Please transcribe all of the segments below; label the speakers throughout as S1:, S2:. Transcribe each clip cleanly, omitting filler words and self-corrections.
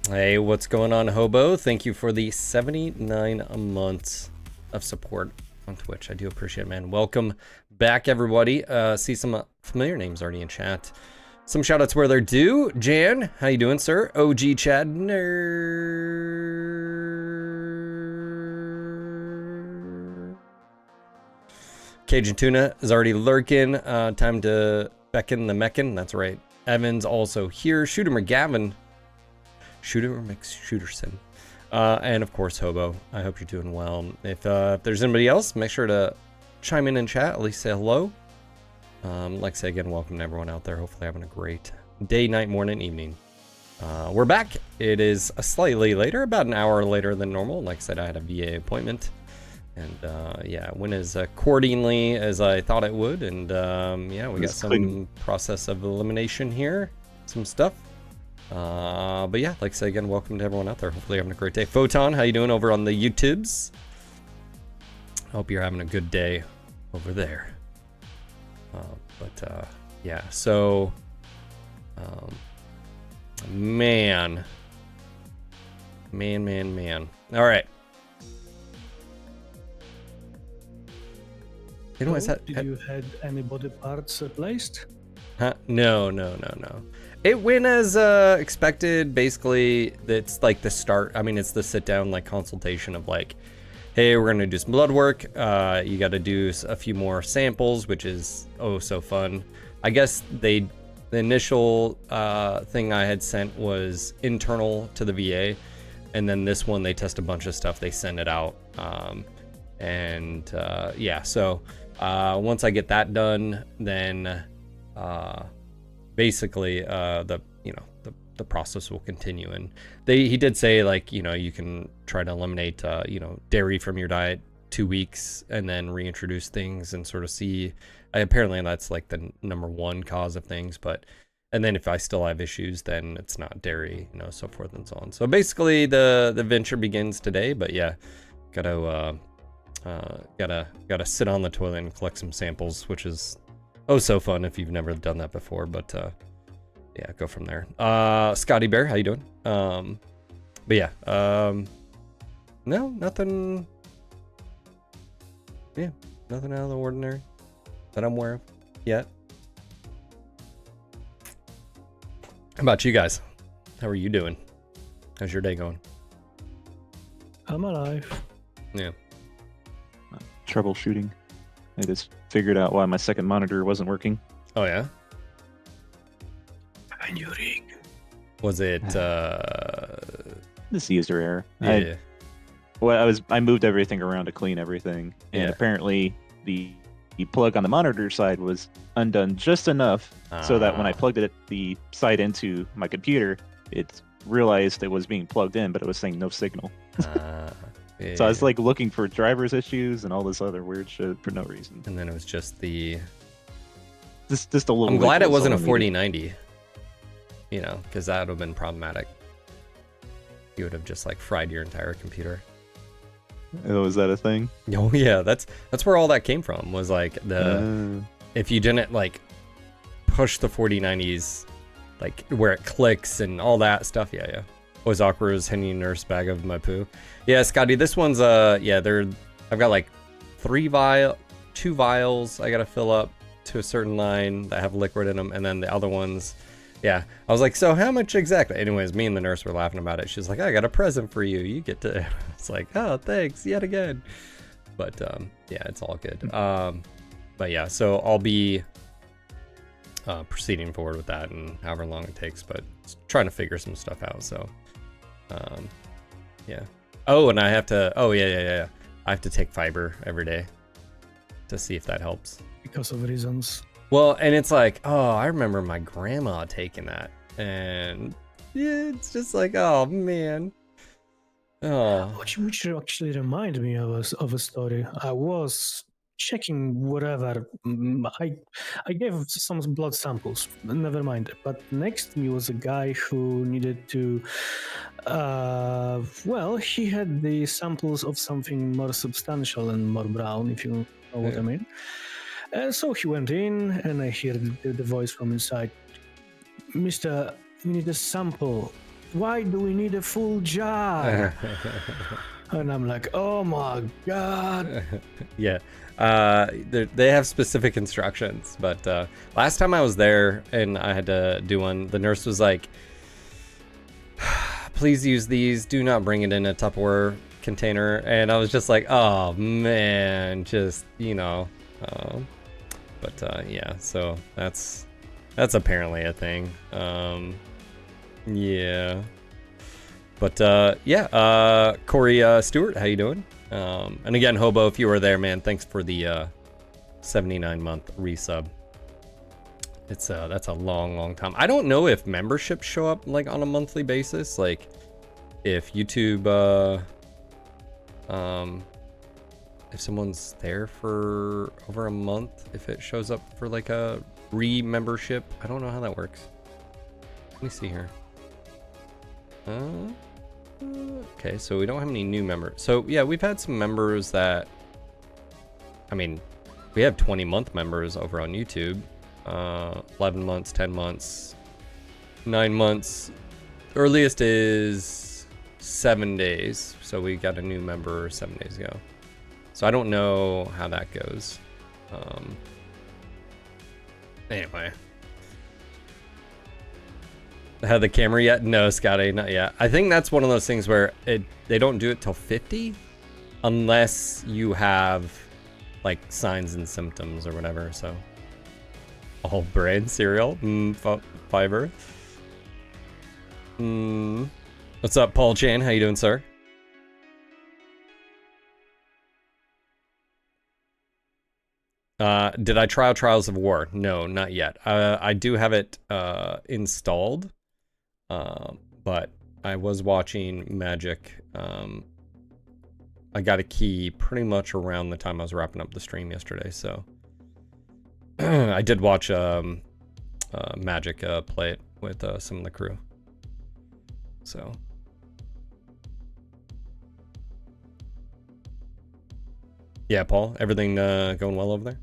S1: Hey, what's going on, Hobo? Thank you for the 79 months of support on Twitch. I do appreciate it, man. Welcome back, everybody. See some familiar names already in chat. Some shoutouts where they're due. Jan, how you doing, sir? OG Chad Nerd. Cajun Tuna is already lurking. Time to beckon the meckin. That's right. Evan's also here. Shooter McGavin. Shooter Shooterson. And of course, Hobo. I hope you're doing well. If there's anybody else, make sure to chime in chat. At least say hello. Like I say again, welcome to everyone out there. Hopefully having a great day, night, morning, evening. We're back. It is a slightly later, about an hour later than normal. Like I said, I had a VA appointment. And yeah, went as accordingly as I thought it would. And yeah, we got some process of elimination here. Some stuff. But yeah, like I say again, welcome to everyone out there. Hopefully having a great day. Photon, how you doing over on the YouTubes? Hope you're having a good day over there. But yeah, so man. All right.
S2: Anyways, did you had any body parts placed?
S1: No. It went as expected. Basically, it's like the start. I mean, it's the sit down like consultation of like, hey, we're gonna do some blood work. You got to do a few more samples, which is oh so fun. I guess the initial thing I had sent was internal to the VA, and then this one they test a bunch of stuff. They send it out, and yeah. So once I get that done, then basically the process will continue. And he did say like, you know, you can try to eliminate dairy from your diet 2 weeks and then reintroduce things and sort of see. Apparently that's like the #1 cause of things, but and then if I still have issues, then it's not dairy, you know, so forth and so on. So basically the venture begins today. But yeah, gotta sit on the toilet and collect some samples, which is oh so fun if you've never done that before. But yeah, go from there. Scotty Bear, how you doing? But yeah, no, nothing. Yeah, nothing out of the ordinary that I'm aware of yet. How about you guys? How are you doing? How's your day going?
S2: I'm alive.
S1: Yeah.
S3: Troubleshooting. I just figured out why my second monitor wasn't working.
S1: Oh yeah?
S2: And you rig.
S1: Was it
S3: This user error.
S1: yeah.
S3: I moved everything around to clean everything, and
S1: Yeah.
S3: apparently the plug on the monitor side was undone just enough so that when I plugged the side into my computer, it realized it was being plugged in, but it was saying no signal.
S1: Yeah.
S3: So I was like looking for driver's issues and all this other weird shit for no reason.
S1: And then it was just the
S3: Just a little.
S1: I'm glad it wasn't a
S3: all I needed.
S1: 4090, you know, because that would have been problematic. You would have just like fried your entire computer.
S3: Oh, is that a thing?
S1: Oh yeah, that's where all that came from. Was like the if you didn't like push the 4090s, like where it clicks and all that stuff. Yeah. Was awkward as Henny Nurse bag of my poo. Yeah, Scotty, this one's yeah, I've got like 2 vials I gotta fill up to a certain line that have liquid in them, and then the other ones, yeah. I was like, so how much exactly? Anyways, me and the nurse were laughing about it. She's like, I got a present for you. You get to. It's like, oh, thanks yet again. But yeah, it's all good. But yeah, so I'll be proceeding forward with that and however long it takes, but trying to figure some stuff out. So yeah. Oh, and I have to. Oh yeah. I have to take fiber every day to see if that helps.
S2: Because of reasons.
S1: Well, and it's like, oh, I remember my grandma taking that, and yeah, it's just like, oh man. Oh.
S2: Which actually reminded me of a story. I was checking whatever. I gave some blood samples. Never mind. But next to me was a guy who needed to. Well, he had the samples of something more substantial and more brown, if you know what I mean. So he went in, and I hear the voice from inside. Mister, we need a sample why do we need a full jar? And I'm like, oh my god.
S1: Yeah. They have specific instructions, but last time I was there and I had to do one, the nurse was like, please use these, do not bring it in a Tupperware container. And I was just like, oh man, just, you know. But yeah, so that's apparently a thing. Yeah. But yeah, Corey Stewart, how you doing? And again, Hobo, if you were there, man, thanks for the 79-month resub. It's that's a long time. I don't know if memberships show up like on a monthly basis, like if YouTube if someone's there for over a month, if it shows up for like a re-membership. I don't know how that works. Let me see here. Okay, so we don't have any new members. So yeah, we've had some members that, I mean, we have 20-month members over on YouTube. 11 months, 10 months, 9 months. Earliest is 7 days. So we got a new member 7 days ago. So I don't know how that goes. Anyway. Had the camera yet? No, Scotty, not yet. I think that's one of those things where they don't do it till 50 unless you have like signs and symptoms or whatever. So all bread cereal, fiber. What's up, Paul Chan? How you doing, sir? Did I try out Trials of War? No, not yet. I do have it installed. But I was watching Magic. I got a key pretty much around the time I was wrapping up the stream yesterday, so I did watch Magic play it with some of the crew. So yeah, Paul, everything going well over there?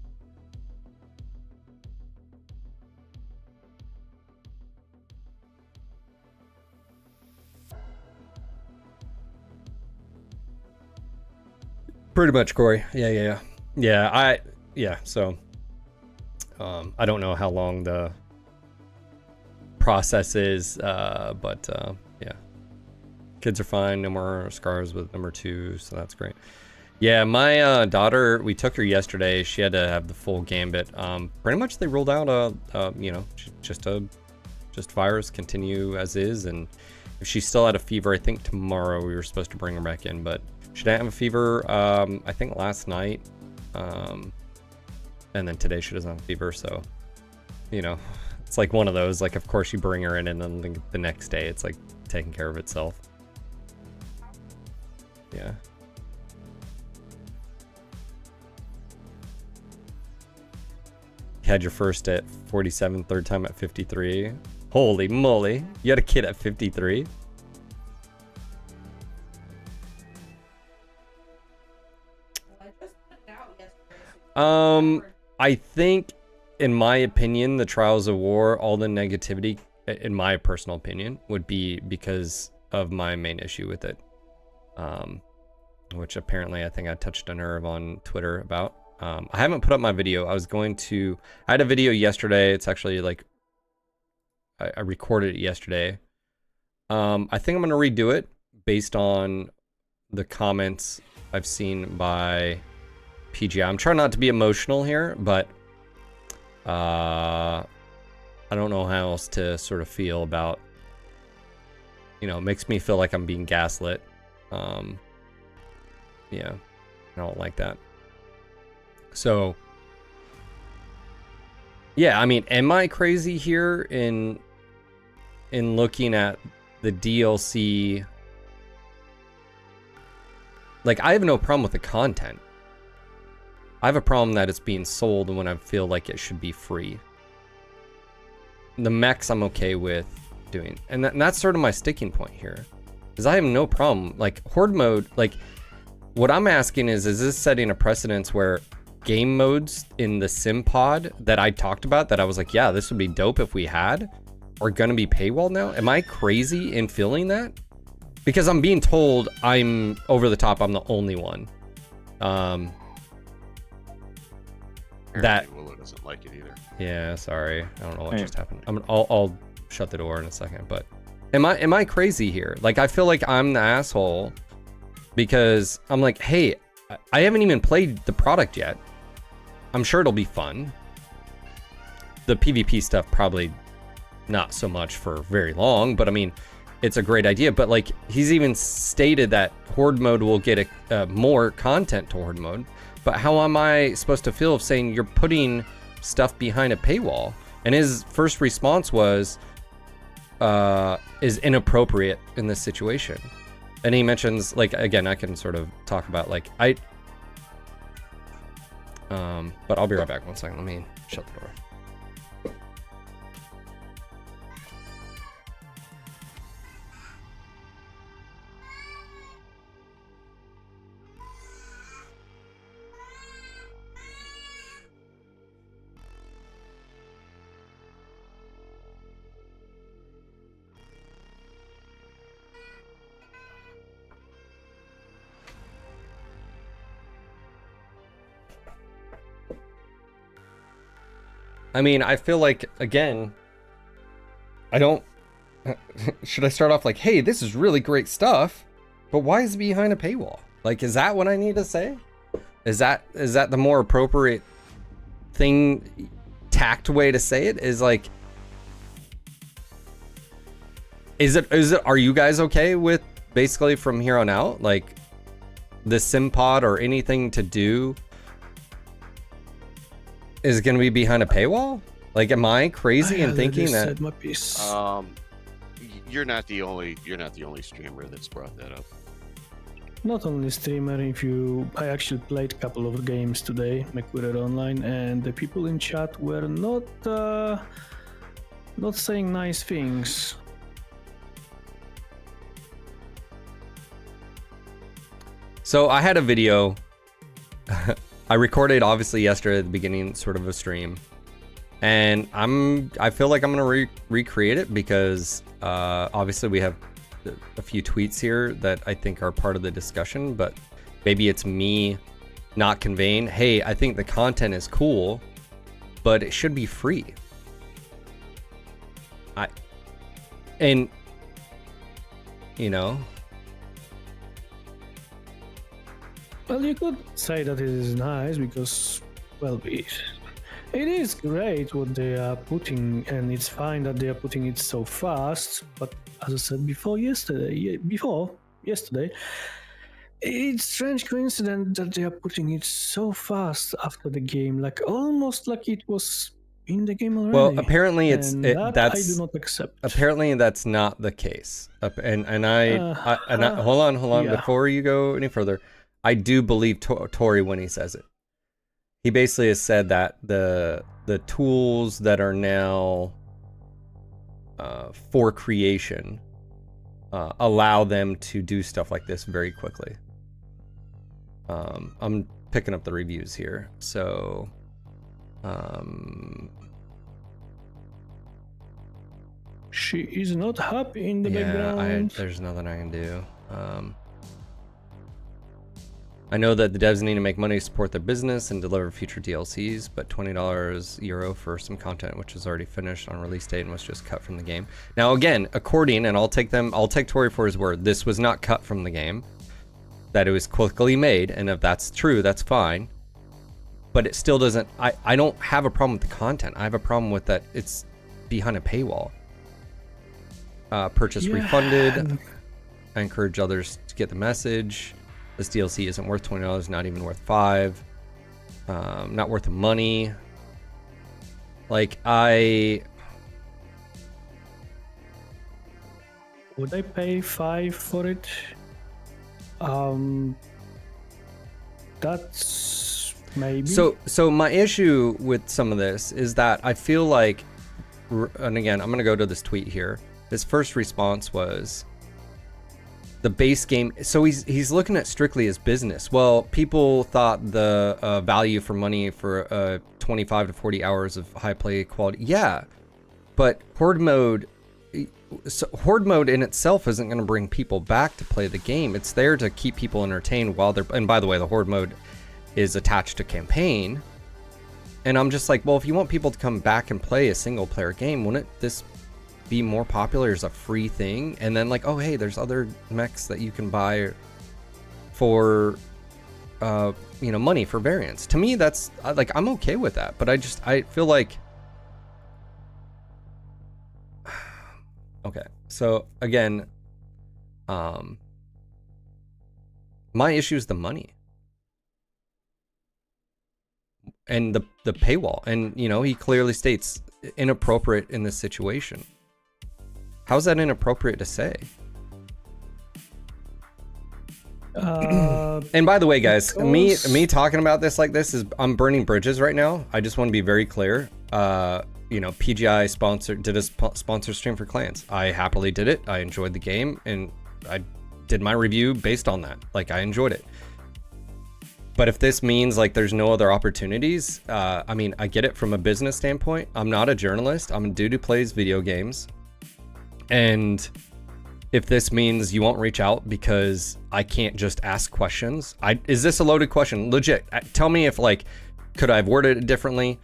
S1: Pretty much, Corey. Yeah. So, I don't know how long the process is, but yeah, kids are fine. No more scars with number 2, so that's great. Yeah, my daughter, we took her yesterday. She had to have the full gambit. Pretty much, they ruled out you know, just virus, continue as is, and if she still had a fever, I think tomorrow we were supposed to bring her back in, but she didn't have a fever, I think last night, and then today she doesn't have a fever, so, you know, it's like one of those, like, of course you bring her in, and then the next day it's, like, taking care of itself. Yeah. You had your first at 47, third time at 53. Holy moly, you had a kid at 53? I think, in my opinion, the Trials of War, all the negativity, in my personal opinion, would be because of my main issue with it. Which apparently I think I touched on her on Twitter about. I haven't put up my video. I had a video yesterday. It's actually like, I recorded it yesterday. I think I'm going to redo it based on the comments I've seen by PGI. I'm trying not to be emotional here, but I don't know how else to sort of feel about, you know, it makes me feel like I'm being gaslit. Yeah, I don't like that. So, yeah, I mean, am I crazy here in looking at the DLC? Like, I have no problem with the content. I have a problem that it's being sold when I feel like it should be free. The mechs I'm okay with doing. And that's sort of my sticking point here. Because I have no problem. Like, Horde mode, like, what I'm asking is this setting a precedence where game modes in the sim pod that I talked about, that I was like, yeah, this would be dope if we had, are gonna be paywalled now? Am I crazy in feeling that? Because I'm being told I'm over the top, I'm the only one. That
S4: Willow doesn't like it either.
S1: Yeah, sorry. I don't know what just happened. I'll shut the door in a second, but am I crazy here? Like, I feel like I'm the asshole because I'm like, hey, I haven't even played the product yet. I'm sure it'll be fun. The PvP stuff probably not so much for very long, but I mean, it's a great idea. But like, he's even stated that Horde mode will get more content to Horde mode. But how am I supposed to feel of saying you're putting stuff behind a paywall? And his first response was, is inappropriate in this situation. And he mentions, like, again, I can sort of talk about, like, but I'll be right back. 1 second. Let me shut the door. I mean, I feel like, again, I don't... Should I start off like, hey, this is really great stuff, but why is it behind a paywall? Like, is that what I need to say? Is that the more appropriate thing, tact way to say it? Is like... Is it, are you guys okay with, basically, from here on out, like, the SimPod or anything to do is going to be behind a paywall? Like, am I crazy in thinking that?
S2: My piece.
S4: You're not the only streamer that's brought that up.
S2: Not only streamer. I actually played a couple of games today, McWhirter Online, and the people in chat were not saying nice things.
S1: So I had a video. I recorded obviously yesterday at the beginning, sort of a stream, and I feel like I'm gonna recreate it because obviously we have a few tweets here that I think are part of the discussion, but maybe it's me not conveying, hey, I think the content is cool, but it should be free. And you know.
S2: Well, you could say that it is nice because, well, it is great what they are putting, and it's fine that they are putting it so fast. But as I said yesterday, it's strange coincidence that they are putting it so fast after the game, like almost like it was in the game already.
S1: Well, apparently
S2: that's I do not accept.
S1: Apparently that's not the case. And hold on,
S2: yeah.
S1: Before you go any further. I do believe Tori when he says it. He basically has said that the tools that are now for creation allow them to do stuff like this very quickly. I'm picking up the reviews here. So
S2: she is not happy in the background.
S1: There's nothing I can do. I know that the devs need to make money to support their business and deliver future DLCs, but €20 for some content which is already finished on release date and was just cut from the game. Now again, according, and I'll take Tori for his word, this was not cut from the game, that it was quickly made, and if that's true, that's fine. But it still doesn't, I don't have a problem with the content. I have a problem with that it's behind a paywall. Purchase refunded. I encourage others to get the message. This DLC isn't worth $20, not even worth $5. Not worth the money. Like,
S2: would I pay $5 for it? That's maybe.
S1: So my issue with some of this is that I feel like, and again, I'm gonna go to this tweet here. His first response was, the base game, so he's looking at strictly as business. Well, people thought the value for money for 25 to 40 hours of high play quality, yeah, but Horde mode so horde mode in itself isn't going to bring people back to play the game. It's there to keep people entertained while they're, and by the way, the horde mode is attached to campaign. And I'm just like, well, if you want people to come back and play a single player game, wouldn't this be more popular as a free thing? And then like, oh, hey, there's other mechs that you can buy for, money for variants. To me, that's like, I'm okay with that, but I feel like, okay. So again, my issue is the money and the paywall. And, he clearly states inappropriate in this situation. How's that inappropriate to say? And by the way, guys, me talking about this like this is, I'm burning bridges right now. I just want to be very clear. PGI did a sponsor stream for Clans. I happily did it. I enjoyed the game, and I did my review based on that. Like, I enjoyed it. But if this means like there's no other opportunities, I get it from a business standpoint. I'm not a journalist. I'm a dude who plays video games. And if this means you won't reach out because I can't just ask questions, is this a loaded question? Legit, tell me if like, could I have worded it differently?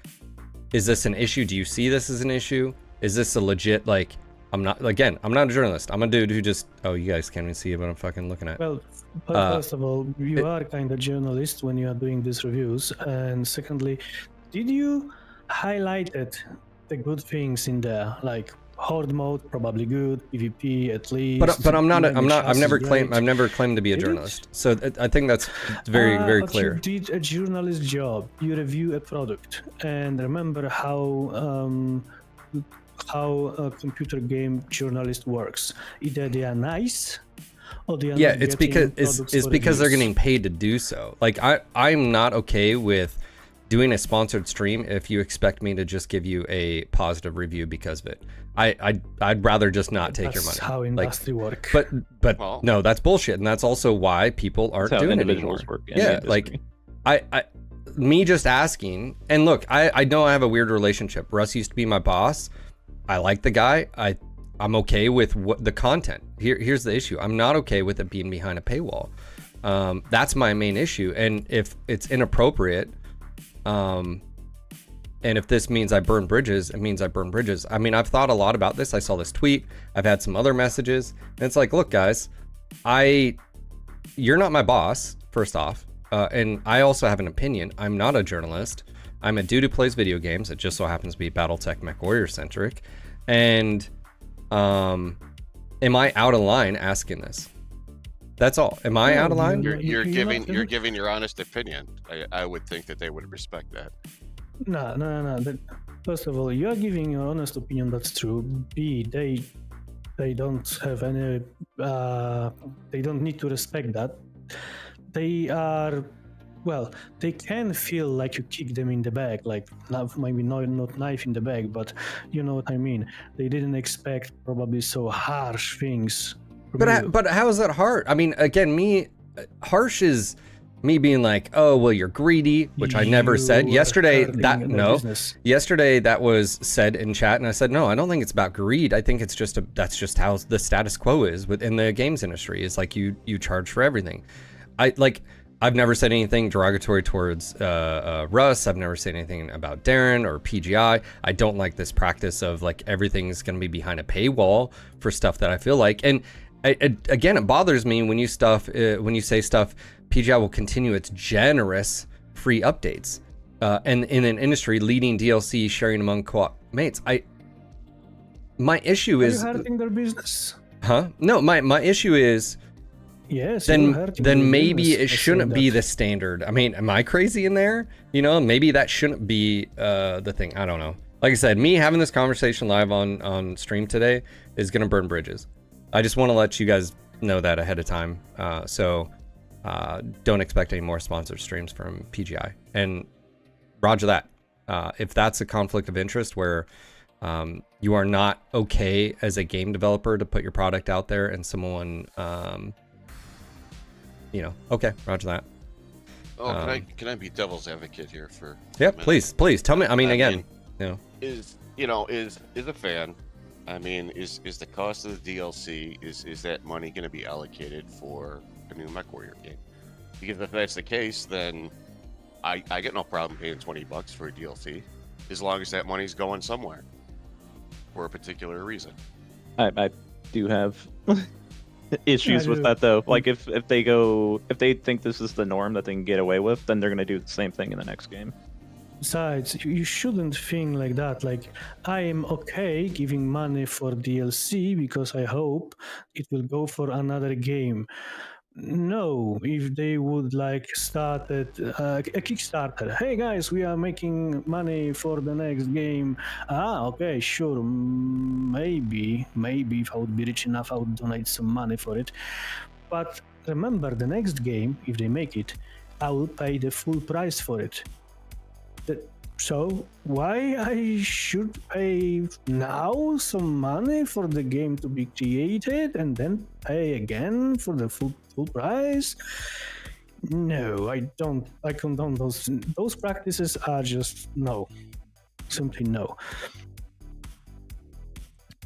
S1: Is this an issue? Do you see this as an issue? Is this a legit, like, I'm not a journalist. I'm a dude who just, oh, you guys can't even see it, but I'm fucking looking at.
S2: Well, first of all, you are kind of journalist when you are doing these reviews. And secondly, did you highlight the good things in there? Like, horde mode, probably good, PvP at least.
S1: But I've never claimed to be a journalist. So I think that's very clear.
S2: You did a journalist job. You review a product, and remember how a computer game journalist works. Either they are nice, or they are not
S1: it's because they're getting paid to do so. Like I'm not okay with doing a sponsored stream if you expect me to just give you a positive review because of it. I'd rather just not take your money.
S2: That's how industry work.
S1: But well, no, that's bullshit, and that's also why people aren't doing it anymore. Yeah, like me just asking, and look, I know I have a weird relationship. Russ used to be my boss. I like the guy. I'm okay with the content. Here's the issue. I'm not okay with it being behind a paywall. That's my main issue, and if it's inappropriate. And if this means I burn bridges, it means I burn bridges. I mean, I've thought a lot about this. I saw this tweet. I've had some other messages. And it's like, look, guys, you're not my boss, first off. And I also have an opinion. I'm not a journalist. I'm a dude who plays video games. It just so happens to be Battletech Mech Warrior centric. And am I out of line asking this? That's all. Am I out of line?
S4: You're giving your honest opinion. I would think that they would respect that.
S2: No. First of all, you are giving your honest opinion. That's true. B, they don't have any. They don't need to respect that. They are. Well, they can feel like you kick them in the back, like maybe not knife in the back, but you know what I mean. They didn't expect probably so harsh things.
S1: But how is that hard? I mean, again, harsh is me being like, oh, well, you're greedy, which I never said. Yesterday, that was said in chat, and I said, no, I don't think it's about greed. I think it's that's just how the status quo is within the games industry. Is like you charge for everything. I've never said anything derogatory towards Russ. I've never said anything about Darren or PGI. I don't like this practice of like everything's going to be behind a paywall for stuff that I feel like. And again, it bothers me when you say stuff. PGI will continue its generous free updates, and in an industry leading DLC sharing among co-op mates. My issue is
S2: hurting their business.
S1: Huh? No, my issue is.
S2: Yes.
S1: Then maybe it shouldn't be the standard. I mean, am I crazy in there? Maybe that shouldn't be the thing. I don't know. Like I said, me having this conversation live on stream today is gonna burn bridges. I just want to let you guys know that ahead of time. So don't expect any more sponsored streams from PGI. And roger that. If that's a conflict of interest where you are not okay as a game developer to put your product out there and someone, okay, roger that.
S4: Oh, can I be devil's advocate here for?
S1: Yeah, please tell me. I mean, again,
S4: is a fan. I mean, is the cost of the DLC, is that money going to be allocated for a new MechWarrior game? Because if that's the case, then I get no problem paying $20 for a DLC, as long as that money's going somewhere for a particular reason.
S3: I do have issues with that though. Like if they think this is the norm that they can get away with, then they're gonna do the same thing in the next game.
S2: Besides, you shouldn't think like that. Like, I am okay giving money for DLC because I hope it will go for another game. No, if they would like started a Kickstarter. Hey guys, we are making money for the next game. Okay, sure. Maybe if I would be rich enough, I would donate some money for it. But remember, the next game, if they make it, I will pay the full price for it. So why I should pay now some money for the game to be created and then pay again for the full price? No, I don't. I condone those practices. Are just no, simply no.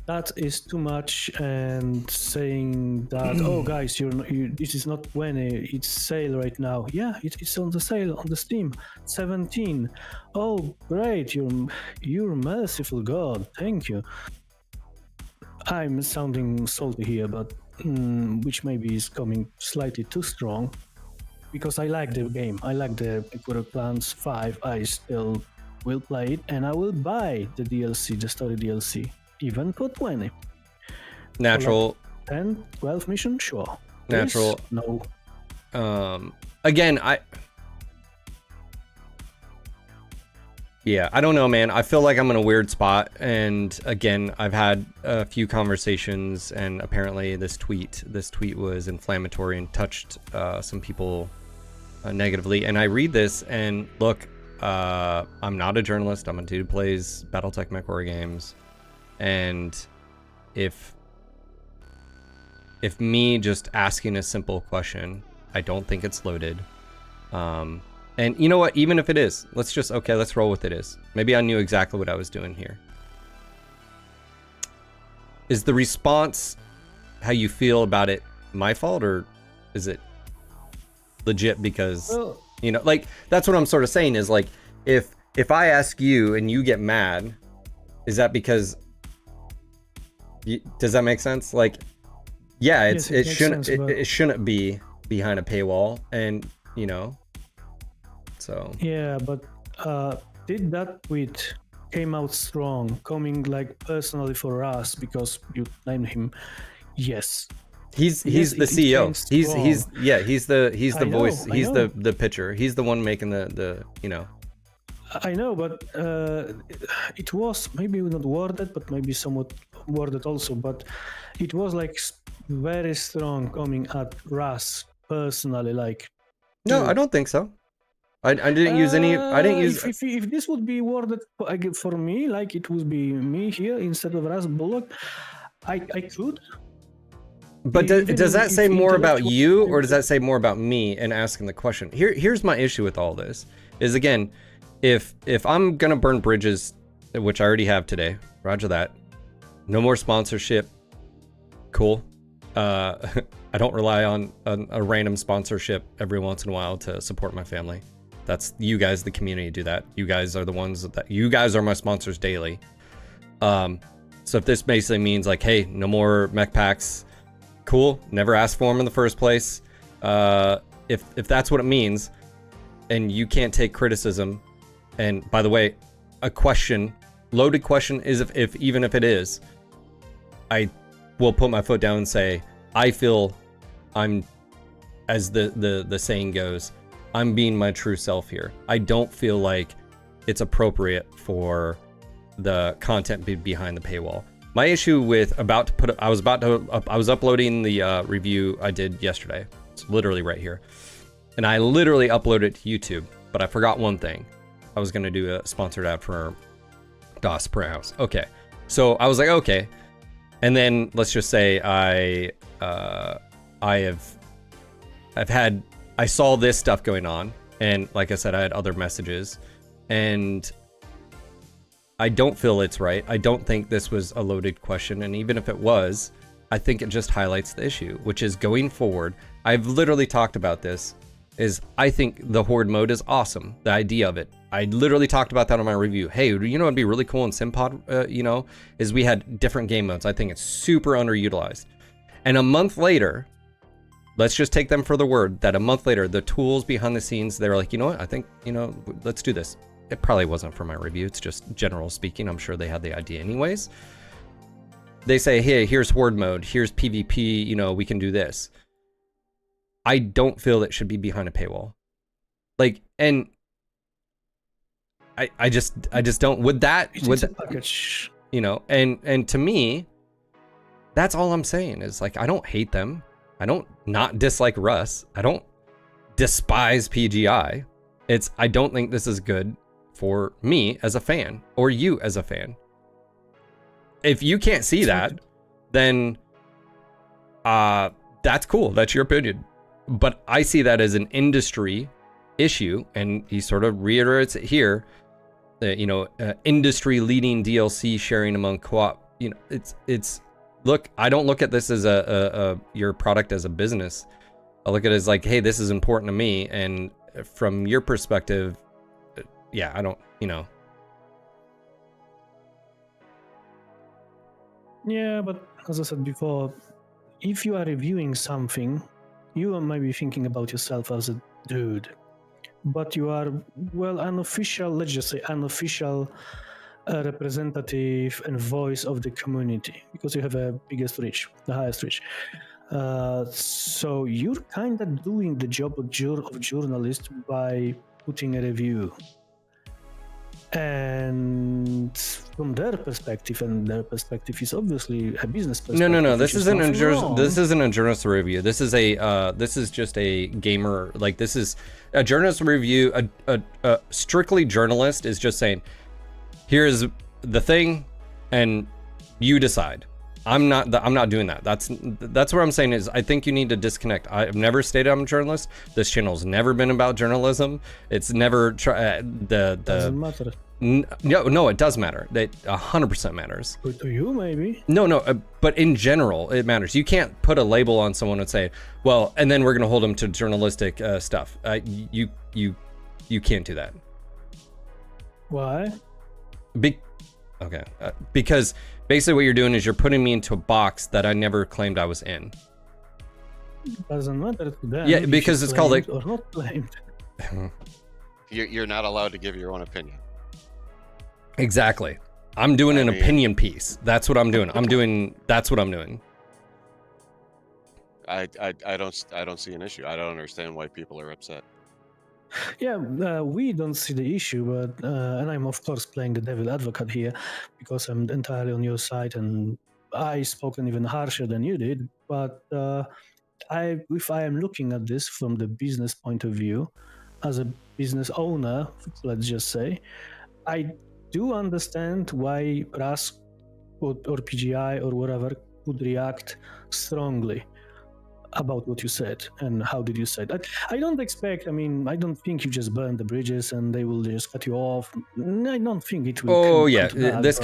S2: That is too much, and saying that oh guys, this is not 20, it's sale right now. Yeah, it's on the sale on the Steam, 17. Oh great, you're merciful God, thank you. I'm sounding salty here, but which maybe is coming slightly too strong, because I like the game. I like the MechWarrior Clans 5. I still will play it, and I will buy the DLC, the story DLC. Even for 20.
S1: Natural.
S2: For like 10, 12 mission, sure.
S1: Natural.
S2: This, no.
S1: Again, I don't know, man. I feel like I'm in a weird spot, and again, I've had a few conversations, and apparently this tweet was inflammatory and touched some people negatively. And I read this, and look, I'm not a journalist. I'm a dude who plays Battletech MechWarrior games. And if me just asking a simple question, I don't think it's loaded. And you know what? Even if it is, let's roll with it is. Maybe I knew exactly what I was doing here. Is the response, how you feel about it, my fault, or is it legit because, you know, like, that's what I'm sort of saying is, like, if I ask you and you get mad, is that because... Does that make sense? Like, yeah, it shouldn't be behind a paywall, and you know, so
S2: yeah. But did that tweet came out strong, coming like personally for us because you named him? Yes.
S1: He's the CEO. He's the voice. He's the pitcher. He's the one making the you know.
S2: I know, but it was maybe not worded, but maybe somewhat worded also. But it was like very strong coming at Russ personally. Like,
S1: no, I don't think so. I didn't use any. I didn't use.
S2: If this would be worded for me, like it would be me here instead of Russ Bullock, I could.
S1: But does that say more about you, or does that say more about me and asking the question? Here's my issue with all this. Is again, if I'm gonna burn bridges, which I already have today, roger that. No more sponsorship. Cool. I don't rely on a random sponsorship every once in a while to support my family. That's you guys, the community, do that. You guys are the ones you guys are my sponsors daily. So if this basically means like, hey, no more mech packs, cool. Never asked for them in the first place. If that's what it means, and you can't take criticism, and by the way, a question, loaded question is if even if it is, I will put my foot down and say, I feel I'm, as the saying goes, I'm being my true self here. I don't feel like it's appropriate for the content behind the paywall. My issue with I was uploading the review I did yesterday. It's literally right here. And I literally uploaded it to YouTube, but I forgot one thing. I was going to do a sponsored ad for DOS per house. Okay. So I was like, okay. And then let's just say I saw this stuff going on, and like I said, I had other messages, and I don't feel it's right. I don't think this was a loaded question, and even if it was, I think it just highlights the issue, which is going forward. I've literally talked about this, is I think the horde mode is awesome, the idea of it. I literally talked about that on my review. Hey, you know what'd be really cool in Simpod, is we had different game modes. I think it's super underutilized. And a month later, let's just take them for the word that a month later, the tools behind the scenes, they were like, you know what, I think, let's do this. It probably wasn't for my review. It's just general speaking. I'm sure they had the idea anyways. They say, hey, here's horde mode. Here's PvP. We can do this. I don't feel it should be behind a paywall. And I just don't. Would that
S2: package?
S1: And to me, that's all I'm saying is I don't hate them. I don't not dislike Russ. I don't despise PGI. I don't think this is good for me as a fan or you as a fan. If you can't see that, then that's cool. That's your opinion. But I see that as an industry issue, and he sort of reiterates it here. Industry leading DLC sharing among co-op. It's look. I don't look at this as your product as a business. I look at it as hey, this is important to me, and from your perspective, yeah, I don't.
S2: Yeah, but as I said before, if you are reviewing something, you might be thinking about yourself as a dude, but you are, let's just say unofficial representative and voice of the community because you have the highest reach. So you're kind of doing the job of journalist by putting a review. And from their perspective, is obviously a business perspective.
S1: No. This isn't a journalist review. This is just a gamer. This is a journalist review. A strictly journalist is just saying, here's the thing, and you decide. I'm not doing that. That's what I'm saying is I think you need to disconnect. I've never stated I'm a journalist. This channel's never been about journalism. It's never
S2: doesn't matter.
S1: No, it does matter. That 100% matters.
S2: But to you, maybe.
S1: No, but in general, it matters. You can't put a label on someone and say, well, and then we're gonna hold them to journalistic stuff. You can't do that.
S2: Why?
S1: Because basically what you're doing is you're putting me into a box that I never claimed I was in.
S2: Doesn't matter to them.
S1: Yeah, because it's called
S2: or not claimed.
S4: You're not allowed to give your own opinion.
S1: Exactly. I'm doing an opinion piece. That's what I'm doing. That's what I'm doing.
S4: I don't see an issue. I don't understand why people are upset.
S2: Yeah, we don't see the issue, but and I'm of course playing the devil advocate here because I'm entirely on your side, and I spoken even harsher than you did. But if I am looking at this from the business point of view, as a business owner, let's just say, I do understand why RAS or PGI or whatever would react strongly about what you said and how did you say that. I don't think you just burn the bridges and they will just cut you off. I don't think it will.
S1: This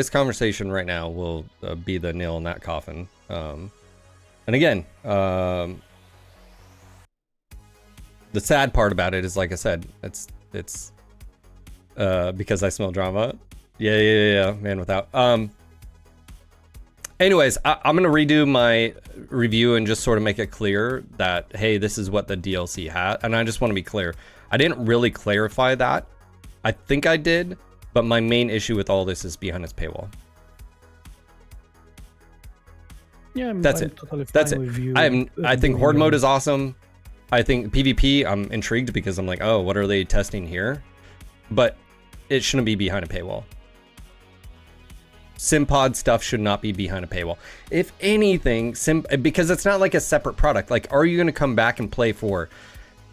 S1: conversation right now will be the nail in that coffin. And again, the sad part about it is, like I said, it's because I smell drama. Yeah, man without. Anyways, I'm going to redo my review and just sort of make it clear that, hey, this is what the DLC had. And I just want to be clear. I didn't really clarify that. I think I did, but my main issue with all this is behind its paywall.
S2: Yeah,
S1: that's it.
S2: Totally
S1: that's it.
S2: With you.
S1: I think Horde mode is awesome. I think PvP, I'm intrigued because I'm like, oh, what are they testing here? But it shouldn't be behind a paywall. Simpod stuff should not be behind a paywall. If anything, because it's not like a separate product. Like, are you going to come back and play for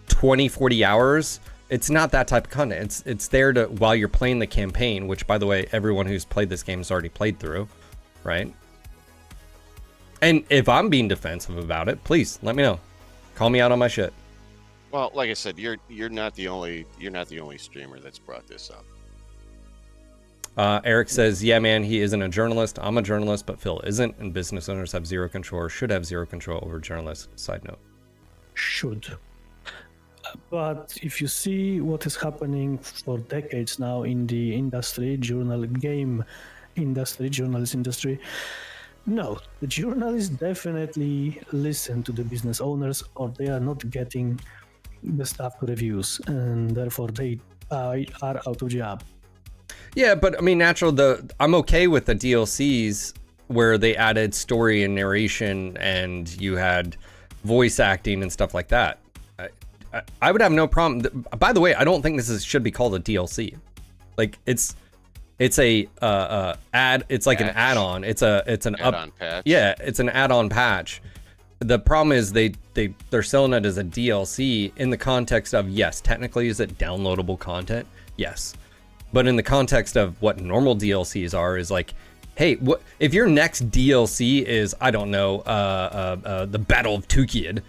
S1: 20, 40 hours? It's not that type of content. It's there to, while you're playing the campaign, which, by the way, everyone who's played this game has already played through, right? And if I'm being defensive about it, please let me know. Call me out on my shit.
S4: Well, like I said, you're not the only streamer that's brought this up.
S1: Eric says, yeah, man, he isn't a journalist. I'm a journalist, but Phil isn't, and business owners have zero control or should have zero control over journalists. Side note.
S2: Should. But if you see what is happening for decades now in the industry, game industry, journalist industry, no, the journalists definitely listen to the business owners, or they are not getting the stuff to reviews, and therefore they are out of job.
S1: Yeah, but I mean, I'm okay with the DLCs where they added story and narration and you had voice acting and stuff like that. I would have no problem. By the way, I don't think should be called a DLC. Like it's a ad. It's like patch. An add-on. It's an add-on patch. Yeah, it's an add-on patch. The problem is they're selling it as a DLC in the context of, yes, technically is it downloadable content? Yes. But in the context of what normal DLCs are, is like, hey, what if your next DLC is, I don't know, the Battle of Tukid?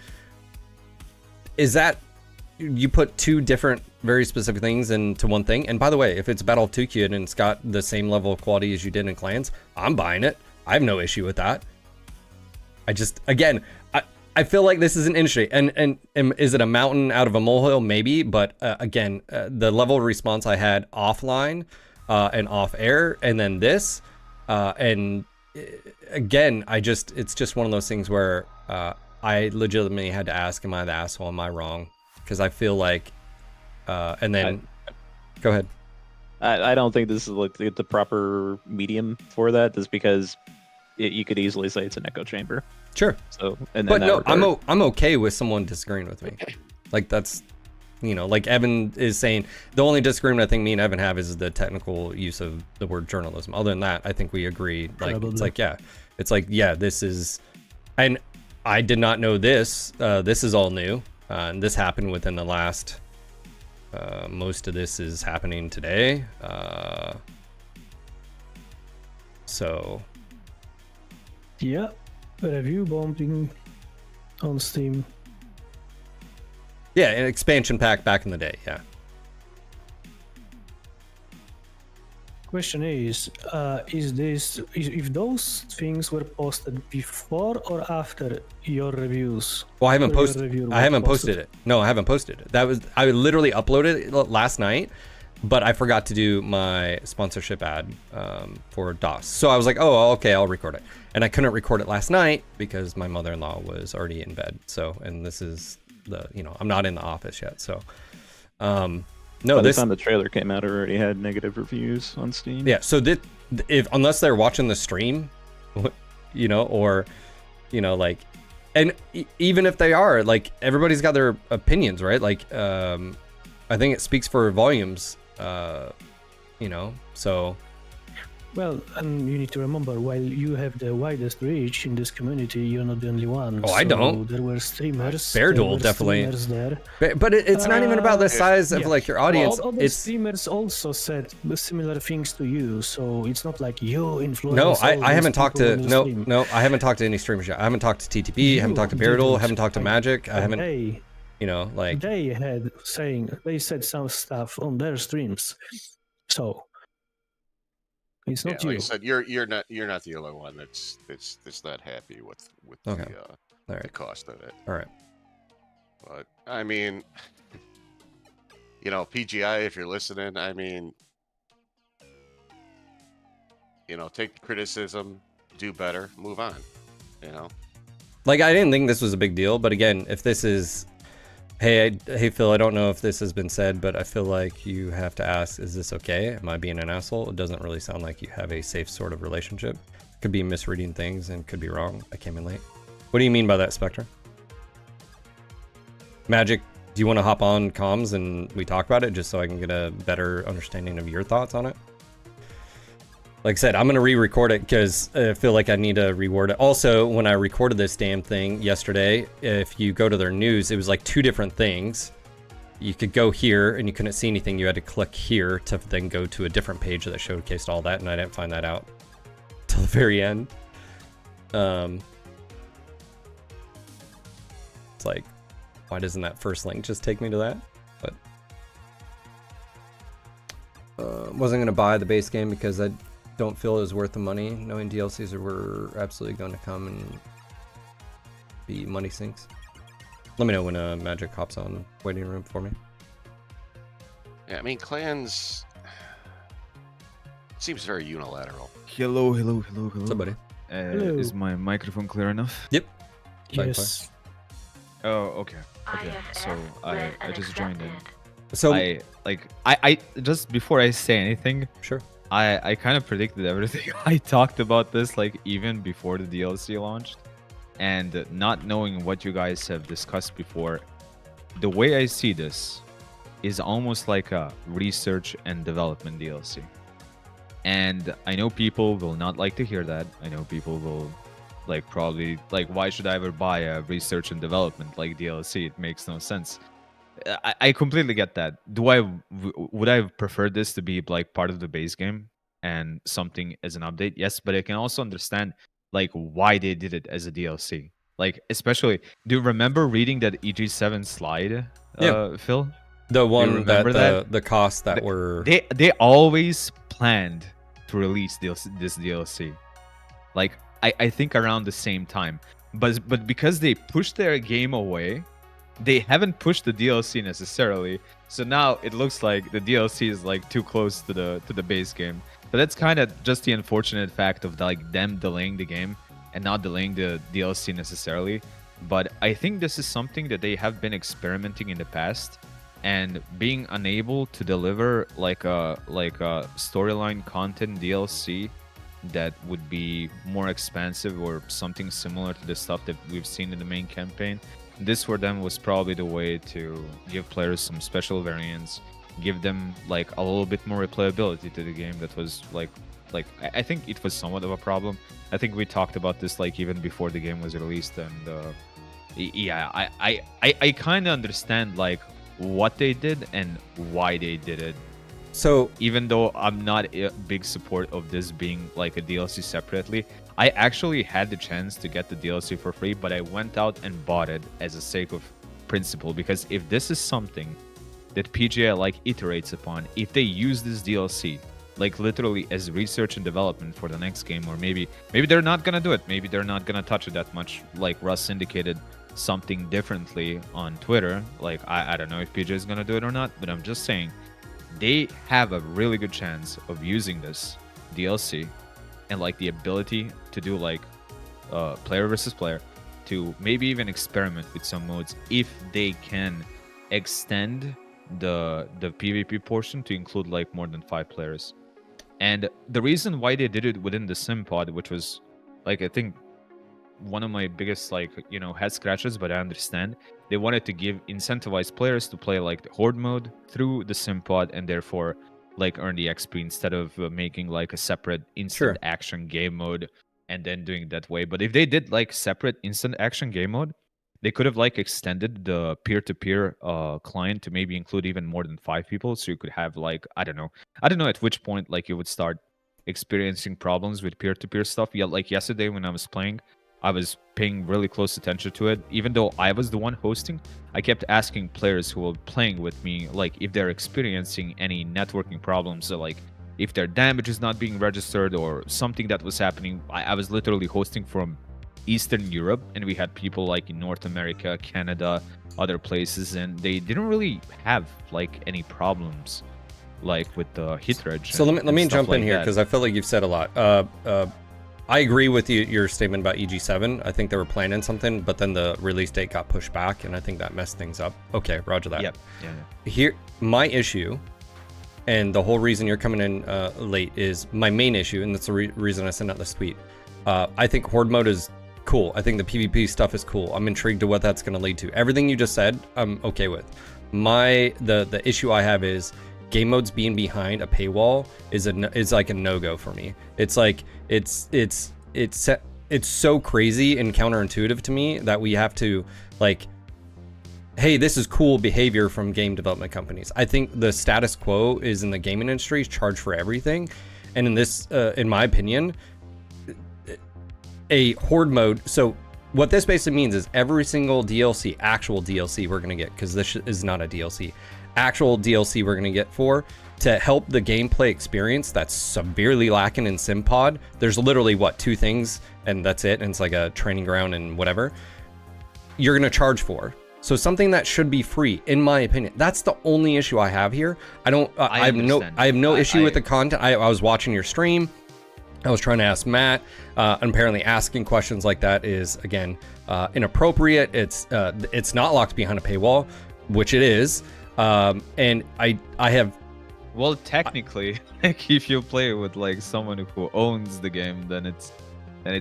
S1: Is that you put two different very specific things into one thing? And by the way, if it's Battle of Tukid and it's got the same level of quality as you did in Clans, I'm buying it. I have no issue with that. I feel like this is an industry, and is it a mountain out of a molehill? Maybe, but again, the level of response I had offline and off air, and then this, and again, it's just one of those things where I legitimately had to ask, am I the asshole? Am I wrong? Because I feel like, and then, go ahead.
S3: I don't think this is like the proper medium for that, just because you could easily say it's an echo chamber.
S1: Sure.
S3: So, and
S1: but no, I'm okay with someone disagreeing with me. Like that's, like Evan is saying, the only disagreement I think me and Evan have is the technical use of the word journalism. Other than that, I think we agree. Like it's like yeah, this is, and I did not know this. This is all new, and this happened within the last. Most of this is happening today. So.
S2: Yeah. Review bombing on Steam.
S1: Yeah, an expansion pack back in the day, yeah.
S2: Question is if those things were posted before or after your reviews?
S1: Well, I haven't posted it. No, I haven't posted it. I literally uploaded it last night, but I forgot to do my sponsorship ad for DOS. So I was like, oh, okay, I'll record it. And I couldn't record it last night because my mother-in-law was already in bed. So, and this is I'm not in the office yet. So, no,
S3: by the time the trailer came out, it already had negative reviews on Steam.
S1: Yeah. So unless they're watching the stream, or, and even if they are, like, everybody's got their opinions, right? Like, I think it speaks for volumes, so.
S2: Well, and you need to remember, while you have the widest reach in this community, you're not the only one.
S1: Oh, I don't.
S2: There were streamers.
S1: Bear Duel, definitely.
S2: There.
S1: But it's not even about the size of like your audience.
S2: Well, other streamers also said similar things to you, so it's not like you influence.
S1: No, I haven't talked to I haven't talked to any streamers yet. I haven't talked to TTP. I haven't talked to Bear Duel. Haven't talked to Magic. I haven't.
S2: They said some stuff on their streams, so. It's not you.
S4: Like I said, you're not the only one that's not happy with the cost of it.
S1: All right.
S4: But I mean, PGI, if you're listening, I mean, take the criticism, do better, move on.
S1: Like, I didn't think this was a big deal, but again, if this is, hey Phil, I don't know if this has been said, but I feel like you have to ask, is this okay? Am I being an asshole? It doesn't really sound like you have a safe sort of relationship. Could be misreading things and could be wrong. I came in late. What do you mean by that, Spectre? Magic, do you want to hop on comms and we talk about it just so I can get a better understanding of your thoughts on it? Like I said, I'm going to re-record it because I feel like I need to reword it. Also, when I recorded this damn thing yesterday, if you go to their news, it was like two different things. You could go here and you couldn't see anything. You had to click here to then go to a different page that showcased all that, and I didn't find that out till the very end. It's like, why doesn't that first link just take me to that? But wasn't gonna buy the base game because I don't feel it was worth the money, knowing DLCs were absolutely going to come and be money sinks. Let me know when Magic hops on waiting room for me.
S4: Yeah, I mean, clans seems very unilateral.
S5: Hello.
S1: What's up, buddy?
S2: Hello.
S5: Is my microphone clear enough?
S1: Yep.
S2: Yes.
S5: Oh, okay. So I just joined in.
S1: So
S5: I just before I say anything,
S1: sure.
S5: I kind of predicted everything. I talked about this like even before the DLC launched, and not knowing what you guys have discussed before, the way I see this is almost like a research and development DLC. And I know people will not like to hear that. I know people will like probably like, why should I ever buy a research and development like DLC? It makes no sense. I completely get that. Would I prefer this to be like part of the base game and something as an update? Yes, but I can also understand like why they did it as a DLC. Like especially, do you remember reading that EG7 slide, Phil?
S1: The one that
S5: that?
S1: the costs that were
S5: They always planned to release this DLC. Like I think around the same time. But because they pushed their game away, they haven't pushed the DLC necessarily. So now it looks like the DLC is like too close to the base game. But that's kind of just the unfortunate fact of like them delaying the game and not delaying the DLC necessarily. But I think this is something that they have been experimenting in the past, and being unable to deliver like a storyline content DLC that would be more expansive or something similar to the stuff that we've seen in the main campaign. This for them was probably the way to give players some special variants, give them like a little bit more replayability to the game. That was like I think it was somewhat of a problem. I think we talked about this like even before the game was released, and yeah, I kind of understand like what they did and why they did it.
S1: So
S5: even though I'm not a big support of this being like a DLC separately, I actually had the chance to get the DLC for free, but I went out and bought it as a sake of principle, because if this is something that PGA like iterates upon, if they use this DLC like literally as research and development for the next game, or maybe they're not gonna do it, maybe they're not gonna touch it that much, like Russ indicated something differently on Twitter. Like I don't know if PGA is gonna do it or not, but I'm just saying they have a really good chance of using this DLC and like the ability to do like player versus player, to maybe even experiment with some modes if they can extend the PvP portion to include like more than 5 players. And the reason why they did it within the sim pod, which was like I think one of my biggest like head scratches, but I understand, they wanted to incentivize players to play like the horde mode through the sim pod and therefore like earn the XP instead of making like a separate instant action game mode and then doing it that way. But if they did like separate instant action game mode, they could have like extended the peer-to-peer client to maybe include even more than 5 people, so you could have like I don't know at which point like you would start experiencing problems with peer-to-peer stuff. Yeah, like yesterday when I was playing, I was paying really close attention to it. Even though I was the one hosting, I kept asking players who were playing with me, like if they're experiencing any networking problems, so like if their damage is not being registered or something that was happening. I was literally hosting from Eastern Europe, and we had people like in North America, Canada, other places, and they didn't really have like any problems like with the hit reg.
S1: So let me jump in here because I feel like you've said a lot. I agree with your statement about EG7. I think they were planning something, but then the release date got pushed back, and I think that messed things up. Okay, roger that.
S5: Yep. Yeah.
S1: Here, my issue, and the whole reason you're coming in late is my main issue, and that's the reason I sent out this tweet. I think horde mode is cool. I think the PvP stuff is cool. I'm intrigued to what that's going to lead to. Everything you just said, I'm okay with. The issue I have is game modes being behind a paywall is like a no-go for me. It's like it's so crazy and counterintuitive to me that we have to like, hey, this is cool behavior from game development companies. I think the status quo is in the gaming industry is charge for everything, and in this in my opinion, a horde mode. So what this basically means is every single actual DLC we're gonna get, because this is not a DLC, actual DLC we're gonna get for to help the gameplay experience that's severely lacking in SimPod. There's literally what, 2 things and that's it, and it's like a training ground and whatever. You're gonna charge for. So something that should be free, in my opinion. That's the only issue I have here. I have no issue with the content. I was watching your stream. I was trying to ask Matt, and apparently asking questions like that is, again, inappropriate. It's not locked behind a paywall, which it is. And I have...
S5: Well, technically, like, if you play with like someone who owns the game, then it's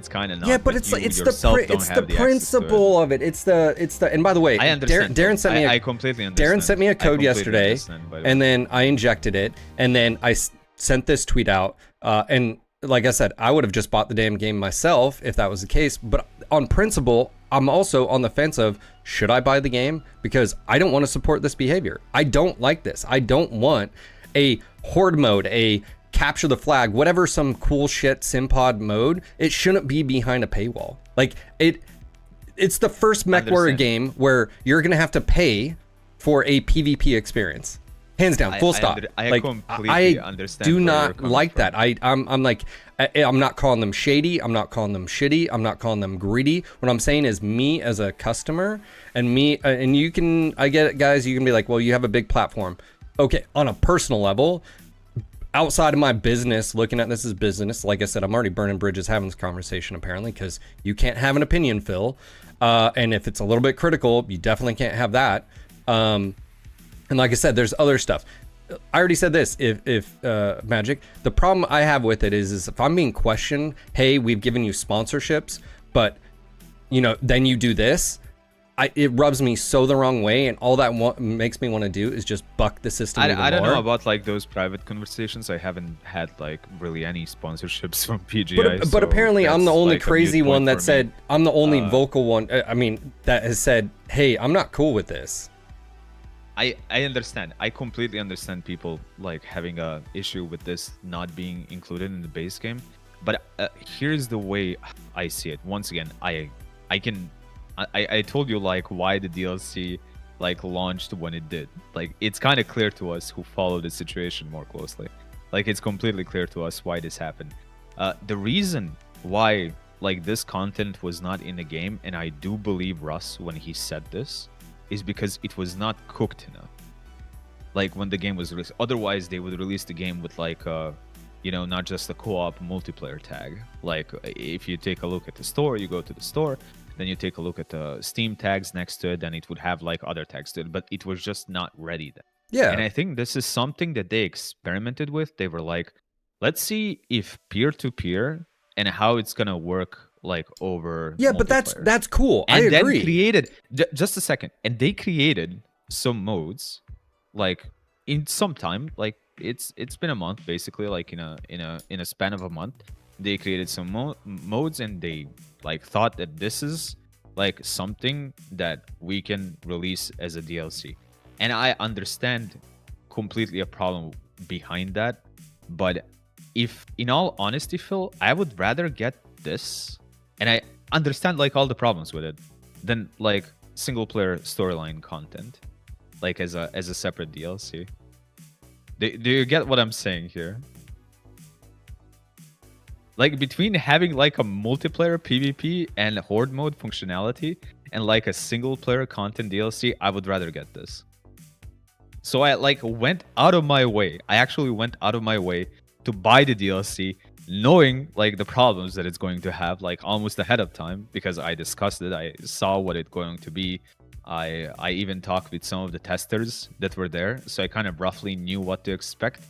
S5: kind of not.
S1: Yeah, but it's the principle of it. It's the and by the way,
S5: I understand.
S1: Darren sent me
S5: I completely understand.
S1: Darren sent me a code yesterday, and then I injected it, and then I sent this tweet out, and like I said, I would have just bought the damn game myself if that was the case. But on principle, I'm also on the fence of, should I buy the game? Because I don't want to support this behavior. I don't like this. I don't want a horde mode, a capture the flag, whatever, some cool shit SimPod mode. It shouldn't be behind a paywall. Like, it's the first MechWarrior game where you're gonna have to pay for a PvP experience. Hands down, full stop.
S5: I completely understand.
S1: Do not like that. I'm like, I'm not calling them shady. I'm not calling them shitty. I'm not calling them greedy. What I'm saying is, me as a customer, and me, and you can, I get it, guys. You can be like, well, you have a big platform. Okay, on a personal level, outside of my business, looking at this as business, like I said, I'm already burning bridges having this conversation, apparently, because you can't have an opinion, Phil. And if it's a little bit critical, you definitely can't have that. And like I said, there's other stuff. I already said this, if Magic, the problem I have with it is if I'm being questioned, hey, we've given you sponsorships, but, you know, then you do this, it rubs me so the wrong way, and all that makes me want to do is just buck the system even more.
S5: I don't know about like those private conversations. I haven't had like really any sponsorships from PGI.
S1: But apparently I'm the only
S5: like
S1: crazy one that said, I'm the only vocal one, I mean, that has said, hey, I'm not cool with this.
S5: I understand. I completely understand people like having a issue with this not being included in the base game. But here's the way I see it. Once again, I told you like why the DLC like launched when it did. Like, it's kind of clear to us who follow the situation more closely. Like, it's completely clear to us why this happened. The reason why like this content was not in the game, and I do believe Russ when he said this, is because it was not cooked enough. Like, when the game was released, otherwise they would release the game with like you know, not just a co-op multiplayer tag. Like, if you take a look at the store, you go to the store, then you take a look at the Steam tags next to it, then it would have like other tags to it, but it was just not ready then.
S1: Yeah.
S5: And I think this is something that they experimented with. They were like, let's see if peer-to-peer and how it's gonna work like over.
S1: Yeah, but that's cool.
S5: And
S1: I
S5: then
S1: agree.
S5: Created just a second, and they created some modes, like in some time, like it's been a month basically, like in a span of a month. They created some modes, and they like thought that this is like something that we can release as a DLC. And I understand completely a problem behind that. But if, in all honesty, Phil, I would rather get this, and I understand like all the problems with it, than like single player storyline content, like as a separate DLC. Do you get what I'm saying here? Like, between having like a multiplayer PvP and horde mode functionality and like a single player content DLC, I would rather get this. So I like went out of my way. I actually went out of my way to buy the DLC, knowing like the problems that it's going to have, like almost ahead of time, because I discussed it. I saw what it's going to be. I even talked with some of the testers that were there, so I kind of roughly knew what to expect.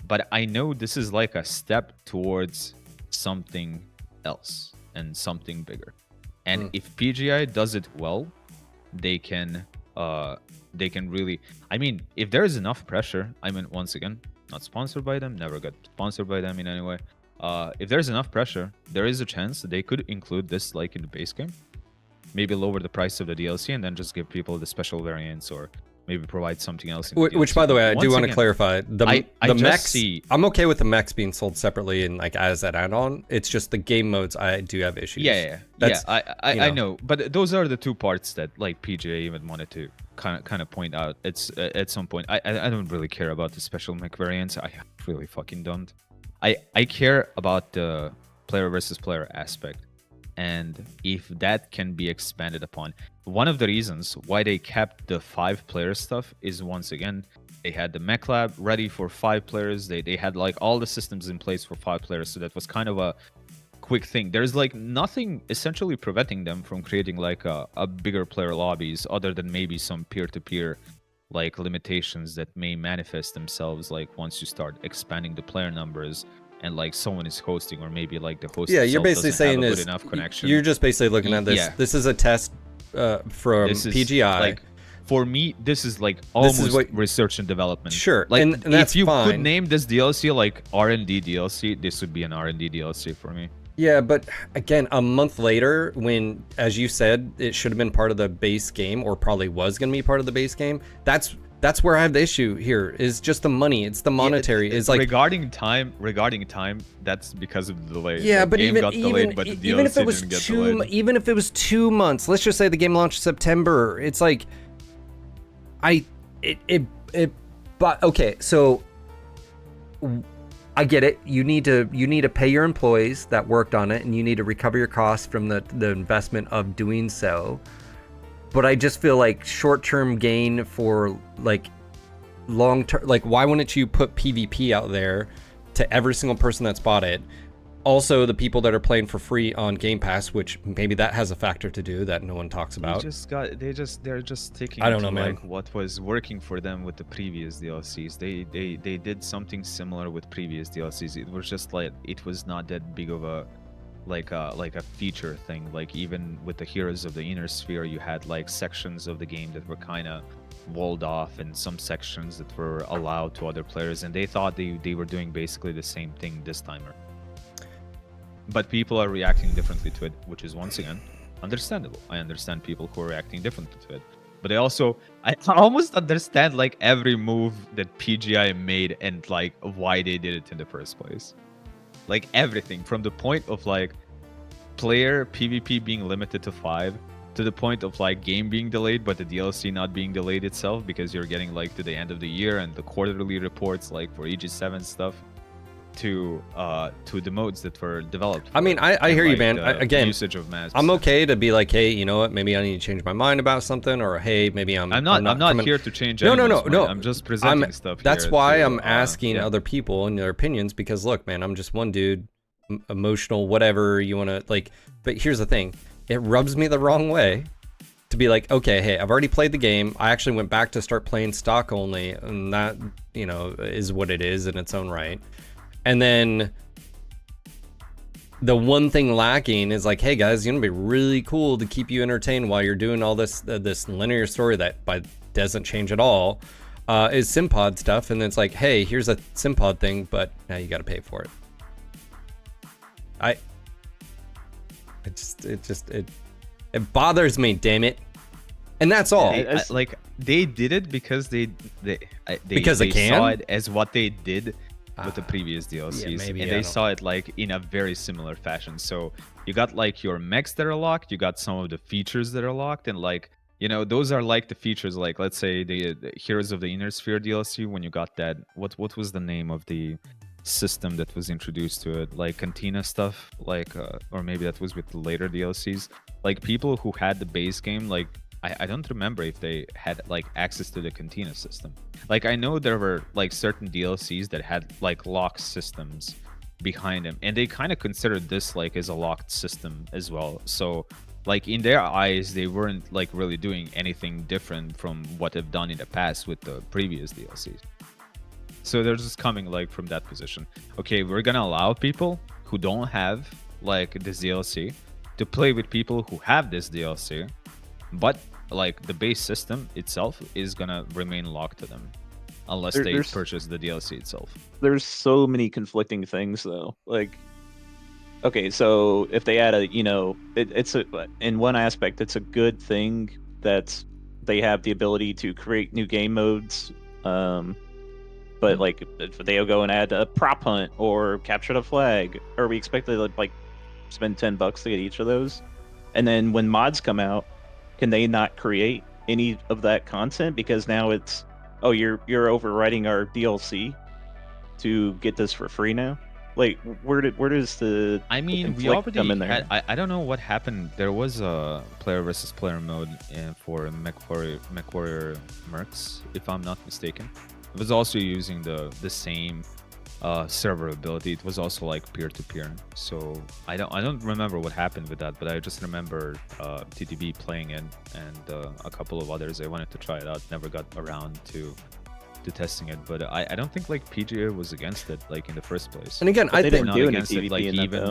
S5: But I know this is like a step towards something else and something bigger. And if PGI does it well, they can really, I mean, if there is enough pressure, I mean, once again, not sponsored by them, never got sponsored by them in any way. If there's enough pressure, there is a chance that they could include this like in the base game, maybe lower the price of the DLC and then just give people the special variants, or maybe provide something else.
S1: Which, by the way, I do want to clarify. The
S5: just
S1: mechs,
S5: see-
S1: I'm okay with the mechs being sold separately and like as an add-on. It's just the game modes I do have issues.
S5: Yeah. I know, but those are the two parts that like PGA even wanted to kind of point out. It's at some point. I don't really care about the special mech variants. I really fucking don't. I care about the player versus player aspect, and if that can be expanded upon. One of the reasons why they kept the 5-player stuff is, once again, they had the mech lab ready for 5 players. They had like all the systems in place for 5 players, so that was kind of a quick thing. There's like nothing essentially preventing them from creating like a bigger player lobbies, other than maybe some peer-to-peer like limitations that may manifest themselves like once you start expanding the player numbers and like someone is hosting, or maybe like the host
S1: you're basically saying
S5: have a
S1: is
S5: good enough connection.
S1: you're just basically looking at this.
S5: Yeah.
S1: This is a test from
S5: This is,
S1: PGI.
S5: like, for me, this is like almost
S1: is what-
S5: research and development.
S1: Sure,
S5: like
S1: and that's
S5: if you could
S1: fine.
S5: name this DLC like R&D DLC, this would be an R&D DLC for me.
S1: Yeah, but again, a month later, when, as you said, it should have been part of the base game, or probably was going to be part of the base game. That's where I have the issue here. Is just the money. It's the monetary. It's like
S5: regarding time, that's because of the delay.
S1: yeah,
S5: The
S1: but
S5: game
S1: even
S5: got delayed, but the
S1: even if
S5: DLC
S1: it was
S5: didn't get
S1: 2
S5: delayed.
S1: even if it was 2 months, let's just say the game launched September. It's like but okay, so I get it. You need to pay your employees that worked on it, and you need to recover your costs from the investment of doing so. But I just feel like short-term gain for like long-term, like why wouldn't you put PvP out there to every single person that's bought it? Also, the people that are playing for free on Game Pass, which maybe that has a factor to do that no one talks about.
S5: They're just sticking
S1: I don't know,
S5: to
S1: man.
S5: like what was working for them with the previous DLCs. They did something similar with previous DLCs. It was just like it was not that big of a like a feature thing. Like even with the Heroes of the Inner Sphere, you had like sections of the game that were kind of walled off, and some sections that were allowed to other players, and they thought they were doing basically the same thing this time. But people are reacting differently to it, which is once again understandable. I understand people who are reacting differently to it, but I almost understand like every move that PGI made and like why they did it in the first place. Like everything from the point of like player PvP being limited to 5 to the point of like game being delayed, but the DLC not being delayed itself because you're getting like to the end of the year and the quarterly reports like for EG7 stuff, to the modes that were developed.
S1: I mean, I hear you,
S5: like,
S1: man. Again,
S5: usage of maps.
S1: I'm okay to be like, hey, you know what? Maybe I need to change my mind about something, or hey, maybe I'm
S5: not
S1: coming-
S5: here to change.
S1: No.
S5: anyone's mind. I'm just presenting stuff.
S1: That's
S5: here
S1: why
S5: to,
S1: I'm asking
S5: yeah.
S1: other people and their opinions, because look, man, I'm just one dude, emotional, whatever you want to like. But here's the thing: it rubs me the wrong way to be like, okay, hey, I've already played the game. I actually went back to start playing stock only, and that, you know, is what it is in its own right. And then the one thing lacking is like, hey guys, you know, it'd be really cool to keep you entertained while you're doing all this this linear story that doesn't change at all, is Simpod stuff. And it's like, hey, here's a Simpod thing, but now you got to pay for it. It bothers me, damn it. And that's all.
S5: Like they did it because they
S1: Because they can?
S5: saw it as what they did with the previous DLCs,
S1: maybe,
S5: and
S1: I
S5: they
S1: don't-
S5: saw it like in a very similar fashion. So you got like your mechs that are locked, you got some of the features that are locked, and like, you know, those are like the features. Like let's say the Heroes of the Inner Sphere DLC, when you got that, what was the name of the system that was introduced to it, like cantina stuff, like or maybe that was with the later DLCs. Like people who had the base game, like I don't remember if they had like access to the cantina system. Like I know there were like certain DLCs that had like locked systems behind them, and they kind of considered this like as a locked system as well. So like in their eyes, they weren't like really doing anything different from what they've done in the past with the previous DLCs. So they're just coming like from that position. Okay, we're gonna allow people who don't have like this DLC to play with people who have this DLC, but like the base system itself is gonna remain locked to them unless they purchase the DLC itself.
S3: There's so many conflicting things though. Like, okay, so if they add a, you know, it's a, in one aspect, it's a good thing that they have the ability to create new game modes. But like if they'll go and add a prop hunt or capture the flag, or we expect to like spend $10 to get each of those, and then when mods come out, can they not create any of that content because now it's you're overwriting our DLC to get this for free now? Like where does the
S5: I mean, we
S3: conflict come in
S5: already
S3: there?
S5: I don't know what happened. There was a player versus player mode for MechWarrior Mercs, if I'm not mistaken. It was also using the same server ability. It was also like peer-to-peer. So I don't remember what happened with that, but I just remember TTB playing it and a couple of others. I wanted to try it out, never got around to testing it, but I don't think like PGA was against it like in the first place.
S1: And again, I
S3: they
S1: think
S3: didn't
S5: Not
S3: do any
S5: against it,
S3: PvP
S5: like
S3: in that,
S5: even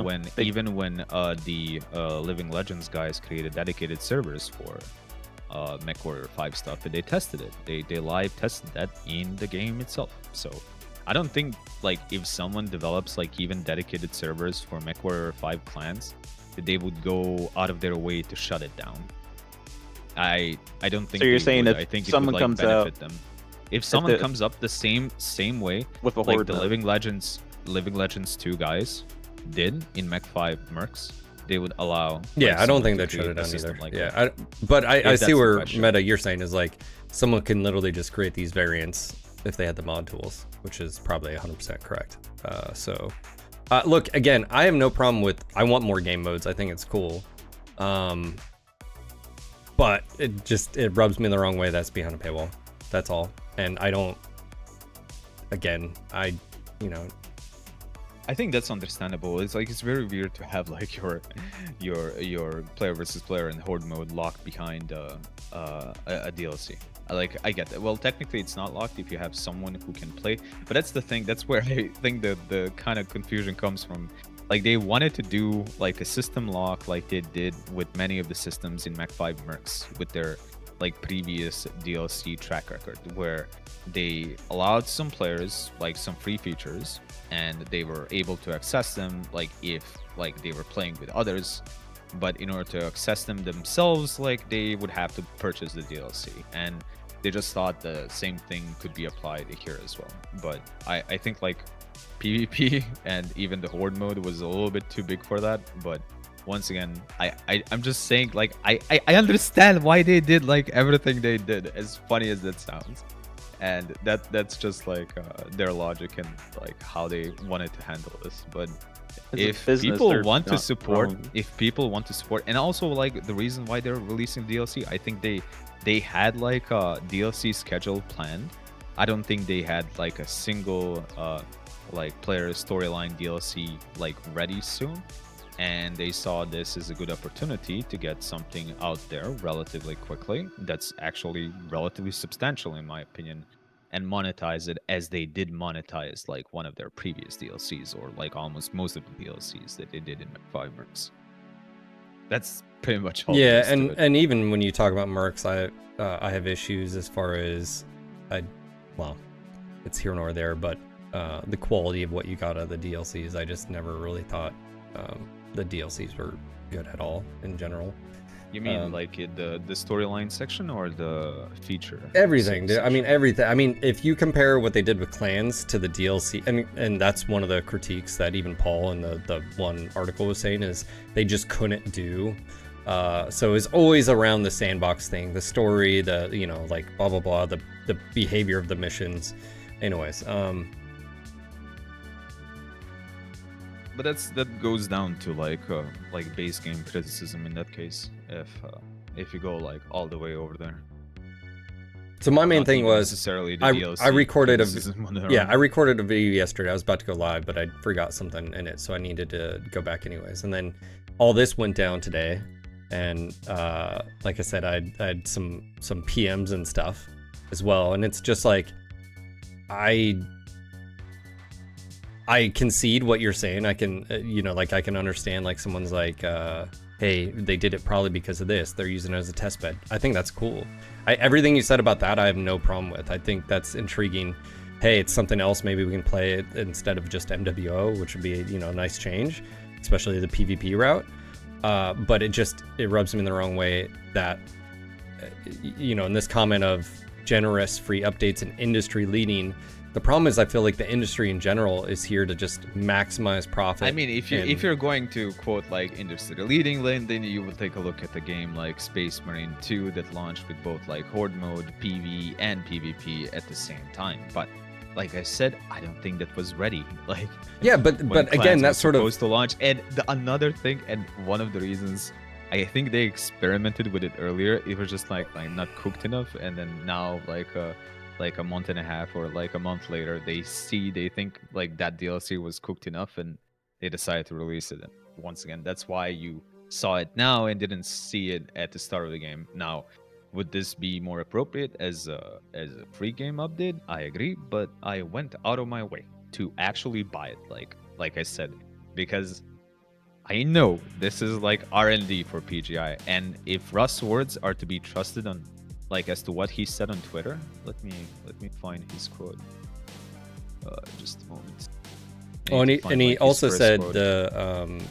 S3: though.
S5: when the Living Legends guys created dedicated servers for MechWarrior 5 stuff, and they tested it. They live tested that in the game itself. So I don't think like if someone develops like even dedicated servers for MechWarrior 5 clans, that they would go out of their way to shut it down. I don't think.
S3: So you're
S5: they
S3: saying
S5: would.
S3: if
S5: I think
S3: someone
S5: it would,
S3: comes
S5: benefit
S3: out-
S5: them. If someone
S3: the-
S5: comes up the same way
S3: With a
S5: like
S3: horde
S5: the
S3: mode.
S5: Living Legends 2 guys did in Mech 5 Mercs, they would allow.
S1: Yeah,
S5: like,
S1: I don't
S5: someone
S1: think
S5: to
S1: they'd shut
S5: create
S1: it
S5: a
S1: down
S5: system
S1: either.
S5: like
S1: Yeah,
S5: that.
S1: but I
S5: If
S1: see
S5: that's the
S1: where
S5: question.
S1: meta you're saying is like someone can literally just create these variants if they had the mod tools, which is probably 100% correct. Look, again, I have no problem with. I want more game modes. I think it's cool, but it rubs me the wrong way. That's behind a paywall. That's all, and I don't. Again, I
S5: think that's understandable. It's like it's very weird to have like your player versus player in horde mode locked behind a DLC. I get that. Well, technically it's not locked if you have someone who can play, but that's the thing. That's where I think the kind of confusion comes from. Like they wanted to do like a system lock like they did with many of the systems in Mech 5 Mercs with their like previous DLC track record, where they allowed some players like some free features and they were able to access them like if like they were playing with others, but in order to access them themselves, like they would have to purchase the DLC, and they just thought the same thing could be applied here as well. But I think like PvP and even the horde mode was a little bit too big for that. But once again, I'm just saying like I understand why they did like everything they did, as funny as that sounds, and that's just like their logic and like how they wanted to handle this. But
S3: As a
S5: if
S3: business,
S5: people
S3: they're
S5: want to
S3: not
S5: support,
S3: wrong.
S5: and also like the reason why they're releasing DLC, I think they had like a DLC schedule planned. I don't think they had like a single like player storyline DLC like ready soon, and they saw this as a good opportunity to get something out there relatively quickly that's actually relatively substantial in my opinion, and monetize it as they did monetize like one of their previous DLCs, or like almost most of the DLCs that they did in Mech 5 Mercs. That's pretty much all.
S1: yeah,
S5: there is to it.
S1: and even when you talk about Mercs, I have issues as far as it's here nor there, but the quality of what you got out of the DLCs, I just never really thought the DLCs were good at all in general.
S5: You mean like the storyline section or the feature?
S1: Everything. I mean,
S5: section?
S1: everything. I mean, if you compare what they did with clans to the DLC, and that's one of the critiques that even Paul in the one article was saying, is they just couldn't do. So it's always around the sandbox thing, the story, the like blah blah blah, the behavior of the missions. Anyways,
S5: But that goes down to like base game criticism in that case. If you go like all the way over there.
S1: so my main
S5: Not
S1: thing
S5: even
S1: was
S5: necessarily the
S1: I
S5: DLC
S1: recorded
S5: criticism on their
S1: I
S5: own.
S1: recorded a video yesterday. I was about to go live, but I forgot something in it, so I needed to go back anyways. And then all this went down today, and like I said, I had some PMs and stuff as well, and it's just like I concede what you're saying. I can like I can understand like someone's like hey, they did it probably because of this, they're using it as a test bed. I think that's cool. Everything you said about that I have no problem with. I think that's intriguing. Hey, it's something else, maybe we can play it instead of just MWO, which would be a nice change, especially the PvP route. But it rubs me in the wrong way that in this comment of generous free updates and industry leading. The problem is I feel like the industry in general is here to just maximize profit.
S5: I mean, if you're going to quote like industry leading, then you would take a look at the game like Space Marine 2 that launched with both like Horde mode, PvE and PvP at the same time. But like I said, I don't think that was ready. Like
S1: yeah, but again, that's sort of
S5: supposed to launch. And another thing, and one of the reasons I think they experimented with it earlier, it was just like not cooked enough, and then now like a month and a half or like a month later, they think like that DLC was cooked enough, and they decided to release it. And once again, that's why you saw it now and didn't see it at the start of the game. Now, would this be more appropriate as a free game update? I agree, but I went out of my way to actually buy it, like I said, because I know this is like R&D for PGI, and if Russ' words are to be trusted on, like as to what he said on Twitter, let me find his quote. Just a moment.
S1: Oh, and he also said quote. The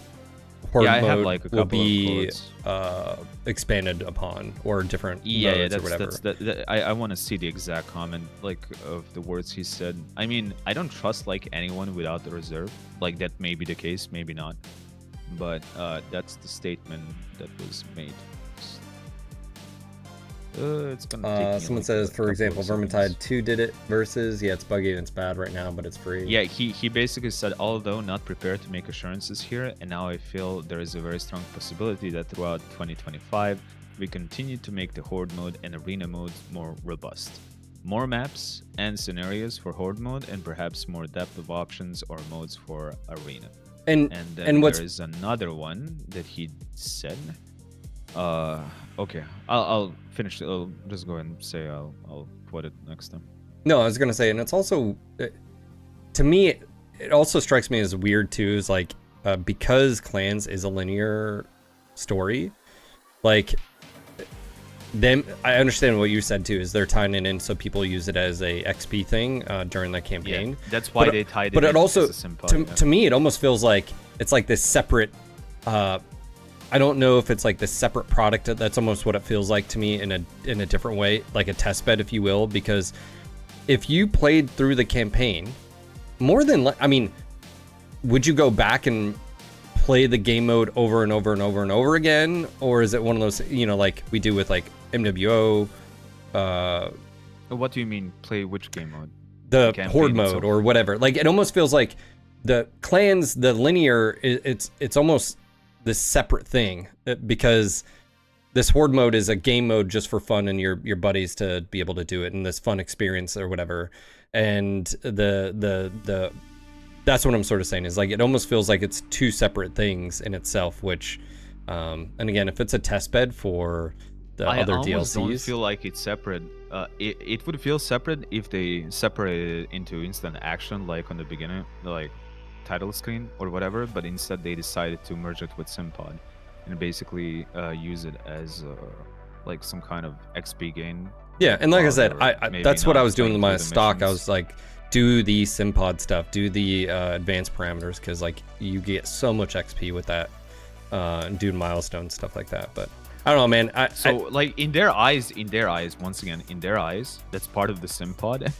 S1: Horde mode will be expanded upon, or different modes or whatever.
S5: I want to see the exact comment like of the words he said. I mean, I don't trust like anyone without the reserve. Like that may be the case, maybe not. But that's the statement that was made. It's gonna take
S1: someone says, for example, Vermintide 2 did it versus, yeah, it's buggy and it's bad right now, but it's free.
S5: Yeah, he basically said, although not prepared to make assurances here, and now I feel there is a very strong possibility that throughout 2025, we continue to make the Horde mode and Arena mode more robust. More maps and scenarios for Horde mode, and perhaps more depth of options or modes for Arena. And then there is another one that he said. Okay, I'll finish it. I'll just go ahead and say I'll quote it next time.
S1: No, I was gonna say, and it's also, to me, it also strikes me as weird too. Is like because Clans is a linear story, like them. I understand what you said too. Is they're tying it in so people use it as a XP thing during the campaign.
S5: Yeah, that's why they tied it.
S1: But it also,
S5: to
S1: me, it almost feels like it's like this separate. I don't know if it's like this separate product. That's almost what it feels like to me in a different way, like a test bed, if you will. Because if you played through the campaign, I mean, would you go back and play the game mode over and over and over and over again, or is it one of those, like we do with like MWO?
S5: What do you mean, play which game mode?
S1: The Horde mode or whatever. Like it almost feels like the Clans, the linear, it's almost this separate thing, because this Horde mode is a game mode just for fun and your buddies to be able to do it in this fun experience or whatever. And the that's what I'm sort of saying, is like it almost feels like it's two separate things in itself, which and again, if it's a test bed for the other DLCs, I almost
S5: don't feel like it's separate. It would feel separate if they separated it into instant action, like on the beginning, like title screen or whatever, but instead they decided to merge it with Simpod and basically use it as like some kind of XP gain.
S1: Yeah, and like I said, I that's what I was doing with my stock. I was like, do the Simpod stuff, do the advanced parameters, because like you get so much XP with that, and do milestones, stuff like that. But I don't know, man.
S5: Like in their eyes, once again, in their eyes, that's part of the Simpod.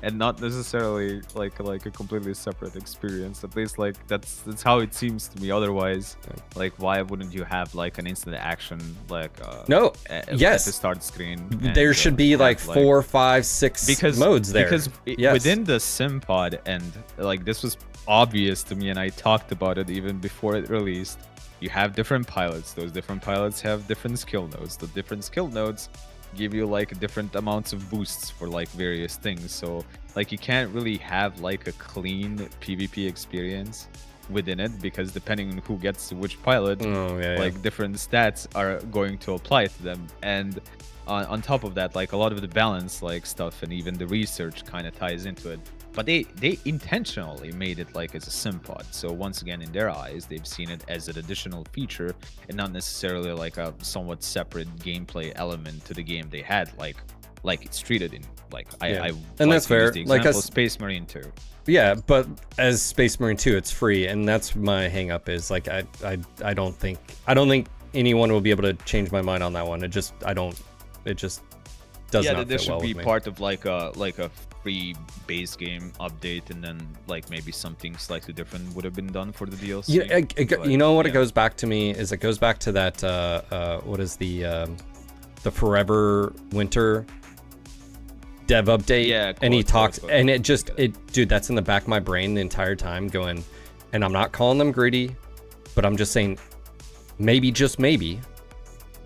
S5: And not necessarily like a completely separate experience. At least like that's how it seems to me. Otherwise, like why wouldn't you have like an instant action like at the start screen?
S1: There should be like 4, 5, 6 modes there.
S5: Because within the Simpod, and like this was obvious to me, and I talked about it even before it released. You have different pilots. Those different pilots have different skill nodes. The different skill nodes give you like different amounts of boosts for like various things. So like you can't really have like a clean PvP experience within it, because depending on who gets which pilot, different stats are going to apply to them. And on top of that, like a lot of the balance like stuff and even the research kind of ties into it. But they intentionally made it like as a Simpod. So once again, in their eyes, they've seen it as an additional feature and not necessarily like a somewhat separate gameplay element to the game they had, like it's treated in
S1: and that's fair.
S5: Like Space Marine 2.
S1: Yeah, but as Space Marine 2, it's free, and that's my hang up, is like I don't think anyone will be able to change my mind on that one. It just does
S5: Yeah,
S1: not
S5: there
S1: fit
S5: should
S1: well
S5: be
S1: with me.
S5: part of like a free base game update, and then like maybe something slightly different would have been done for the DLC.
S1: Yeah, you know what it
S5: yeah.
S1: goes back to me is it goes back to that what is the Forever Winter dev update.
S5: Yeah,
S1: and he
S5: quote,
S1: talks
S5: quote,
S1: and
S5: quote.
S1: it just dude, that's in the back of my brain the entire time going, and I'm not calling them greedy, but I'm just saying maybe, just maybe,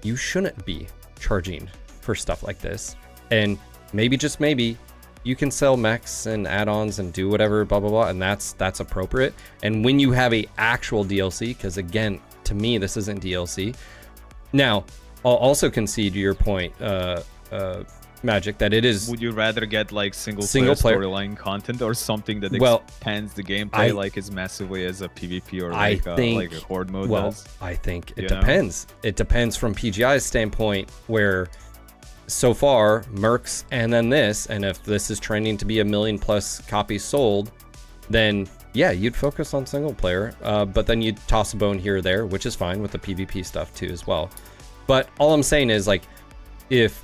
S1: you shouldn't be charging for stuff like this, and maybe, just maybe, you can sell mechs and add-ons and do whatever, blah blah blah, and that's appropriate. And when you have a actual DLC, because again, to me, this isn't DLC. Now, I'll also concede to your point, Magic, that it is.
S5: Would you rather get like single
S1: Single player-
S5: player storyline content or something that
S1: Well,
S5: expands the gameplay
S1: I-
S5: like as massively as a PvP or
S1: I
S5: like
S1: think-
S5: a horde mode
S1: Well,
S5: does?
S1: I think it
S5: You know?
S1: depends. It depends from PGI's standpoint, where so far Mercs and then this, and if this is trending to be 1 million plus copies sold, then yeah, you'd focus on single player, but then you'd toss a bone here or there, which is fine with the PvP stuff too as well. But all I'm saying is, like, if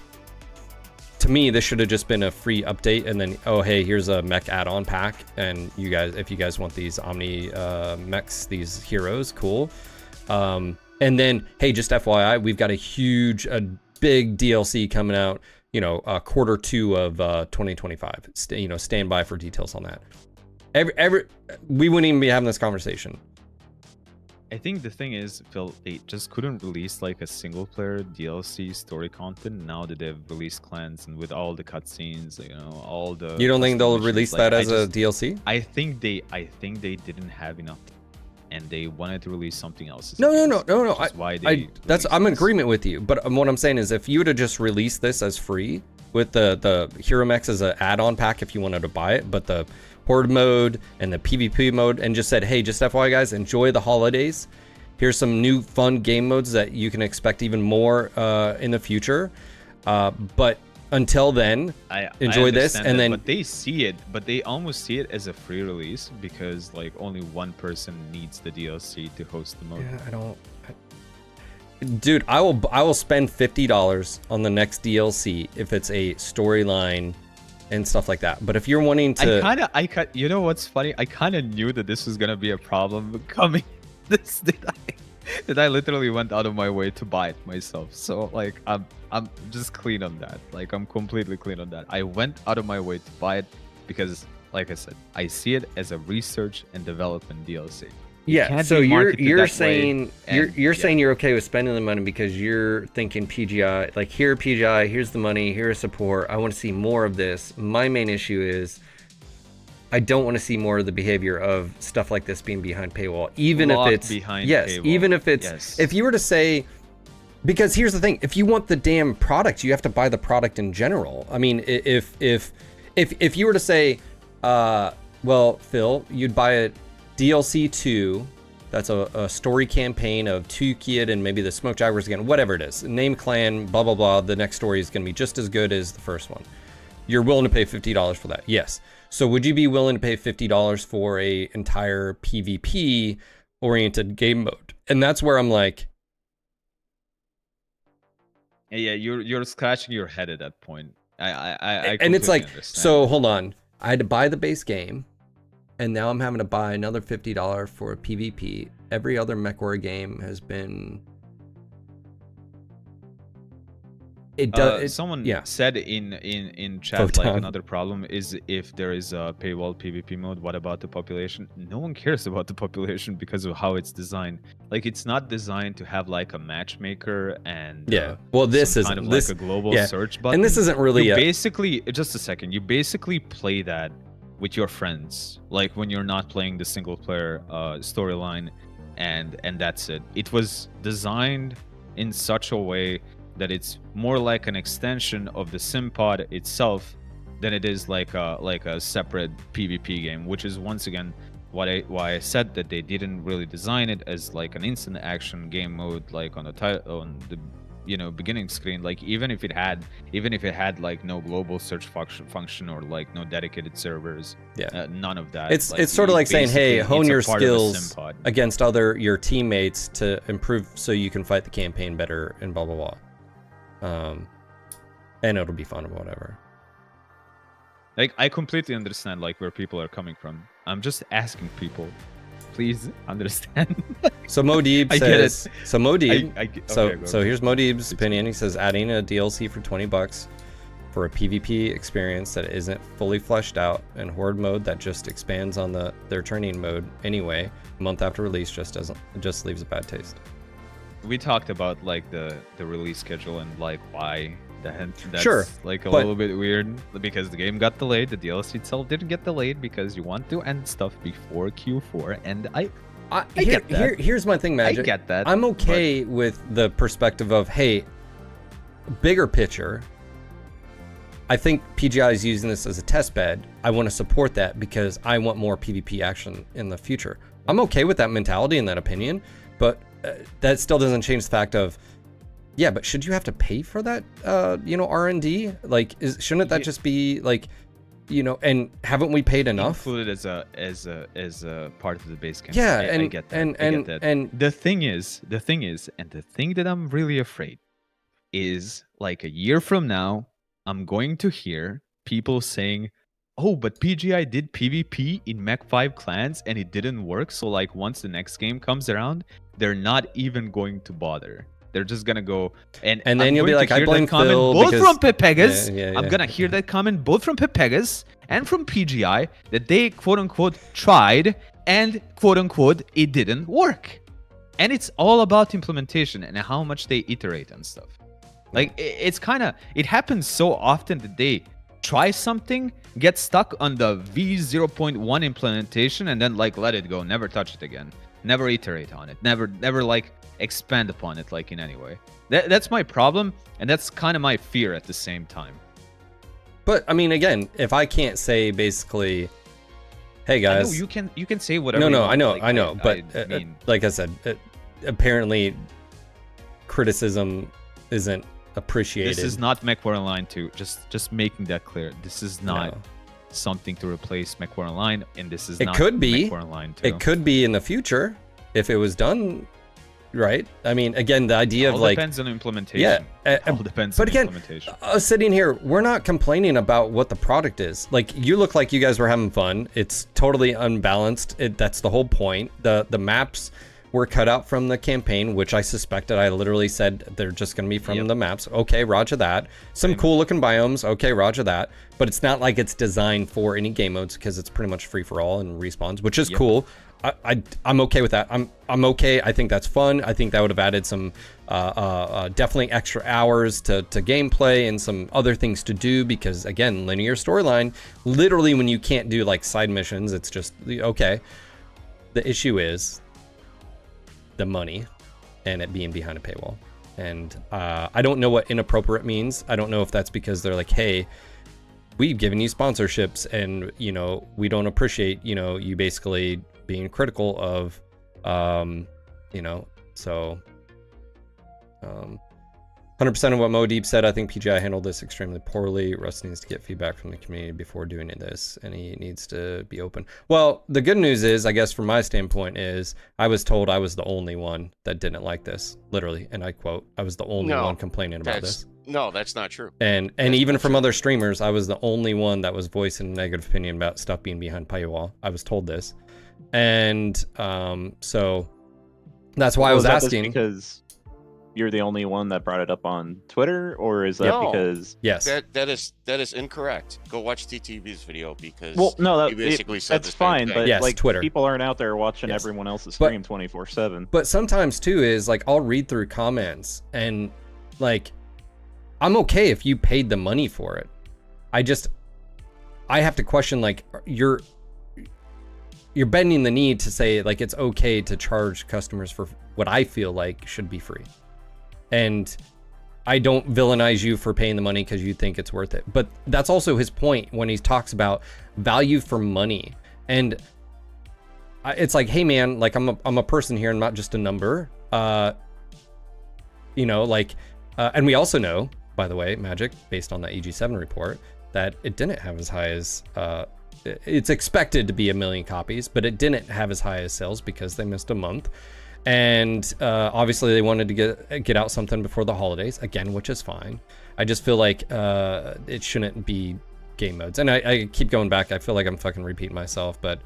S1: to me this should have just been a free update, and then, oh hey, here's a mech add-on pack, and you guys, if you guys want these Omni mechs, these heroes, cool. And then, hey, just FYI, we've got a big DLC coming out, you know, Q2 of 2025. Stand by for details on that. We wouldn't even be having this conversation.
S5: I think the thing is, Phil, they just couldn't release like a single player DLC story content now that they've released clans and with all the cutscenes, you know, all the.
S1: You don't think they'll
S5: customizations,
S1: release
S5: like,
S1: that
S5: I
S1: as a
S5: just-
S1: DLC?
S5: I think they didn't have enough, and they wanted to release something else. as a
S1: No.
S5: DLC, which is why
S1: I'm in
S5: released
S1: agreement with you, but what I'm saying is, if you would have just released this as free with the Hero Mechs as an add-on pack if you wanted to buy it, but the Horde mode and the PvP mode, and just said, hey, just FYI guys, enjoy the holidays. Here's some new fun game modes that you can expect even more in the future. But until then,
S5: I
S1: enjoy this,
S5: understand
S1: and
S5: that,
S1: then
S5: but they see it, but they almost see it as a free release because like only one person needs the DLC to host the mode.
S1: yeah, I don't. Dude, I will spend $50 on the next DLC if it's a storyline and stuff like that. But if you're wanting to,
S5: You know what's funny? I kind of knew that this was gonna be a problem coming. This that I literally went out of my way to buy it myself. So like I'm just clean on that. Like I'm completely clean on that. I went out of my way to buy it because, like I said, I see it as a research and development DLC.
S1: yeah.
S5: can't
S1: So
S5: be marketed
S1: you're
S5: that way,
S1: saying
S5: and-
S1: you're
S5: yeah.
S1: saying you're okay with spending the money because you're thinking PGI, like, here PGI, here's the money, here's support. I want to see more of this. My main issue is, I don't want to see more of the behavior of stuff like this being behind paywall, even if
S5: Locked
S1: it's
S5: behind
S1: yes,
S5: paywall.
S1: even if it's
S5: Yes.
S1: if you were to say, because here's the thing, if you want the damn product, you have to buy the product in general. I mean, if you were to say, well, Phil, you'd buy a DLC 2, that's a story campaign of 2 Kid and maybe the Smoke Jaguars again, whatever it is, name clan, blah blah blah. The next story is going to be just as good as the first one. You're willing to pay $50 for that? Yes. So would you be willing to pay $50 for a entire PvP oriented game mode? And that's where I'm like,
S5: Yeah, you're scratching your head at that point. I
S1: and it's like,
S5: completely understand.
S1: so hold on, I had to buy the base game, and now I'm having to buy another $50 for a PvP. Every other MechWarrior game has been. It does.
S5: Someone
S1: yeah.
S5: said in chat
S1: Photon.
S5: like another problem is if there is a paywall PvP mode, what about the population? No one cares about the population because of how it's designed. Like it's not designed to have like a matchmaker and
S1: Yeah. Well, this
S5: some
S1: isn't.
S5: kind of
S1: This-
S5: like a global
S1: yeah.
S5: search button.
S1: And this isn't really
S5: you
S1: a.
S5: basically just a second. You basically play that with your friends, like when you're not playing the single player storyline, and that's it. It was designed in such a way that it's more like an extension of the SimPod itself than it is like a separate PvP game, which is once again why I said that they didn't really design it as like an instant action game mode, like on the beginning screen, like even if it had like no global search function or like no dedicated servers, none of that.
S1: It's sort of like saying, hey, hone your skills
S5: pod.
S1: against your teammates to improve so you can fight the campaign better and blah blah blah. And it'll be fun or whatever.
S5: Like, I completely understand like where people are coming from. I'm just asking people, please understand.
S1: So Modib says, so Modib,
S5: okay,
S1: so here's Modib's opinion. He says adding a DLC for $20 for a PvP experience that isn't fully fleshed out, and horde mode that just expands on their training mode anyway, a month after release just leaves a bad taste.
S5: We talked about like the release schedule and like why that's
S1: sure,
S5: like a little bit weird, because the game got delayed. The DLC itself didn't get delayed because you want to end stuff before Q4, and I get that.
S1: Here's my thing, Magic.
S5: I get that.
S1: I'm okay with the perspective of, hey, bigger picture, I think PGI is using this as a test bed. I want to support that because I want more PvP action in the future. I'm okay with that mentality and that opinion, but that still doesn't change the fact of, yeah, but should you have to pay for that, R&D? Like, shouldn't that just be like, and haven't we paid enough?
S5: Included as a part of the base campaign.
S1: Yeah,
S5: I get that. And the thing that I'm really afraid is, like, a year from now, I'm going to hear people saying, oh, but PGI did PvP in Mech 5 clans and it didn't work. So like once the next game comes around, they're not even going to bother. They're just gonna go and
S1: then you'll be like, I blame Phil
S5: both
S1: because...
S5: from Pepegas.
S1: Yeah.
S5: I'm gonna hear that comment both from Pepegas and from PGI that they quote unquote tried and quote unquote it didn't work. And it's all about implementation and how much they iterate and stuff. Like it happens so often that they try something, get stuck on the V0.1 implementation, and then like let it go, never touch it again, never iterate on it, never like expand upon it like in any way. That's my problem, and that's kind of my fear at the same time.
S1: But I mean, again, if I can't say basically, hey guys,
S5: you can say whatever.
S1: No,
S5: I
S1: know, but
S5: I mean,
S1: like I said, apparently criticism isn't appreciated.
S5: This is not MechWarrior Online 2. Just making that clear. This is not something to replace MechWarrior Online, and this is not MechWarrior Online 2.
S1: It could be in the future if it was done right. I mean, again, the idea of like
S5: depends on implementation.
S1: Yeah,
S5: all depends.
S1: But
S5: on
S1: again,
S5: implementation.
S1: Sitting here, we're not complaining about what the product is. Like, you look like you guys were having fun. It's totally unbalanced. That's the whole point. The maps were cut out from the campaign, which I suspected. I literally said they're just going to be from the maps. Okay, roger that. Some cool looking biomes. Okay, roger that. But it's not like it's designed for any game modes because it's pretty much free for all and respawns, which is cool. I'm okay with that. I'm okay. I think that's fun. I think that would have added some definitely extra hours to gameplay and some other things to do, because again, linear storyline, literally when you can't do like side missions, it's just okay. The issue is the money and it being behind a paywall. And I don't know what inappropriate means. I don't know if that's because they're like, hey, we've given you sponsorships and we don't appreciate you basically being critical of so 100% of what Modeep said. I think PGI handled this extremely poorly. Russ needs to get feedback from the community before doing this, and he needs to be open. Well, the good news is, I guess from my standpoint, is I was told I was the only one that didn't like this, literally, and I quote, I was the only one complaining about this.
S4: No, that's not true.
S1: And even from other streamers, I was the only one that was voicing a negative opinion about stuff being behind paywall. I was told this. And so that's why I was asking.
S3: Because you're the only one that brought it up on Twitter, or is that because
S1: yes,
S4: that is incorrect. Go watch TTV's video, because
S3: he
S4: basically said
S3: that's fine, but
S1: yes,
S3: like
S1: Twitter.
S3: People aren't out there watching everyone else's stream 24/7.
S1: But sometimes too is like I'll read through comments and like I'm okay if you paid the money for it. I have to question, like, you're bending the knee to say like it's okay to charge customers for what I feel like should be free. And I don't villainize you for paying the money because you think it's worth it. But that's also his point when he talks about value for money. And it's like, hey man, like I'm a person here, I'm not just a number. Like And we also know, by the way, Magic, based on that EG7 report, that it didn't have as high as it's expected to be 1 million copies, but it didn't have as high as sales because they missed a month. And obviously they wanted to get out something before the holidays, again, which is fine. I just feel like it shouldn't be game modes. And I keep going back. I feel like I'm fucking repeating myself, but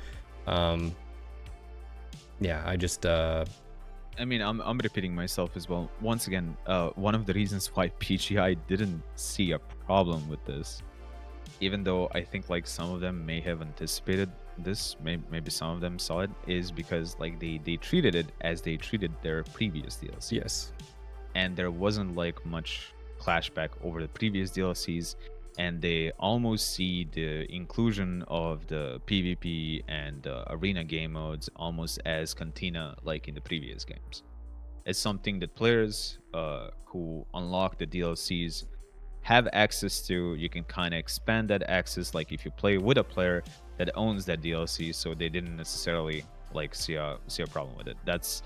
S1: yeah, I just...
S5: I mean, I'm repeating myself as well. Once again, one of the reasons why PGI didn't see a problem with this, even though I think like some of them may have anticipated this, maybe some of them saw it, is because like they treated it as they treated their previous DLC.
S1: Yes.
S5: And there wasn't like much clashback over the previous DLCs, and they almost see the inclusion of the PvP and arena game modes almost as cantina like in the previous games. It's something that players who unlock the DLCs have access to. You can kind of expand that access, like if you play with a player that owns that DLC, so they didn't necessarily like see a problem with it. That's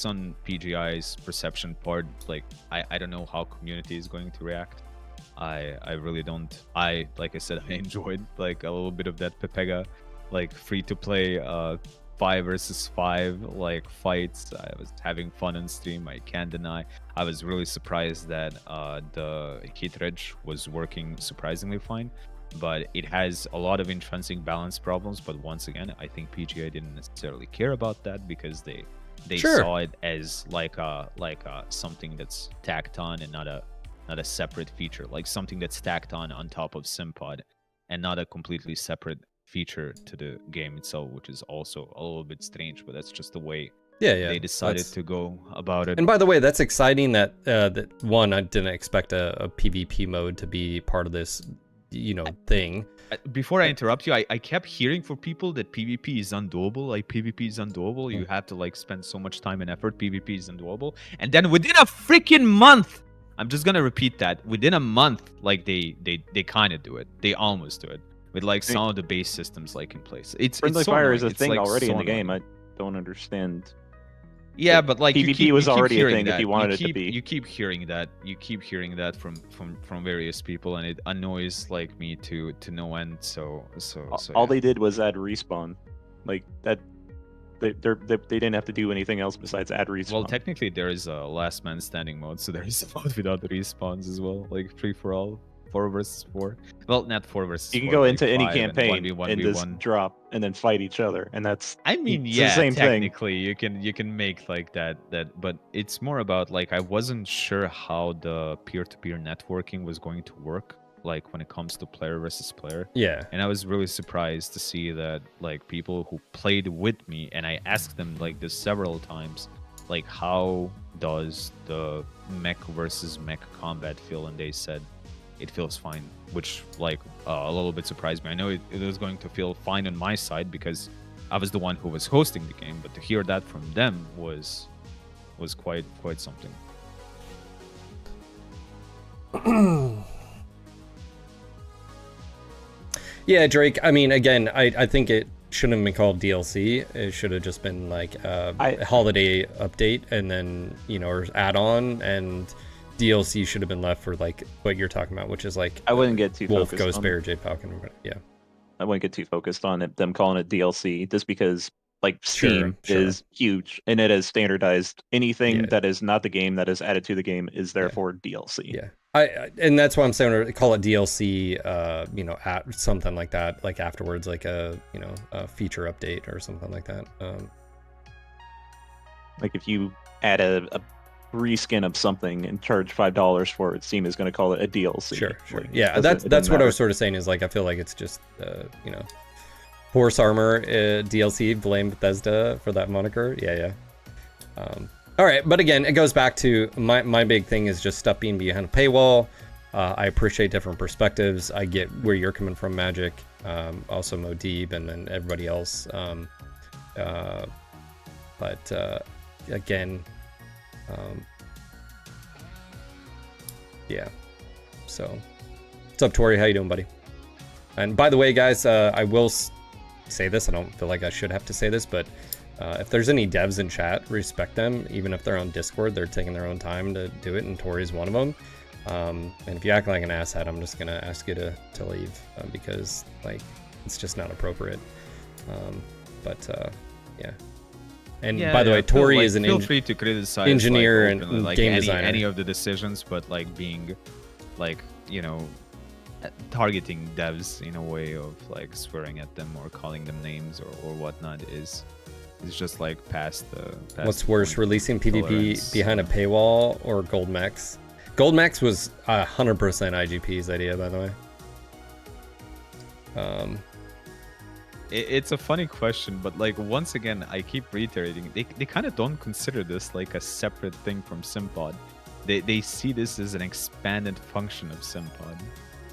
S5: on PGI's perception part. Like I don't know how community is going to react. I really don't. Like I said, I enjoyed like a little bit of that Pepega like free to play 5 versus 5 like fights. I was having fun on stream, I can't deny. I was really surprised that the hit reg was working surprisingly fine, but it has a lot of intrinsic balance problems. But once again, I think PGA didn't necessarily care about that because they
S1: Sure.
S5: saw it as like something that's tacked on and not a separate feature, like something that's tacked on top of Simpod and not a completely separate feature to the game itself, which is also a little bit strange, but that's just the way they decided to go about it.
S1: And by the way, that's exciting that that one, I didn't expect a PvP mode to be part of this, thing.
S5: Before I interrupt you, I kept hearing for people that PvP is undoable. Like PvP is undoable. You have to like spend so much time and effort. PvP is undoable. And then within a freaking month, I'm just gonna repeat that. Within a month, like they kind of do it. They almost do it with like some of the base systems like in place.
S3: Friendly
S5: so
S3: fire
S5: annoying.
S3: is a
S5: It's,
S3: thing
S5: like,
S3: already
S5: so
S3: in the game.
S5: annoying.
S3: I don't understand.
S5: Yeah, but like
S3: PvP was already a
S5: hearing
S3: thing if
S5: that.
S3: you wanted it to
S5: keep,
S3: be.
S5: You keep hearing that. You keep hearing that from various people, and it annoys like me to no end. So
S3: All
S5: yeah.
S3: they did was add respawn, like that. They didn't have to do anything else besides add respawn.
S5: Well, technically there is a last man standing mode, so there is a mode without the respawns as well, like free for all, 4 versus 4. Well, not 4 versus 4.
S3: You can go
S5: like
S3: into any
S5: 5
S3: campaign
S5: and
S3: and just drop and then fight each other, and that's.
S5: I mean,
S3: it's
S5: yeah,
S3: the same thing.
S5: technically you can make like that, but it's more about like I wasn't sure how the peer-to-peer networking was going to work, like when it comes to player versus player.
S1: Yeah.
S5: And I was really surprised to see that like people who played with me, and I asked them like this several times, like how does the mech versus mech combat feel, and they said it feels fine, which like a little bit surprised me. I know it was going to feel fine on my side because I was the one who was hosting the game, but to hear that from them was quite something.
S1: Yeah, Drake. I mean, again, I think it shouldn't have been called DLC. It should have just been like a holiday update, and then or add-on, and DLC should have been left for like what you're talking about, which is like
S3: I wouldn't get too
S1: Wolf,
S3: focused
S1: Ghost
S3: on
S1: Bear, Jade Falcon. Yeah.
S3: I wouldn't get too focused on it, them calling it DLC, just because like Steam is huge and it has standardized anything that is not the game that is added to the game is therefore DLC.
S1: Yeah. And that's why I'm saying to call it DLC, at something like that, like afterwards, like a feature update or something like that.
S3: Like if you add a reskin of something and charge $5 for it, Steam is going to call it a DLC.
S1: Sure.
S3: Like,
S1: yeah, that's what I was sort of saying is like I feel like it's just horse armor DLC. Blame Bethesda for that moniker. Yeah. All right, but again, it goes back to my big thing is just stuff being behind a paywall. I appreciate different perspectives. I get where you're coming from, Magic. Also Modib and then everybody else. But again, yeah. So, what's up, Tori? How you doing, buddy? And by the way, guys, I will say this. I don't feel like I should have to say this, but If there's any devs in chat, respect them. Even if they're on Discord, they're taking their own time to do it, and Tori's one of them. And if you act like an asshat, I'm just gonna ask you to leave because like it's just not appropriate. Yeah. And by the way, Tori is an
S5: feel free to criticize
S1: engineer
S5: like,
S1: and
S5: like
S1: game designer.
S5: any of the decisions, but like being like targeting devs in a way of like swearing at them or calling them names or whatnot is just like past the.
S1: What's worse, releasing PvP
S5: tolerance.
S1: behind a paywall or Gold Mechs? Gold Mechs was 100% IGP's idea, by the way.
S5: It's a funny question, but like once again, I keep reiterating, they kind of don't consider this like a separate thing from Simpod. They see this as an expanded function of Simpod.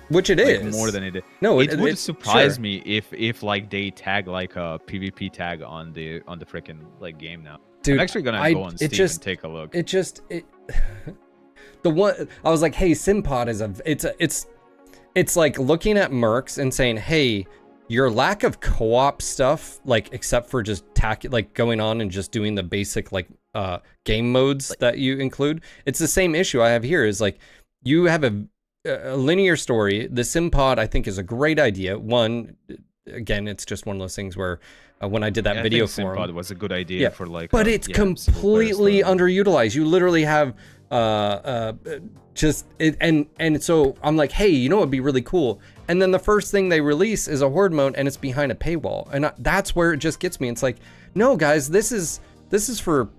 S1: Which it
S5: like,
S1: is
S5: more than it is.
S1: No,
S5: it would surprise
S1: sure.
S5: me if like they tag like a PvP tag on the freaking like game now.
S1: Dude,
S5: I'm actually gonna go on Steam and take a look.
S1: The one I was like, hey, Simpod is it's like looking at mercs and saying, hey, your lack of co-op stuff, like except for just like going on and just doing the basic like game modes that you include, it's the same issue I have here. Is like you have a linear story. The Simpod I think is a great idea. One, again, it's just one of those things where when I did that video for
S5: Simpod was a good idea for like,
S1: but it's completely underutilized. You literally have and so I'm like, hey, you know what'd be really cool? And then the first thing they release is a horde mode, and it's behind a paywall, and that's where it just gets me. It's like, no, guys, this is for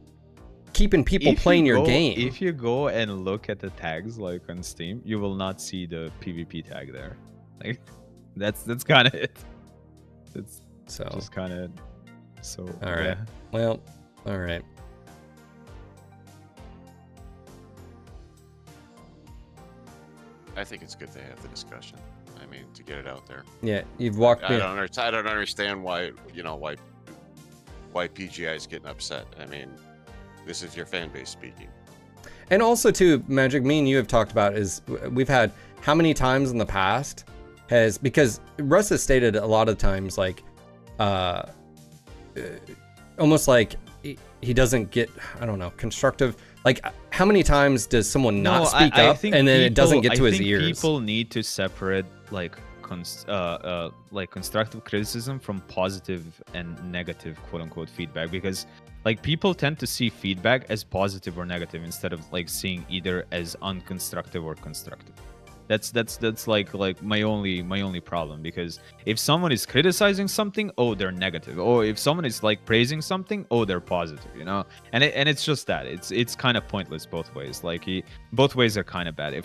S1: keeping people playing your game.
S5: If you go and look at the tags like on Steam, you will not see the PvP tag there. Like that's kind of it. It's just kind of so.
S1: All right.
S5: Yeah.
S1: Well, all right.
S4: I think it's good to have the discussion. I mean, to get it out there.
S1: Yeah, you've walked me.
S4: I don't understand why PGI is getting upset. I mean, this is your fan base speaking.
S1: And also, too, Magic, me and you have talked about is we've had how many times in the past because Russ has stated a lot of times like, almost like he doesn't get, I don't know, constructive. Like, how many times does someone not speak up and then it doesn't get to his ears?
S5: People need to separate like constructive criticism from positive and negative quote unquote feedback, because like people tend to see feedback as positive or negative instead of like seeing either as unconstructive or constructive. That's like my only problem, because if someone is criticizing something, oh, they're negative, or if someone is like praising something, oh, they're positive, you know. And it's just that it's kind of pointless both ways. Like both ways are kind of bad. If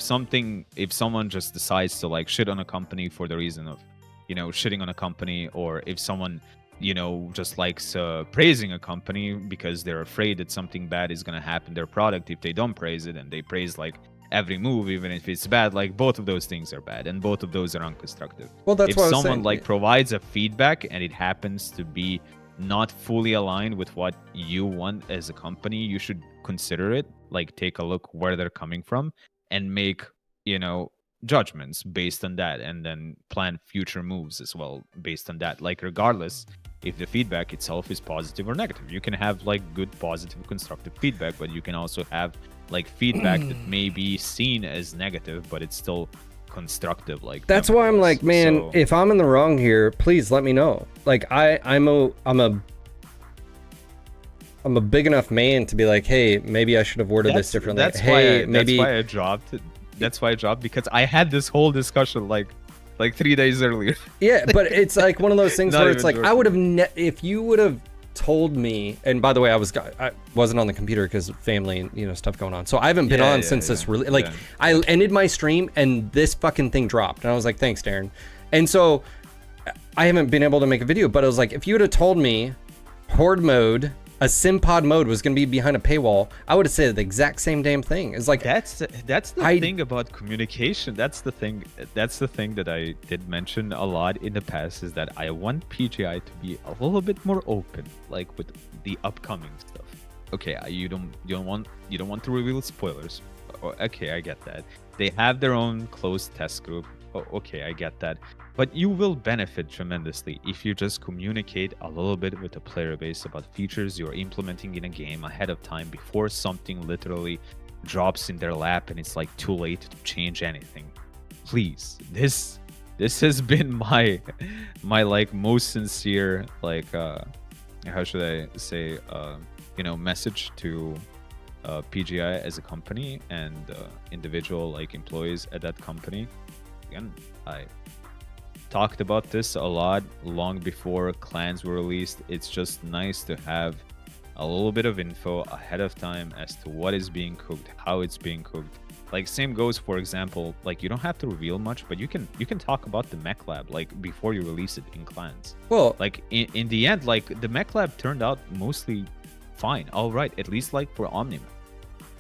S5: someone just decides to like shit on a company for the reason of, you know, shitting on a company, or if someone, you know, just likes praising a company because they're afraid that something bad is gonna happen to their product if they don't praise it, and they praise like every move, even if it's bad, like both of those things are bad, and both of those are unconstructive.
S1: Well, that's what
S5: if someone like provides a feedback and it happens to be not fully aligned with what you want as a company, you should consider it, like take a look where they're coming from and make, you know, judgments based on that, and then plan future moves as well based on that. Like regardless if the feedback itself is positive or negative, you can have like good, positive, constructive feedback, but you can also have like feedback that may be seen as negative, but it's still constructive. Like
S1: that's why I'm like, man, if I'm in the wrong here, please let me know. Like I'm a big enough man to be like, hey, maybe I should have worded this differently.
S5: That's why I dropped, because I had this whole discussion like 3 days earlier.
S1: Yeah, but it's like one of those things where it's like I would have if you would have told me. And by the way, I wasn't on the computer because of family and, you know, stuff going on, so I haven't been on since this really like I ended my stream and this fucking thing dropped, and I was like, thanks, Darren. And so I haven't been able to make a video, but I was like, if you would have told me horde mode, a Simpod mode, was going to be behind a paywall, I would have said the exact same damn thing. It's like
S5: that's the thing about communication. That's the thing that I did mention a lot in the past, is that I want PGI to be a little bit more open, like with the upcoming stuff. Okay, you don't want to reveal spoilers. Okay, I get that. They have their own closed test group. oh, okay, I get that. But you will benefit tremendously if you just communicate a little bit with the player base about features you're implementing in a game ahead of time before something literally drops in their lap and it's like too late to change anything. Please, this has been my like most sincere, like how should I say, message to PGI as a company and individual like employees at that company. Again, I talked about this a lot long before clans were released. It's just nice to have a little bit of info ahead of time as to what is being cooked, how it's being cooked. Like same goes, for example, like you don't have to reveal much, but you can talk about the mech lab like before you release it in clans.
S1: Well,
S5: like in the end, like the mech lab turned out mostly fine, all right, at least like for Omnimech.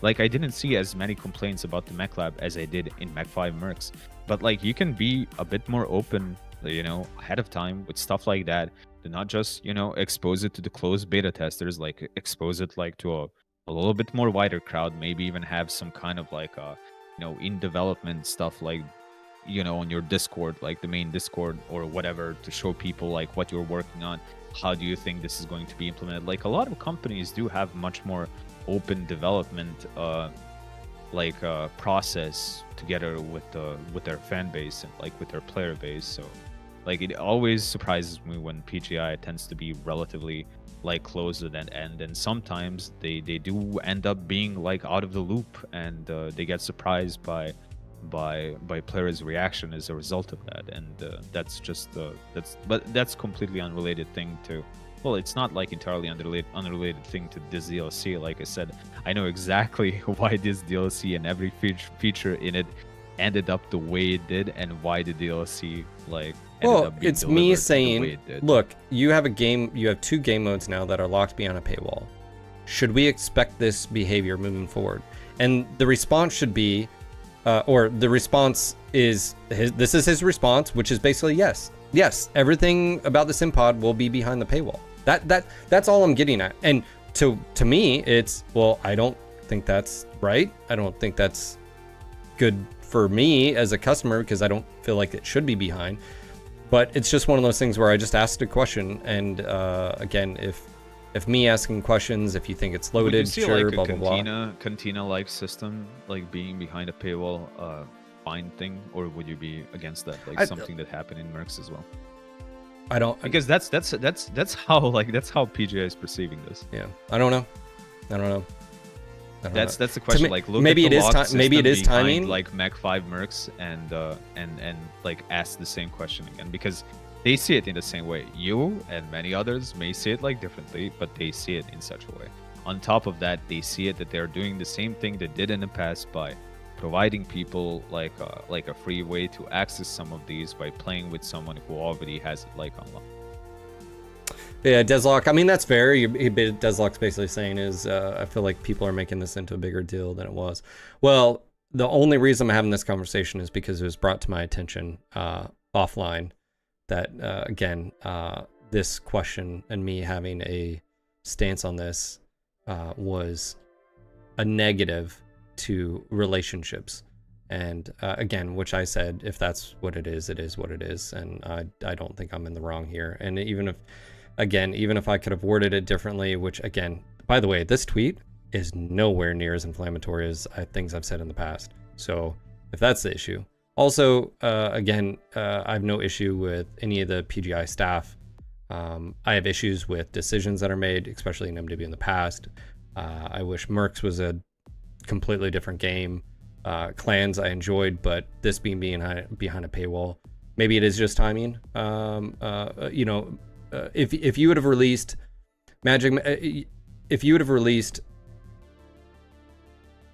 S5: Like I didn't see as many complaints about the mech lab as I did in Mech 5 Mercs. But like you can be a bit more open, ahead of time with stuff like that. Do not just, expose it to the closed beta testers, like expose it like to a little bit more wider crowd, maybe even have some kind of like in development stuff like on your Discord, like the main Discord or whatever, to show people like what you're working on. How do you think this is going to be implemented? Like a lot of companies do have much more open development process together with their fan base and like with their player base. So like it always surprises me when PGI tends to be relatively like closed at that end, and sometimes they do end up being like out of the loop, and they get surprised by players' reaction as a result of that. And that's completely unrelated thing to, well, it's not like entirely unrelated thing to this DLC. Like I said, I know exactly why this DLC and every feature in it ended up the way it did, and why the DLC like ended up being
S1: it's me
S5: delivered the way
S1: saying,
S5: it did.
S1: look, you have two game modes now that are locked behind a paywall. Should we expect this behavior moving forward? And the response should be, this is his response, which is basically yes, everything about the SimPod will be behind the paywall. That's all I'm getting at. And to me, it's, well, I don't think that's right. I don't think that's good for me as a customer, because I don't feel like it should be behind. But it's just one of those things where I just asked a question, and again, if me asking questions, if you think it's loaded,
S5: would you see
S1: sure,
S5: like
S1: blah
S5: a
S1: blah blah.
S5: Cantina-like system like being behind a paywall fine thing, or would you be against that, like something that happened in Mercs as well?
S1: I don't,
S5: because that's how PGI is perceiving this.
S1: Yeah, I don't know.
S5: That's the question. Like, look
S1: maybe
S5: at the
S1: it is maybe it is
S5: behind,
S1: timing.
S5: like Mech 5 Mercs, and like ask the same question again, because they see it in the same way. You and many others may see it like differently, but they see it in such a way. On top of that, they see it that they're doing the same thing they did in the past by providing people like a free way to access some of these by playing with someone who already has it like unlocked.
S1: Yeah, Deslock, I mean, that's fair. Deslock's basically saying is, I feel like people are making this into a bigger deal than it was. Well, the only reason I'm having this conversation is because it was brought to my attention offline that, again, this question and me having a stance on this was a negative to relationships. And again, which I said, if that's what it is what it is. And I don't think I'm in the wrong here. And even if I could have worded it differently, which again, by the way, this tweet is nowhere near as inflammatory as things I've said in the past. So if that's the issue. Also, again, I have no issue with any of the PGI staff. I have issues with decisions that are made, especially in MW in the past. I wish Mercs was a completely different game. Clans I enjoyed, but this being behind a paywall, maybe it is just timing. If you would have released Magic, if you would have released,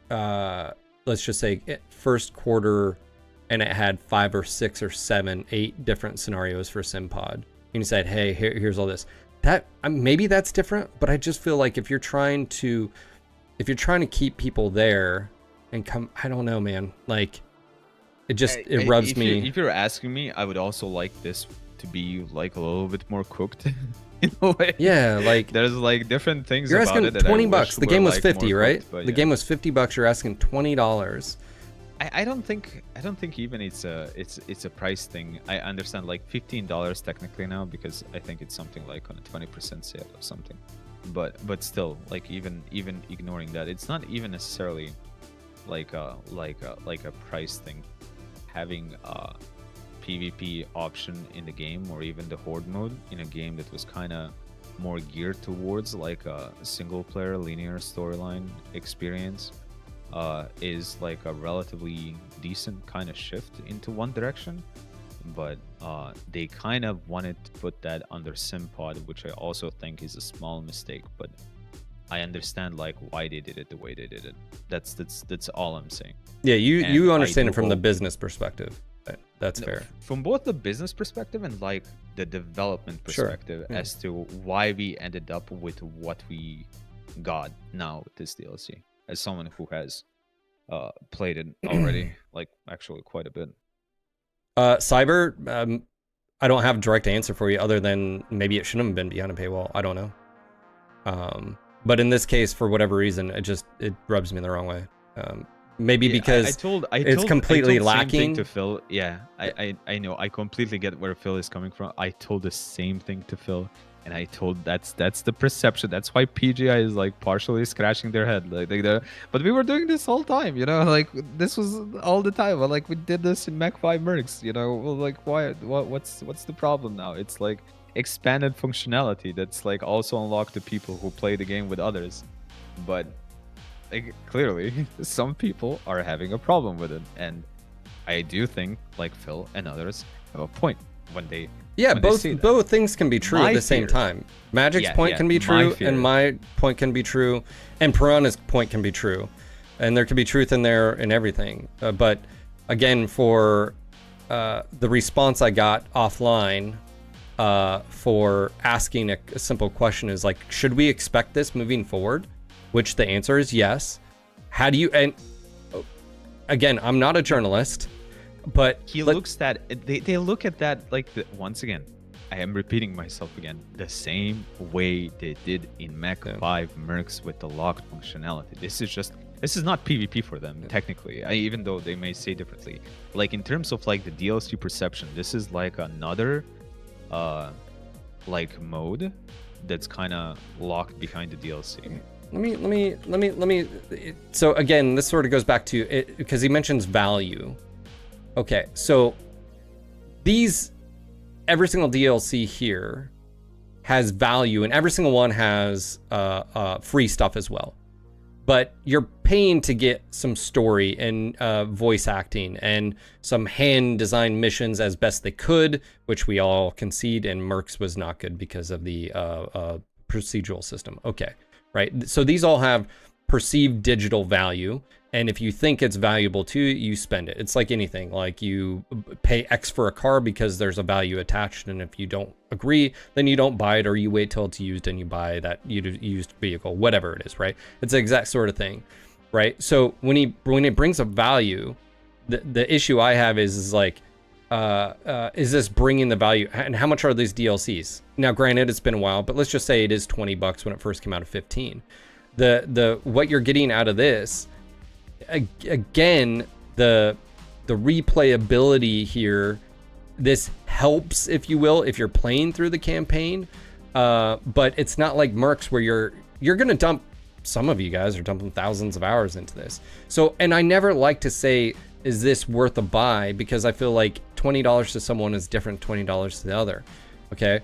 S1: let's just say first quarter, and it had 5 or 6 or 7, 8 different scenarios for SimPod, and you said, hey, here's all this, that maybe that's different. But I just feel like if you're trying to keep people there and come, I don't know, man, like it rubs me.
S5: If you're asking me, I would also like this to be like a little bit more cooked in a way.
S1: Yeah, like
S5: there's like different things
S1: you're
S5: about
S1: asking
S5: it that
S1: $20. The game was
S5: like
S1: 50, right?
S5: Cooked,
S1: the game was $50. You're asking $20
S5: I don't think even it's a price thing. I understand like $15 technically now because I think it's something like on a 20% sale or something. But still, like even ignoring that, it's not even necessarily like a price thing. Having a PvP option in the game, or even the horde mode in a game that was kind of more geared towards like a single player linear storyline experience, is like a relatively decent kind of shift into one direction. But they kind of wanted to put that under SimPod, which I also think is a small mistake. But I understand like why they did it the way they did it. That's all I'm saying.
S1: Yeah, you understand it from the
S5: hope-
S1: business perspective. That's fair.
S5: From both the business perspective and like the development
S1: Sure,
S5: perspective,
S1: yeah.
S5: as to why we ended up with what we got now with this DLC. As someone who has played it already, like actually quite a bit.
S1: Cyber, I don't have a direct answer for you other than maybe it shouldn't have been behind a paywall. I don't know. But in this case, for whatever reason, it rubs me the wrong way. Maybe because it's completely
S5: I told the same thing
S1: lacking.
S5: to Phil. Yeah, I know. I completely get where Phil is coming from. I told the same thing to Phil, and I told that's the perception. That's why PGI is like partially scratching their head. But we were doing this all time, you know. Like this was all the time. Well, like we did this in Mech 5 Mercs, you know. Well, like why? What's the problem now? It's like expanded functionality that's like also unlocked to people who play the game with others, but like clearly some people are having a problem with it, and I do think like Phil and others have a point when they
S1: Both things can be true at the same
S5: fear-
S1: time. Magic's point can be
S5: my
S1: true,
S5: fear-
S1: and my point can be true, and Piranha's point can be true, and there can be truth in there and everything. But again, for the response I got offline for asking a simple question is like, should we expect this moving forward? Which the answer is yes. How do you, and again, I'm not a journalist, but
S5: he looks at they look at that like once again, I am repeating myself again, the same way they did in Mech 5 Mercs with the locked functionality. This is not PvP for them technically, even though they may say differently. Like in terms of like the DLC perception, this is like another like mode that's kind of locked behind the DLC.
S1: Let me. So again, this sort of goes back to it because he mentions value. Okay, so every single DLC here has value, and every single one has free stuff as well. But you're paying to get some story and voice acting and some hand-designed missions as best they could, which we all concede, and Mercs was not good because of the procedural system. Okay. Right. So these all have perceived digital value. And if you think it's valuable to you, you spend it. It's like anything, like you pay X for a car because there's a value attached. And if you don't agree, then you don't buy it, or you wait till it's used and you buy that used vehicle, whatever it is. Right. It's the exact sort of thing. Right. So when it brings up value, the issue I have is like, is this bringing the value, and how much are these DLCs? Now, granted, it's been a while, but let's just say it is $20 when it first came out of 15. The what you're getting out of this, again, the replayability here, this helps, if you will, if you're playing through the campaign, but it's not like Mercs where you're gonna dump. Some of you guys are dumping thousands of hours into this. So, and I never like to say, is this worth a buy? Because I feel like $20 to someone is different $20 to the other. Okay.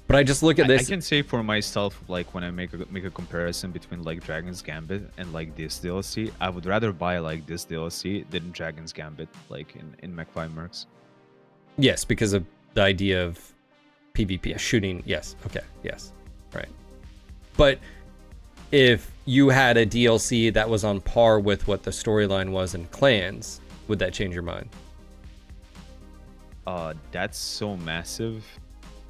S1: But I just look at this.
S5: I can say for myself, like when I make a comparison between like Dragon's Gambit and like this DLC, I would rather buy like this DLC than Dragon's Gambit, like in Mech 5 Mercs.
S1: Yes, because of the idea of PvP shooting. Yes. Okay. Yes. Right. But if you had a DLC that was on par with what the storyline was in Clans, would that change your mind?
S5: That's so massive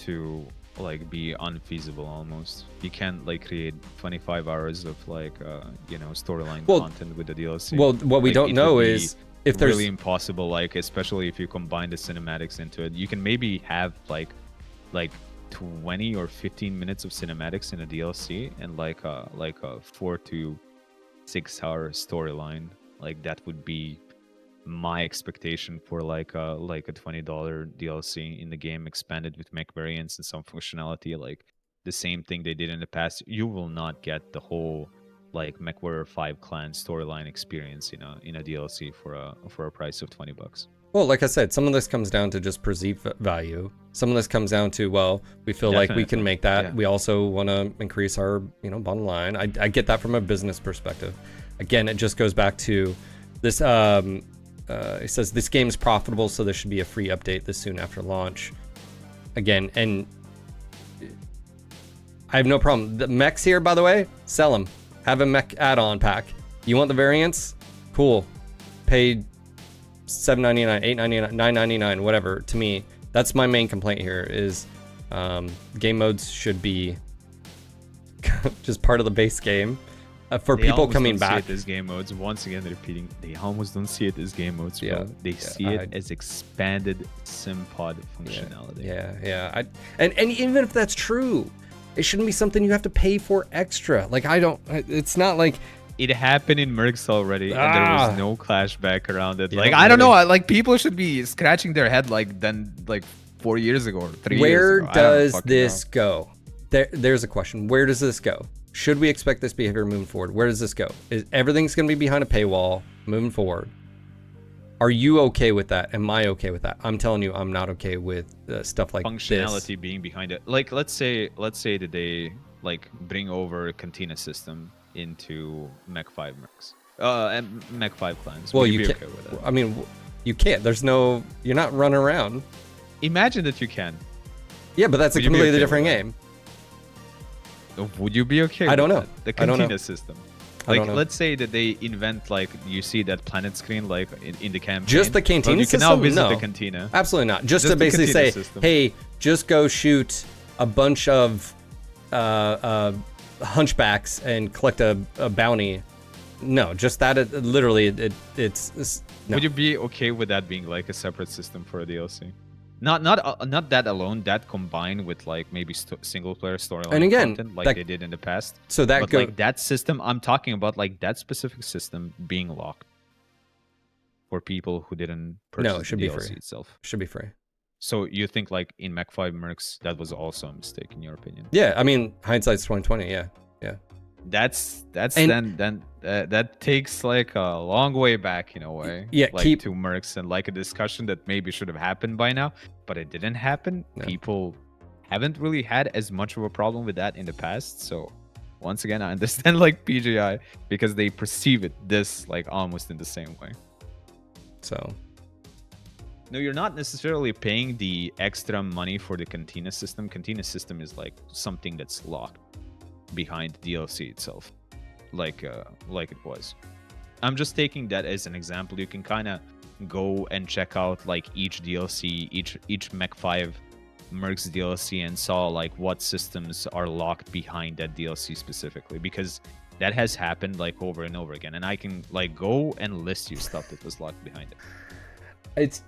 S5: to like be unfeasible almost. You can't like create 25 hours of like storyline content with the DLC.
S1: Well, what we don't know is if there's
S5: really impossible, like especially if you combine the cinematics into it. You can maybe have like 20 or 15 minutes of cinematics in a DLC and like a 4 to 6 hour storyline Like that would be my expectation for like a $20 DLC in the game, expanded with mech variants and some functionality, like the same thing they did in the past. You will not get the whole like MechWarrior 5 clan storyline experience, you know, in a DLC for a price of $20.
S1: Well, like I said, some of this comes down to just perceived value. Some of this comes down to, well, we feel like we can make that.
S5: Yeah.
S1: We also want to increase our, you know, bottom line. I get that from a business perspective. Again, it just goes back to this. It says this game is profitable, so there should be a free update this soon after launch. Again, and I have no problem. The mechs here, by the way, sell them. Have a mech add-on pack. You want the variants? Cool. Pay $7.99, $8.99, $9.99, whatever. To me, that's my main complaint here. Is game modes should be just part of the base game for people coming back.
S5: See it as game modes. Once again, repeating, they almost don't see it as game modes. Bro.
S1: Yeah,
S5: they see it as expanded SimPod functionality.
S1: Yeah. And even if that's true, it shouldn't be something you have to pay for extra. Like it's not like.
S5: It happened in Mercs already, and there was no clashback around it.
S1: Yeah,
S5: like, I don't know, like people should be scratching their head like 4 years ago or 3 years ago.
S1: Where does this go? There's a question. Where does this go? Should we expect this behavior moving forward? Where does this go? Is everything's going to be behind a paywall moving forward? Are you okay with that? Am I okay with that? I'm telling you, I'm not okay with stuff like
S5: functionality being behind it. Like, let's say that they like bring over a Cantina system into Mech 5 Mercs. And Mech 5 clans.
S1: Well,
S5: Would
S1: you
S5: be
S1: can't.
S5: okay with that?
S1: I mean, you can't. There's no. You're not running around.
S5: Imagine that you can.
S1: Yeah, but that's
S5: Would
S1: a
S5: you be
S1: completely
S5: okay
S1: different
S5: with that?
S1: game.
S5: Would you be okay?
S1: I don't
S5: with
S1: know.
S5: that? The
S1: I don't know.
S5: Cantina system.
S1: I
S5: Like,
S1: don't know.
S5: let's say that they invent, like, you see that planet screen, like, in the campaign.
S1: Just the Cantina
S5: well, you can now
S1: system?
S5: visit
S1: No.
S5: the Cantina.
S1: Absolutely not. Just to
S5: the
S1: basically
S5: Cantina
S1: say,
S5: system.
S1: hey, just go shoot a bunch of hunchbacks and collect a bounty. No, just that. It's no.
S5: Would you be okay with that being, like, a separate system for a DLC? Not that alone. That combined with like maybe single player storyline
S1: And again,
S5: content, like
S1: that-
S5: they did in the past.
S1: So that
S5: But like that system, I'm talking about like that specific system being locked for people who didn't purchase
S1: No, it should
S5: the
S1: be
S5: DLC
S1: free.
S5: itself.
S1: should be free.
S5: So you think like in Mech 5 Mercs that was also a mistake in your opinion?
S1: Yeah, I mean, hindsight's 2020. Yeah.
S5: That's
S1: And-
S5: then that takes like a long way back in a way.
S1: Yeah,
S5: like to Mercs and like a discussion that maybe should have happened by now, but it didn't happen.
S1: No.
S5: People haven't really had as much of a problem with that in the past. So once again, I understand like PGI because they perceive it this like almost in the same way.
S1: So
S5: No, you're not necessarily paying the extra money for the Cantina system. Cantina system is like something that's locked behind DLC itself, like it was. I'm just taking that as an example. You can kind of go and check out like each DLC, each Mech 5 Mercs DLC, and saw like what systems are locked behind that DLC specifically, because that has happened like over and over again, and I can like go and list you stuff that was locked behind it.
S1: it's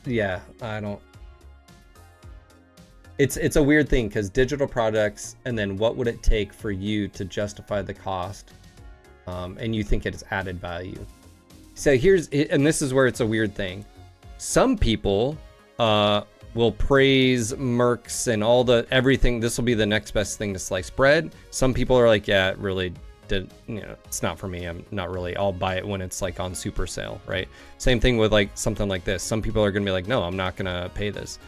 S1: yeah, I don't. It's a weird thing because digital products, and then what would it take for you to justify the cost, and you think it is added value. So and this is where it's a weird thing. Some people will praise Mercs and everything. This will be the next best thing to slice bread. Some people are like, yeah, it really did. You know, it's not for me. I'm not really. I'll buy it when it's like on super sale, right? Same thing with like something like this. Some people are gonna be like, no, I'm not gonna pay this.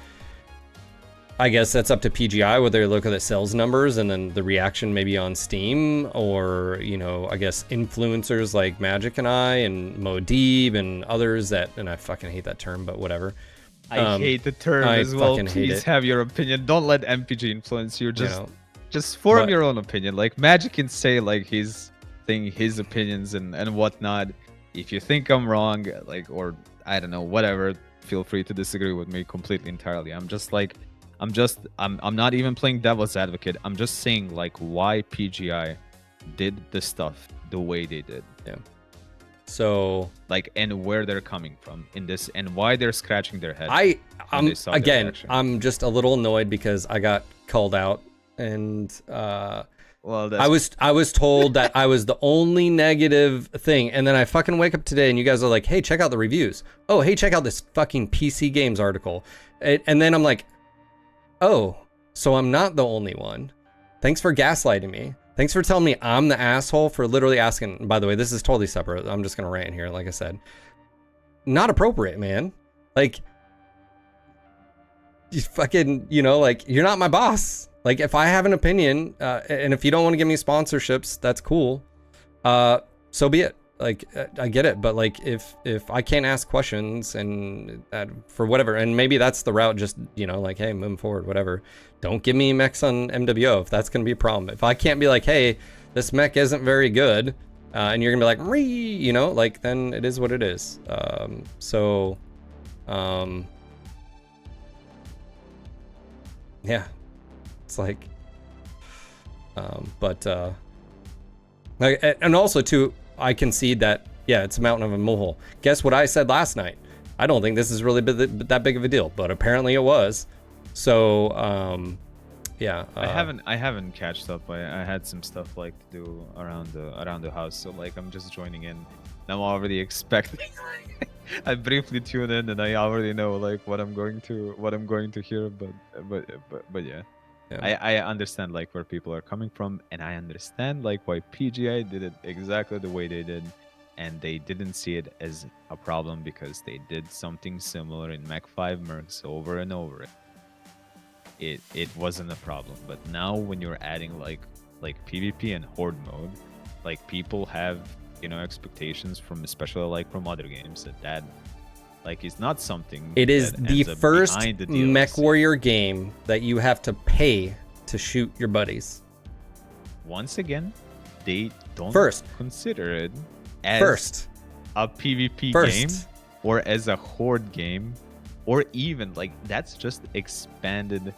S1: I guess that's up to PGI whether they look at the sales numbers and then the reaction maybe on Steam, or, you know, I guess influencers like Magic and I and Modeeb and others and I fucking hate that term, but whatever.
S5: I hate the term
S1: I
S5: as well.
S1: fucking hate
S5: Please
S1: it.
S5: have your opinion. Don't let MPG influence you. Just
S1: You know,
S5: just form
S1: but-
S5: your own opinion. Like Magic can say like his thing, his opinions and whatnot. If you think I'm wrong, like, or I don't know, whatever, feel free to disagree with me completely entirely. I'm not even playing devil's advocate. I'm just saying like why PGI did the stuff the way they did.
S1: Yeah. So
S5: Like, and where they're coming from in this, and why they're scratching their head.
S1: I'm
S5: they saw their
S1: again,
S5: reaction.
S1: I'm just a little annoyed because I got called out, and
S5: Well, that's
S1: I was told that I was the only negative thing, and then I fucking wake up today and you guys are like, hey, check out the reviews. Oh, hey, check out this fucking PC Games article. And then I'm like, oh, so I'm not the only one. Thanks for gaslighting me. Thanks for telling me I'm the asshole for literally asking. By the way, this is totally separate. I'm just gonna rant here, like I said. Not appropriate, man. Like, you fucking, you know, like, you're not my boss. Like, if I have an opinion, and if you don't want to give me sponsorships, that's cool. So be it. Like, I get it, but like, if I can't ask questions and for whatever, and maybe that's the route, just, you know, like, hey, moving forward, whatever. Don't give me mechs on MWO if that's gonna be a problem. If I can't be like, hey, this mech isn't very good, and you're gonna be like, Ree, you know, like, then it is what it is. Yeah, it's like, and also too, I concede that, yeah, it's a mountain of a molehill. Guess what I said last night? I don't think this is really that big of a deal, but apparently it was. So, yeah.
S5: I haven't catched up. I had some stuff like to do around the house, so like I'm just joining in. I'm already expecting. I briefly tune in and I already know like what I'm going to hear, but yeah. I understand like where people are coming from, and I understand like why PGI did it exactly the way they did, and they didn't see it as a problem because they did something similar in Mech 5 Mercs over and over. It wasn't a problem, but now when you're adding like PvP and Horde mode, like people have, you know, expectations from, especially like from other games, that like is not something.
S1: It is
S5: that
S1: the
S5: ends up
S1: first
S5: behind the DLC.
S1: Mech Warrior game that you have to pay to shoot your buddies.
S5: Once again, they don't consider it as a PvP game or as a Horde game, or even like that's just expanded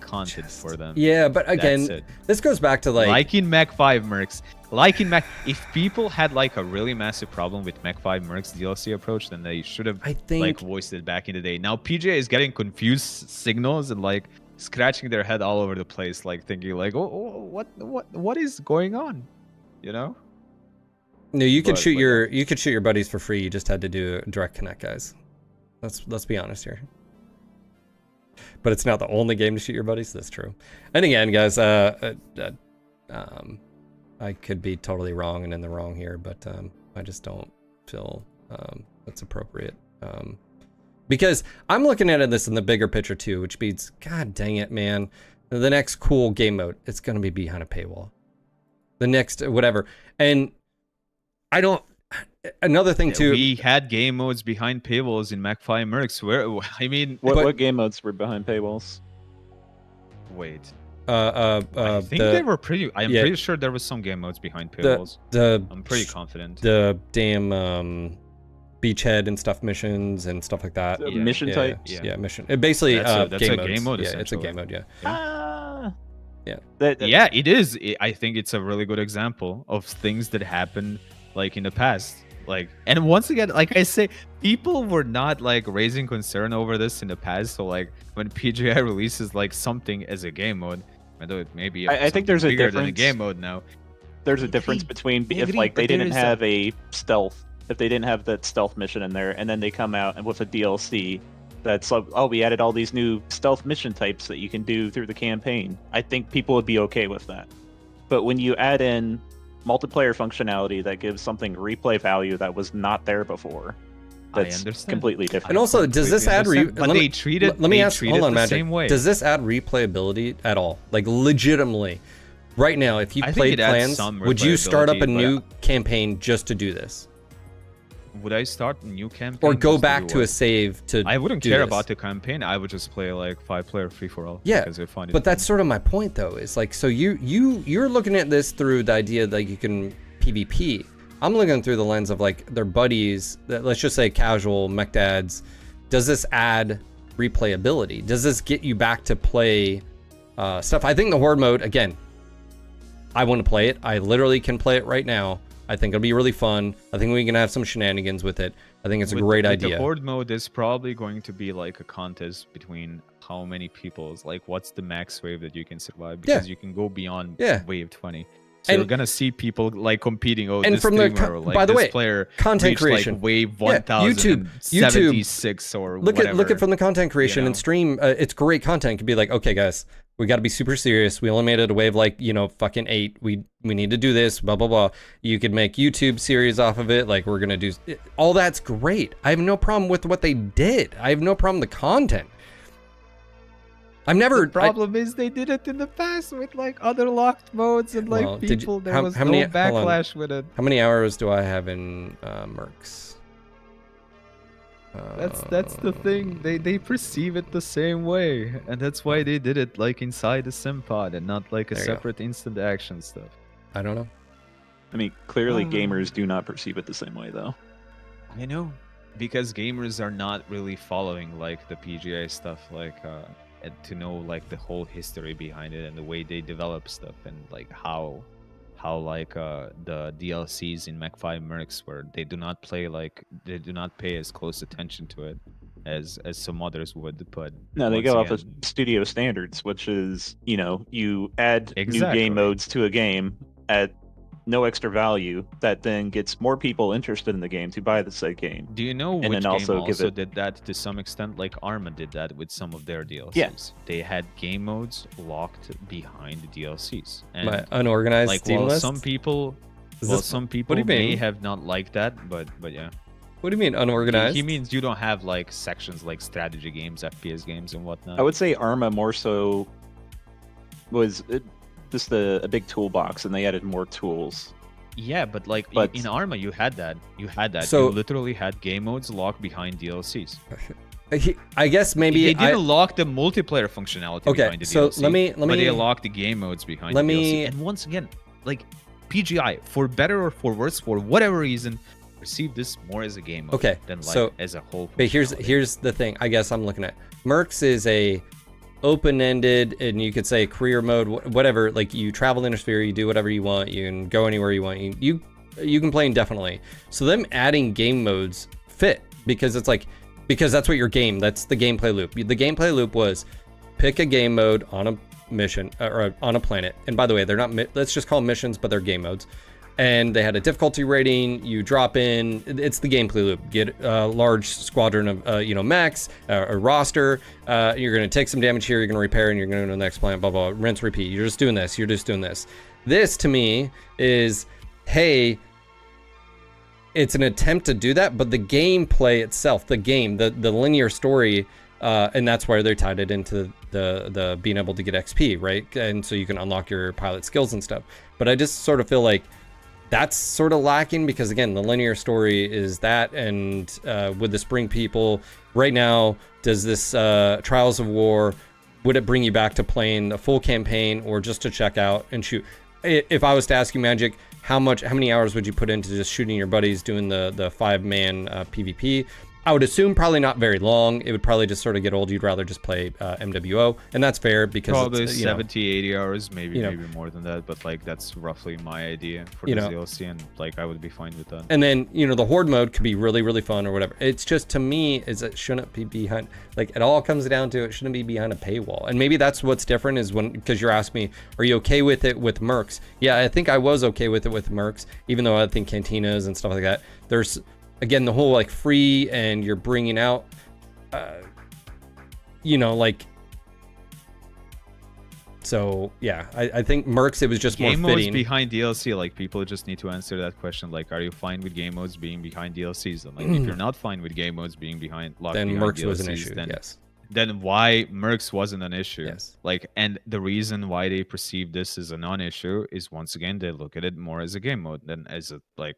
S5: content for them.
S1: Yeah, but again, this goes back to like
S5: in Mech 5 Mercs. Like in Mech, if people had like a really massive problem with Mech 5 Mercs DLC approach, then they should have like voiced it back in the day. Now PJ is getting confused signals and like scratching their head all over the place, like thinking like, oh what is going on? You know?
S1: No, you could shoot your buddies for free. You just had to do a direct connect, guys. Let's be honest here. But it's not the only game to shoot your buddies. That's true. And again, guys, I could be totally wrong and in the wrong here, but I just don't feel that's appropriate. Because I'm looking at this in the bigger picture too, which means, god dang it, man, the next cool game mode, it's going to be behind a paywall. The next whatever. And I don't. Another thing too.
S5: We had game modes behind paywalls in Mech 5 Mercs. Where I mean,
S3: what game modes were behind paywalls?
S5: Wait. I think they were pretty. I'm pretty sure there was some game modes behind paywalls. I'm pretty confident.
S1: The damn beachhead and stuff missions and stuff like that.
S3: Mission types.
S1: Yeah, mission. It basically
S5: that's
S1: game
S5: a game mode.
S1: Yeah, it's a game mode.
S5: Yeah, it is. I think it's a really good example of things that happened like in the past. Like, and once again, like I say, people were not like raising concern over this in the past. So like when PGI releases like something as a game mode, although it may be
S3: I think there's a difference
S5: than a game mode now.
S3: There's a difference between if like they didn't have a stealth, if they didn't have that stealth mission in there, and then they come out and with a DLC that's like, oh, we added all these new stealth mission types that you can do through the campaign. I think people would be okay with that. But when you add in multiplayer functionality that gives something replay value that was not there before, that's completely different.
S1: And also, does this add
S5: but they treat it
S1: let me ask, hold on,
S5: the same way.
S1: Does this add replayability at all? Like legitimately, right now, if you played plans, would you start up a new campaign just to do this?
S5: Would I start a new campaign?
S1: Or go back to a save to
S5: I wouldn't care about the campaign. I would just play like 5-player free-for-all.
S1: Yeah,
S5: because they're fun.
S1: But that's sort of my point, though. Is like, so you're looking at this through the idea that you can PvP. I'm looking through the lens of like their buddies. Let's just say casual mech dads. Does this add replayability? Does this get you back to play stuff? I think the Horde mode, again, I want to play it. I literally can play it right now. I think it'll be really fun. I think we can have some shenanigans with it. I think it's a
S5: With-
S1: great
S5: with
S1: idea.
S5: The horde mode is probably going to be like a contest between how many people, like what's the max wave that you can survive, because you can go beyond wave 20. So
S1: And-
S5: you're gonna see people like competing. Oh,
S1: and
S5: this
S1: from the
S5: streamer,
S1: co-
S5: like,
S1: by the
S5: this
S1: way,
S5: player
S1: content
S5: reached,
S1: creation.
S5: like wave
S1: Yeah,
S5: 1076 or
S1: look
S5: whatever.
S1: at from the content creation
S5: know?
S1: and stream. It's great content. It could be like, okay, guys, we got to be super serious. We only made it a wave like fucking 8. We need to do this. Blah blah blah. You could make YouTube series off of it. Like we're gonna do all that's great. I have no problem with what they did. I have no problem with the content. I've never.
S5: The problem is they did it in the past with like other locked modes and like
S1: Well, did you-
S5: people. There
S1: how-
S5: was
S1: how
S5: no
S1: many- hold on.
S5: backlash with it.
S1: How many hours do I have in Mercs?
S5: That's the thing. They perceive it the same way, and that's why they did it like inside the sim pod and not like a
S1: There you go.
S5: separate instant action stuff.
S1: I don't know.
S3: I mean, clearly gamers do not perceive it the same way, though.
S5: I know, because gamers are not really following like the PGA stuff, like and to know like the whole history behind it and the way they develop stuff and like how like the DLCs in Mech 5 Mercs, where they do not pay as close attention to it as some others would. But
S3: No, they
S5: once
S3: go off of
S5: again,
S3: studio standards, which is, you add new
S5: Exactly.
S3: game modes to a game at no extra value that then gets more people interested in the game to buy the said game.
S5: Do you know
S3: And
S5: which
S3: then
S5: game
S3: also
S5: also,
S3: give it-
S5: did that to some extent? Like Arma did that with some of their DLCs.
S3: Yeah.
S5: They had game modes locked behind the DLCs. And
S1: My unorganized
S5: like,
S1: Steam
S5: while
S1: list.
S5: some people,
S1: Is
S5: well,
S1: this-
S5: some people
S1: do you
S5: may
S1: mean?
S5: have not liked that, but yeah.
S1: What do you mean unorganized?
S5: He means you don't have like sections like strategy games, FPS games, and whatnot.
S3: I would say Arma more so was just a big toolbox, and they added more tools.
S5: Yeah, but like
S3: But-
S5: in Arma, you had that.
S1: So-
S5: you literally had game modes locked behind DLCs.
S1: I guess maybe
S5: They didn't lock the multiplayer functionality
S1: Okay,
S5: behind the
S1: so
S5: DLC.
S1: let me-
S5: But they locked the game modes behind
S1: let
S5: the DLC.
S1: me-
S5: And once again, like PGI, for better or for worse, for whatever reason, perceive this more as a game mode
S1: Okay,
S5: than like
S1: so-
S5: as a whole.
S1: But here's
S5: functionality.
S1: the thing. I guess I'm looking at Mercs is a open-ended, and you could say career mode, whatever. Like you travel in a sphere, you do whatever you want, you can go anywhere you want. You can play indefinitely. So them adding game modes fit because it's like because that's what your game. That's the gameplay loop. The gameplay loop was pick a game mode on a mission or on a planet. And by the way, they're not. Let's just call them missions, but they're game modes. And they had a difficulty rating. You drop in. It's the gameplay loop. Get a large squadron of mechs, a roster. You're gonna take some damage here. You're gonna repair, and you're gonna go to the next planet. Blah blah. Rinse, repeat. You're just doing this. You're just doing this. This to me is, hey, it's an attempt to do that, but the gameplay itself, the game, the linear story, and that's why they tied it into the being able to get XP, right? And so you can unlock your pilot skills and stuff. But I just sort of feel like that's sort of lacking because again, the linear story is that, and with the Spring people right now, does this Trials of War, would it bring you back to playing the full campaign or just to check out and shoot? If I was to ask you, Magic, how many hours would you put into just shooting your buddies doing the 5-man PvP? I would assume probably not very long. It would probably just sort of get old. You'd rather just play MWO, and that's fair because
S5: Probably
S1: it's,
S5: 70, 80 hours, maybe
S1: know.
S5: maybe more than that. But like that's roughly my idea for
S1: You
S5: the
S1: know.
S5: DLC, and like I would be fine with that.
S1: And then, the horde mode could be really, really fun or whatever. It's just, to me, is it shouldn't be behind, like, it all comes down to it shouldn't be behind a paywall. And maybe that's what's different is because you're asking me, are you okay with it with Mercs? Yeah, I think I was okay with it with Mercs, even though I think cantinas and stuff like that. There's, again, the whole, like, free and you're bringing out, like, so, yeah, I think Mercs, it was just
S5: Game
S1: more
S5: modes
S1: fitting.
S5: behind DLC, like people just need to answer that question. Like, are you fine with game modes being behind DLCs? And like, if you're not fine with game modes being locked
S1: Then
S5: behind
S1: Mercs was an
S5: DLCs,
S1: issue,
S5: then,
S1: yes.
S5: then why Mercs wasn't an issue?
S1: Yes.
S5: Like, and the reason why they perceive this as a non-issue is once again they look at it more as a game mode than as a like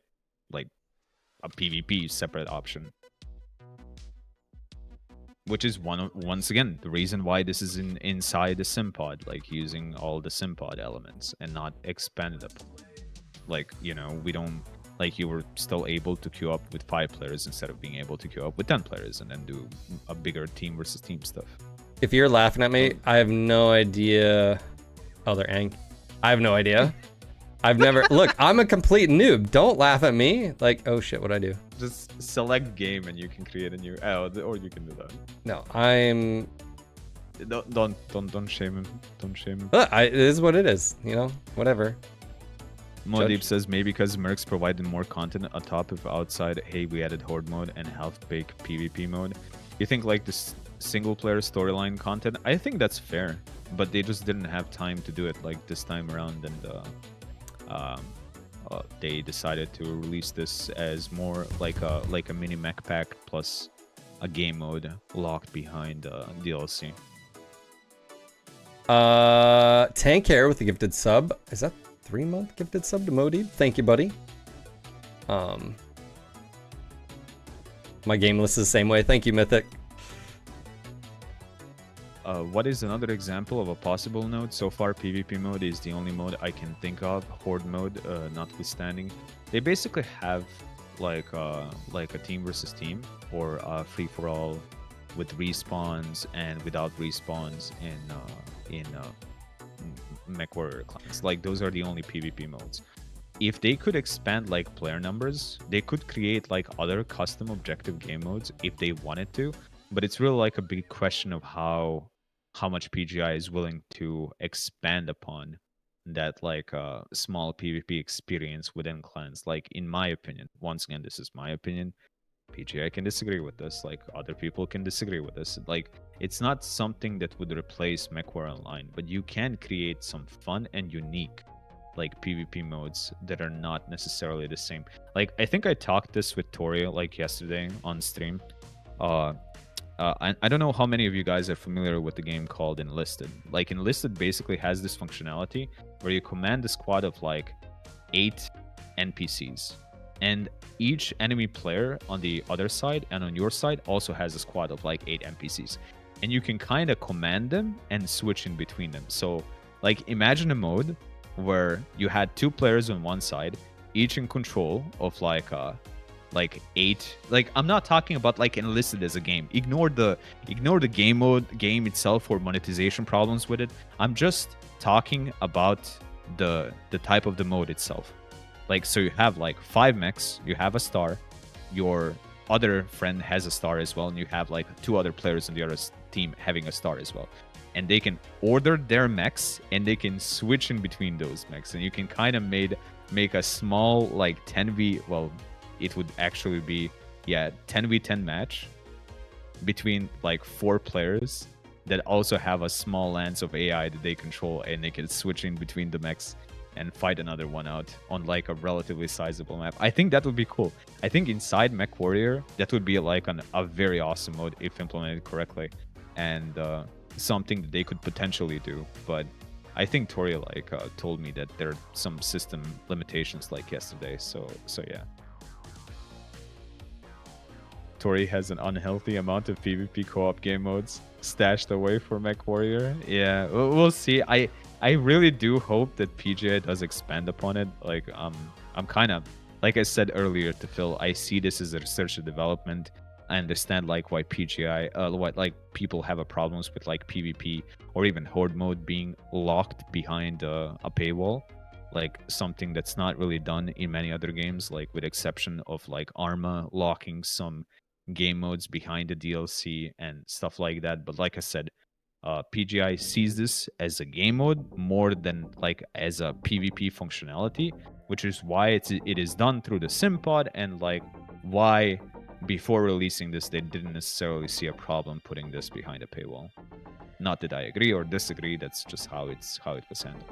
S5: a PvP separate option. Which is once again the reason why this is inside the sim pod, like using all the sim pod elements and not expandable. Like, we don't, like, you were still able to queue up with 5 players instead of being able to queue up with 10 players and then do a bigger team versus team stuff.
S1: If you're laughing at me, I have no idea. Oh, they're ang. I have no idea. I've never look. I'm a complete noob. Don't laugh at me. Like, oh shit, what'd I do?
S5: Just select game and you can create a new. Oh, or you can do that.
S1: No, I'm.
S5: Don't shame him. Don't shame him.
S1: It is what it is. You know, whatever.
S5: Modeep says maybe because Mercs provided more content on top of outside. Hey, we added horde mode and health bake PvP mode. You think like this single player storyline content? I think that's fair, but they just didn't have time to do it like this time around, and they decided to release this as more like a mini mech pack plus a game mode locked behind DLC.
S1: Tank Hair with the gifted sub. Is that 3-month gifted sub to Modeep? Thank you, buddy. My game list is the same way. Thank you, Mythic.
S5: What is another example of a possible node? So far, PvP mode is the only mode I can think of. Horde mode, notwithstanding, they basically have like a team versus team or a free for all with respawns and without respawns in MechWarrior clans. Like those are the only PvP modes. If they could expand like player numbers, they could create like other custom objective game modes if they wanted to. But it's really like a big question of how much PGI is willing to expand upon that like small PvP experience within clans. Like in my opinion, once again, this is my opinion. PGI can disagree with this. Like other people can disagree with this. Like it's not something that would replace MechWarrior Online, but you can create some fun and unique like PvP modes that are not necessarily the same. Like I think I talked this with Tori like yesterday on stream. I don't know how many of you guys are familiar with the game called Enlisted. Like Enlisted basically has this functionality where you command a squad of like 8 NPCs, and each enemy player on the other side and on your side also has a squad of like 8 NPCs, and you can kind of command them and switch in between them. So like imagine a mode where you had 2 players on one side, each in control of like 8. Like I'm not talking about like Enlisted as a game. Ignore the game itself or monetization problems with it. I'm just talking about the type of the mode itself. Like so you have like 5 mechs, you have a star, your other friend has a star as well, and you have like 2 other players on the other team having a star as well. And they can order their mechs and they can switch in between those mechs, and you can kind of make a small like 10v, well, it would actually be 10v10 match between like 4 players that also have a small lance of AI that they control, and they can switch in between the mechs and fight another one out on like a relatively sizable map. I think that would be cool. I think inside MechWarrior that would be like a very awesome mode if implemented correctly, and something that they could potentially do. But I think Tori like told me that there are some system limitations like yesterday, so yeah. Tori has an unhealthy amount of PvP co-op game modes stashed away for MechWarrior. Yeah, we'll see. I really do hope that PGI does expand upon it. Like I'm kind of, like I said earlier to Phil, I see this as a research and development. I understand like why PGI, what like people have a problems with like PvP or even horde mode being locked behind a paywall. Like something that's not really done in many other games, like with exception of like Arma locking some game modes behind the DLC and stuff like that. But like I said, PGI sees this as a game mode more than like as a PvP functionality, which is why it is done through the SimPod, and like why before releasing this they didn't necessarily see a problem putting this behind a paywall. Not that I agree or disagree, that's just how it was handled.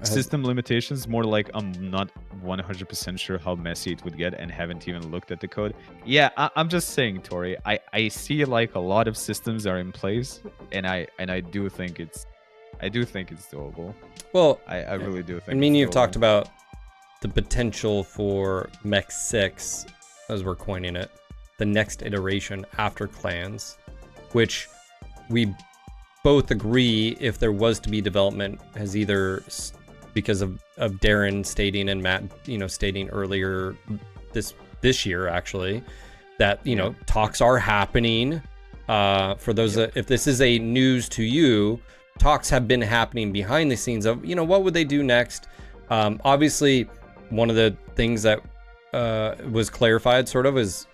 S5: System limitations, more like I'm not 100% sure how messy it would get and haven't even looked at the code. Yeah, I'm just saying, Tori, I see like a lot of systems are in place, and I do think it's doable.
S1: Well,
S5: I really do think.
S1: I mean, you've talked about the potential for Mech 6, as we're coining it, the next iteration after clans, which we both agree, if there was to be development, has either because of Darren stating and Matt, stating earlier this year actually, that talks are happening. For those that, if this is a news to you, talks have been happening behind the scenes of, you know, what would they do next? Obviously, one of the things that was clarified sort of is,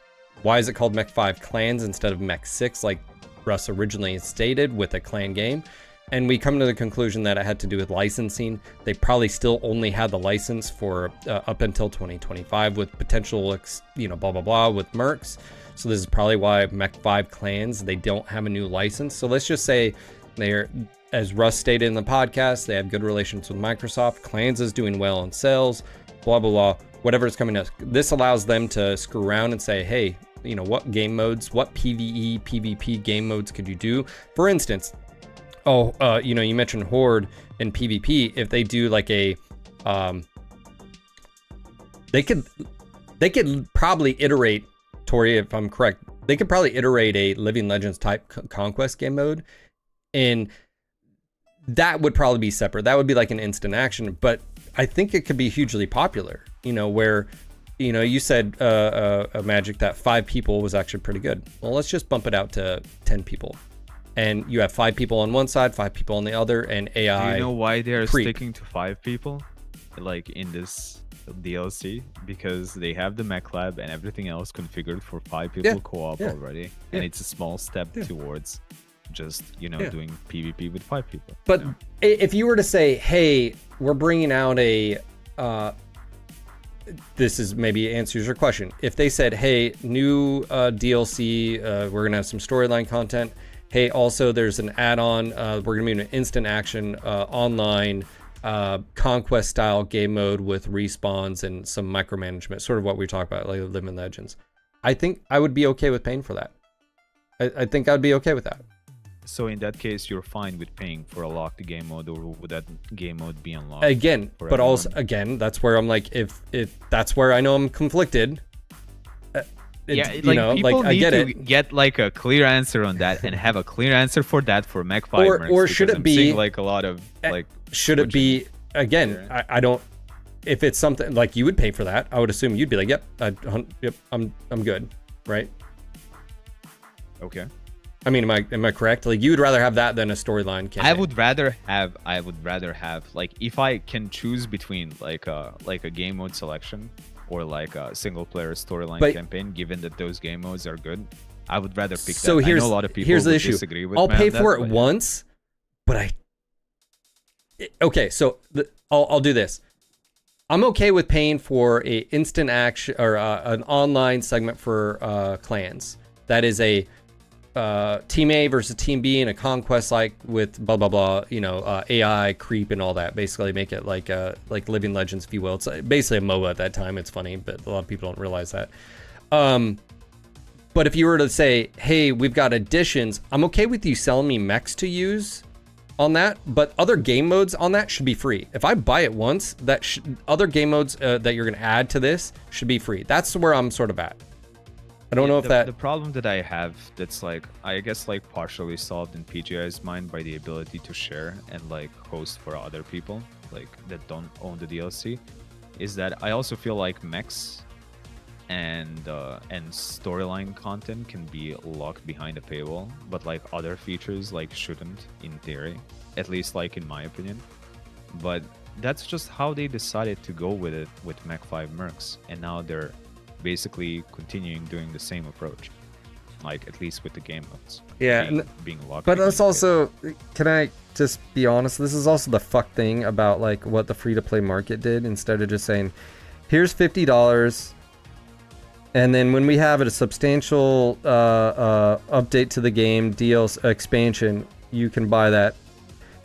S1: why is it called Mech 5 Clans instead of Mech 6 like Russ originally stated with a clan game? And we come to the conclusion that it had to do with licensing. They probably still only had the license for up until 2025 with potential, you know, blah, blah, blah with mercs. So this is probably why Mech 5 Clans, they don't have a new license. So let's just say they're, as Russ stated in the podcast, they have good relations with Microsoft. Clans is doing well in sales, blah, blah, blah, whatever is coming up. This allows them to screw around and say, hey, you know, what game modes, what PvE, PvP game modes could you do? For instance, you know, you mentioned Horde and PvP. If they do like a, they could probably iterate, Tori, if I'm correct, they could probably iterate a Living Legends type conquest game mode, and that would probably be separate. That would be like an instant action, but I think it could be hugely popular, you know, where, you know, you said Magic that 5 people was actually pretty good. Well, let's just bump it out to 10 people. And you have 5 people on one side, 5 people on the other, and AI.
S5: Do you know why they're
S1: creep.
S5: sticking to 5 people, like in this DLC? Because they have the mech lab and everything else configured for 5 people co-op already, and it's a small step towards just, you know, doing PvP with 5 people.
S1: But if you were to say, hey, we're bringing out a, this is maybe answers your question. If they said, hey, new DLC, we're gonna have some storyline content. Hey, also there's an add-on. We're gonna be in an instant action online conquest style game mode with respawns and some micromanagement, sort of what we talked about, like Living Legends. I think I would be okay with paying for that. I think I'd be okay with that.
S5: So in that case, you're fine with paying for a locked game mode, or would that game mode be unlocked?
S1: Again, but
S5: everyone?
S1: Also, again, that's where I'm like, if that's where I know I'm conflicted.
S5: Yeah,
S1: you
S5: like
S1: know,
S5: people
S1: like,
S5: need
S1: I get
S5: to
S1: it.
S5: get like a clear answer on that, and have a clear answer for that for Mech 5
S1: Or should it
S5: I'm
S1: be
S5: seeing like a lot of like?
S1: Should it be again? I don't. If it's something like you would pay for that, I would assume you'd be like, yep, yep, I'm good, right?
S5: Okay.
S1: I mean, am I correct? Like, you would rather have that than a storyline campaign.
S5: I would rather have like, if I can choose between like a game mode selection or like a single player storyline campaign, given that those game modes are good, I would rather pick that. I know a lot of people
S1: here's the
S5: would
S1: issue.
S5: disagree with
S1: I'll
S5: me on
S1: pay
S5: that,
S1: for it
S5: but
S1: once, but okay, so I'll do this. I'm okay with paying for a instant action or an online segment for clans. That is a team A versus team B in a conquest, like with blah blah blah, you know, AI creep and all that. Basically make it like Living Legends, if you will. It's basically a MOBA at that time. It's funny, but a lot of people don't realize that. But if you were to say, hey, we've got additions, I'm okay with you selling me mechs to use on that, but other game modes on that should be free. If I buy it once, that other game modes that you're gonna add to this should be free. That's where I'm sort of at. I don't know if
S5: the problem that I have, that's like, I guess like partially solved in PGI's mind by the ability to share and like host for other people like that don't own the DLC, is that I also feel like mechs and storyline content can be locked behind a paywall, but like other features like shouldn't, in theory, at least like in my opinion. But that's just how they decided to go with it with Mech 5 Mercs, and now they're basically continuing doing the same approach, like at least with the game modes.
S1: Yeah,
S5: being locked.
S1: But that's also, can I just be honest? This is also the fuck thing about like what the free-to-play market did. Instead of just saying, here's $50, and then when we have a substantial update to the game, DLC expansion, you can buy that.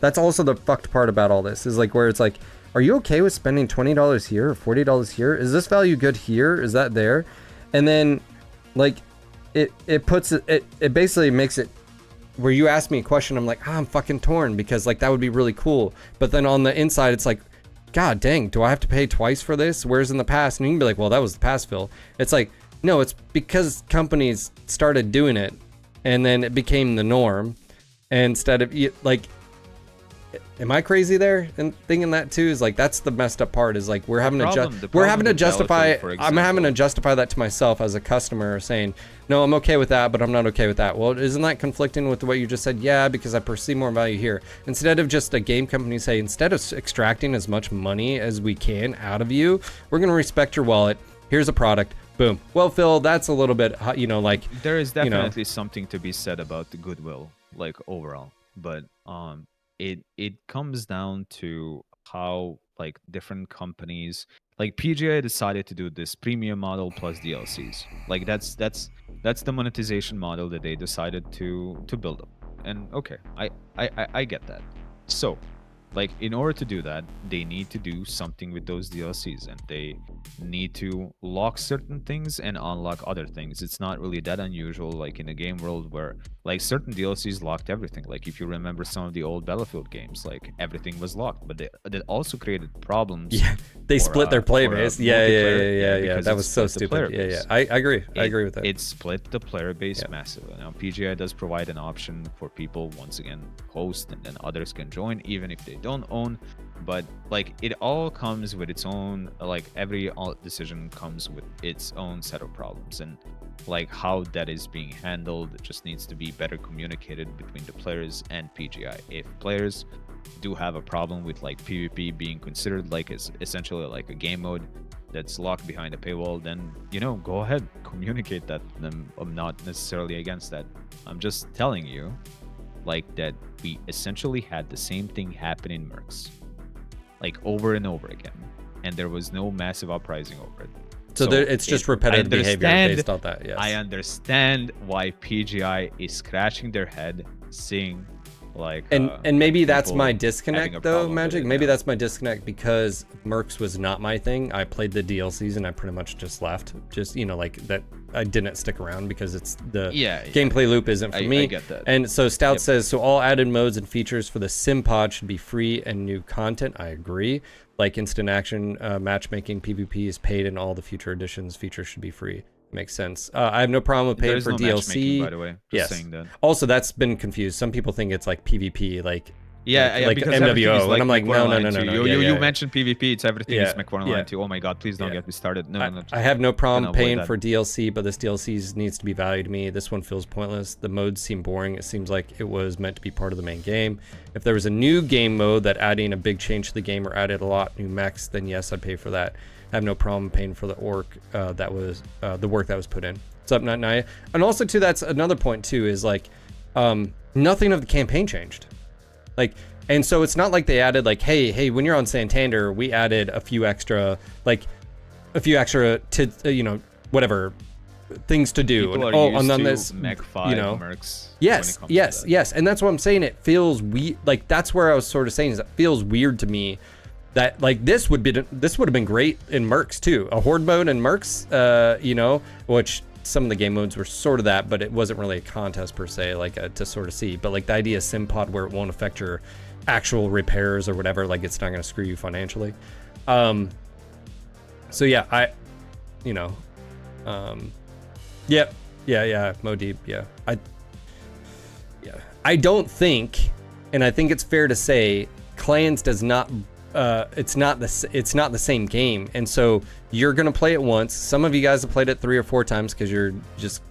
S1: That's also the fucked part about all this, is like where it's like, are you okay with spending $20 here or $40 here? Is this value good here? Is that there? And then like it puts it basically makes it where you ask me a question, I'm like, I'm fucking torn, because like that would be really cool. But then on the inside, it's like, God dang, do I have to pay twice for this? Whereas in the past, and you can be like, well, that was the past, Phil. It's like, no, it's because companies started doing it and then it became the norm. And instead of like, Am I crazy there and thinking that too? Is like that's the messed up part. Is like we're having to justify. I'm having to justify that to myself as a customer, saying no, I'm okay with that, but I'm not okay with that. Well, isn't that conflicting with what you just said? Yeah, because I perceive more value here. Instead of just a game company say, instead of extracting as much money as we can out of you, we're gonna respect your wallet. Here's a product. Boom. Well, Phil, that's a little bit, like
S5: there is definitely something to be said about the goodwill, like overall, but it comes down to how like different companies, like PGA decided to do this premium model plus DLCs. Like that's the monetization model that they decided to build up. And okay, I get that. So like in order to do that, they need to do something with those DLCs, and they need to lock certain things and unlock other things. It's not really that unusual, like in a game world where like certain DLCs locked everything. Like if you remember some of the old Battlefield games, like everything was locked, but that also created problems.
S1: Yeah, they split their play base. Yeah. That was so stupid.
S5: Yeah.
S1: I agree. I agree with that.
S5: It split the player base massively. Now PGI does provide an option for people, once again, host, and then others can join even if they don't own. But like it all comes with its own, like every decision comes with its own set of problems, and like how that is being handled, it just needs to be better communicated between the players and PGI. If players do have a problem with like PvP being considered like it's essentially like a game mode that's locked behind a paywall, then go ahead, communicate that to them. I'm not necessarily against that. I'm just telling you like that we essentially had the same thing happen in Mercs, like over and over again, and there was no massive uprising over it.
S1: So it's just repetitive behavior based on that. Yes.
S5: I understand why PGI is scratching their head, seeing like
S1: and maybe that's my disconnect though, Magic. Maybe that's my disconnect because Mercs was not my thing. I played the DLCs and I pretty much just left. Just like that. I didn't stick around because it's the gameplay loop isn't for me.
S5: I get that.
S1: And so Stout says, so all added modes and features for the sim pod should be free and new content. I agree. Like instant action, matchmaking, PvP is paid, and all the future editions features should be free. Makes sense. I have no problem with paying for DLC.
S5: By the way, just saying that.
S1: Also, that's been confused. Some people think it's like PvP, like
S5: because
S1: MWO, and I'm like, no.
S5: You mentioned PvP. It's everything. It's McFarlane Line 2. Oh my God, please don't get me started. No.
S1: I have no problem paying for DLC, but this DLC needs to be valued to me. This one feels pointless. The modes seem boring. It seems like it was meant to be part of the main game. If there was a new game mode that adding a big change to the game or added a lot new mechs, then yes, I'd pay for that. I have no problem paying for the work that was put in. What's up, Nut Naya? And also too, that's another point too, is like nothing of the campaign changed. Like, and so it's not like they added like, hey, when you're on Santander, we added a few extra to whatever things to do.
S5: People are used to this Mech 5 Mercs.
S1: Yes, and that's what I'm saying. It feels weird. Like that's where I was sort of saying is it feels weird to me that like this would have been great in Mercs too. A horde mode in Mercs, which some of the game modes were sort of that, but it wasn't really a contest per se, like to sort of see. But like the idea of SimPod where it won't affect your actual repairs or whatever, like it's not going to screw you financially. So yeah, Modib, I don't think, and I think it's fair to say, Clans does not. It's not the same game, and so you're gonna play it once. Some of you guys have played it 3 or 4 times because you're just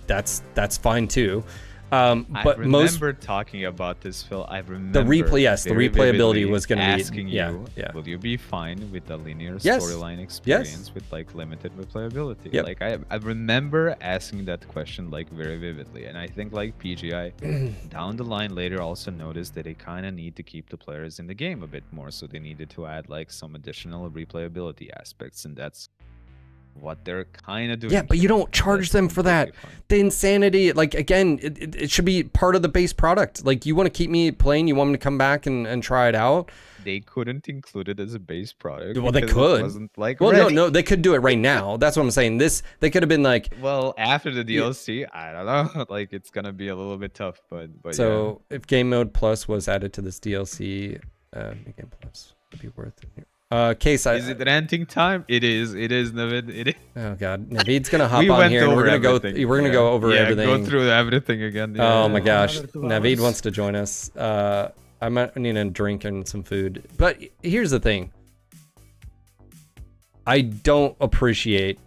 S1: that's fine too. But
S5: I remember talking about this, Phil. I remember
S1: the replay. Yes, the replayability was going to be
S5: asking you. Will you be fine with the linear storyline experience with like limited replayability?
S1: Yep.
S5: Like I remember asking that question like very vividly, and I think like PGI down the line later also noticed that they kind of need to keep the players in the game a bit more, so they needed to add like some additional replayability aspects, and that's what they're kind of doing.
S1: Yeah, but you don't charge them for that. The insanity, like again, it should be part of the base product. Like you want to keep me playing, you want me to come back and try it out.
S5: They couldn't include it as a base product.
S1: Well, they could.
S5: It wasn't like
S1: no, they could do it right now. That's what I'm saying. They could have been like.
S5: Well, after the DLC, I don't know. Like it's gonna be a little bit tough, but
S1: so if Game Mode Plus was added to this DLC, Game Plus would be worth it. Case,
S5: is it ranting time? It is, Navid. It is.
S1: Oh God, Navid's gonna hop on here and we're gonna go over everything.
S5: Go through everything again.
S1: Oh my gosh, Navid wants to join us. I might need a drink and some food. But here's the thing. I don't appreciate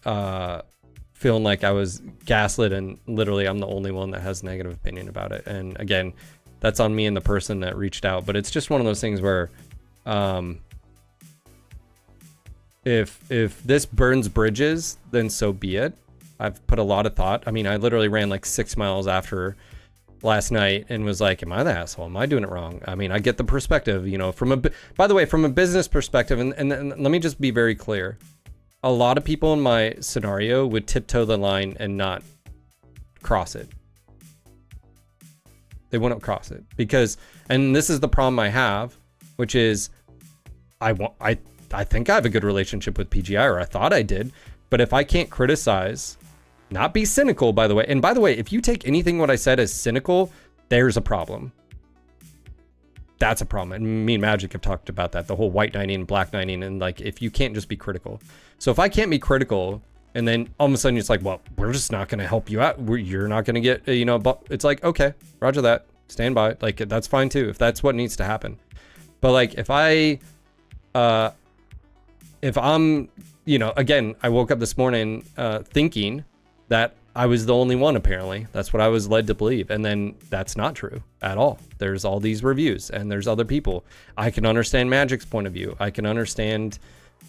S1: feeling like I was gaslit and literally I'm the only one that has a negative opinion about it. And again, that's on me and the person that reached out. But it's just one of those things where if this burns bridges, then so be it. I've put a lot of thought. I mean, I literally ran like 6 miles after last night and was like, am I the asshole? Am I doing it wrong? I mean, I get the perspective, you know, by the way, from a business perspective, and let me just be very clear. A lot of people in my scenario would tiptoe the line and not cross it. They wouldn't cross it because, and this is the problem I have, which is I think I have a good relationship with PGI, or I thought I did, but if I can't criticize, not be cynical, by the way. And by the way, if you take anything what I said as cynical, there's a problem. That's a problem. And me and Magic have talked about that, the whole white knighting and black knighting, and like if you can't just be critical. So if I can't be critical, and then all of a sudden it's like, well, we're just not going to help you out. You're not going to get, you know, but it's like, okay, roger that. Stand by. Like, that's fine too, if that's what needs to happen. But like, if I'm, you know, again, I woke up this morning thinking that I was the only one, apparently. That's what I was led to believe. And then that's not true at all. There's all these reviews and there's other people. I can understand Magic's point of view. I can understand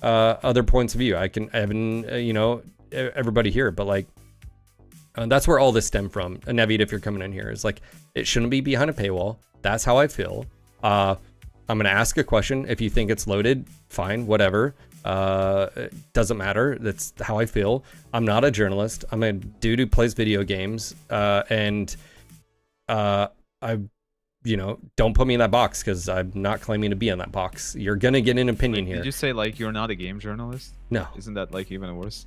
S1: other points of view. I can, you know, everybody here. But like, that's where all this stemmed from. And Nevid, if you're coming in here, is like, it shouldn't be behind a paywall. That's how I feel. I'm going to ask a question. If you think it's loaded, fine, whatever. It doesn't matter. That's how I feel. I'm not a journalist. I'm a dude who plays video games. And I, you know, don't put me in that box because I'm not claiming to be in that box. You're going to get an opinion here.
S5: Did you say like you're not a game journalist?
S1: No.
S5: Isn't that like even worse?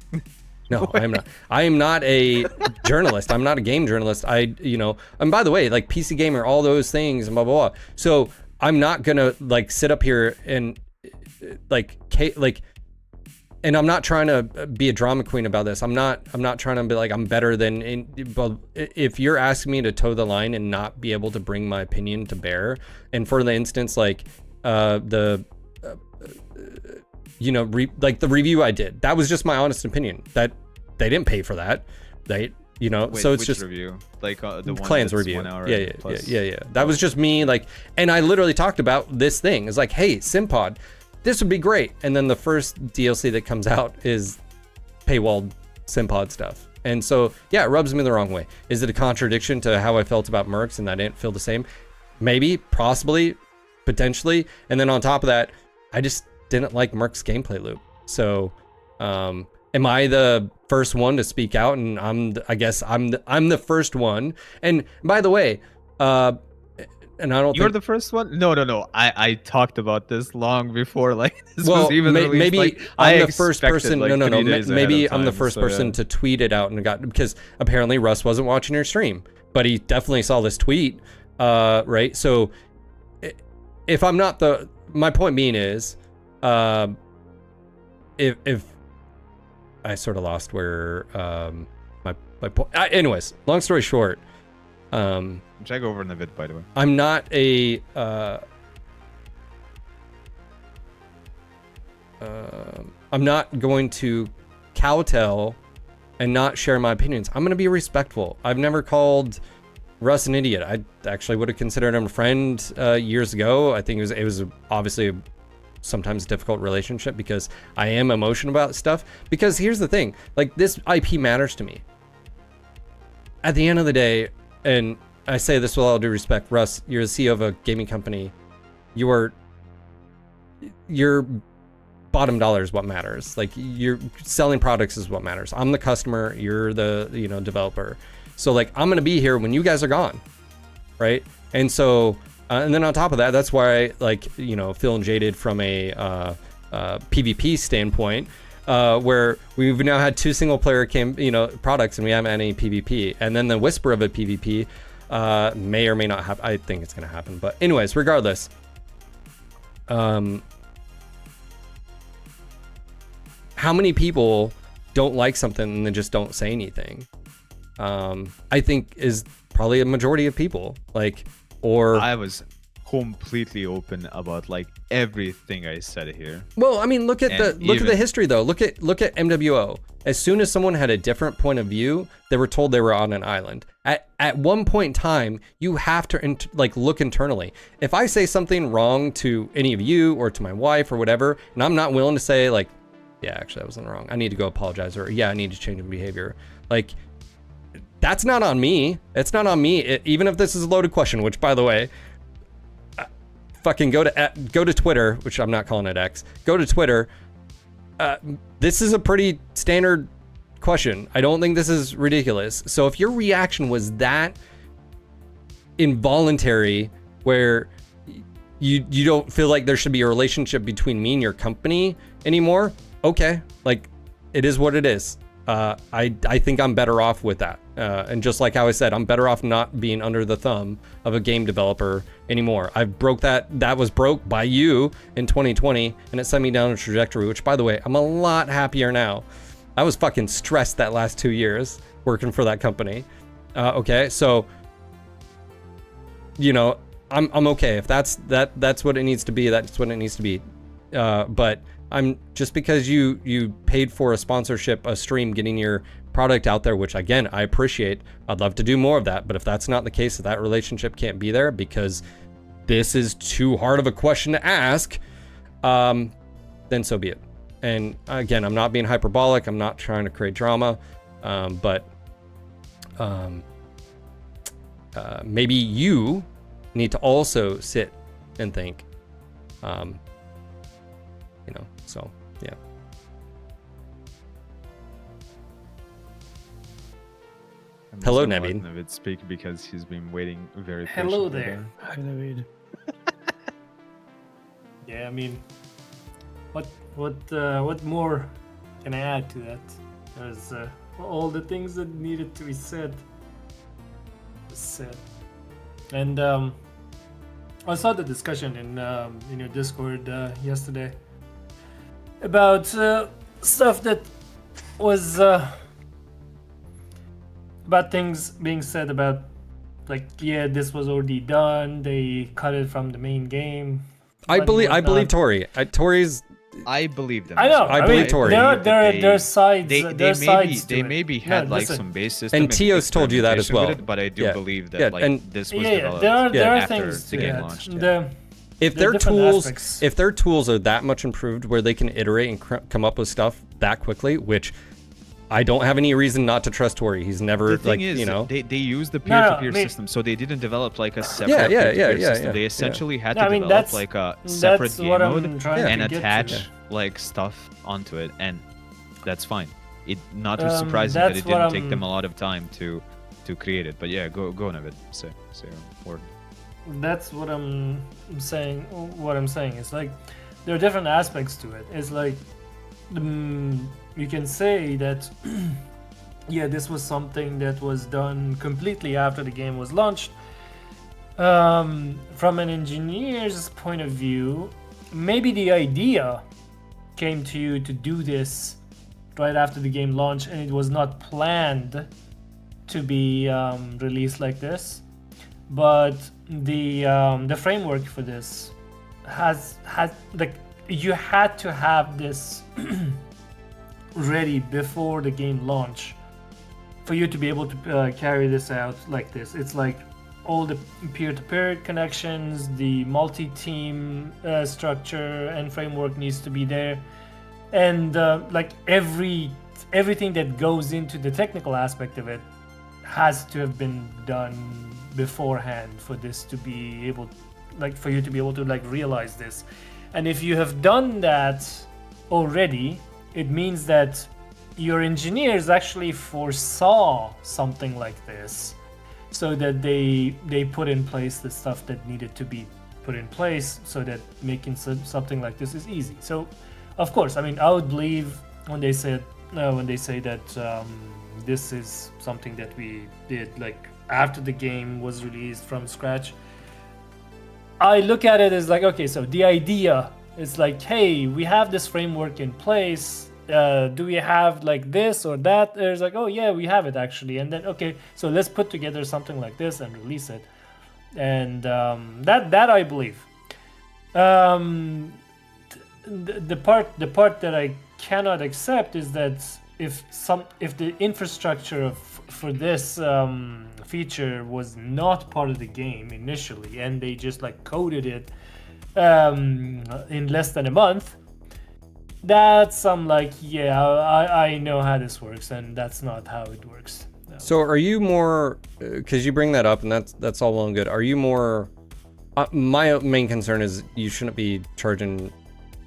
S1: No, I'm not. I am not a journalist. I'm not a game journalist. You know, and by the way, like PC Gamer, all those things, and blah, blah, blah. So I'm not going to like sit up here and like, and I'm not trying to be a drama queen about this. I'm not trying to be like, I'm better than, but if you're asking me to toe the line and not be able to bring my opinion to bear, and for the instance, like, you know, like the review I did, that was just my honest opinion. That they didn't pay for that. They, you know,
S5: Wait,
S1: so it's
S5: which
S1: just
S5: review, like the one
S1: Clans
S5: that's
S1: review.
S5: 1 hour
S1: Yeah.
S5: plus.
S1: That was just me, like, and I literally talked about this thing. It's like, hey, Simpod, this would be great. And then the first DLC that comes out is paywalled Simpod stuff. And so, yeah, it rubs me the wrong way. Is it a contradiction to how I felt about Mercs and I didn't feel the same? Maybe, possibly, potentially. And then on top of that, I just didn't like Merc's gameplay loop. So, am I the first one to speak out? And I guess I'm the first one. And by the way, and I don't
S5: You're
S1: think
S5: the first one? No. I talked about this long before like this
S1: well,
S5: was even released.
S1: maybe
S5: Like,
S1: I'm
S5: I
S1: the first
S5: expected,
S1: person.
S5: like,
S1: No.
S5: 3 days ahead
S1: Maybe
S5: of
S1: I'm the
S5: time,
S1: first
S5: so,
S1: person
S5: yeah.
S1: to tweet it out and got, because apparently Russ wasn't watching your stream, but he definitely saw this tweet, right? So if I'm not my point being is, if I sort of lost where my point. Anyways, long story short,
S5: Check over in the vid, by the way.
S1: I'm not a I'm not going to kowtow and not share my opinions. I'm going to be respectful. I've never called Russ an idiot. I actually would have considered him a friend years ago. I think it was obviously sometimes a difficult relationship because I am emotional about stuff. Because here's the thing, like, this IP matters to me. At the end of the day, and I say this with all due respect, Russ, you're the CEO of a gaming company. Your bottom dollar is what matters. Like, you're selling products is what matters. I'm the customer, you're the, you know, developer. So like, I'm gonna be here when you guys are gone, right? And so, and then on top of that, that's why, like, you know, feeling jaded from a PvP standpoint, where we've now had 2 single player products and we haven't had any PvP. And then the whisper of a PvP may or may not happen. I think it's gonna happen, but anyways, regardless, how many people don't like something and then just don't say anything? I think is probably a majority of people. Like, or
S5: I was completely open about like everything I said here.
S1: well, I mean, look at
S5: And
S1: the history though. Look at MWO. As soon as someone had a different point of view, they were told they were on an island. At one point in time, you have to look internally. If I say something wrong to any of you or to my wife or whatever, and I'm not willing to say like, yeah, actually I wasn't wrong, I need to go apologize, or yeah, I need to change my behavior. Like, that's not on me. It's not on me. Even if this is a loaded question, which by the way, fucking go to Twitter, which I'm not calling it X. Go to Twitter. This is a pretty standard question. I don't think this is ridiculous. So if your reaction was that involuntary, where you don't feel like there should be a relationship between me and your company anymore, okay, like it is what it is. I think I'm better off with that. And just like how I said, I'm better off not being under the thumb of a game developer anymore. I broke that was broke by you in 2020, and it sent me down a trajectory, which by the way, I'm a lot happier now. I was fucking stressed that last 2 years working for that company. Okay, so, you know, I'm okay. If that's what it needs to be, that's what it needs to be. But I'm just because you paid for a sponsorship, a stream, getting your product out there, which again, I appreciate. I'd love to do more of that. But if that's not the case, if that relationship can't be there because this is too hard of a question to ask, then so be it. And again, I'm not being hyperbolic. I'm not trying to create drama. But maybe you need to also sit and think, you know, so yeah.
S5: I'm
S1: Hello,
S5: just gonna let
S1: Naveed.
S5: Naveed speak because he's been waiting very
S6: Hello
S5: patiently
S6: there.
S2: Hi, David.
S6: Yeah, I mean, what more can I add to that? There's all the things that needed to be said was said, and I saw the discussion in your Discord yesterday about stuff that was about things being said about, like, yeah, this was already done. They cut it from the main game.
S1: I believe
S6: whatnot.
S1: Tori. Tori's.
S5: I believe them.
S6: I know.
S1: I believe
S6: mean,
S1: Tori.
S6: There are sides. There are sides to
S5: They
S6: it.
S5: maybe
S6: No,
S5: had like
S6: listen.
S5: some base system
S1: And Tio's told you that as
S5: experimentation with
S1: well.
S5: it, but I do
S1: Yeah.
S5: believe that
S1: Yeah,
S5: like
S1: and-
S5: this was
S6: Yeah,
S5: developed
S6: there are
S5: after
S6: things
S5: the
S6: to
S5: game
S6: it.
S5: launched.
S1: If
S6: There
S1: their
S6: are different
S1: tools,
S6: aspects.
S1: if their tools are that much improved where they can iterate and come up with stuff that quickly, which I don't have any reason not to trust Tori. He's never
S5: The thing
S1: like,
S5: is,
S1: you know.
S5: they use the
S6: No, no,
S5: peer-to-peer
S6: I mean-
S5: system, so they didn't develop like a separate
S1: Yeah,
S5: peer-to-peer
S1: yeah,
S5: system.
S1: yeah,
S5: They
S1: yeah.
S5: essentially had
S6: No,
S5: to
S6: I mean,
S5: develop
S6: that's-
S5: like a separate game
S6: what I'm
S5: mode
S6: trying
S5: and
S6: to get to.
S5: attach like stuff onto it, and that's fine. It not too surprising
S6: that's
S5: that it
S6: what
S5: didn't take
S6: I'm-
S5: them a lot of time to create it. But yeah, go on a bit. Say a word.
S6: That's what I'm saying. What I'm saying is, like, there are different aspects to it. It's like you can say that yeah, this was something that was done completely after the game was launched. From an engineer's point of view, maybe the idea came to you to do this right after the game launched, and it was not planned to be released like this. But the framework for this has like, you had to have this ready before the game launch for you to be able to carry this out like this. It's like all the peer-to-peer connections, the multi-team structure and framework needs to be there, and like everything that goes into the technical aspect of it has to have been done beforehand for this to be able, like, for you to be able to like realize this. And if you have done that already, it means that your engineers actually foresaw something like this, so that they put in place the stuff that needed to be put in place, so that making something like this is easy. So of course, I mean, I would believe when they say that this is something that we did like after the game was released from scratch. I look at it as like, okay, so the idea is like, hey, we have this framework in place. Do we have like this or that? There's like, oh yeah, we have it actually. And then, okay, so let's put together something like this and release it. and that I believe. The part that I cannot accept is that if the infrastructure for this feature was not part of the game initially, and they just like coded it in less than a month, that's like, yeah, I know how this works, and that's not how it works. No.
S1: So are you more, because you bring that up, and that's all well and good. Are you more? My main concern is you shouldn't be charging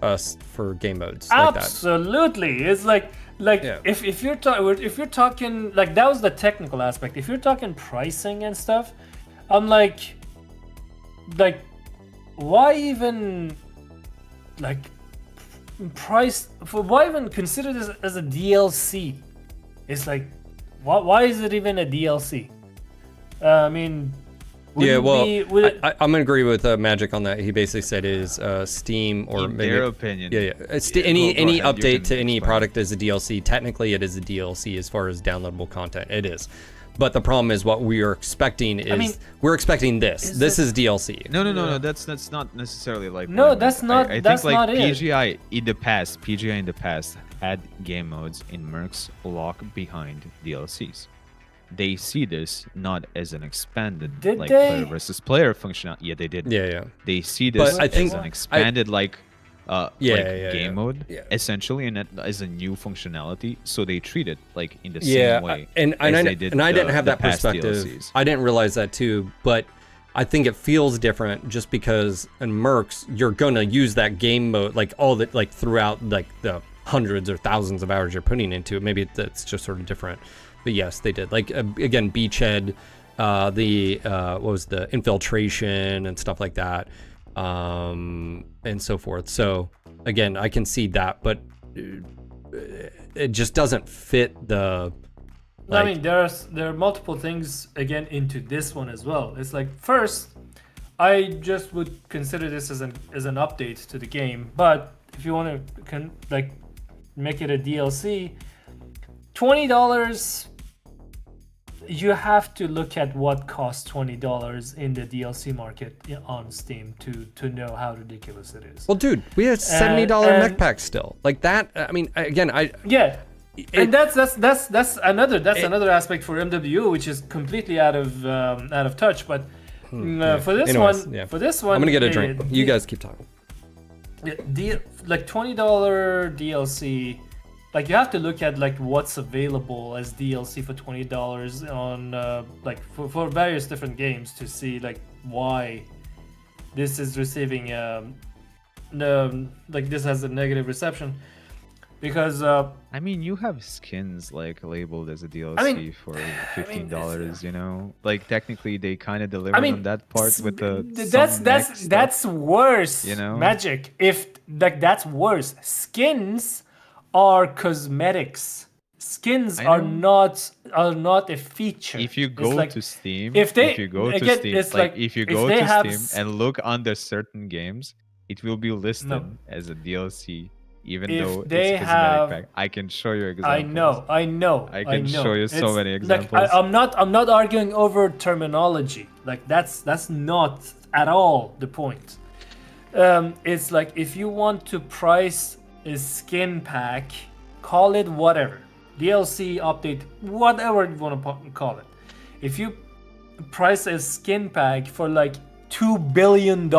S1: us for game modes like that.
S6: Absolutely, it's like yeah. if you're talking like, that was the technical aspect. If you're talking pricing and stuff, I'm like why even like price for, why even consider this as a DLC? It's like, why is it even a DLC? I mean,
S1: yeah, well, I'm gonna agree with Magic on that. He basically said it is Steam or
S5: in
S1: maybe
S5: their opinion.
S1: Yeah. Any update to any product is a DLC. Technically, it is a DLC as far as downloadable content. It is. But the problem is what we are expecting is we're expecting this. This is DLC.
S5: No. That's not necessarily like.
S6: No, that's not.
S5: I
S6: that's
S5: think like
S6: not
S5: PGI in the past had game modes in Mercs lock behind DLCs. They see this not as an expanded player versus player functionality. Yeah, they did.
S1: Yeah.
S5: They see this
S1: I think
S5: as an expanded game mode,
S1: yeah.
S5: essentially, and as a new functionality. So they treat it like in the same way.
S1: I didn't have that
S5: past
S1: perspective.
S5: DLCs.
S1: I didn't realize that too, but I think it feels different just because in Mercs you're gonna use that game mode like all that like throughout like the hundreds or thousands of hours you're putting into it. Maybe that's just sort of different. But yes, they did. Like again, Beachhead, what was the infiltration and stuff like that, and so forth. So again, I can see that, but it just doesn't fit the.
S6: I mean, there are multiple things again into this one as well. It's like, first, I just would consider this as an update to the game. But if you want to make it a DLC, $20. You have to look at what costs $20 in the DLC market on Steam to know how ridiculous it is.
S1: Well, dude, we have $70 mech packs still. Like that. I mean, again, and that's another aspect for MWO, which is completely out of touch. But for this one, I'm gonna get a drink. You guys keep talking.
S6: Like $20 DLC. Like, you have to look at like what's available as DLC for $20 on for various different games to see like why this is receiving this has a negative reception, because
S5: I mean, you have skins like labeled as a DLC for $15. You know, like technically they kind of delivered on that part with the
S6: that's worse.
S5: You know,
S6: Magic. If like that's worse, skins are cosmetics. Skins are not a feature.
S5: If you go to Steam,
S6: if
S5: you go to Steam and look under certain games, it will be listed as a DLC, even though it's a cosmetic pack. I can show you examples.
S6: I know.
S5: I can show you so many examples.
S6: Like, I'm not arguing over terminology. Like that's not at all the point. It's like, if you want to price a skin pack, call it whatever, DLC, update, whatever you want to call it. If you price a skin pack for like $2 billion,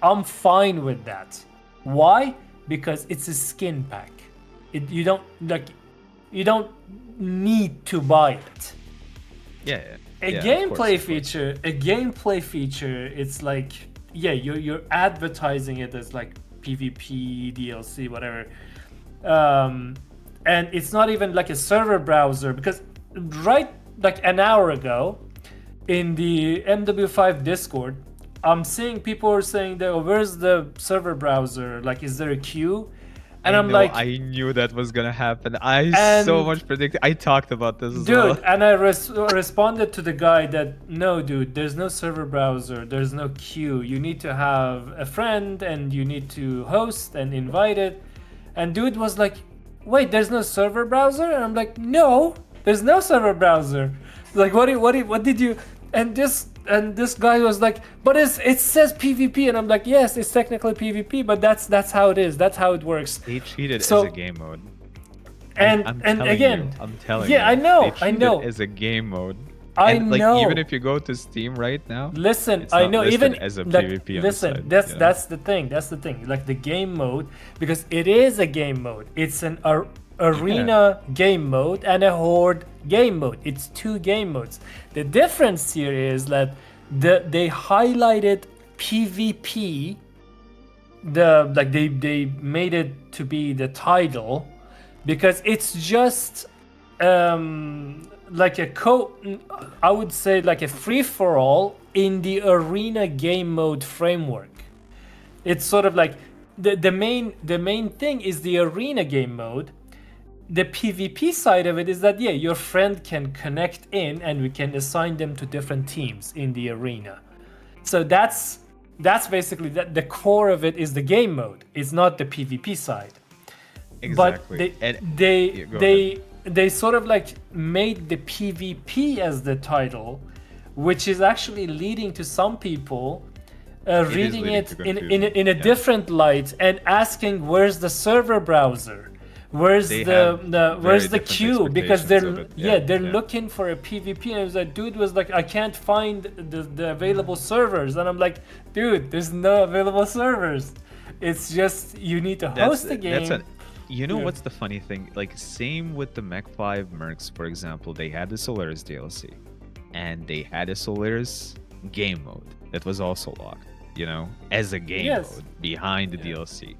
S6: I'm fine with that. Why? Because it's a skin pack. You don't need to buy it. A gameplay feature. It's like, you're advertising it as like PvP, DLC, whatever. And it's not even like a server browser, because right like an hour ago in the MW5 Discord, I'm seeing people are saying that, where's the server browser? Like, is there a queue? And
S5: I knew that was gonna happen. I so much predicted. I talked about this as well.
S6: Dude, and I responded to the guy that, no, dude, there's no server browser. There's no queue. You need to have a friend, and you need to host and invite it. And dude was like, wait, there's no server browser? And I'm like, no, there's no server browser. Like, what did you? and this guy was like, but it says PvP, and I'm like, yes, it's technically PvP, but that's how it is. That's how it works.
S5: They treat it
S6: So-
S5: as a game mode.
S6: And
S5: I'm
S6: and
S5: telling
S6: again,
S5: you, I'm telling
S6: yeah,
S5: you.
S6: I know,
S5: They treat
S6: I know.
S5: it as a game mode.
S6: I
S5: And, like,
S6: know.
S5: even if you go to Steam right now,
S6: Listen,
S5: it's
S6: I
S5: not
S6: know.
S5: listed
S6: Even
S5: as a
S6: like,
S5: PvP on the
S6: listen,
S5: side,
S6: that's
S5: you know?
S6: that's the thing. That's the thing. Like the game mode, because it is a game mode. It's an arena game mode and a horde game mode. It's two game modes. The difference here is that they highlighted PvP. They made it to be the title because it's just like I would say like a free-for-all in the arena game mode framework. It's sort of like the main thing is the arena game mode. The PvP side of it is that your friend can connect in and we can assign them to different teams in the arena. So that's basically the core of it is the game mode. It's not the PvP side.
S5: exactly.
S6: But they sort of like made the PvP as the title, which is actually leading to some people reading
S5: leading
S6: it
S5: to
S6: in
S5: confusion,
S6: a different light and asking where's the server browser, where's
S5: They
S6: the
S5: have
S6: where's
S5: very
S6: the
S5: different
S6: queue, because
S5: expectations
S6: they're
S5: of it.
S6: they're
S5: Yeah.
S6: looking for a PvP, and it was like dude was like I can't find the available servers, and I'm like dude there's no available servers. It's just you need to host the game.
S5: You know
S6: Yeah.
S5: what's the funny thing? Like, same with the Mech 5 Mercs, for example. They had the Solaris DLC, and they had a Solaris game mode that was also locked, you know, as a game
S6: Yes.
S5: mode behind the DLC,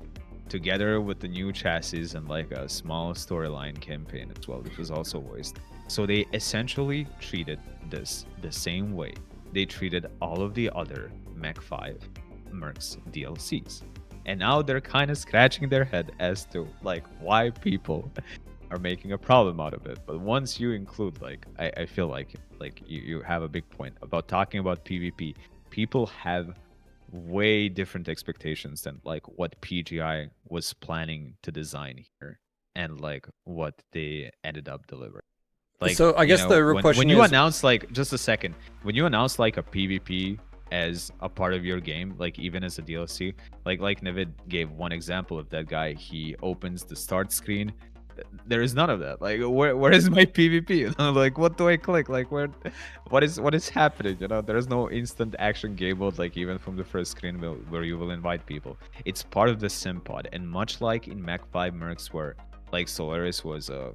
S5: together with the new chassis and like a small storyline campaign as well, which was also voiced. So they essentially treated this the same way they treated all of the other Mech 5 Mercs DLCs. And now they're kind of scratching their head as to like why people are making a problem out of it. But once you include I feel like you have a big point about talking about PvP. People have way different expectations than like what PGI was planning to design here and like what they ended up delivering. Like,
S1: So I
S5: you
S1: guess
S5: know,
S1: the real
S5: when
S1: question
S5: you
S1: is-
S5: announce like just a second, when you announce like a PvP as a part of your game, like even as a DLC, like Navid gave one example of that guy. He opens the start screen. There is none of that. Like, where is my PvP? You know, like what do I click? Like what is happening? You know, there is no instant action game mode, like even from the first screen where you will invite people. It's part of the sim pod, and much like in Mech 5 Mercs, where like Solaris was a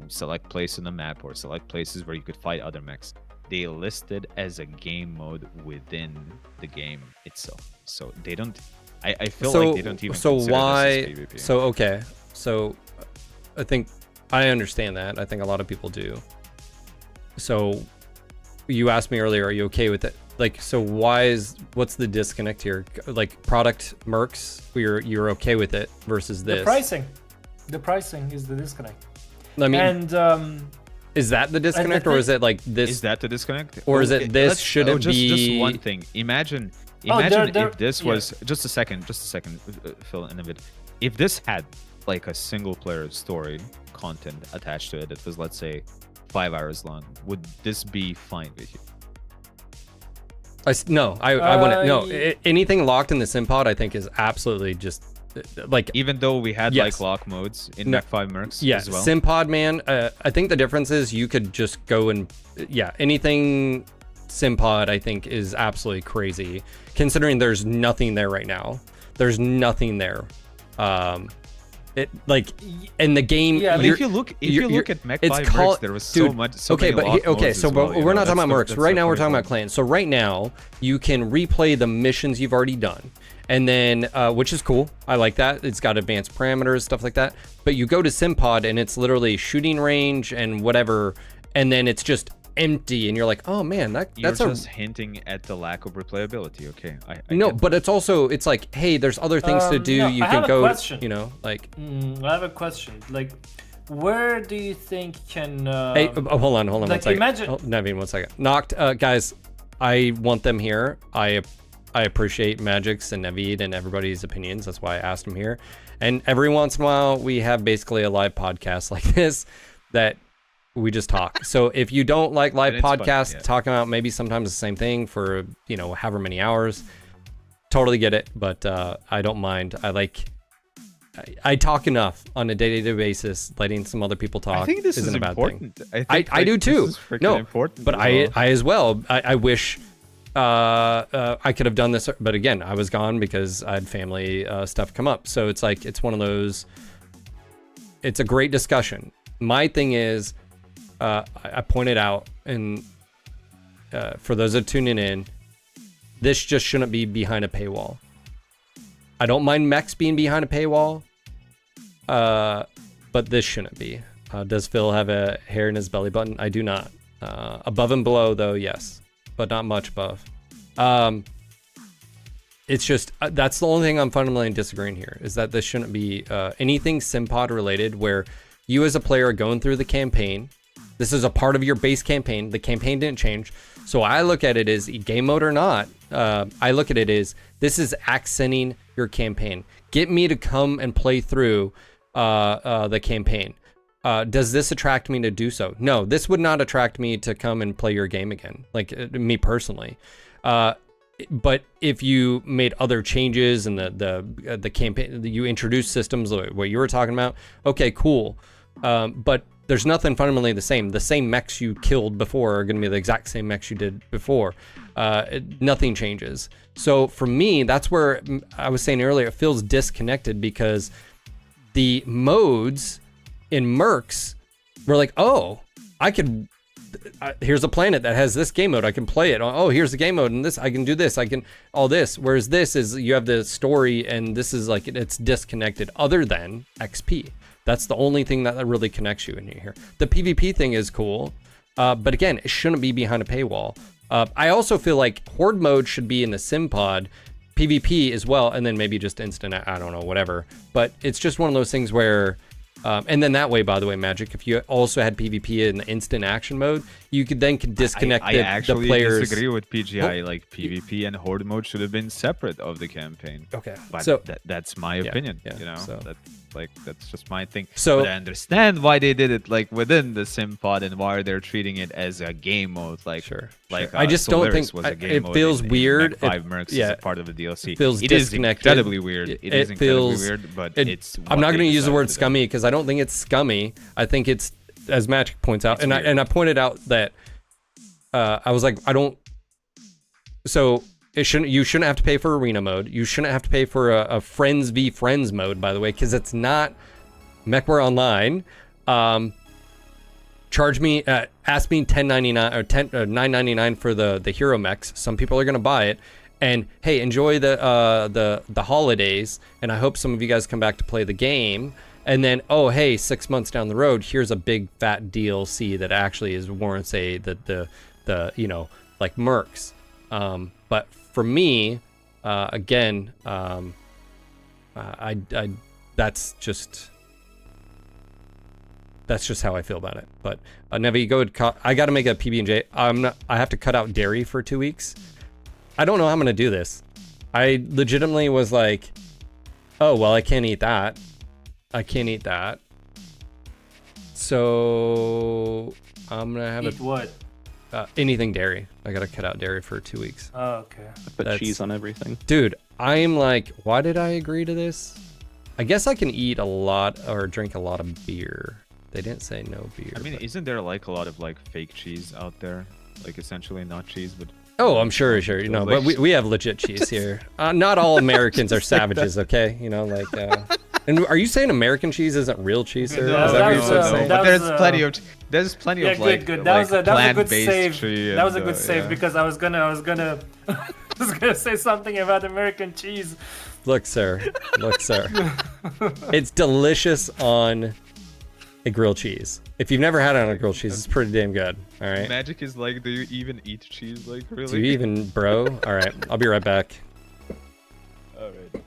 S5: select place in the map or select places where you could fight other mechs. They listed as a game mode within the game itself. So they don't. I feel like they don't even.
S1: So
S5: consider
S1: why?
S5: This as PvP.
S1: So okay. So I think I understand that. I think a lot of people do. So you asked me earlier, are you okay with it? Like, so what's the disconnect here? Like product mercs, you're okay with it versus this.
S6: The pricing is the disconnect.
S1: I mean,
S6: And
S1: is that the disconnect, or is it like this?
S5: Is that the disconnect?
S1: Or is it
S5: Okay,
S1: this
S5: let's-
S1: shouldn't
S5: just
S1: be-
S5: one thing. Imagine
S6: they're-
S5: if this
S6: yeah.
S5: was just a second, Phil, in a bit. If this had like a single player story content attached to it, that was, let's say, 5 hours long, would this be fine with you?
S1: I wouldn't. No,
S6: yeah.
S1: anything locked in the sim pod, I think, is absolutely just like
S5: Even though we had
S1: Yes.
S5: like lock modes in
S1: No.
S5: Mech 5 Mercs
S1: yeah,
S5: as well.
S1: sim pod, man. I think the difference is you could just go and anything sim pod, I think, is absolutely crazy considering there's nothing there right now. There's nothing there. It like in the game.
S6: Yeah,
S5: But
S1: you're-
S5: if you look
S1: you're-
S5: at Mech
S1: it's
S5: 5
S1: called-
S5: Mercs, there was
S1: dude,
S5: so much.
S1: okay,
S5: many
S1: but
S5: lock
S1: okay,
S5: modes
S1: so
S5: as well,
S1: but
S5: you
S1: we're
S5: know?
S1: not talking about
S5: That's
S1: mercs.
S5: the
S1: Right now, we're
S5: funny
S1: talking about
S5: thing.
S1: clans. So right now, you can replay the missions you've already done, and then which is cool. I like that. It's got advanced parameters, stuff like that. But you go to SimPod, and it's literally shooting range and whatever, and then it's just empty, and you're like, oh man,
S5: You're
S1: that's
S5: just hinting at the lack of replayability. Okay, I
S1: no.
S5: get
S1: But it's also it's like, hey, there's other things to do.
S6: no,
S1: You
S6: I
S1: can
S6: have a
S1: go,
S6: question.
S1: you know, like.
S6: I have a question. Like, where do you think can?
S1: Hey, hold on one
S6: like,
S1: second.
S6: imagine-
S1: Oh, Naveen, 1 second. Knocked, guys. I want them here. I appreciate Magic's and Naveed and everybody's opinions. That's why I asked them here. And every once in a while, we have basically a live podcast like this that we just talk. So if you don't like live
S5: And it's fun,
S1: podcasts,
S5: yeah.
S1: talking about maybe sometimes the same thing for, however many hours, totally get it. But I don't mind. I talk enough on a day-to-day basis. Letting some other people talk
S5: I think this
S1: isn't
S5: is
S1: a bad
S5: important.
S1: thing.
S5: I think
S1: I do
S5: this
S1: too.
S5: is freaking
S1: No,
S5: important
S1: but
S5: as
S1: I as well. I wish I could have done this, but again, I was gone because I had family stuff come up. So it's like, it's one of those, it's a great discussion. My thing is, I pointed out, and for those that are tuning in, this just shouldn't be behind a paywall. I don't mind mechs being behind a paywall, but this shouldn't be. Does Phil have a hair in his belly button? I do not. Above and below, though, yes, but not much above. It's just, that's the only thing I'm fundamentally disagreeing here, is that this shouldn't be anything Simpod related, where you as a player are going through the campaign. This is a part of your base campaign. The campaign didn't change. So I look at it as, game mode or not, I look at it as, this is accenting your campaign. Get me to come and play through the campaign. Does this attract me to do so? No, this would not attract me to come and play your game again, like me personally. But if you made other changes and the campaign, you introduced systems, what you were talking about, okay, cool. But there's nothing fundamentally the same. The same mechs you killed before are going to be the exact same mechs you did before. Nothing changes. So for me, that's where I was saying earlier, it feels disconnected, because the modes in Mercs were like, oh, I could, here's a planet that has this game mode, I can play it. Oh, here's the game mode, and this, I can do this, I can, all this. Whereas this is, you have the story, and this is like, it's disconnected other than XP. That's the only thing that really connects you in here. The PvP thing is cool, but again, it shouldn't be behind a paywall. I also feel like Horde mode should be in the Simpod, PvP as well, and then maybe just instant, I don't know, whatever. But it's just one of those things where, and then that way, by the way, Magic, if you also had PvP in the instant action mode, you could then disconnect
S5: I
S1: the
S5: actually
S1: players.
S5: disagree with PGI. Like PvP and Horde mode should have been separate of the campaign.
S1: Okay,
S5: But
S1: so
S5: that's my opinion.
S1: yeah,
S5: You know,
S1: so-
S5: that's just my thing.
S1: So-
S5: but I understand why they did it like within the Simpod and why they're treating it as a game mode. Like,
S1: Sure,
S5: like
S1: sure. I just don't
S5: Solaris
S1: think-
S5: was a game
S1: it
S5: mode
S1: feels
S5: in
S1: weird.
S5: Mech 5 Mercs
S1: yeah,
S5: as a part of the DLC.
S1: it feels
S5: It is
S1: disconnected.
S5: incredibly weird. It is incredibly
S1: feels
S5: weird, but it's.
S1: I'm not
S5: going
S1: going
S5: to
S1: use the word
S5: do.
S1: scummy, because I don't think it's scummy. I think it's, as Magic points out,
S5: It's
S1: and
S5: weird.
S1: I pointed out that I was like, I don't. So you shouldn't have to pay for arena mode. You shouldn't have to pay for a friends v friends mode, by the way, because it's not MechWarrior Online. Charge me, ask me $10.99 or $9.99 for the hero mechs. Some people are gonna buy it, and hey, enjoy the holidays. And I hope some of you guys come back to play the game. And then, oh hey, 6 months down the road, here's a big fat DLC that actually is warrants the like Mercs. But for me, again, that's just how I feel about it. But Nevi, go ahead. I got to make a PB&J. I have to cut out dairy for 2 weeks. I don't know how I'm gonna do this. I legitimately was like, oh well, I can't eat that. I can't eat that. So I'm gonna have
S6: Eat what?
S1: anything dairy. I gotta cut out dairy for 2 weeks.
S6: Oh, okay.
S3: Put
S1: That's-
S3: cheese on everything.
S1: Dude, I'm like, why did I agree to this? I guess I can eat a lot or drink a lot of beer. They didn't say no beer.
S5: I mean,
S1: but-
S5: isn't there like a lot of like fake cheese out there? Like essentially not cheese, but
S1: Oh, I'm sure. You know, but we have legit cheese here. Not all Americans are savages, okay? You know, like. And are you saying American cheese isn't real cheese, sir?
S6: No,
S1: Is that what you're
S6: that was,
S1: saying?
S6: that
S5: but there's
S6: was,
S5: plenty of
S6: Yeah,
S5: like
S6: good. That was a good
S5: plant-based
S6: save.
S5: tree
S6: That was a
S5: and,
S6: good save
S5: yeah.
S6: because I was gonna I was gonna say something about American cheese.
S1: Look, sir. It's delicious on a grilled cheese. If you've never had it on a grilled cheese, it's pretty damn good. All right.
S5: Magic is like, do you even eat cheese? Like really?
S1: Do you even, bro? All right. I'll be right back.
S5: All right.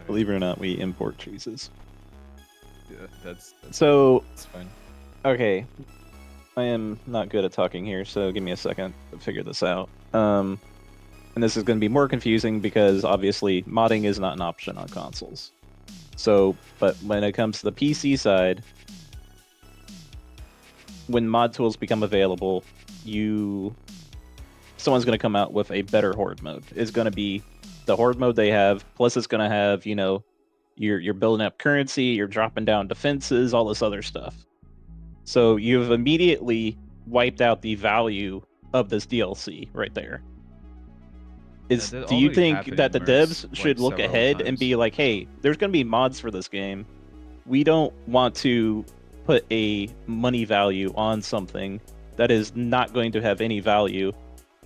S3: Believe it or not, we import cheeses.
S5: Yeah, that's
S3: So,
S5: fine.
S3: okay, I am not good at talking here, so give me a second to figure this out. And this is going to be more confusing because obviously modding is not an option on consoles. So, but when it comes to the PC side, when mod tools become available, someone's going to come out with a better horde mode. It's going to be the horde mode they have, plus it's going to have, you're building up currency, you're dropping down defenses, all this other stuff. So you've immediately wiped out the value of this DLC right there. Do you think that the devs should look ahead and be like, hey, there's going to be mods for this game. We don't want to put a money value on something that is not going to have any value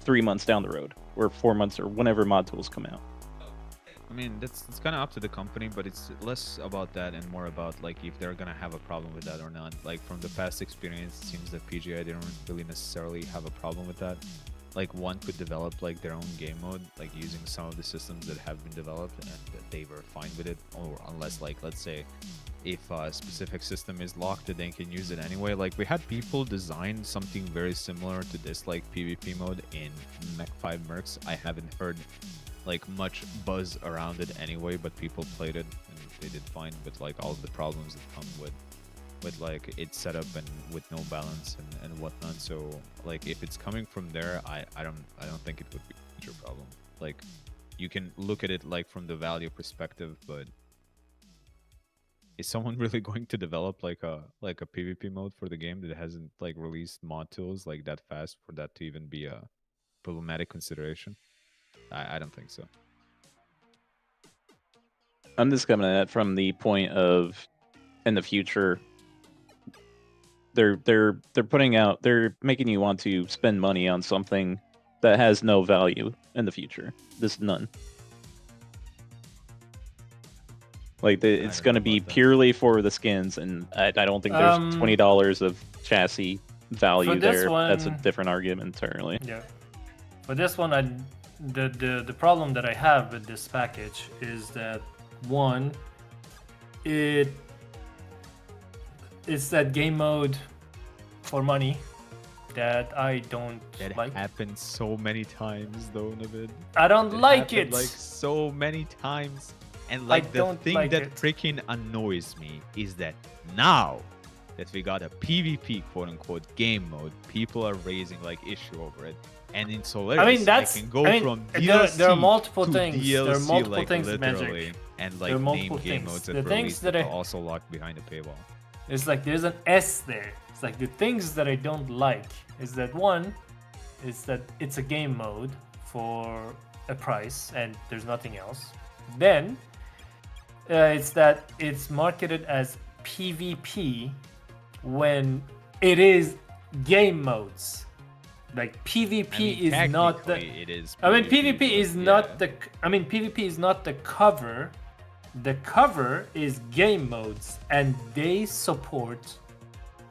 S3: 3 months down the road, or 4 months, or whenever mod tools come out.
S5: I mean, it's kind of up to the company, but it's less about that and more about like if they're gonna have a problem with that or not. Like from the past experience, it seems that PGI didn't really necessarily have a problem with that. Like one could develop like their own game mode, like using some of the systems that have been developed, and that they were fine with it. Or unless, like, let's say, if a specific system is locked, that they can use it anyway. Like we had people design something very similar to this, like PvP mode in Mech 5 Mercs. I haven't heard like much buzz around it anyway, but people played it and they did fine with like all the problems that come with like its setup and with no balance and whatnot. So like if it's coming from there, I don't think it would be a major problem. Like you can look at it like from the value perspective, but is someone really going to develop like a PvP mode for the game that hasn't like released mod tools like that fast for that to even be a problematic consideration? I don't think so.
S3: I'm just coming at it from the point of, in the future, they're making you want to spend money on something that has no value in the future. There's none. Like it's going to be purely for the skins, and I don't think there's $20 of chassis value there. That's a different argument entirely.
S6: Yeah. For this one, the problem that I have with this package is that one, it's that game mode for money that I don't like.
S5: It happens so many times though, Navid.
S6: I don't like it.
S5: Like so many times. And like the thing
S6: like
S5: that freaking annoys me is that now that we got a PvP quote unquote game mode, people are raising like issue over it. And in Solaris,
S6: I mean,
S5: I can go from DLC
S6: there are multiple
S5: to
S6: things.
S5: DLC,
S6: there are multiple
S5: like,
S6: things,
S5: literally,
S6: Magic.
S5: and like
S6: there are
S5: name
S6: multiple
S5: game
S6: things.
S5: modes
S6: The
S5: that
S6: things
S5: that
S6: that
S5: are also locked behind a paywall.
S6: It's like there's an S there. It's like the things that I don't like is that one, is that it's a game mode for a price and there's nothing else. Then it's that it's marketed as PvP when it is game modes. Like PvP is not the.
S5: It is.
S6: I mean, PvP is not the. I mean, PvP is not the cover. The cover is game modes, and they support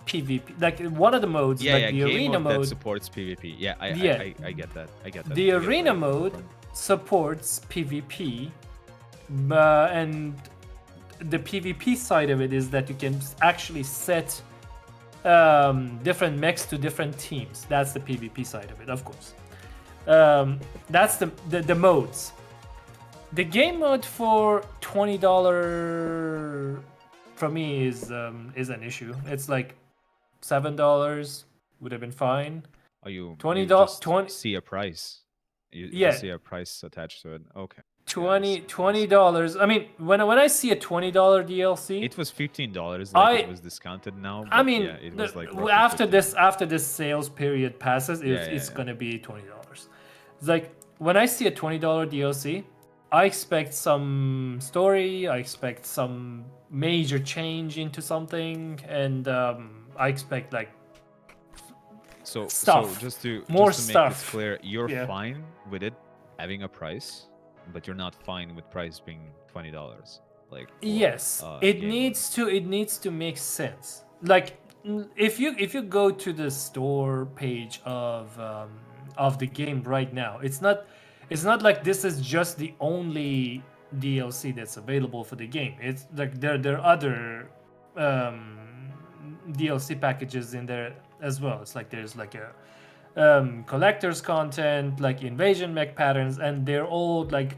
S6: PvP. Like one of the modes, like the arena mode
S5: that supports PvP. Yeah, I get that. I get that.
S6: The arena mode supports PvP, and the PvP side of it is that you can actually set different mechs to different teams. That's the PvP side of it, of course. That's the modes. The game mode for $20 for me is an issue. It's like $7 would have been fine.
S5: Oh, you
S6: $20
S5: see a price. You see a price attached to it. Okay.
S6: $20. I mean, when I see a $20 DLC,
S5: it was $15. Like it was discounted now.
S6: I mean,
S5: yeah, it was like
S6: after this sales period passes, it's gonna be $20. It's like when I see a $20 DLC, I expect some story. I expect some major change into something, and I expect like
S5: stuff. So just to
S6: more
S5: make
S6: stuff.
S5: This clear, you're fine with it having a price, but you're not fine with price being $20. Like
S6: yes, it needs to make sense. Like if you go to the store page of the game right now, it's not like this is just the only DLC that's available for the game. It's like there are other DLC packages in there as well. It's like there's like a collector's content, like invasion mech patterns, and they're all like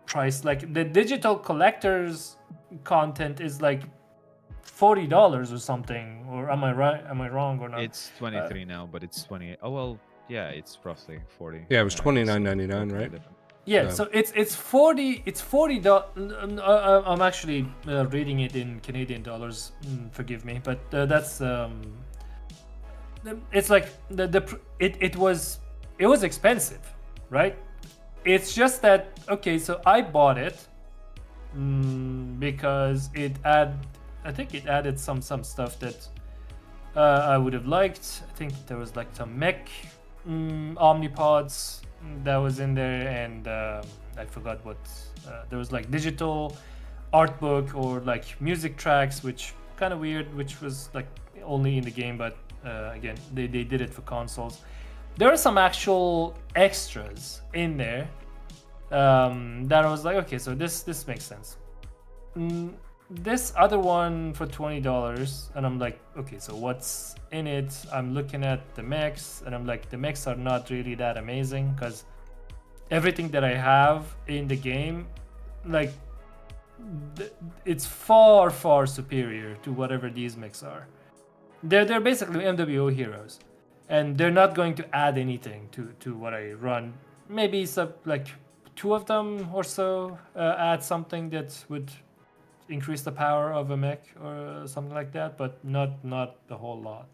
S6: priced. Like the digital collector's content is like $40 or something, or am I right? Am I wrong or not?
S5: It's 23 now, but it's 28. Oh well, yeah, it's roughly 40.
S1: Yeah, it was
S5: I guess
S1: $29.99,
S5: totally
S1: right?
S5: different.
S6: Yeah,
S1: Yeah.
S6: so it's $40. I'm actually reading it in Canadian dollars. Forgive me, but that's it's like it was expensive, right? It's just that okay. So I bought it because I think it added some stuff that I would have liked. I think there was like some mech omnipods that was in there, and I forgot what there was like digital art book or like music tracks, which kind of weird, which was like only in the game, but again they did it for consoles. There are some actual extras in there that I was like, okay, so this makes sense. This other one for $20, and I'm like, okay, so what's in it? I'm looking at the mechs, and I'm like, the mechs are not really that amazing because everything that I have in the game, like, it's far superior to whatever these mechs are. They're basically MWO heroes, and they're not going to add anything to what I run. Maybe like 2 of them or so add something that would increase the power of a mech or something like that, but not a whole lot.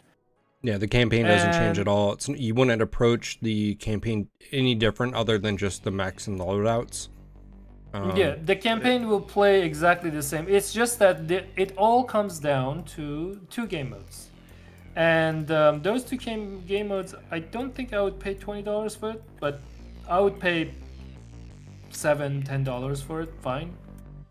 S1: Yeah, the campaign doesn't change at
S6: And-
S1: all. You wouldn't approach the campaign any different other than just the mechs and the loadouts.
S6: Yeah, the campaign will play exactly the same. It's just that it all comes down to 2 game modes. And those 2 game modes, I don't think I would pay $20 for it, but I would pay $7-10 for it, fine.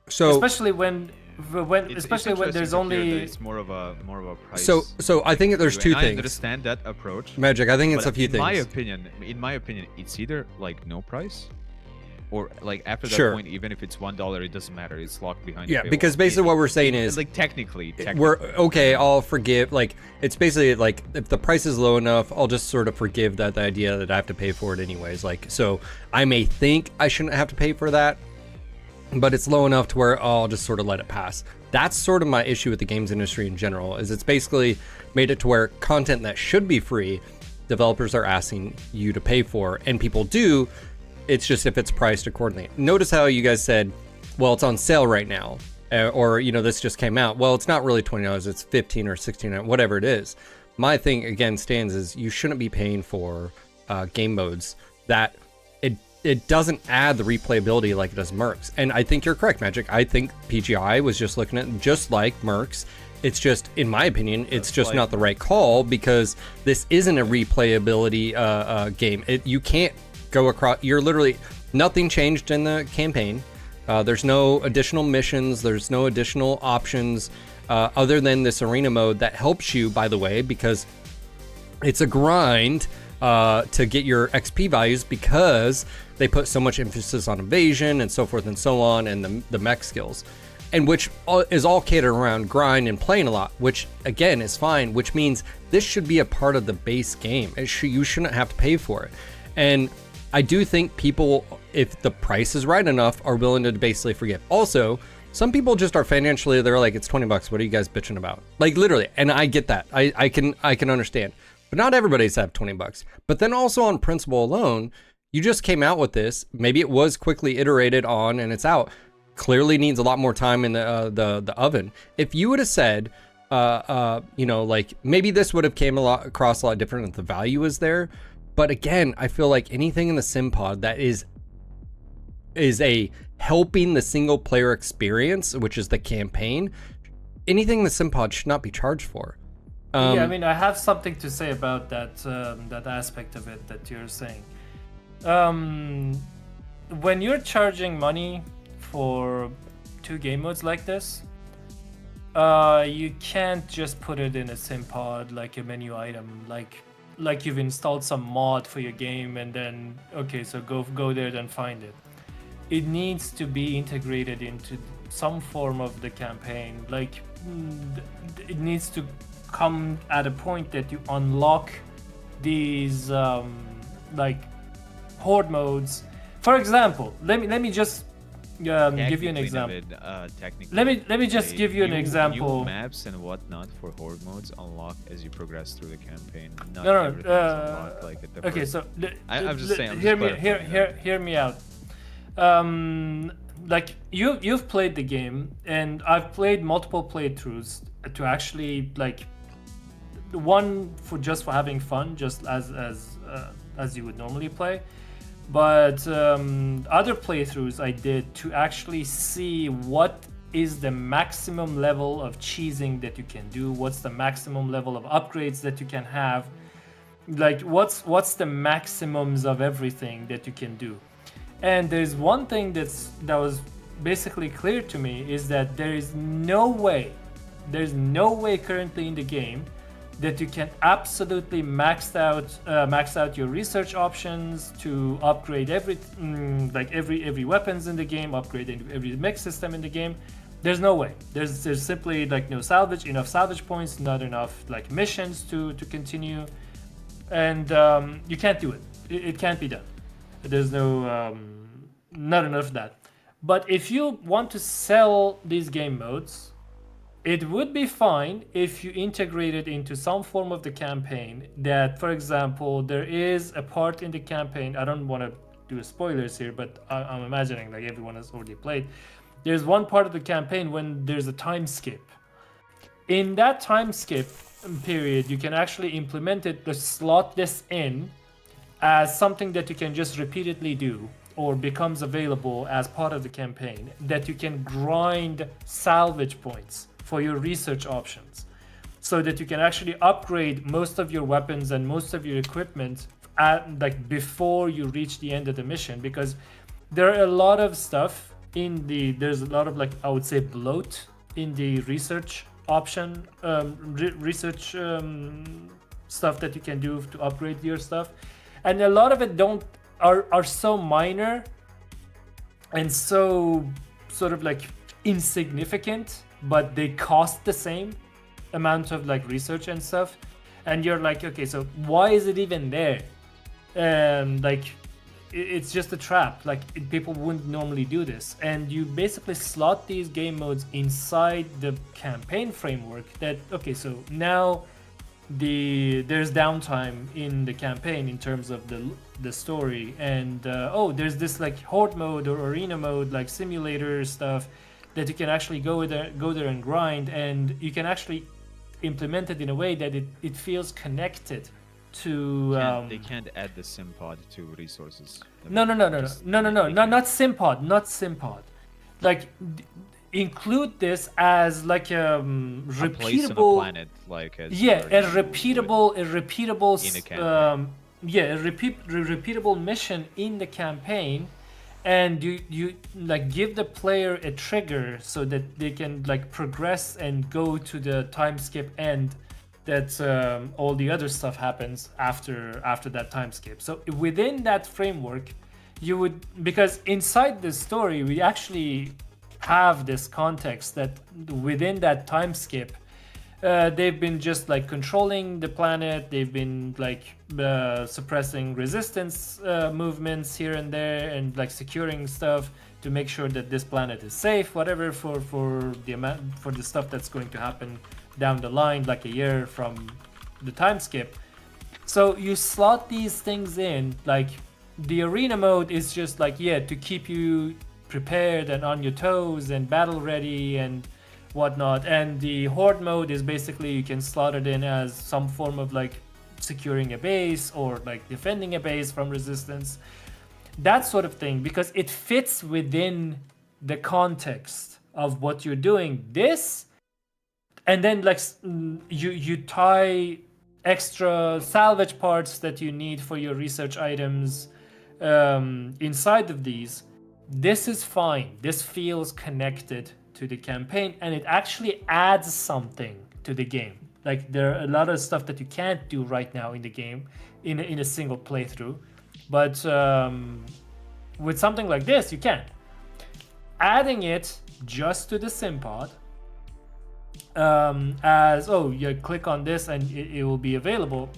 S1: So
S6: Especially when
S5: It's
S6: especially when
S5: interesting
S6: there's
S5: to hear that
S6: only
S5: it's more of a price.
S1: so I think there's
S5: issue,
S1: 2
S5: and I
S1: things.
S5: understand that approach.
S1: Magic, I think it's
S5: But
S1: a few
S5: in my
S1: things.
S5: opinion, it's either like no price, or like after that
S1: Sure.
S5: point, even if it's $1, it doesn't matter. It's locked behind.
S1: Yeah,
S5: the
S1: because
S5: paywall.
S1: basically what we're saying is
S5: like technically
S1: we're okay, I'll forgive, like, it's basically like if the price is low enough, I'll just sort of forgive that the idea that I have to pay for it anyways. Like, so I may think I shouldn't have to pay for that, but it's low enough to where I'll just sort of let it pass. That's sort of my issue with the games industry in general, is it's basically made it to where content that should be free, developers are asking you to pay for, and people do. It's just if it's priced accordingly. Notice how you guys said, well, it's on sale right now, or, you know, this just came out. Well, it's not really $20, it's $15 or $16, whatever it is. My thing, again, stands is you shouldn't be paying for game modes that it doesn't add the replayability like it does Mercs. And I think you're correct, Magic. I think PGI was just looking at just like Mercs. It's just, in my opinion, it's just
S5: like-
S1: not the right call, because this isn't a replayability game. You can't go across. You're literally, nothing changed in the campaign. There's no additional missions. There's no additional options other than this arena mode that helps you, by the way, because it's a grind to get your XP values, because they put so much emphasis on evasion and so forth and so on, and the mech skills, and which is all catered around grind and playing a lot, which again is fine, which means this should be a part of the base game. You shouldn't have to pay for it. And I do think people, if the price is right enough, are willing to basically forgive. Also, some people just are financially, they're like, it's $20, what are you guys bitching about? Like, literally, and I get that. I can understand. But not everybody's have $20. But then also on principle alone, you just came out with this. Maybe it was quickly iterated on and it's out. Clearly needs a lot more time in the oven. If you would have said, you know, like, maybe this would have came across a lot different if the value is there. But again, I feel like anything in the sim pod that is a helping the single player experience, which is the campaign, anything in the sim pod should not be charged for.
S6: Yeah, I mean, I have something to say about that that aspect of it that you're saying. When you're charging money for 2 game modes like this, you can't just put it in a sim pod like a menu item, like you've installed some mod for your game and then okay, so go there then find it. It needs to be integrated into some form of the campaign. Like, it needs to come at a point that you unlock these like horde modes. For example, let me just give you an
S5: Technically,
S6: example.
S5: Navid, technically,
S6: Let me just give you an example.
S5: New maps and whatnot for horde modes unlock as you progress through the campaign. Not
S6: No,
S5: everything is unlocked like at the
S6: okay,
S5: first.
S6: so
S5: I'm just saying. I'm
S6: hear
S5: just
S6: me,
S5: clarifying that.
S6: hear me out. Like you've played the game, and I've played multiple playthroughs to actually like one for just for having fun, just as you would normally play. But other playthroughs I did to actually see what is the maximum level of cheesing that you can do, what's the maximum level of upgrades that you can have, like what's the maximums of everything that you can do. And there's one thing that was basically clear to me is that there's no way currently in the game that you can absolutely max out your research options to upgrade every weapons in the game, upgrade every mech system in the game. There's no way. There's simply like no enough salvage points, not enough like missions to continue, and you can't do it. It can't be done. There's no not enough of that. But if you want to sell these game modes, it would be fine if you integrate it into some form of the campaign. That, for example, there is a part in the campaign, I don't want to do spoilers here, but I'm imagining like everyone has already played. There's one part of the campaign when there's a time skip. In that time skip period, you can actually implement it to slot this in as something that you can just repeatedly do, or becomes available as part of the campaign, that you can grind salvage points for your research options, so that you can actually upgrade most of your weapons and most of your equipment before you reach the end of the mission. Because there are a lot of stuff there's a lot of I would say bloat in the research option, stuff that you can do to upgrade your stuff, and a lot of it are so minor and so sort of insignificant, but they cost the same amount of research and stuff, and you're like, okay, so why is it even there? It's just a trap. People wouldn't normally do this, and you basically slot these game modes inside the campaign framework. That okay, so now there's downtime in the campaign in terms of the story, and there's this horde mode or arena mode, simulator stuff, that you can actually go there and grind, and you can actually implement it in a way that it feels connected to.
S5: They can't add the sim pod to resources.
S6: No, not simpod. Include this as a repeatable
S5: place on a planet,
S6: a repeatable
S5: in a campaign.
S6: repeatable mission in the campaign, and you give the player a trigger so that they can progress and go to the time skip end, that all the other stuff happens after that time skip. So within that framework, you would, because inside this story we actually have this context that within that time skip, they've been just controlling the planet. They've been suppressing resistance movements here and there, and securing stuff to make sure that this planet is safe, whatever, for the stuff that's going to happen down the line, a year from the time skip. So you slot these things in. The arena mode is just to keep you prepared and on your toes and battle ready and whatnot, and the horde mode is basically you can slot it in as some form of securing a base or defending a base from resistance, that sort of thing, because it fits within the context of what you're doing. This, and then you tie extra salvage parts that you need for your research items inside of these. This is fine. This feels connected to the campaign, and it actually adds something to the game. There are a lot of stuff that you can't do right now in the game in a single playthrough, but with something like this you can. Adding it just to the simpod, as you click on this and it will be available,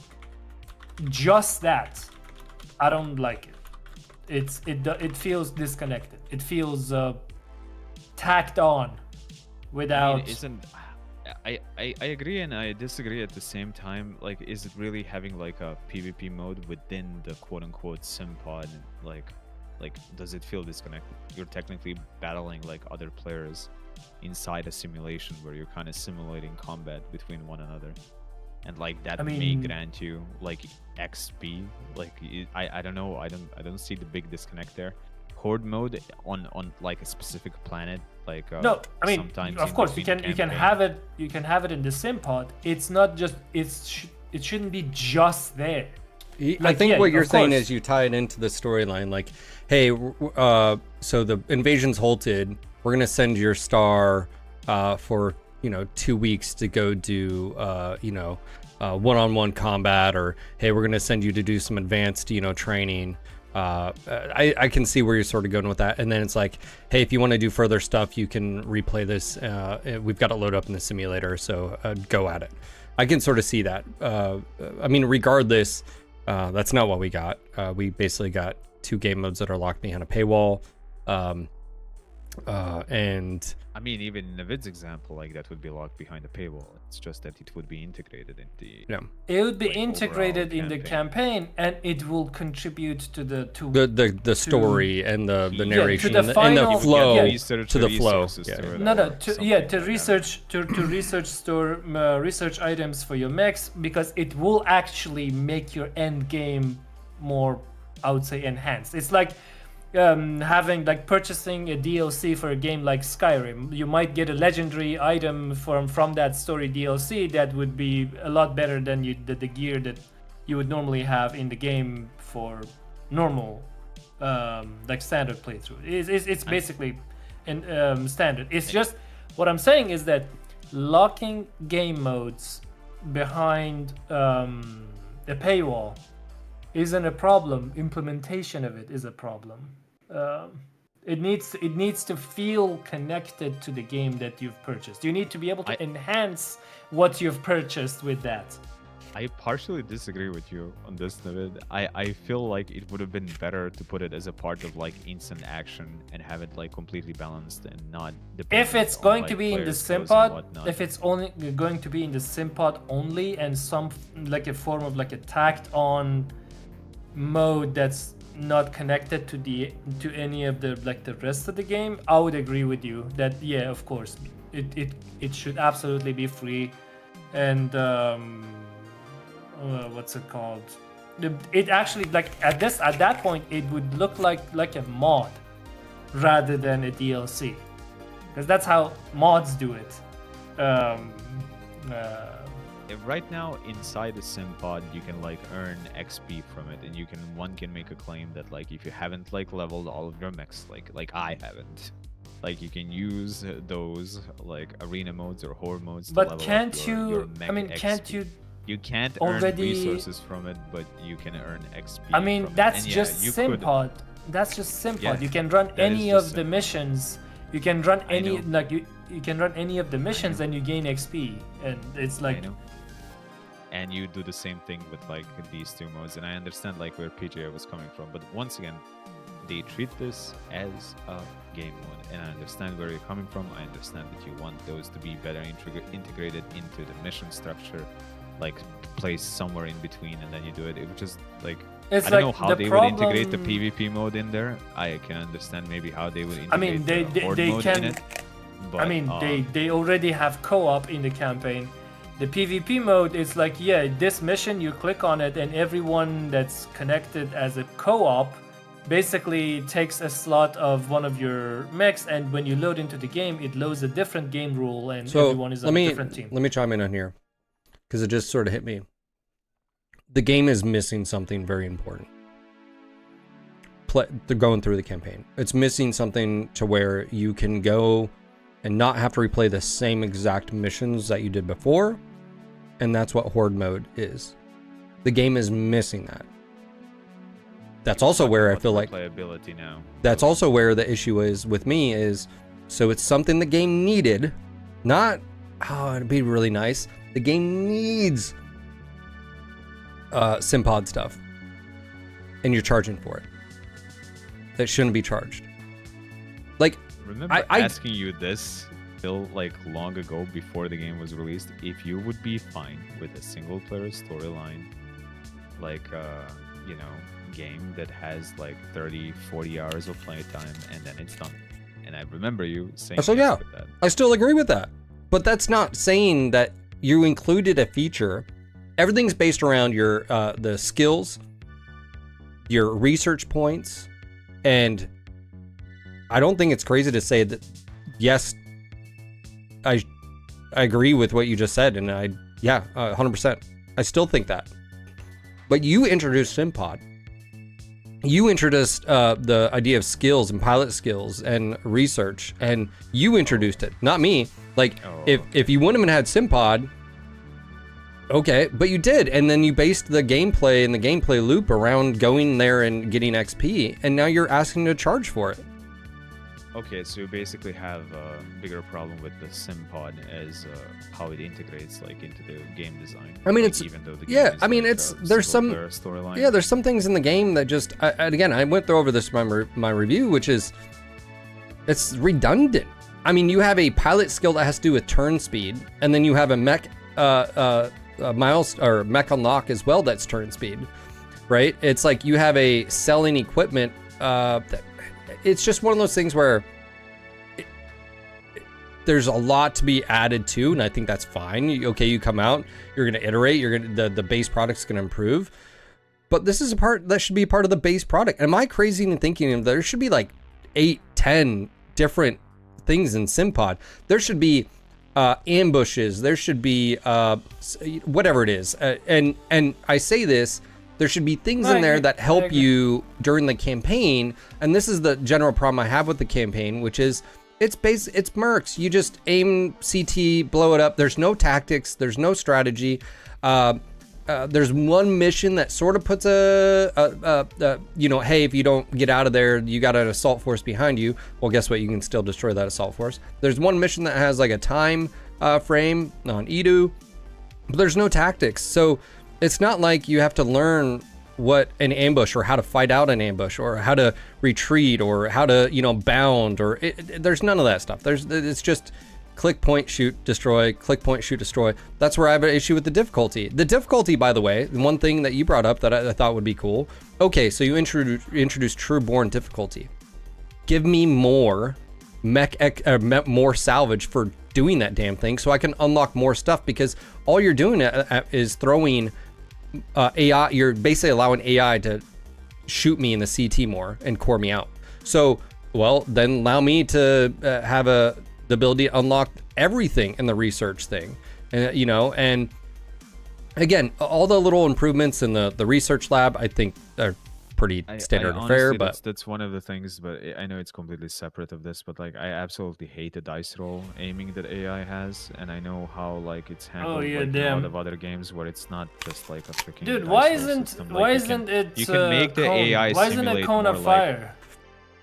S6: just that, I don't like it. It feels disconnected. It feels tacked on without.
S5: I mean, isn't I agree and I disagree at the same time. Like, is it really having like a PvP mode within the quote-unquote sim pod? Like does it feel disconnected? You're technically battling like other players inside a simulation where you're kind of simulating combat between one another, and like that may
S6: mean-
S5: grant you like XP. Like I don't know. I don't see the big disconnect there. Horde mode on like a specific planet, like
S6: No, I mean,
S5: sometimes
S6: of
S5: in
S6: course you
S5: between
S6: can
S5: campaign.
S6: have it. You can have it in the sim pod. It's not just. It shouldn't be just there.
S1: I
S6: Like,
S1: think
S6: yeah,
S1: what you're
S6: of
S1: saying
S6: course.
S1: is you tie it into the storyline. Like, hey, so the invasion's halted. We're gonna send your star for 2 weeks to go do one-on-one combat, or hey, we're gonna send you to do some advanced training. I can see where you're sort of going with that. And then it's like, hey, if you want to do further stuff, you can replay this. We've got it loaded up in the simulator, so go at it. I can sort of see that. I mean, regardless, that's not what we got. We basically got 2 game modes that are locked behind a paywall. And
S5: I mean, even in Navid's example, like that would be locked behind a paywall. It's just that it would be integrated in the
S6: It would be
S5: like,
S6: integrated
S5: overall
S6: in the campaign, and it will contribute to
S1: the story and the
S5: Yeah, to
S1: narration
S6: the
S1: and the
S6: final-
S1: flow
S6: yeah.
S1: to the flow.
S5: Resources
S1: Yeah.
S5: to it
S6: No,
S5: or
S6: to
S5: something
S6: yeah,
S5: like
S6: to
S5: that.
S6: research to research store research items for your mechs, because it will actually make your end game more, I would say, enhanced. It's like having like purchasing a DLC for a game like Skyrim. You might get a legendary item from that story DLC that would be a lot better than the gear that you would normally have in the game for normal like standard playthrough. It's basically standard. It's just what I'm saying is that locking game modes behind a paywall isn't a problem. Implementation of it is a problem. It needs to feel connected to the game that you've purchased. You need to be able to enhance what you've purchased with that.
S5: I partially disagree with you on this, Navid. I feel like it would have been better to put it as a part of like instant action and have it like completely balanced and not dependent
S6: If it's
S5: on,
S6: going
S5: like,
S6: to be in the
S5: players'
S6: sim
S5: skills and
S6: pod,
S5: whatnot.
S6: if it's only going to be in the sim pod only, and some like a form of like a tacked on mode that's not connected to any of the like the rest of the game, I would agree with you that yeah, of course, it should absolutely be free, and what's it called? It actually, like at that point it would look like a mod rather than a DLC, because that's how mods do it.
S5: Right now inside the sim pod you can like earn XP from it, and one can make a claim that like if you haven't like leveled all of your mechs, like I haven't, like you can use those like arena modes or horde modes to
S6: But
S5: level
S6: can't
S5: up your
S6: you?
S5: mech
S6: I mean, can't
S5: XP. You can't
S6: already-
S5: earn resources from it, but you can earn XP.
S6: I mean,
S5: from it.
S6: that's
S5: And yeah,
S6: just
S5: you
S6: sim
S5: could-
S6: pod. That's just sim
S5: Yeah,
S6: pod. You can run
S5: that is
S6: any
S5: just
S6: of the
S5: sim pod.
S6: missions. You can run
S5: I
S6: any
S5: know.
S6: like you can run any of the missions and you gain XP, and it's
S5: I
S6: like
S5: know. And you do the same thing with like these 2 modes, and I understand like where PJ was coming from, but once again, they treat this as a game mode, and I understand where you're coming from. I understand that you want those to be better integrated into the mission structure, like placed somewhere in between, and then you do it. It was just like
S6: it's
S5: I don't
S6: like
S5: know how
S6: the
S5: they
S6: problem.
S5: would integrate the PvP mode in there. I can understand maybe how they would integrate
S6: I mean,
S5: the horde
S6: they
S5: mode
S6: can.
S5: in it. But,
S6: I mean, they already have co-op in the campaign. The PvP mode is like, yeah, this mission, you click on it, and everyone that's connected as a co-op basically takes a slot of one of your mechs, and when you load into the game, it loads a different game rule, and
S1: So
S6: everyone is on a different team.
S1: let me chime in on here, because it just sort of hit me. The game is missing something very important. They're going through the campaign. It's missing something to where you can go and not have to replay the same exact missions that you did before, and that's what horde mode is. The game is missing that. That's also where I feel like
S5: playability now.
S1: that's also where the issue is with me is, so it's something the game needed, not, oh, it'd be really nice. The game needs Simpod stuff, and you're charging for it. that shouldn't be charged. Like,
S5: Remember
S1: I
S5: asking you this still like long ago before the game was released, if you would be fine with a single player storyline, like you know, game that has like 30-40 hours of playtime and then it's done. And I remember you saying
S1: So
S5: yes
S1: yeah,
S5: with that.
S1: I still agree with that. But that's not saying that you included a feature. Everything's based around your the skills, your research points, and I don't think it's crazy to say that yes, I agree with what you just said, and 100%. I still think that. But you introduced SimPod. You introduced the idea of skills and pilot skills and research, and you introduced it, not me. Like, if you wouldn't have had SimPod, okay, but you did, and then you based the gameplay and the gameplay loop around going there and getting XP, and now you're asking to charge for it.
S5: Okay, so you basically have a bigger problem with the SimPod as how it integrates like into the game design.
S1: I mean,
S5: like,
S1: it's
S5: even though the game is,
S1: like, there's some
S5: storyline.
S1: Yeah, there's some things in the game that just and again, I went through over this in my review, which is it's redundant. I mean, you have a pilot skill that has to do with turn speed, and then you have a mech mech unlock as well that's turn speed, right? It's like you have a selling equipment it's just one of those things where there's a lot to be added to, and I think that's fine. You come out, you're gonna iterate, the base product's gonna improve, but this is a part that should be part of the base product. Am I crazy in thinking there should be like 8-10 different things in SimPod? There should be ambushes, there should be whatever it is, and I say this, there should be things in there that help you during the campaign, and this is the general problem I have with the campaign, which is it's mercs. You just aim CT, blow it up. There's no tactics, there's no strategy. There's one mission that sort of puts hey, if you don't get out of there, you got an assault force behind you. Well, guess what? You can still destroy that assault force. There's one mission that has like a time frame on Edu, but there's no tactics. So it's not like you have to learn what an ambush or how to fight out an ambush or how to retreat or how to, bound or there's none of that stuff. It's just click, point, shoot, destroy, click, point, shoot, destroy. That's where I have an issue with the difficulty. The difficulty, by the way, the one thing that you brought up that I thought would be cool. Okay, so you introduce Trueborn difficulty. Give me more more salvage for doing that damn thing so I can unlock more stuff, because all you're doing is throwing AI. You're basically allowing AI to shoot me in the CT more and core me out. So, well, then allow me to have the ability to unlock everything in the research thing, and again, all the little improvements in the research lab, I think are pretty standard
S5: honestly,
S1: fare, but
S5: that's one of the things. But I know it's completely separate of this, but like I absolutely hate the dice roll aiming that AI has, and I know how like it's handled in a lot of other games where it's not just like a freaking
S6: dude.
S5: dice
S6: Why
S5: roll
S6: isn't
S5: system.
S6: why
S5: Like,
S6: isn't it?
S5: You can make the AI
S6: why isn't
S5: simulate
S6: it cone of
S5: more
S6: fire?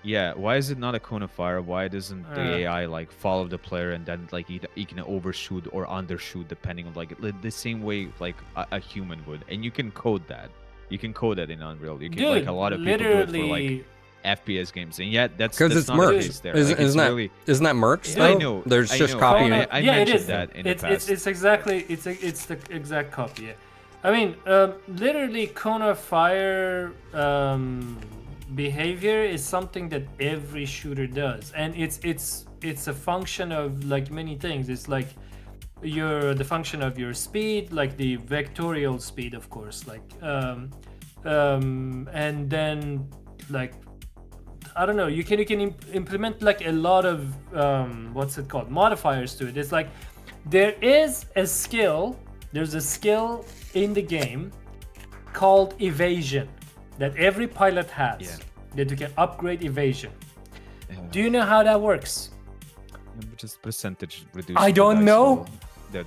S5: Yeah, why is it not a cone of fire? Why doesn't the AI like follow the player and then like you can overshoot or undershoot depending on like the same way like a human would, and you can code that. You can code that in Unreal. You can, like a lot of people do it for like FPS games, and yet that's
S1: because it's
S5: not the
S1: mercs.
S5: case there.
S1: Isn't that mercs?
S5: I know.
S1: There's just copying.
S5: I
S6: yeah, it
S5: mentioned
S6: is.
S5: that in the past.
S6: It's exactly it's the exact copy. Yeah. I mean, literally, cone of fire behavior is something that every shooter does, and it's a function of like many things. It's like the function of your speed, like the vectorial speed, of course, like and then like I don't know, you can implement like a lot of what's it called, modifiers to it. It's like there's a skill in the game called evasion that every pilot has, that you can upgrade evasion. Do you know how that works?
S5: Just percentage reduced.
S6: I don't know.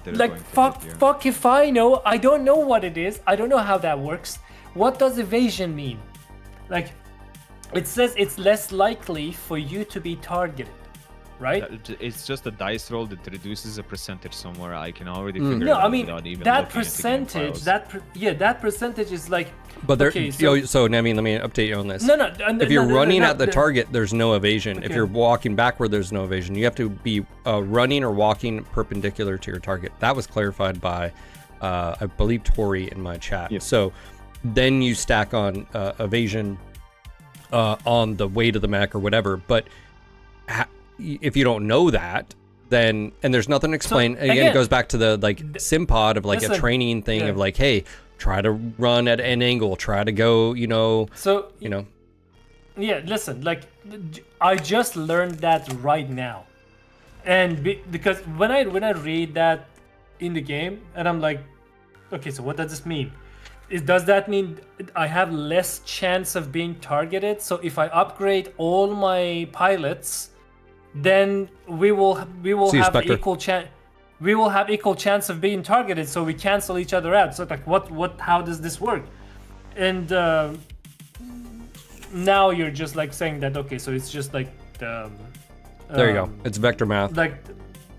S5: Like
S6: fuck if I know. I don't know what it is. I don't know how that works. What does evasion mean? Like, it says it's less likely for you to be targeted. right?
S5: It's just a dice roll that reduces a percentage somewhere. I can already
S1: Mm.
S5: figure
S6: No,
S5: it out
S6: I mean
S5: without even
S6: that
S5: looking at the game
S6: percentage.
S5: files.
S6: That percentage is like.
S1: But there,
S6: Okay, so-
S1: so Nemi, let me update you on this.
S6: No.
S1: If you're running
S6: no,
S1: at the target, there's no evasion. If
S6: Okay.
S1: you're walking backward, there's no evasion. You have to be running or walking perpendicular to your target. That was clarified by, I believe, Tori in my chat.
S3: Yep.
S1: So then you stack on evasion on the way to the mech or whatever. But if you don't know that, then, and there's nothing to explain. Again,
S6: again,
S1: it goes back to the sim pod of like a
S6: listen,
S1: training thing
S6: yeah.
S1: of like, hey, try to run at an angle, try to go,
S6: So
S1: you know.
S6: yeah, listen, like I just learned that right now, and because when I read that in the game, and I'm like, okay, so what does this mean? Does that mean I have less chance of being targeted? So if I upgrade all my pilots, then we will
S1: See you,
S6: have
S1: Spectre.
S6: equal chance. We will have equal chance of being targeted, so we cancel each other out. So like, what? How does this work? And now you're just like saying that, okay, so it's just like the.
S1: There you go. It's vector math.
S6: Like,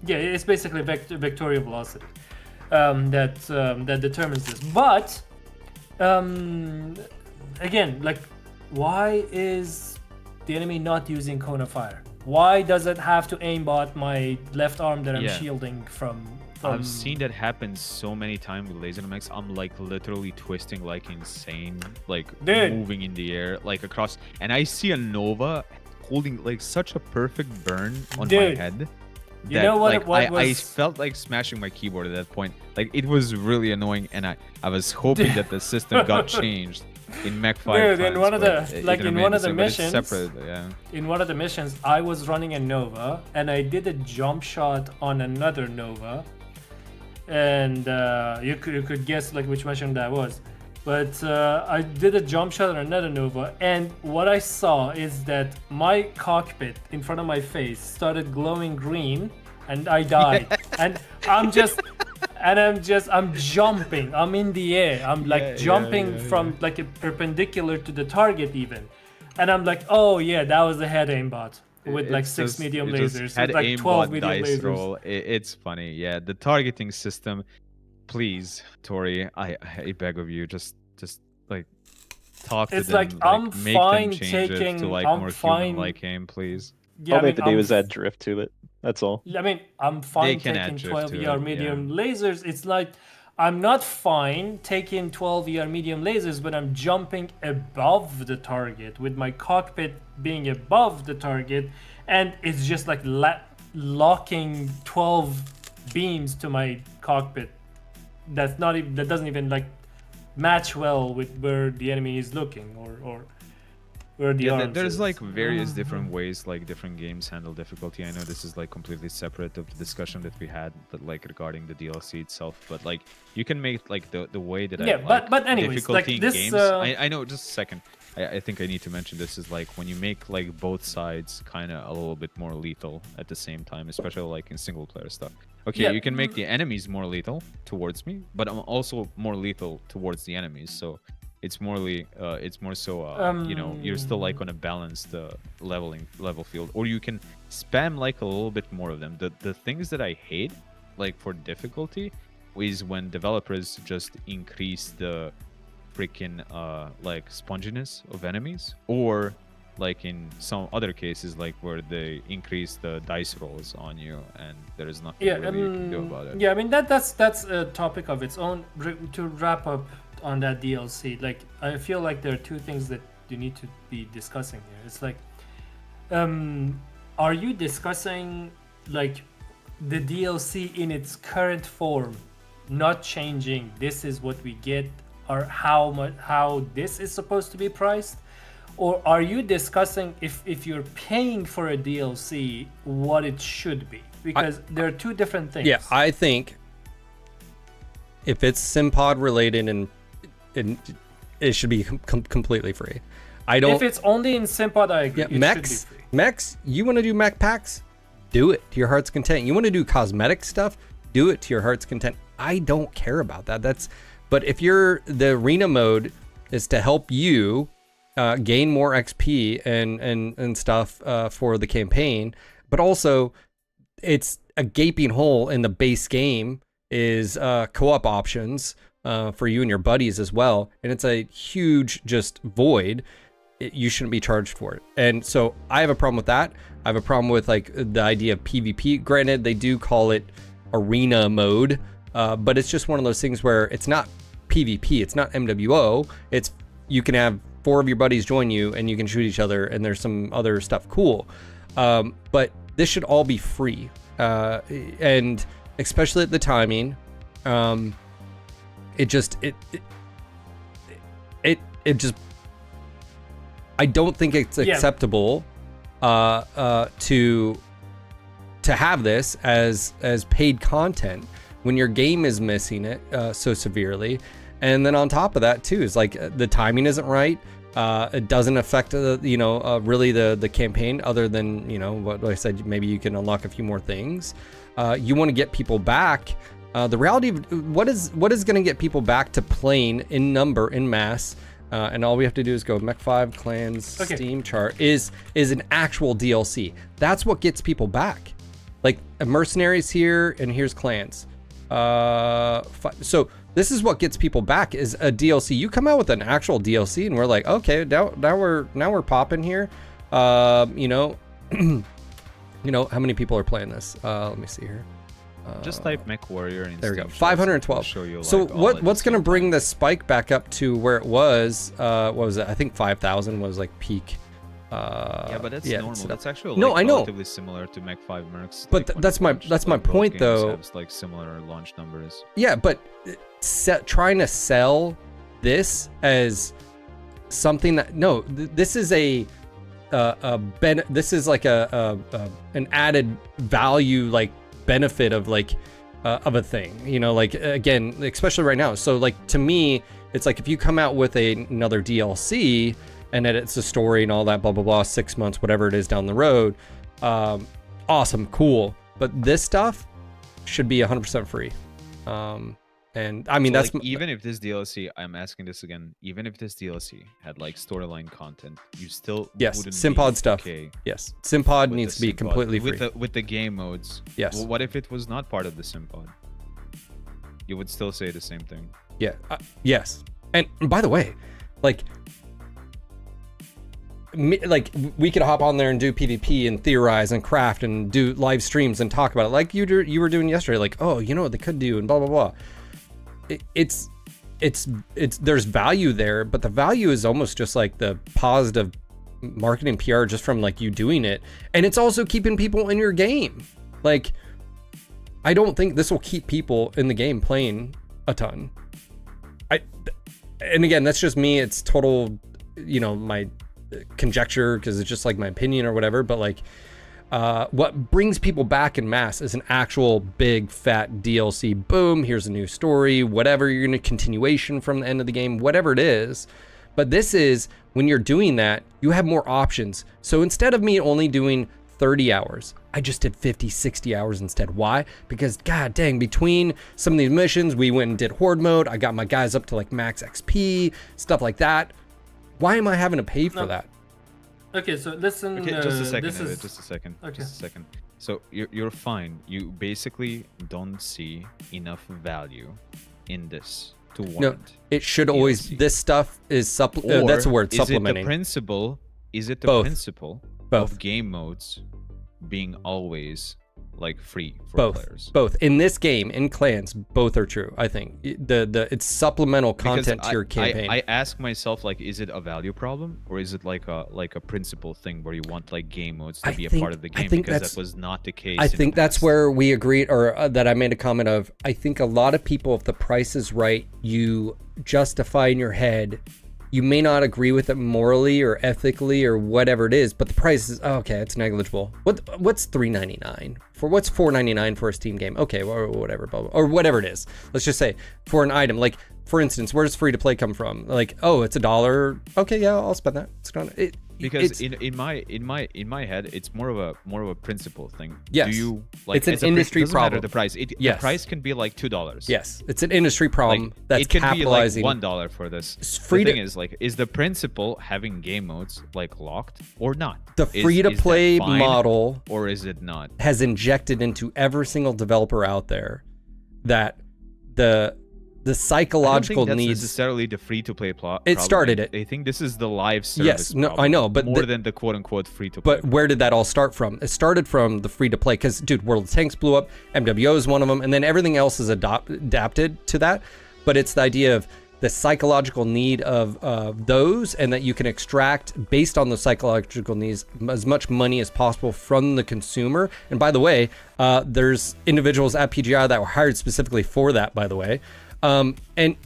S6: yeah, it's basically vectorial velocity that determines this. But again, like, why is the enemy not using cone of fire? Why does it have to aimbot my left arm that I'm
S5: Yeah.
S6: shielding from?
S5: I've seen that happen so many times with laser mechs. I'm like literally twisting like insane, like
S6: Dude.
S5: moving in the air, like across, and I see a Nova holding like such a perfect burn on
S6: Dude.
S5: my head.
S6: You know what?
S5: Like,
S6: What
S5: I
S6: was?
S5: felt like smashing my keyboard at that point. Like it was really annoying, and I was hoping that the system got changed in Mech 5
S6: Dude, in
S5: times,
S6: one of
S5: but
S6: the-
S5: it
S6: like,
S5: didn't
S6: in one
S5: make
S6: of the
S5: it, but it's
S6: missions-
S5: separate, yeah.
S6: In one of the missions, I was running a Nova, and I did a jump shot on another Nova, and you could guess like which mission that was. But I did a jump shot on another Nova, and what I saw is that my cockpit in front of my face started glowing green, and I died. And I'm jumping. I'm in the air. I'm like jumping from like a perpendicular to the target even, and I'm like, oh yeah, that was a head aimbot with like
S5: It's
S6: 6
S5: just-
S6: medium
S5: it just
S6: lasers,
S5: had
S6: with like 12
S5: aimbot
S6: medium
S5: dice
S6: lasers.
S5: roll. It's funny, yeah. The targeting system, please, Tori, I beg of you, just like talk to
S6: It's
S5: them.
S6: like, I'm
S5: make
S6: fine
S5: them change it
S6: taking-
S5: to like
S6: I'm
S5: more
S6: fine-
S5: human-like aim, please.
S6: Yeah,
S3: All they have to do
S6: I'm
S3: is add drift to it. That's all.
S6: I mean, I'm fine
S5: can add
S6: taking
S5: drift
S6: 12
S5: to
S6: ER
S5: it,
S6: medium lasers. It's like I'm not fine taking 12 ER medium lasers, but I'm jumping above the target with my cockpit being above the target, and it's just like locking 12 beams to my cockpit. That doesn't even like match well with where the enemy is looking or where the arms
S5: there's
S6: is.
S5: like various different ways like different games handle difficulty. I know this is like completely separate of the discussion that we had, but like regarding the DLC itself. But like you can make like the way that
S6: Yeah,
S5: I like
S6: but anyways,
S5: difficulty
S6: like
S5: in
S6: this,
S5: games. I know. Just a second. I think I need to mention this is like when you make like both sides kind of a little bit more lethal at the same time, especially like in single player stuff. Okay,
S6: Yeah,
S5: you can make the enemies more lethal towards me, but I'm also more lethal towards the enemies. So it's more so you know, you're still like on a balanced level field, or you can spam like a little bit more of them. The things that I hate like for difficulty is when developers just increase the freaking like sponginess of enemies, or like in some other cases like where they increase the dice rolls on you and there is nothing really you can do about it.
S6: Yeah, I mean that's a topic of its own. To wrap up on that DLC, like I feel like there are two things that you need to be discussing here. It's like, are you discussing like the DLC in its current form, not changing? This is what we get, or how this is supposed to be priced? Or are you discussing if you're paying for a DLC, what it should be? Because there are two different things.
S1: Yeah, I think if it's SimPod related and it should be completely free. I don't.
S6: If it's only in Simpod, I agree.
S1: Yeah,
S6: it
S1: mechs.
S6: should be free.
S1: Mechs. You want to do mech packs? Do it to your heart's content. You want to do cosmetic stuff? Do it to your heart's content. I don't care about that. But if the arena mode is to help you gain more XP and stuff for the campaign, but also it's a gaping hole in the base game is co-op options for you and your buddies as well, and it's a huge just void. You shouldn't be charged for it. And so I have a problem with that. I have a problem with like the idea of PvP. Granted, they do call it arena mode, but it's just one of those things where it's not PvP, it's not MWO. It's you can have 4 of your buddies join you and you can shoot each other, and there's some other stuff cool. But this should all be free, and especially at the timing. It just I don't think it's acceptable to have this as paid content when your game is missing it so severely. And then on top of that too is like the timing isn't right. It doesn't affect really the campaign, other than what I said, maybe you can unlock a few more things. You want to get people back. The reality of what is going to get people back to playing in number, in mass, and all we have to do is go Mech 5 Clans Steam chart is an actual DLC. That's what gets people back. Like Mercenaries here, and here's Clans. So this is what gets people back, is a DLC. You come out with an actual DLC, and we're like, okay, now we're popping here. How many people are playing this? Let me see here.
S5: Just type Mech Warrior and
S1: there we go. 512.
S5: Show you,
S1: so
S5: like,
S1: what's going to bring the spike back up to where it was? What was it? I think 5,000 was like peak.
S5: Yeah, but that's normal. That's actually relatively similar to Mech 5 Mercs.
S1: But that's my point though.
S5: Have, like similar launch numbers.
S1: Yeah, but trying to sell this as something that this is this is like an added value, like benefit of like of a thing, like again, especially right now. So like to me, it's like if you come out with another DLC and that it's a story and all that blah blah blah, 6 months, whatever it is down the road, awesome, cool. But this stuff should be 100% free. And I mean,
S5: so
S1: that's
S5: like, even if this DLC, I'm asking this again, even if this DLC had like storyline content, you still wouldn't
S1: Simpod stuff.
S5: Okay.
S1: Yes, Simpod needs to be completely free
S5: with the game modes.
S1: Yes.
S5: Well, what if it was not part of the Simpod? You would still say the same thing.
S1: Yeah. Yes. And by the way, like we could hop on there and do PvP and theorize and craft and do live streams and talk about it, like you were doing yesterday. Like, oh, you know what they could do and blah blah blah. It's there's value there, but the value is almost just like the positive marketing PR just from like you doing it, and it's also keeping people in your game. Like, I don't think this will keep people in the game playing a ton. And again, that's just me. It's total, my conjecture, because it's just like my opinion or whatever. But like, what brings people back in mass is an actual big fat DLC. Boom, here's a new story, whatever, you're gonna continuation from the end of the game, whatever it is. But this is, when you're doing that, you have more options. So instead of me only doing 30 hours, I just did 50, 60 hours instead. Why? Because god dang, between some of these missions, we went and did horde mode, I got my guys up to like max XP, stuff like that. Why am I having to pay for that?
S6: Okay, so listen.
S5: Okay, just a second.
S6: Just
S5: a second.
S6: Okay.
S5: Just a second. So you're fine. You basically don't see enough value in this to warrant.
S1: No, it should always. This stuff is that's a word. Supplementing.
S5: Is it the
S1: Both.
S5: principle
S1: Both.
S5: of game modes being always like free for players?
S1: Both in this game, in Clans, both are true. I think it's supplemental content to your campaign.
S5: I ask myself, like, is it a value problem, or is it like a principle thing where you want like game modes to be a part of the game? Because that was not the case.
S1: I think that's where we agreed, or that I made a comment of. I think a lot of people, if the price is right, you justify in your head. You may not agree with it morally or ethically or whatever it is, but the price is okay. It's negligible. What's $3.99 for? What's $4.99 for a Steam game? Okay, or whatever, blah, blah, or whatever it is. Let's just say for an item. Like, for instance, where does free to play come from? Like, oh, it's $1. Okay, yeah, I'll spend that.
S5: Because in my head, it's more of a principle thing.
S1: Yes.
S5: Do you like
S1: It's an
S5: as a
S1: industry
S5: doesn't matter
S1: problem.
S5: the price.
S1: Yes.
S5: The price can be like $2.
S1: Yes, it's an industry problem that's
S5: it can
S1: capitalizing.
S5: be like $1 for this.
S1: It's free
S5: the
S1: to-
S5: thing is like, is the principle having game modes like locked or not?
S1: The
S5: Is
S1: free-to-play
S5: that fine,
S1: model
S5: or is it not?
S1: has injected into every single developer out there that the psychological
S5: I don't think that's
S1: needs.
S5: necessarily the free-to-play plot.
S1: It started it.
S5: I think this is the live service.
S1: Yes, no,
S5: problem,
S1: I know, but
S5: more than the quote-unquote free-to-play.
S1: But where did that all start from? It started from the free-to-play, because, dude, World of Tanks blew up, MWO is one of them, and then everything else is adapted to that. But it's the idea of the psychological need of those, and that you can extract, based on the psychological needs, as much money as possible from the consumer. And by the way, there's individuals at PGI that were hired specifically for that, by the way. And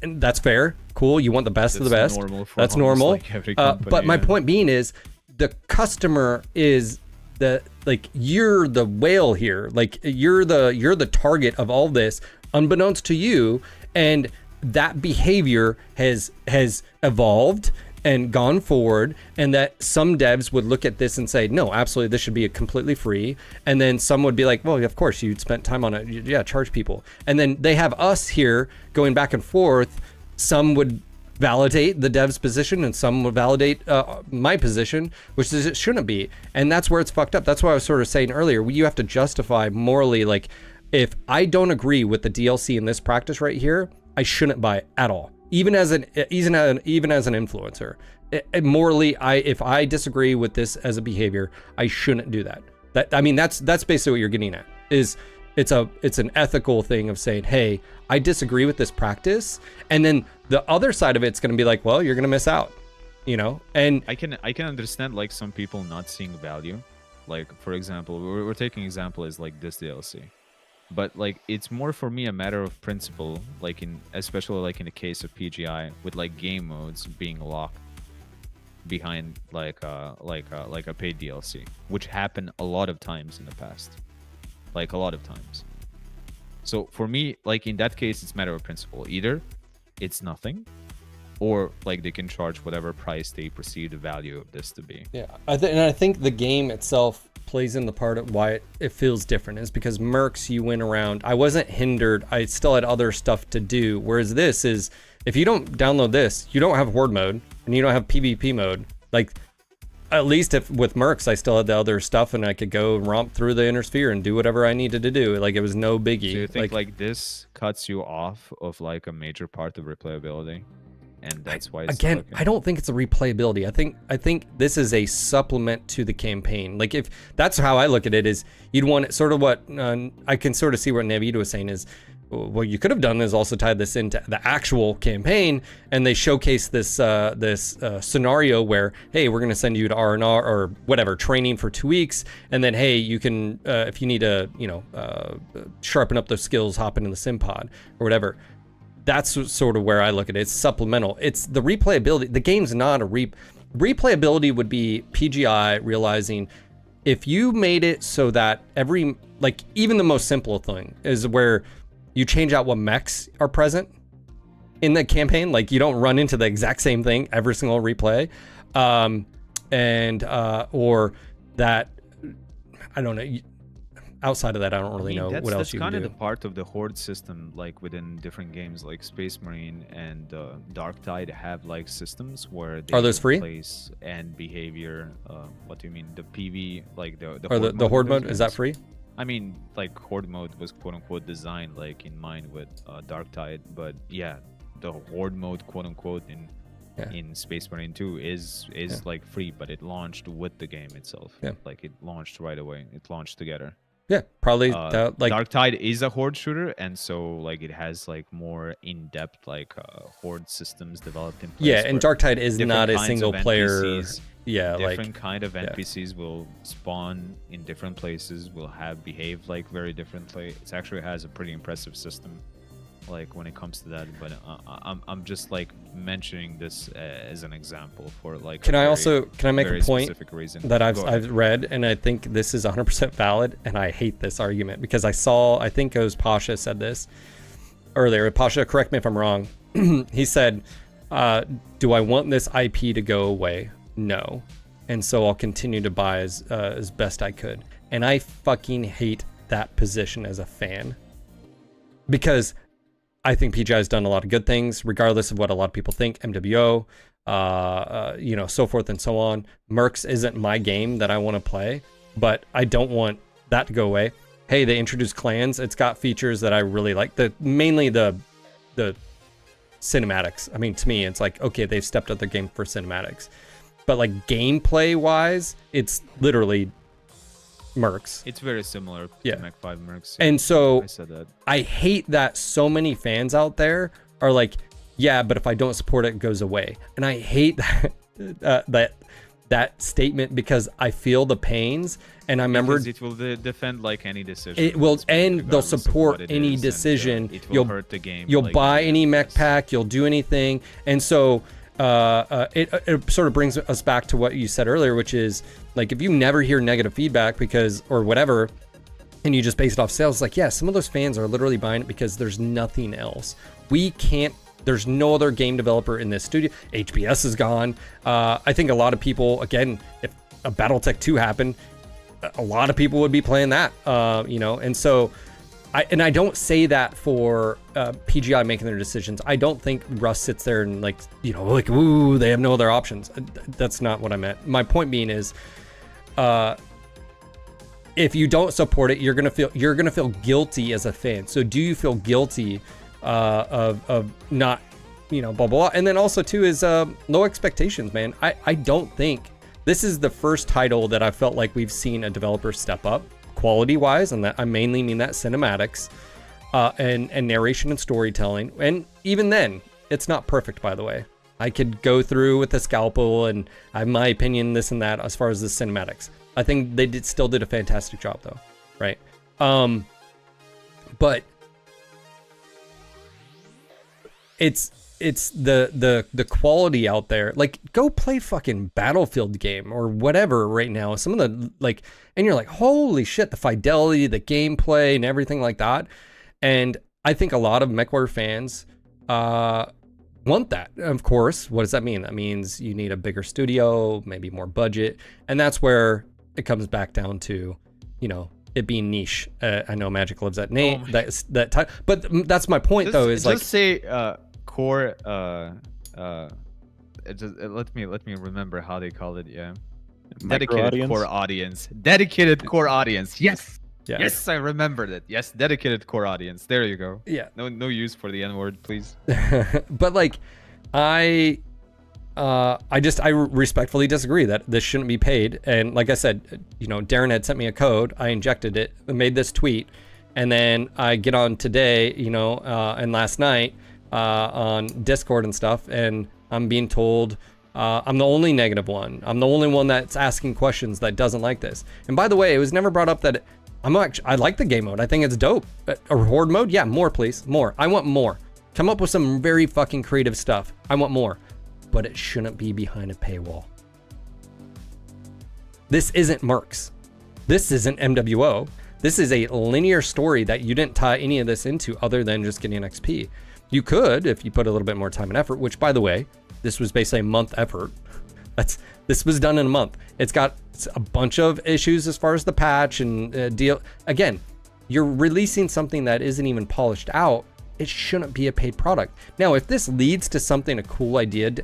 S1: that's fair. Cool. You want the best of the best. That's normal.
S5: Like every company,
S1: but my
S5: yeah.
S1: point being is, the customer is you're the whale here. Like you're the target of all this, unbeknownst to you. And that behavior has evolved and gone forward, and that some devs would look at this and say, no, absolutely, this should be completely free. And then some would be like, well, of course, you spent time on it. Yeah, charge people. And then they have us here going back and forth. Some would validate the dev's position, and some would validate my position, which is it shouldn't be. And that's where it's fucked up. That's why I was sort of saying earlier, you have to justify morally, like, if I don't agree with the DLC in this practice right here, I shouldn't buy it at all. Even as an influencer, morally, if I disagree with this as a behavior, I shouldn't do that. That's basically what you're getting at. Is it's an ethical thing of saying, hey, I disagree with this practice, and then the other side of it's going to be like, well, you're going to miss out, And
S5: I can understand like some people not seeing value. Like for example, we're taking example is like this DLC. But like it's more for me a matter of principle, like especially like in the case of PGI, with like game modes being locked behind like a paid DLC, which happened a lot of times in the past, like a lot of times. So for me, like in that case, it's a matter of principle. Either it's nothing, or like they can charge whatever price they perceive the value of this to be.
S1: Yeah, I think the game itself plays in the part of why it feels different, is because Mercs, you went around. I wasn't hindered. I still had other stuff to do. Whereas this is, if you don't download this, you don't have Horde mode and you don't have PvP mode. Like, at least if with Mercs, I still had the other stuff and I could go romp through the inner sphere and do whatever I needed to do. Like, it was no biggie.
S5: Do you think like this cuts you off of like a major part of replayability? And that's why it's
S1: again, I don't think it's a replayability. I think this is a supplement to the campaign. Like, if that's how I look at it, is you'd want it sort of what I can sort of see what Navido was saying is, what you could have done is also tied this into the actual campaign, and they showcase this scenario where, hey, we're going to send you to R&R or whatever training for 2 weeks, and then hey, you can if you need to sharpen up those skills, hop into the sim pod or whatever. That's sort of where I look at it. It's supplemental. It's the replayability. The game's not a replayability would be PGI realizing, if you made it so that every, like, even the most simple thing is where you change out what mechs are present in the campaign. Like, you don't run into the exact same thing every single replay. Or that, I don't know. Outside of that, I don't really know what else you can do.
S5: That's kind of the part of the Horde system, like within different games, like Space Marine and Darktide have like systems where they
S1: are those free?
S5: Place and behavior. What do you mean? The PV, like the
S1: Horde mode is that free?
S5: I mean, like Horde mode was quote unquote designed like in mind with Darktide, but yeah, the Horde mode quote unquote in Space Marine 2 is like free, but it launched with the game itself.
S1: Yeah,
S5: like it launched right away. It launched together.
S1: Yeah, probably like
S5: Darktide is a Horde shooter, and so like it has like more in-depth like Horde systems developed in place.
S1: Yeah, and Darktide is not a single player. Yeah,
S5: different kind of NPCs will spawn in different places, will behave like very differently. It actually has a pretty impressive system, like when it comes to that. But I'm just like mentioning this as an example for like. Can
S1: I make a point that I've read, and I think this is 100% valid, and I hate this argument because I think it was Pasha said this earlier. Pasha, correct me if I'm wrong. He said, "Do I want this IP to go away? No." and so I'll continue to buy as best I could. And I fucking hate that position as a fan, because I think PGI has done a lot of good things, regardless of what a lot of people think. MWO, so forth and so on. Mercs isn't my game that I want to play, but I don't want that to go away. Hey, they introduced clans. It's got features that I really like. Mainly the cinematics. I mean, to me, it's like, okay, they've stepped up their game for cinematics, but like gameplay wise, it's literally Mercs.
S5: It's very similar to Mech 5 Mercs.
S1: And so
S5: I said that.
S1: I hate that so many fans out there are like, yeah, but if I don't support it, it goes away. And I hate that that statement, because I feel the pains, and I remember
S5: because it will defend like any decision.
S1: it will, and they'll
S5: regardless of
S1: support
S5: what it
S1: any
S5: is,
S1: decision.
S5: and, it will
S1: You'll
S5: hurt the game.
S1: You'll
S5: like,
S1: buy any mech
S5: else.
S1: pack, you'll do anything. And so it sort of brings us back to what you said earlier, which is like, if you never hear negative feedback because, or whatever, and you just base it off sales, like, yeah, some of those fans are literally buying it because there's nothing else. There's no other game developer in this studio. HBS is gone. I think a lot of people, again, if a Battletech 2 happened, a lot of people would be playing that, and so I don't say that for PGI making their decisions. I don't think Russ sits there and like, ooh, they have no other options. That's not what I meant. My point being is, if you don't support it, you're gonna feel guilty as a fan. So do you feel guilty of not, blah, blah, blah. And then also too is low expectations, man. I don't think this is the first title that I felt like we've seen a developer step up quality wise, and that I mainly mean that cinematics and narration and storytelling. And even then, it's not perfect, by the way. I could go through with the scalpel and I have my opinion, this and that, as far as the cinematics. I think they still did a fantastic job though, right? But it's the quality out there. Like, go play fucking Battlefield game or whatever right now. Some of the, like, and you're like, holy shit, the fidelity, the gameplay, and everything like that. And I think a lot of MechWarrior fans want that. Of course, what does that mean? That means you need a bigger studio, maybe more budget, and that's where it comes back down to, it being niche. I know Magic lives that name, that time, but that's my point though. Is
S5: just say core. Let me remember how they called it. Yeah, dedicated core audience. Dedicated core audience. Yes. Yeah. Yes, I remembered it. Yes, dedicated core audience. There you go.
S1: Yeah.
S5: No use for the N-word, please.
S1: But like, I respectfully disagree that this shouldn't be paid. And like I said, Darren had sent me a code. I injected it, made this tweet, and then I get on today, and last night on Discord and stuff, and I'm being told I'm the only negative one. I'm the only one that's asking questions that doesn't like this. And by the way, it was never brought up that I like the game mode. I think it's dope. A horde mode? Yeah, more please. More. I want more. Come up with some very fucking creative stuff. I want more. But it shouldn't be behind a paywall. This isn't Mercs. This isn't MWO. This is a linear story that you didn't tie any of this into other than just getting an XP. You could, if you put a little bit more time and effort, which, by the way, this was basically a month effort. This was done in a month. It's got a bunch of issues as far as the patch and deal. Again, you're releasing something that isn't even polished out. It shouldn't be a paid product. Now, if this leads to something, a cool idea,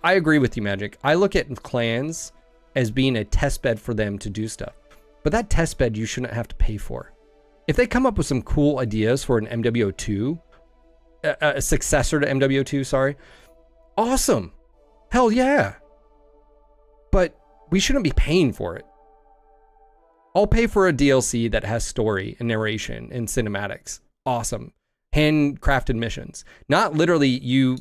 S1: I agree with you, Magic. I look at clans as being a test bed for them to do stuff. But that test bed you shouldn't have to pay for. If they come up with some cool ideas for an MWO2, a successor to MWO2, sorry, awesome. Hell yeah. But we shouldn't be paying for it. I'll pay for a DLC that has story and narration and cinematics. Awesome. Handcrafted missions. Not literally you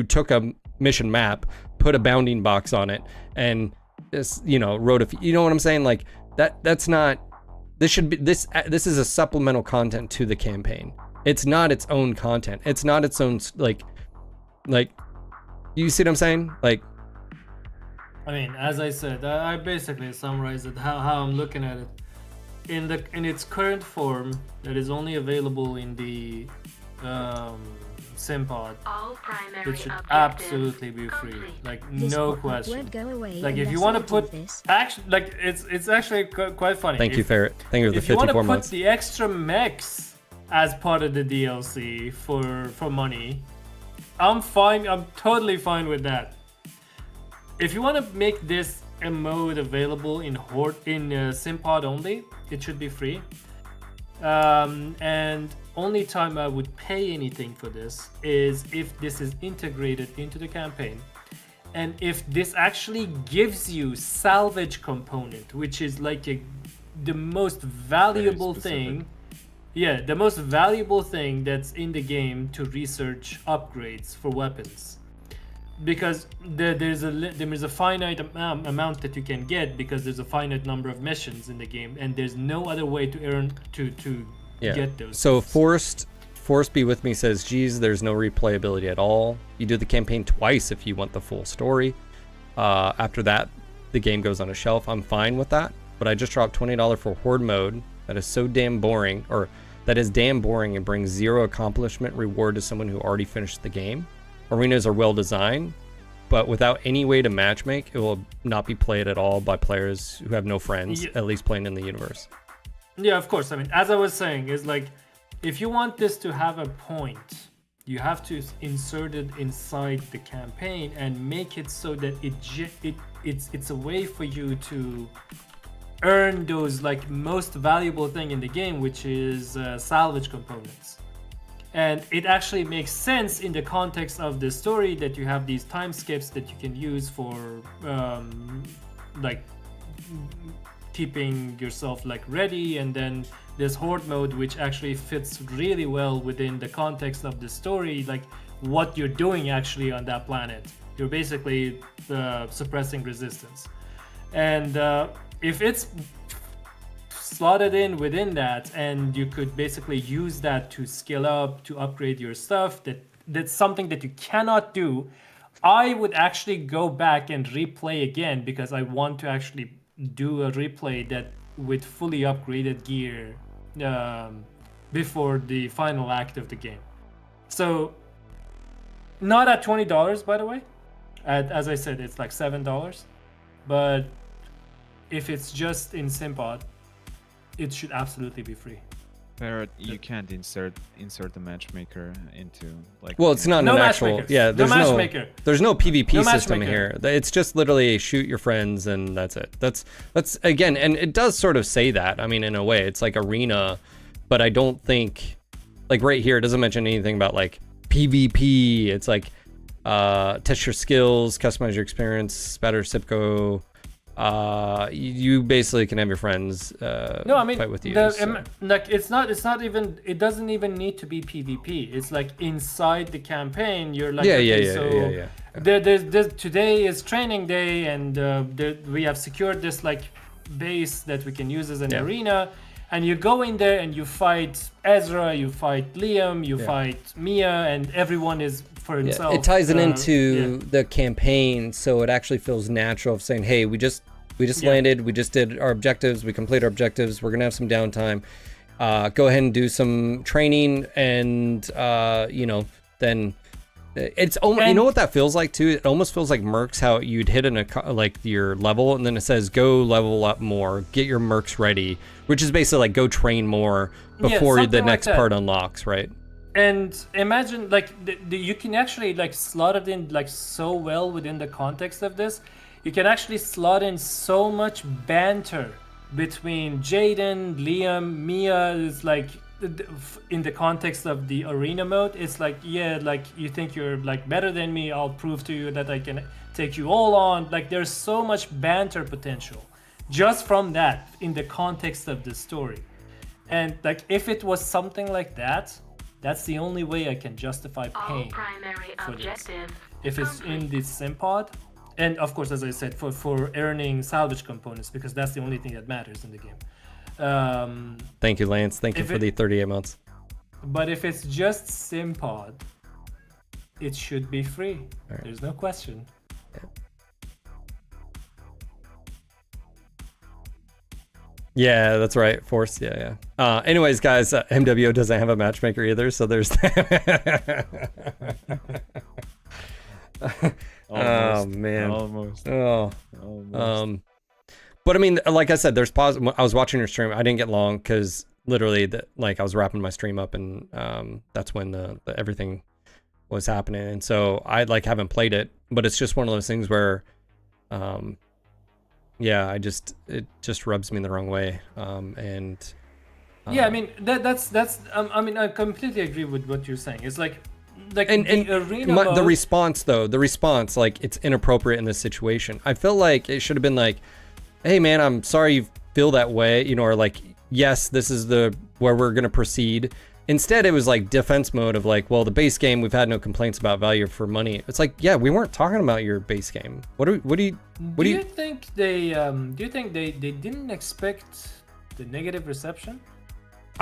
S1: took a mission map, put a bounding box on it, and just, wrote you know what I'm saying? Like that's not, this should be, this is a supplemental content to the campaign. It's not its own content. It's not its own, like, you see what I'm saying? Like,
S6: I mean, as I said, I basically summarized it how I'm looking at it. In its current form, that is only available in the Simpod,
S7: All primary
S6: it should
S7: objectives
S6: absolutely be free.
S7: complete.
S6: Like
S8: This
S6: no
S8: pop-up
S6: question.
S8: won't go away
S6: Like if you
S8: unless
S6: want
S8: I
S6: to
S8: do
S6: put
S8: this.
S6: actually, like it's actually quite funny.
S1: Thank you, Ferret. Thank you for the
S6: If you want to
S1: 54
S6: put
S1: months.
S6: the extra mechs as part of the DLC for money, I'm fine. I'm totally fine with that. If you want to make this a mode available in Simpod only, it should be free. And only time I would pay anything for this is if this is integrated into the campaign, and if this actually gives you salvage component, which is like the most valuable thing. Yeah, the most valuable thing that's in the game to research upgrades for weapons, because there's a finite amount that you can get, because there's a finite number of missions in the game, and there's no other way to earn to get those.
S1: So
S6: things.
S1: Forced Be With Me says, geez, there's no replayability at all. You do the campaign twice if you want the full story. After that, the game goes on a shelf. I'm fine with that, but I just dropped $20 for Horde mode. That is so damn boring, or that is damn boring and brings zero accomplishment reward to someone who already finished the game. Arenas are well designed, but without any way to matchmake, it will not be played at all by players who have no friends, at least playing in the universe.
S6: Yeah, of course. I mean, as I was saying, is like, if you want this to have a point, you have to insert it inside the campaign and make it so that it's a way for you to earn those like most valuable thing in the game, which is salvage components. And it actually makes sense in the context of the story that you have these time skips that you can use for like keeping yourself like ready, and then this horde mode, which actually fits really well within the context of the story, like what you're doing actually on that planet. You're basically suppressing resistance, and if it's slotted in within that, and you could basically use that to skill up, to upgrade your stuff, that's something that you cannot do. I would actually go back and replay again, because I want to actually do a replay that with fully upgraded gear before the final act of the game. So not at $20, by the way. As I said, it's like $7, but if it's just in Simpod, it should absolutely be free.
S5: Barrett, you can't insert the matchmaker into like.
S1: Well, it's not
S6: No
S1: an actual.
S6: matchmakers.
S1: Yeah,
S6: No
S1: there's
S6: matchmaker.
S1: there's no PvP
S6: No
S1: system
S6: matchmaker.
S1: here. It's just literally shoot your friends and that's it. That's again, and it does sort of say that. I mean, in a way, it's like arena, but I don't think like right here it doesn't mention anything about like PvP. It's like test your skills, customize your experience, better Sipco. You basically can have your friends
S6: No, I mean,
S1: fight with you.
S6: like it's not even. It doesn't even need to be PvP. It's like inside the campaign, you're like,
S1: yeah.
S6: There's today is training day, and we have secured this like base that we can use as an arena, and you go in there and you fight Ezra, you fight Liam, you fight Mia, and everyone is for himself.
S1: It ties it into the campaign, so it actually feels natural of saying, hey, we just landed, we just did our objectives, we completed our objectives, we're gonna have some downtime, go ahead and do some training, and then it's almost, you know what that feels like too? It almost feels like mercs, how you'd hit like your level and then it says go level up more, get your mercs ready, which is basically like go train more before the next part unlocks, right?
S6: And imagine like you can actually like slot it in like so well within the context of this. You can actually slot in so much banter between Jaden, Liam, Mia. Is like in the context of the arena mode, it's like, yeah, like you think you're like better than me, I'll prove to you that I can take you all on. Like there's so much banter potential just from that in the context of the story. And like if it was something like that, that's the only way I can justify paying for this. If it's in this Simpod, and of course, as I said, for earning salvage components, because that's the only thing that matters in the game.
S1: Thank you, Lance. Thank you for the 38 months.
S6: But if it's just Simpod, it should be free.
S1: Right.
S6: There's no question.
S1: Yeah, that's right. Force. Yeah, yeah. Anyways, guys, MWO doesn't have a matchmaker either, so there's oh man.
S5: Almost.
S1: Oh.
S5: Almost.
S1: But I mean, like I said, there's I was watching your stream. I didn't get long because literally, I was wrapping my stream up, and that's when the everything was happening. And so I haven't played it, but it's just one of those things where, yeah, it just rubs me the wrong way.
S6: Yeah, I mean that's I mean I completely agree with what you're saying. It's like
S1: and
S6: the arena mode,
S1: the response, like it's inappropriate in this situation. I feel like it should have been like, hey man, I'm sorry you feel that way, you know, or like, yes, this is where we're gonna proceed. Instead, it was like defense mode of like, well, the base game, we've had no complaints about value for money. It's like, yeah, we weren't talking about your base game. Do
S6: you think they didn't expect the negative reception?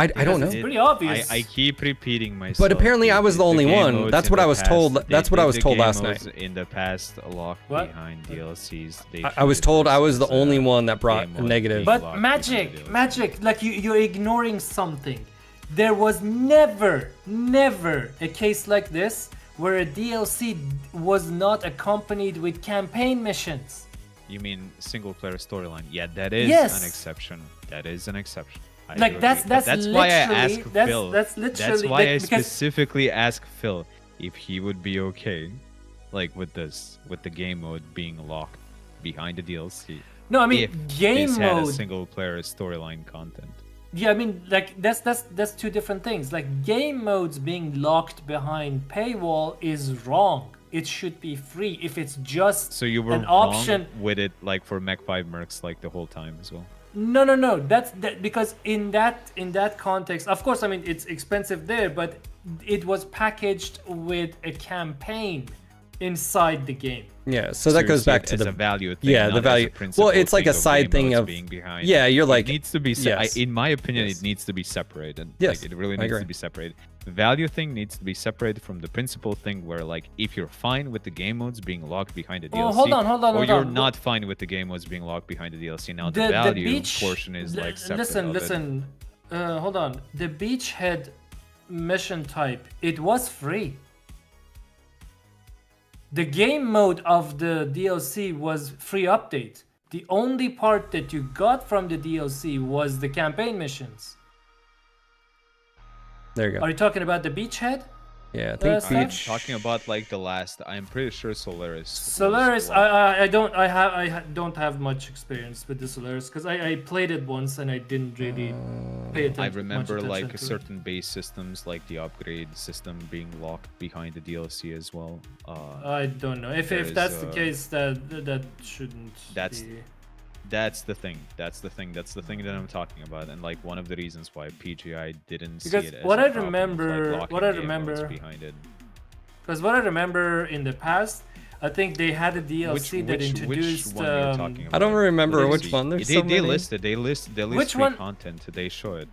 S1: I don't know.
S6: It's pretty obvious.
S5: I keep repeating myself.
S1: But apparently I was the only one.
S5: modes
S1: That's
S5: in
S1: what
S5: the
S1: I was told.
S5: past-
S1: That's
S5: they
S1: what I
S5: did
S1: was
S5: the
S1: told
S5: game
S1: last
S5: modes
S1: night.
S5: In the past, locked
S6: What?
S5: behind DLCs. They
S1: I was
S5: treated
S1: told I was the
S5: versus,
S1: only one that brought
S5: game
S1: a
S5: modes
S1: negative.
S5: being
S6: But
S5: locked behind the DLC.
S6: magic, like you're ignoring something. There was never a case like this where a DLC was not accompanied with campaign missions.
S5: You mean single player storyline? Yeah, that is
S6: Yes.
S5: an exception. That is an exception. I
S6: Like,
S5: do
S6: that's-
S5: agree. But
S6: that's
S5: why I
S6: literally-
S5: asked
S6: that's-
S5: Phil.
S6: that's
S5: That's
S6: literally,
S5: why
S6: like,
S5: I
S6: because-
S5: specifically asked Phil if he would be okay, like with the game mode being locked behind the DLC.
S6: No, I mean
S5: If
S6: game
S5: this had a
S6: mode.
S5: single player storyline content.
S6: Yeah, I mean, like that's two different things. Like game modes being locked behind paywall is wrong. It should be free if it's just
S5: So you were
S6: an
S5: wrong
S6: option.
S5: with it, like for Mech 5 Mercs, like the whole time as well.
S6: No. That's because in that context, of course, I mean it's expensive there, but it was packaged with a campaign inside the game.
S1: Yeah, so that
S5: you
S1: goes
S5: see
S1: back
S5: it
S1: to
S5: as
S1: the
S5: a value thing.
S1: yeah,
S5: not
S1: the
S5: as a
S1: value.
S5: principal
S1: Well, it's like
S5: thing
S1: a side
S5: game
S1: thing
S5: modes
S1: of
S5: being behind.
S1: yeah. You're like
S5: it needs to be.
S1: yes.
S5: In my opinion,
S1: Yes.
S5: it needs to be separated.
S1: Yes,
S5: Like, it really
S1: I
S5: needs
S1: agree.
S5: to be separated. The value thing needs to be separated from the principal thing, where like if you're fine with the game modes being locked behind the DLC,
S6: Oh, hold on,
S5: or
S6: hold
S5: you're
S6: on.
S5: not fine with the game modes being locked behind the DLC. Now the
S6: The
S5: value
S6: beach
S5: portion is like separate.
S6: Listen. Hold on. The beachhead mission type, it was free. The game mode of the DLC was free update. The only part that you got from the DLC was the campaign missions.
S1: there you go.
S6: Are you talking about the beachhead?
S1: Yeah, I think
S6: Stuff?
S5: I'm
S1: Beach.
S5: talking about like the last. I'm pretty sure Solaris. was
S6: Solaris,
S5: locked.
S6: I don't have much experience with the Solaris because I played it once and I didn't really pay attention.
S5: I remember
S6: much
S5: like
S6: attention to it.
S5: certain base systems, like the upgrade system, being locked behind the DLC as well.
S6: I don't know if
S5: There's,
S6: that's the case. That shouldn't.
S5: that's-
S6: be...
S5: That's the thing. That's the thing that I'm talking about, and like one of the reasons why PGI didn't
S6: Because
S5: see it as
S6: what
S5: a
S6: I
S5: problem,
S6: remember-
S5: like
S6: what I
S5: locking game modes
S6: remember-
S5: behind it.
S6: Because what I remember in the past, I think they had a DLC that introduced.
S5: which one you're talking about?
S1: I don't remember
S5: Let me
S1: which
S5: see.
S1: one. There's
S5: They
S1: so many.
S5: they list
S6: Which
S5: free
S6: one?
S5: content. They show it.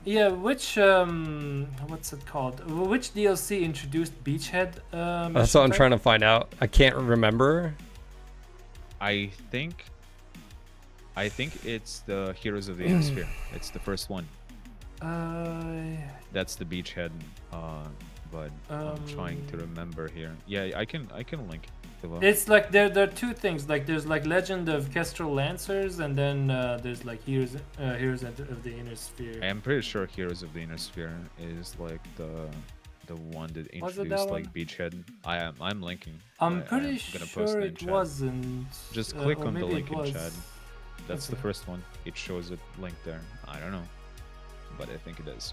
S6: Yeah, which what's it called? Which DLC introduced Beachhead?
S1: That's what I'm trying to find out. I can't remember.
S5: I think it's the Heroes of the Hemisphere. It's the first one. That's the beachhead. But I'm trying to remember here. Yeah, I can link below.
S6: It's like there are two things. Like there's like Legend of Kestrel Lancers, and then there's like Heroes of the Inner Sphere.
S5: I am pretty sure Heroes of the Inner Sphere is like the one that
S6: Was it
S5: introduced
S6: that
S5: like
S6: one?
S5: beachhead. I'm linking.
S6: I'm
S5: I
S6: pretty
S5: am gonna post
S6: sure
S5: it in
S6: it
S5: chat.
S6: wasn't.
S5: Just click
S6: or
S5: on the
S6: maybe
S5: link
S6: it
S5: in
S6: was.
S5: chat. That's the
S6: Okay.
S5: first one. It shows it linked there. I don't know, but I think it is.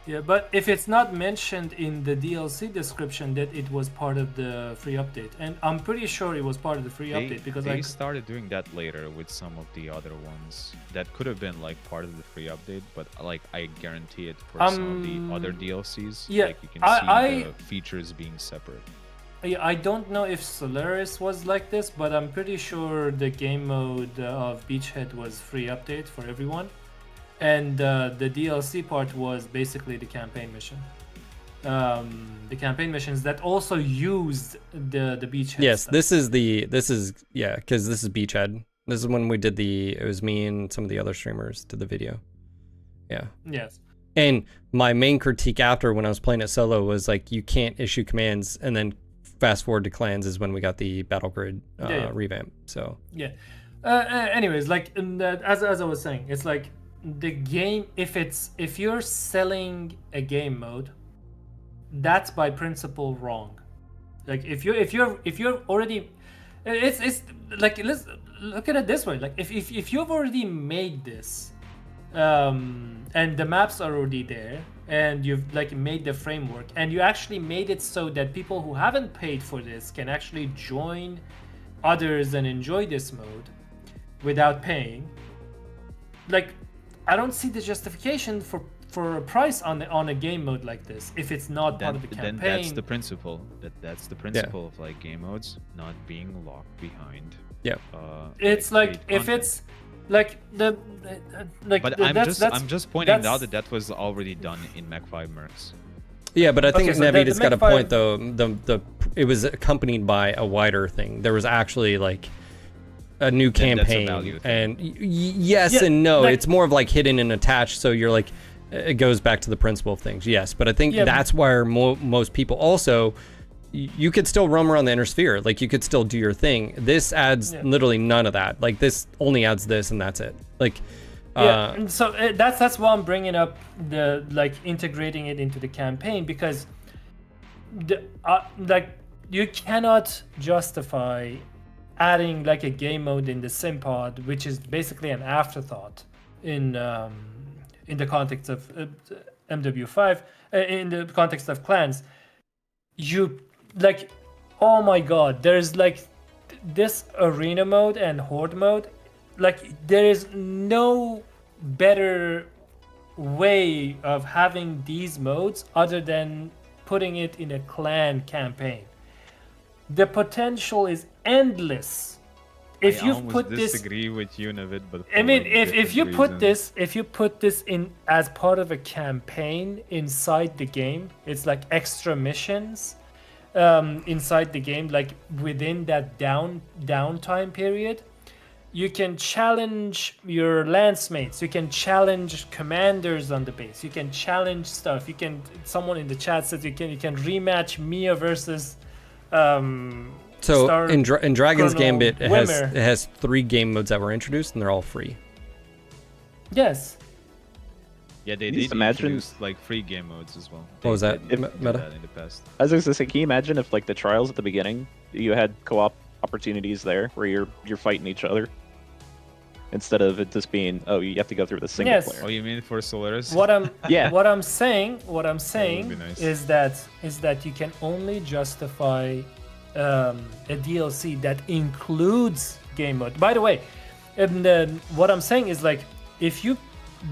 S6: Yeah, but if it's not mentioned in the DLC description that it was part of the free update, and I'm pretty sure it was part of the free update because
S5: they started doing that later with some of the other ones that could have been like part of the free update, but like I guarantee it for some of the other DLCs.
S6: yeah,
S5: like you can see
S6: I-
S5: the features being separate.
S6: I don't know if Solaris was like this, but I'm pretty sure the game mode of Beachhead was free update for everyone, and the DLC part was basically the campaign mission. The campaign missions that also used the Beachhead.
S1: Yes,
S6: stuff.
S1: this is because this is Beachhead. This is when we did it was me and some of the other streamers did the video. Yeah.
S6: Yes.
S1: And my main critique after when I was playing it solo was like, you can't issue commands, and then fast forward to clans is when we got the battle grid revamp. So
S6: yeah. Anyways, like as I was saying, it's like the game. If you're selling a game mode, that's by principle wrong. Like if you're already, it's like, let's look at it this way. Like if you've already made this, and the maps are already there, and you've like made the framework, and you actually made it so that people who haven't paid for this can actually join others and enjoy this mode without paying. Like, I don't see the justification for a price on a game mode like this if it's not part of the campaign.
S5: Then that's the principle. That's the principle of like game modes not being locked behind.
S1: Yeah.
S6: It's like if it's like the like.
S5: But I'm just pointing out that was already done in Mech 5 Mercs.
S1: Yeah, but I think
S6: Okay, so
S1: Navid
S6: the
S1: has got a
S6: Mech 5
S1: point though. It was accompanied by a wider thing. There was actually like a new
S5: Then that's a
S1: campaign,
S5: value thing.
S1: and yes
S6: Yeah,
S1: and no.
S6: like-
S1: It's more of like hidden and attached. So you're like, it goes back to the principle of things. Yes, but I think
S6: Yeah,
S1: that's where most people also. You could still roam around the inner sphere. Like you could still do your thing. This adds literally none of that. Like this only adds this and that's it. Like,
S6: yeah, and so that's why I'm bringing up the like integrating it into the campaign, because like you cannot justify adding like a game mode in the sim pod, which is basically an afterthought in the context of MW5, in the context of clans. You like, oh my god, there's like this arena mode and horde mode. Like there is no better way of having these modes other than putting it in a clan campaign. The potential is endless. If
S5: I
S6: you
S5: almost
S6: put this,
S5: disagree with you, Navid, but
S6: I
S5: for,
S6: mean,
S5: like,
S6: if you
S5: different
S6: put this in as part of a campaign inside the game, it's like extra missions inside the game, like within that downtime period. You can challenge your lance mates. You can challenge commanders on the base. You can challenge stuff. Someone in the chat says you can rematch Mia versus.
S1: so
S6: Star
S1: in Dragon's
S6: Colonel
S1: Gambit, it
S6: Wimmer.
S1: has 3 game modes that were introduced, and they're all free.
S6: Yes.
S5: Yeah, they
S3: Can you
S5: did
S3: just imagine-
S5: introduce like free game modes as well.
S1: What was that?
S5: They did
S1: Meta?
S5: that in the past.
S3: I was going to say, can you imagine if like the trials at the beginning, you had co-op opportunities there where you're fighting each other instead of it just being, oh, you have to go through the single
S6: Yes.
S5: Oh,
S3: player.
S5: you mean for Solaris?
S6: What I'm
S3: Yeah.
S6: what I'm saying
S5: be nice.
S6: is that you can only justify a DLC that includes game mode. By the way, what I'm saying is like if you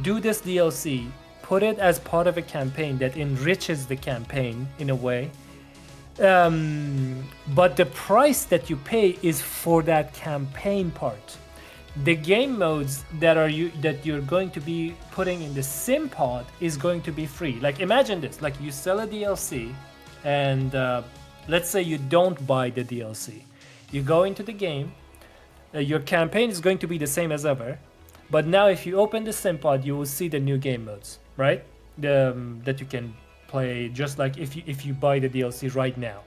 S6: do this DLC, put it as part of a campaign that enriches the campaign in a way. But the price that you pay is for that campaign part. The game modes that you're going to be putting in the sim pod is going to be free. Like imagine this: like you sell a DLC, and let's say you don't buy the DLC. You go into the game. Your campaign is going to be the same as ever, but now if you open the sim pod, you will see the new game modes, right? That you can play just like if you buy the DLC right now.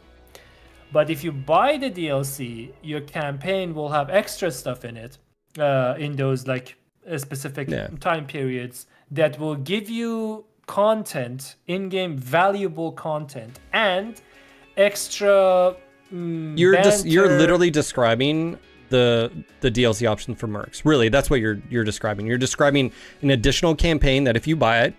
S6: But if you buy the DLC, your campaign will have extra stuff in it. In those like specific time periods that will give you content, in-game valuable content, and extra.
S1: You're literally describing the DLC option for Mercs. Really, that's what you're describing. You're describing an additional campaign that if you buy it,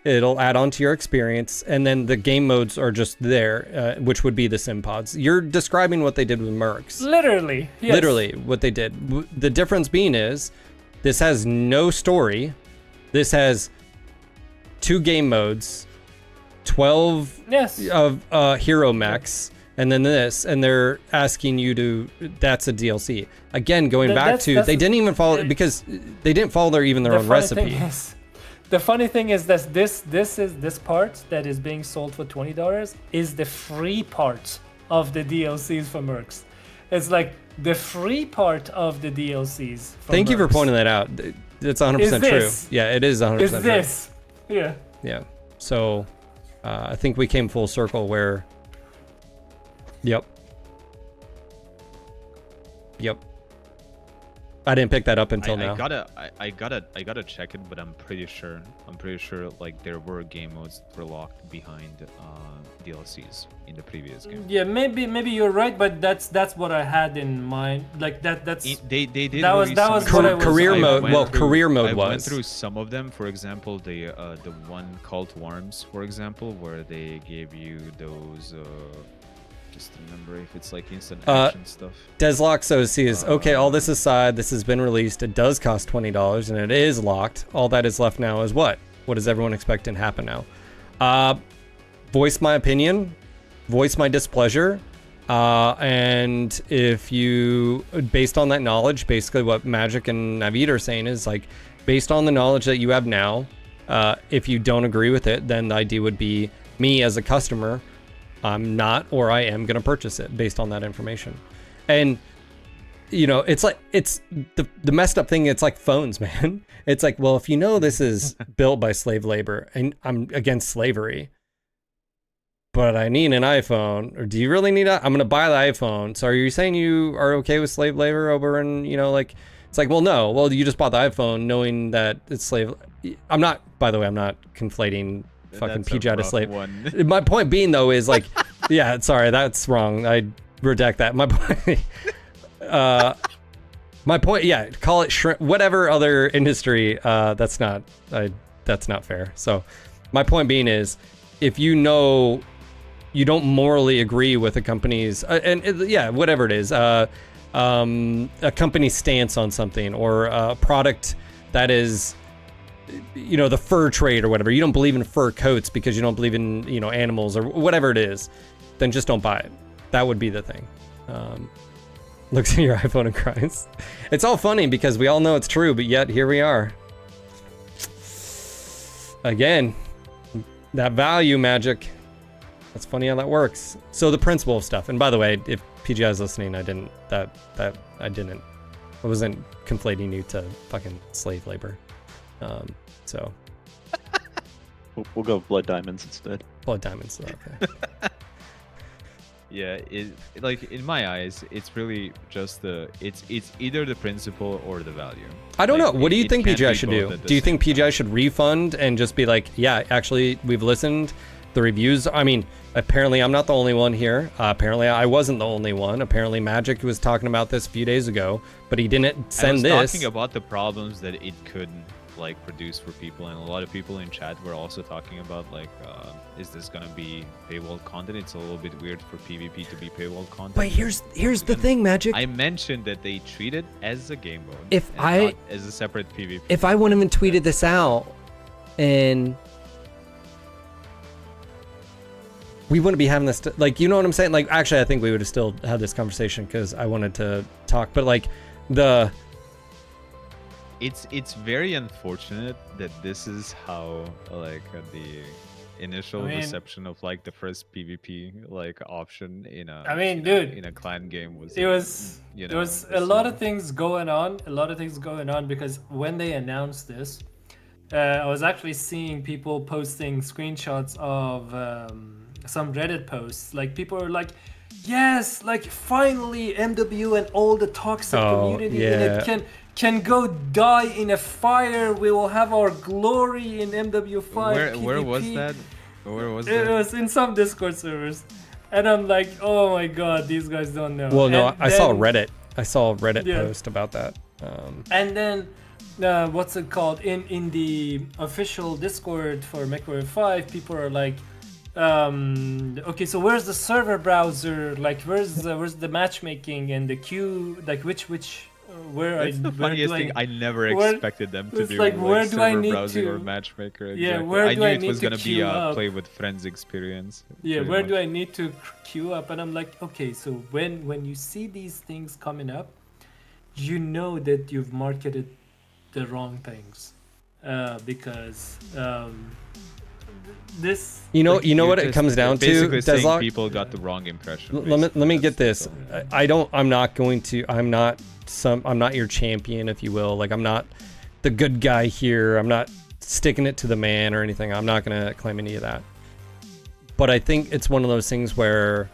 S1: it'll add on to your experience, and then the game modes are just there, which would be the sim pods. You're describing what they did with Mercs.
S6: Literally, yes.
S1: Literally what they did. The difference being is this has no story. This has 2 game modes, 12 of hero mechs, and then this, and they're asking you to, that's a DLC. Again, going back to, they didn't even follow, because they didn't follow their own recipe.
S6: The funny thing is that this part that is being sold for $20 is the free part of the DLCs for Mercs. It's like the free part of the DLCs.
S1: Thank you for pointing that out. It's 100% true.
S6: this.
S1: Yeah, it is 100%
S6: Is
S1: true.
S6: this? Yeah.
S1: Yeah. So, I think we came full circle where. Yep. I didn't pick that up until now.
S5: I gotta check it, but I'm pretty sure like there were game modes that were locked behind DLCs in the previous game.
S6: Yeah, maybe you're right, but that's what I had in mind. Like that's
S5: They did.
S6: That was
S5: release some
S6: what I
S5: of
S6: was-
S5: them.
S1: Career
S5: I
S1: mode.
S5: went
S1: Well,
S5: through-
S1: career mode
S5: I
S1: was.
S5: went through some of them. For example, the one called Worms, for example, where they gave you those. Just remember if it's like instant action stuff.
S1: Deslock so sees, okay, all this aside, this has been released. It does cost $20 and it is locked. All that is left now is what? What does everyone expect to happen now? Voice my opinion, voice my displeasure. And if you, based on that knowledge, basically what Magic and Navid are saying is like, based on the knowledge that you have now, if you don't agree with it, then the idea would be me as a customer, I'm not, or I am going to purchase it based on that information. And, you know, it's like, it's the messed up thing. It's like phones, man. It's like, well, if you know this is built by slave labor and I'm against slavery, but I need an iPhone, or do you really need I'm going to buy the iPhone. So are you saying you are okay with slave labor over in, you know, like, it's like, well, no, well, you just bought the iPhone knowing that it's slave. I'm not, by the way, I'm not conflating fucking PGI to slave. My point being though is like, yeah, sorry, that's wrong. I redact that. My point, yeah, call it shrimp, whatever other industry. That's not fair. So, my point being is, if you know you don't morally agree with a company's whatever it is, a company's stance on something or a product that is, you know, the fur trade or whatever, you don't believe in fur coats because you don't believe in, you know, animals or whatever it is, then just don't buy it. That would be the thing. Looks at your iPhone and cries. It's all funny because we all know it's true, but yet here we are. Again, that value magic. That's funny how that works. So the principle of stuff. And by the way, if PGI is listening, I wasn't conflating you to fucking slave labor. So
S3: We'll go Blood Diamonds instead.
S1: Blood Diamonds, okay.
S5: Yeah, like in my eyes, it's really just it's either the principle or the value.
S1: I don't
S5: Like,
S1: know. What do you
S5: it
S1: think
S5: can't
S1: PGI
S5: be
S1: should
S5: both
S1: do?
S5: at the
S1: Do you think
S5: same
S1: PGI should refund and just be like, yeah, actually, we've listened. The reviews, I mean, apparently I'm not the only one here. Apparently I wasn't the only one. Apparently Magic was talking about this a few days ago, but he didn't send this.
S5: I was talking about the problems that it could like produce for people, and a lot of people in chat were also talking about like, is this gonna be paywall content? It's a little bit weird for PvP to be paywall content.
S1: But here's the thing, Magic.
S5: I mentioned that they treat it as a game mode,
S1: If
S5: and
S1: I-
S5: not as a separate PvP.
S1: If I wouldn't have tweeted this out, and we wouldn't be having this, like, you know what I'm saying? Like, actually, I think we would have still had this conversation because I wanted to talk, but like
S5: It's very unfortunate that this is how like the initial reception of like the first PvP like option in a in a clan game was.
S6: There was a lot of things going on. Because when they announced this, I was actually seeing people posting screenshots of some Reddit posts. Like people are like, yes, like finally MW and all the toxic community in it can go die in a fire. We will have our glory in MW5.
S5: Where was that? Where was that?
S6: It was in some Discord servers, and I'm like, oh my god, these guys don't know.
S1: well, no,
S6: And
S1: I saw
S6: then-
S1: Reddit. I saw a Reddit
S6: Yeah.
S1: post about that.
S6: And then, what's it called? In the official Discord for MechWarrior 5, people are like, okay, so where's the server browser? Like, where's the matchmaking and the queue? Like, which where
S5: That's the
S6: where
S5: funniest
S6: do
S5: thing. I never
S6: where-
S5: expected them to
S6: it's
S5: do
S6: like, where do I
S5: server
S6: need
S5: browsing or
S6: to-
S5: matchmaker.
S6: Yeah,
S5: Exactly.
S6: where
S5: I
S6: do
S5: knew
S6: I
S5: it
S6: need
S5: was
S6: to
S5: gonna be
S6: queue
S5: a
S6: up?
S5: play with friends experience.
S6: Yeah,
S5: pretty
S6: where
S5: much.
S6: do I need to queue up? And I'm like, okay, so when you see these things coming up, you know that you've marketed the wrong things, because this.
S1: You know,
S5: Like,
S1: you know
S5: you're
S1: what it
S5: just
S1: comes down to.
S5: basically saying
S1: Deadlock?
S5: people got the wrong impression.
S1: Let me get this.
S5: basically.
S1: I'm not your champion, if you will. Like, I'm not the good guy here. I'm not sticking it to the man or anything. I'm not gonna claim any of that. But I think it's one of those things where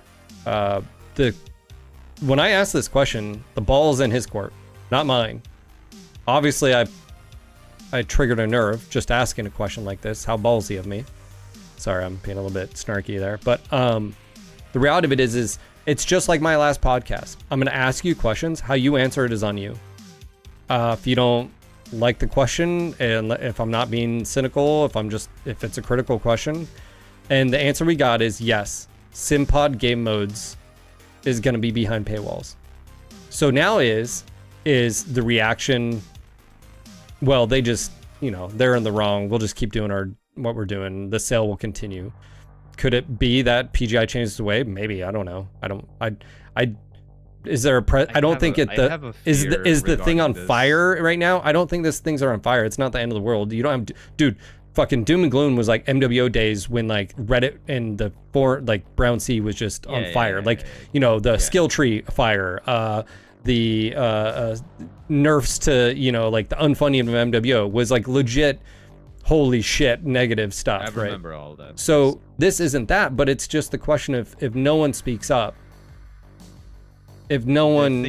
S1: when I ask this question, the ball is in his court, not mine. Obviously, I triggered a nerve just asking a question like this. How ballsy of me. Sorry, I'm being a little bit snarky there. But the reality of it is it's just like my last podcast. I'm going to ask you questions. How you answer it is on you. If you don't like the question, and if I'm not being cynical, if it's a critical question, and the answer we got is yes, SimPod game modes is going to be behind paywalls. So now is the reaction, well, they just, they're in the wrong. We'll just keep doing what we're doing. The sale will continue. Could it be that PGI changes the way? Maybe. I don't know. Is there a I don't think is the thing on fire right now? I don't think things are on fire. It's not the end of the world. You don't have dude, fucking doom and gloom was like MWO days when like Reddit and the Brown Sea was just on fire. The skill tree fire, the nerfs to like the unfunding of MWO was like legit holy shit negative stuff.
S5: I remember all that.
S1: So this isn't that, but it's just the question of if no one speaks up, if no one,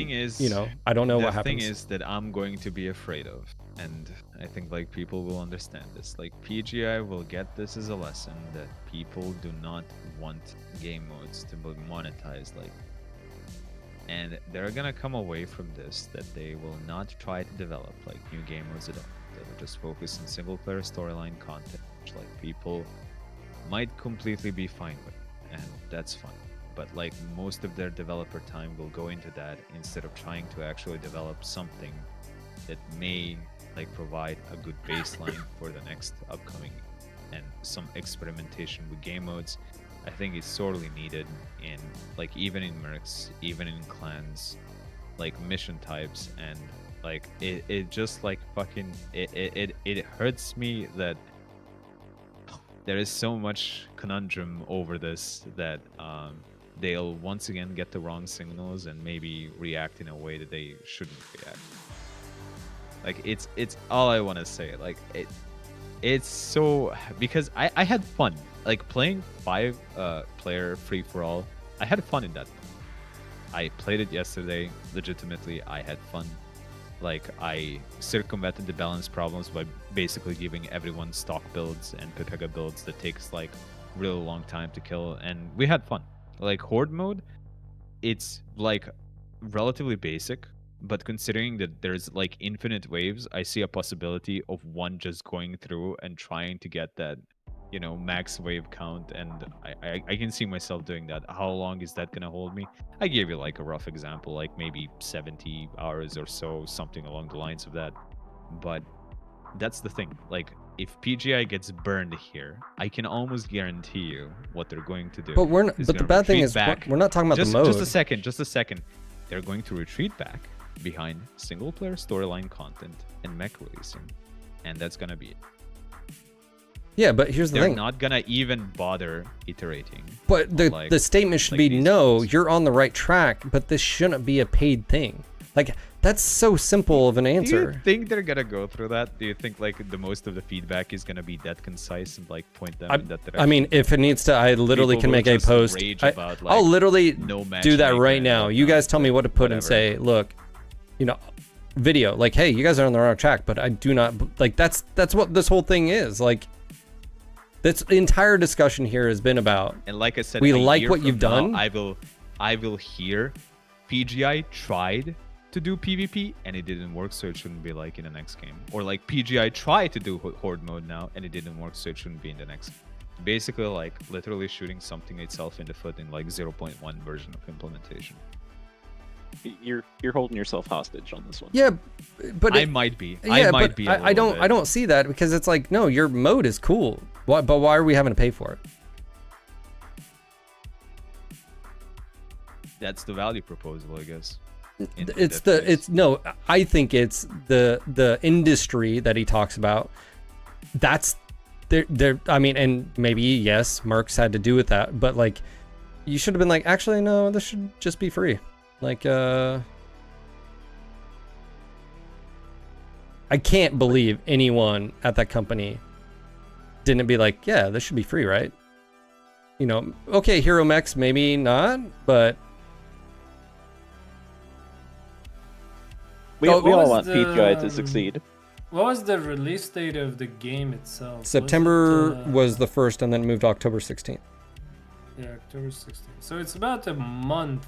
S1: I don't know what happens.
S5: The thing is that I'm going to be afraid of, and I think like people will understand this. Like PGI will get this as a lesson that people do not want game modes to be monetized, and they're gonna come away from this that they will not try to develop like new game modes at all. They will just focus on single player storyline content, which like people might completely be fine with, and that's fine. But like most of their developer time will go into that instead of trying to actually develop something that may like provide a good baseline for the next upcoming, and some experimentation with game modes I think is sorely needed in like even in mercs, even in clans, like mission types, and like it just like fucking it hurts me that there is so much conundrum over this that they'll once again get the wrong signals and maybe react in a way that they shouldn't react. Like it's all I want to say. Like it's so, because I had fun like playing 5-player free for all. I had fun in that. I played it yesterday. Legitimately, I had fun. Like I circumvented the balance problems by basically giving everyone stock builds and Pepega builds that takes like really long time to kill, and we had fun. Like horde mode, it's like relatively basic, but considering that there's like infinite waves, I see a possibility of one just going through and trying to get that, max wave count, and I can see myself doing that. How long is that gonna hold me? I gave you like a rough example, like maybe 70 hours or so, something along the lines of that. But that's the thing, like if PGI gets burned here, I can almost guarantee you what they're going to do.
S1: But the bad thing is we're not talking about the mode.
S5: Just a second. They're going to retreat back behind single player storyline content and mech releasing, and that's gonna be it.
S1: Yeah, but here's the thing.
S5: They're not gonna even bother iterating.
S1: But the statement should be, no, you're on the right track, but this shouldn't be a paid thing. Like, that's so simple of an answer.
S5: Do you think they're gonna go through that? Do you think like the most of the feedback is gonna be that concise and like point them in that direction?
S1: I mean, if it needs to, I literally can make a post. I'll literally do that right now. You guys tell me what to put and say, look, video, like, hey, you guys are on the wrong track, but I do not, like, that's what this whole thing is. Like, this entire discussion here has been about,
S5: and like I said,
S1: we like what you've done.
S5: I will hear PGI tried to do PvP and it didn't work, so it shouldn't be like in the next game. Or like PGI tried to do horde mode now and it didn't work, so it shouldn't be in the next. Basically like literally shooting something itself in the foot in like 0.1 version of implementation.
S3: You're holding yourself hostage on this one.
S1: Yeah, but
S5: I might be. I
S1: don't see that, because it's like, no, your mode is cool. But why are we having to pay for it?
S5: That's the value proposal, I guess.
S1: I think it's the industry that he talks about. That's I mean, and maybe yes, Mercs had to do with that, but like, you should have been like, actually, no, this should just be free. Like, I can't believe anyone at that company didn't be like, yeah, this should be free, right? You know, okay, Hero Mechs, maybe not, but
S3: We
S6: What
S3: all
S6: was
S3: want
S6: the,
S3: PGI to succeed.
S6: What was the release date of the game itself?
S1: September
S6: was,
S1: was the first, and then moved to October 16th.
S6: Yeah, October 16th. So it's about a month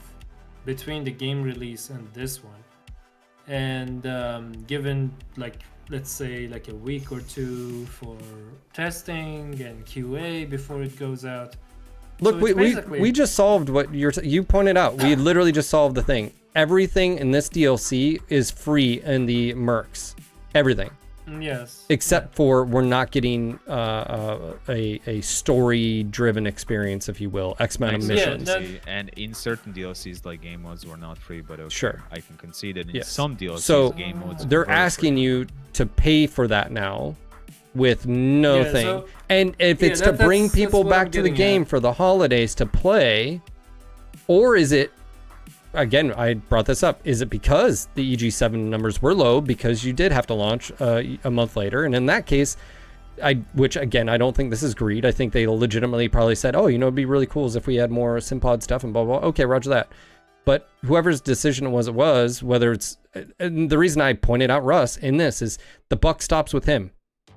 S6: between the game release and this one. And given, like, let's say, like a week or two for testing and QA before it goes out.
S1: Look,
S6: So it's
S1: we just solved what you pointed out. We literally just solved the thing. Everything in this DLC is free in the Mercs. Everything.
S6: Yes.
S1: Except for we're not getting a story-driven experience, if you will. X amount of
S6: Yeah,
S1: missions.
S6: that-
S5: And in certain DLCs, like game modes were not free, but okay,
S1: Sure.
S5: I can concede it. In
S1: Yes.
S5: some DLCs,
S1: So
S5: game modes
S1: they're
S5: were free.
S1: asking you to pay for that now with no
S6: Yeah,
S1: thing.
S6: so-
S1: And if
S6: yeah,
S1: it's
S6: that-
S1: to bring
S6: that's
S1: people
S6: what I'm
S1: back to the
S6: getting
S1: game
S6: at.
S1: for the holidays to play, or is it, again, I brought this up, is it because the EG7 numbers were low because you did have to launch a month later? And in that case, which again, I don't think this is greed. I think they legitimately probably said, oh, you know, it'd be really cool is if we had more Simpod stuff and blah, blah, blah. Okay, roger that. But whoever's decision it was, whether it's, and the reason I pointed out Russ in this is the buck stops with him.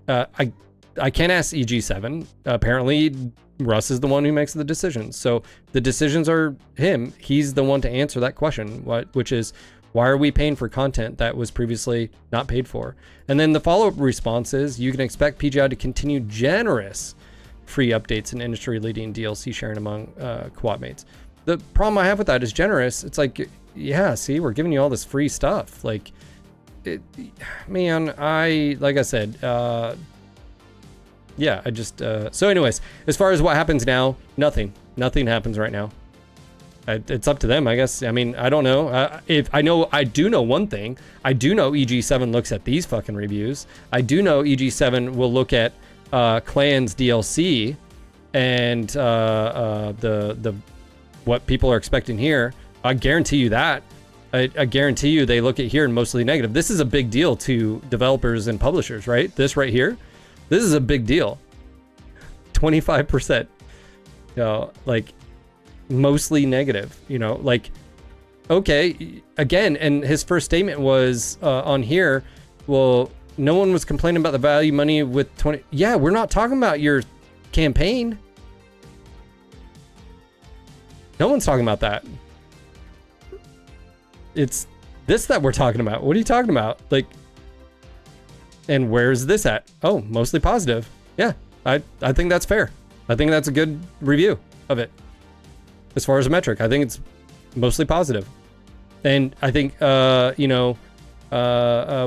S1: I can't ask EG7. Apparently, Russ is the one who makes the decisions. So the decisions are him. He's the one to answer that question, which is, why are we paying for content that was previously not paid for? And then the follow-up response is, you can expect PGI to continue generous free updates and industry-leading DLC sharing among co-op mates. The problem I have with that is generous. It's like, yeah, see, we're giving you all this free stuff. Like, man, like I said, yeah, I just, so anyways, as far as what happens now, nothing happens right now. It's up to them, I guess. I mean, I don't know. I do know one thing. I do know EG7 looks at these fucking reviews. I do know EG7 will look at Clans DLC and the what people are expecting here. I guarantee you that. I guarantee you they look at here and mostly negative. This is a big deal to developers and publishers, right? This right here, this is a big deal. 25%. You know, like, mostly negative, you know, like, okay, again, and his first statement was on here, well, no one was complaining about the value money with 20. Yeah, we're not talking about your campaign. No one's talking about that. It's this that we're talking about. What are you talking about? Like, and where's this at? Oh, mostly positive. Yeah, I think that's fair. I think that's a good review of it. As far as a metric, I think it's mostly positive. And I think, you know,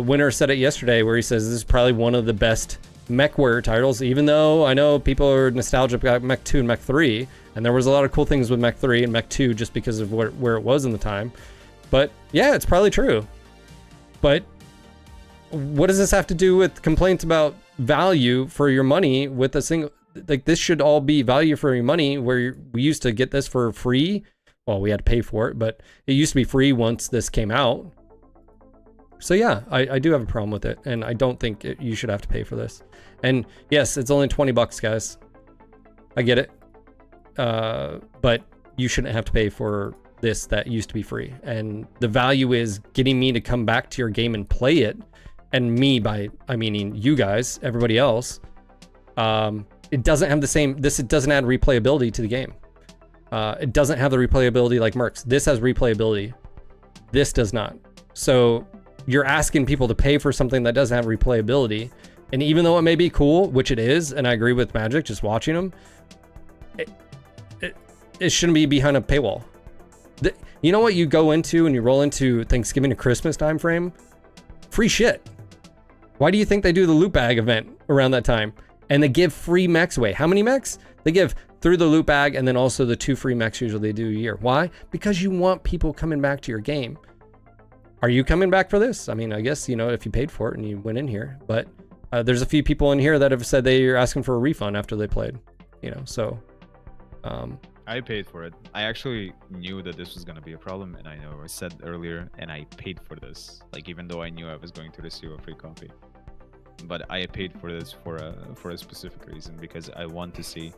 S1: Winner said it yesterday where he says this is probably one of the best MechWarrior titles, even though I know people are nostalgic about Mech 2 and Mech 3, and there was a lot of cool things with Mech 3 and Mech 2 just because of where it was in the time. But yeah, it's probably true. But what does this have to do with complaints about value for your money with a single, like, this should all be value for your money, where we used to get this for free. Well, we had to pay for it, but it used to be free once this came out. So yeah, I do have a problem with it, and I don't think you should have to pay for this. And yes, it's only $20, guys. I get it. But you shouldn't have to pay for this that used to be free. And the value is getting me to come back to your game and play it. And me, by I meaning you guys, everybody else. It doesn't have the same, it doesn't add replayability to the game. It doesn't have the replayability like Mercs. This has replayability. This does not. So you're asking people to pay for something that doesn't have replayability. And even though it may be cool, which it is, and I agree with Magic, just watching them, it shouldn't be behind a paywall. You know what you go into and you roll into Thanksgiving to Christmas time frame? Free shit. Why do you think they do the loot bag event around that time? And they give free mechs away. How many mechs? They give through the loot bag, and then also the 2 free mechs usually they do a year. Why? Because you want people coming back to your game. Are you coming back for this? I mean, I guess, you know, if you paid for it and you went in here, but There's a few people in here that have said they are asking for a refund after they played, you know, so.
S5: I paid for it. I actually knew that this was going to be a problem, and I know I said earlier, and I paid for this. Like, even though I knew I was going to receive a free copy. But I paid for this for a specific reason, because I want to see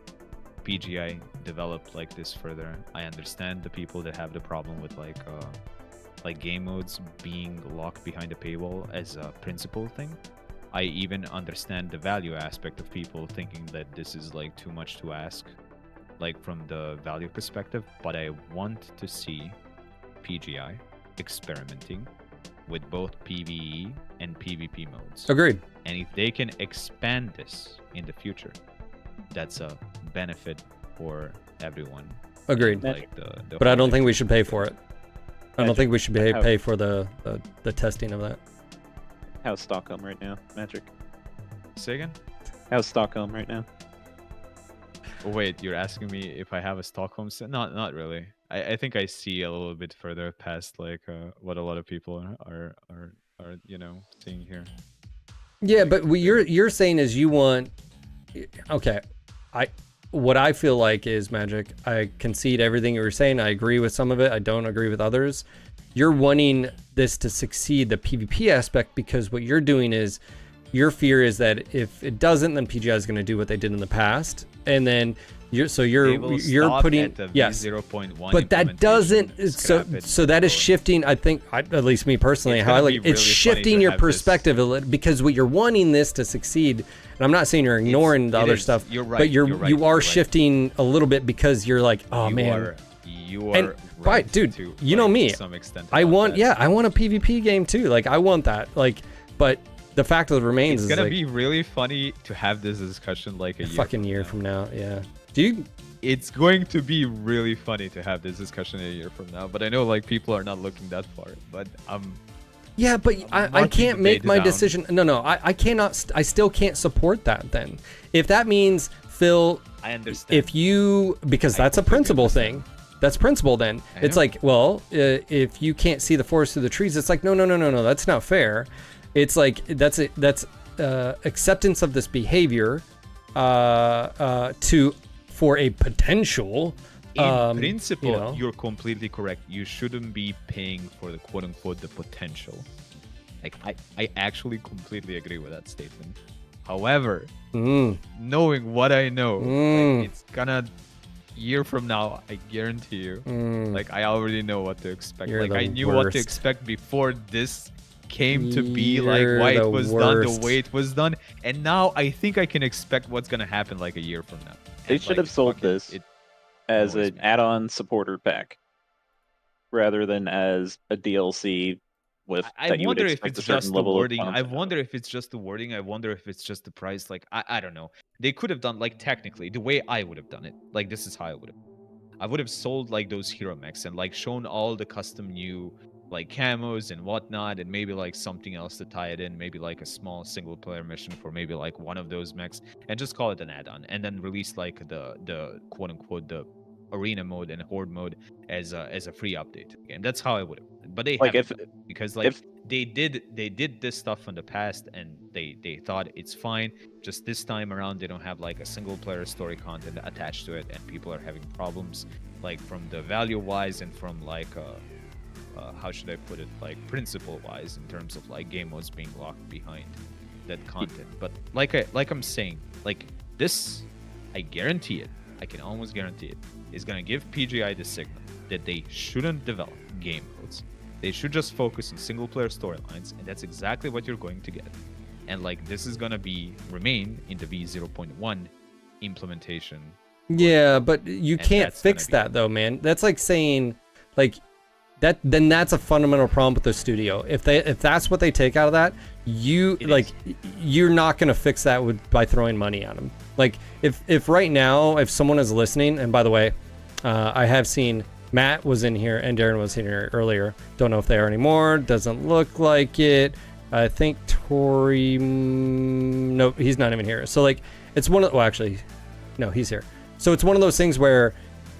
S5: PGI develop like this further. I understand the people that have the problem with like game modes being locked behind a paywall as a principal thing. I even understand the value aspect of people thinking that this is like too much to ask, like from the value perspective, but I want to see PGI experimenting with both PvE and PvP modes.
S1: Agreed.
S5: And if they can expand this in the future, that's a benefit for everyone.
S1: Agreed.
S5: Like
S1: But I don't think we should pay for it. I don't think we should
S3: Magic.
S1: pay for the testing of that.
S3: How's Stockholm right now, Magic?
S5: Say again?
S3: How's Stockholm right now?
S5: Oh, wait, you're asking me if I have a Stockholm? Not really. I think I see a little bit further past like what a lot of people are you know seeing here.
S1: Yeah, but what you're saying is you want. Okay, what I feel like is, Magic, I concede everything you were saying. I agree with some of it. I don't agree with others. You're wanting this to succeed, the PvP aspect, because what you're doing is your fear is that if it doesn't, then PGI is going to do what they did in the past, and then you're putting
S5: at the
S1: yes,
S5: V0.1
S1: but that doesn't. So that is shifting. I think, at least me personally,
S5: It's
S1: how I
S5: gonna
S1: like
S5: be
S1: it's
S5: really
S1: shifting
S5: funny to
S1: your
S5: have this-
S1: perspective a little, because what you're wanting this to succeed. And I'm not saying you're ignoring the
S5: it
S1: other
S5: is.
S1: stuff,
S5: You're right,
S1: but
S5: you're right,
S1: you
S5: you're
S1: are
S5: right.
S1: shifting a little bit because you're like, oh man.
S5: You
S1: And
S5: are
S1: right, dude,
S5: to,
S1: you know
S5: like,
S1: me.
S5: to some extent
S1: I
S5: about
S1: want,
S5: that.
S1: I want a PvP game too. Like I want that. Like, but the fact of the remains
S5: It's
S1: is
S5: gonna
S1: like
S5: be really funny to have this discussion like a
S1: year from now. Yeah. Do you?
S5: It's going to be really funny to have this discussion a year from now. But I know like people are not looking that far. But
S1: Yeah, but I
S5: marking
S1: can't
S5: the
S1: make
S5: data
S1: my
S5: down.
S1: decision. No, I cannot. I still can't support that then. If that means, Phil,
S5: I understand.
S1: if you, because that's a
S5: completely
S1: principle
S5: understand.
S1: thing. That's principle then.
S5: I
S1: It's
S5: know.
S1: like, well, if you can't see the forest through the trees, it's like, no, that's not fair. It's like, that's acceptance of this behavior for a potential.
S5: In principle,
S1: you know.
S5: you're completely correct. You shouldn't be paying for the quote unquote the potential. Like I actually completely agree with that statement. However, knowing what I know, like, it's gonna year from now, I guarantee you, like I already know what to expect.
S1: You're
S5: Like
S1: the
S5: I knew what
S1: worst.
S5: to expect before this came to be,
S1: You're
S5: like why
S1: the
S5: it was done,
S1: worst.
S5: the way it was done, and now I think I can expect what's gonna happen like a year from now.
S3: They
S5: And,
S3: should
S5: like,
S3: have sold
S5: fuck it,
S3: this
S5: it
S3: as
S5: annoys
S3: an
S5: me.
S3: add-on supporter pack rather than as a DLC with
S5: I
S3: that you would
S5: wonder if
S3: expect
S5: it's
S3: a certain
S5: just the
S3: level of
S5: wording. I
S3: content.
S5: wonder if it's just the wording. I wonder if it's just the price. Like I don't know. They could have done like technically the way I would have done it. Like this is how I would have. I would have sold like those hero mechs and like shown all the custom new like camos and whatnot, and maybe like something else to tie it in. Maybe like a small single player mission for maybe like one of those mechs, and just call it an add-on, and then release like the quote unquote the arena mode and horde mode as a free update to the game. That's how I would have. But they
S3: Like
S5: haven't, because like
S3: if-
S5: they did this stuff in the past and they thought it's fine. Just this time around they don't have like a single player story content attached to it, and people are having problems like from the value wise and from like how should I put it, like principle wise, in terms of like game modes being locked behind that content. But like I'm saying, like this, I guarantee it, I can almost guarantee it, is gonna give PGI the signal that they shouldn't develop game modes. They should just focus on single player storylines, and that's exactly what you're going to get. And like this is gonna remain in the V0.1 implementation.
S1: Yeah, but you
S5: And
S1: can't
S5: that's gonna
S1: fix
S5: be-
S1: that though, man. That's like saying, like, that. Then that's a fundamental problem with the studio. If that's what they take out of that, you're not gonna fix that by throwing money at them. Like, if right now, if someone is listening, and by the way, I have seen Matt was in here and Darren was in here earlier. Don't know if they are anymore. Doesn't look like it. I think Tori. No, he's not even here. So like, it's one of. Well, actually, no, he's here. So it's one of those things where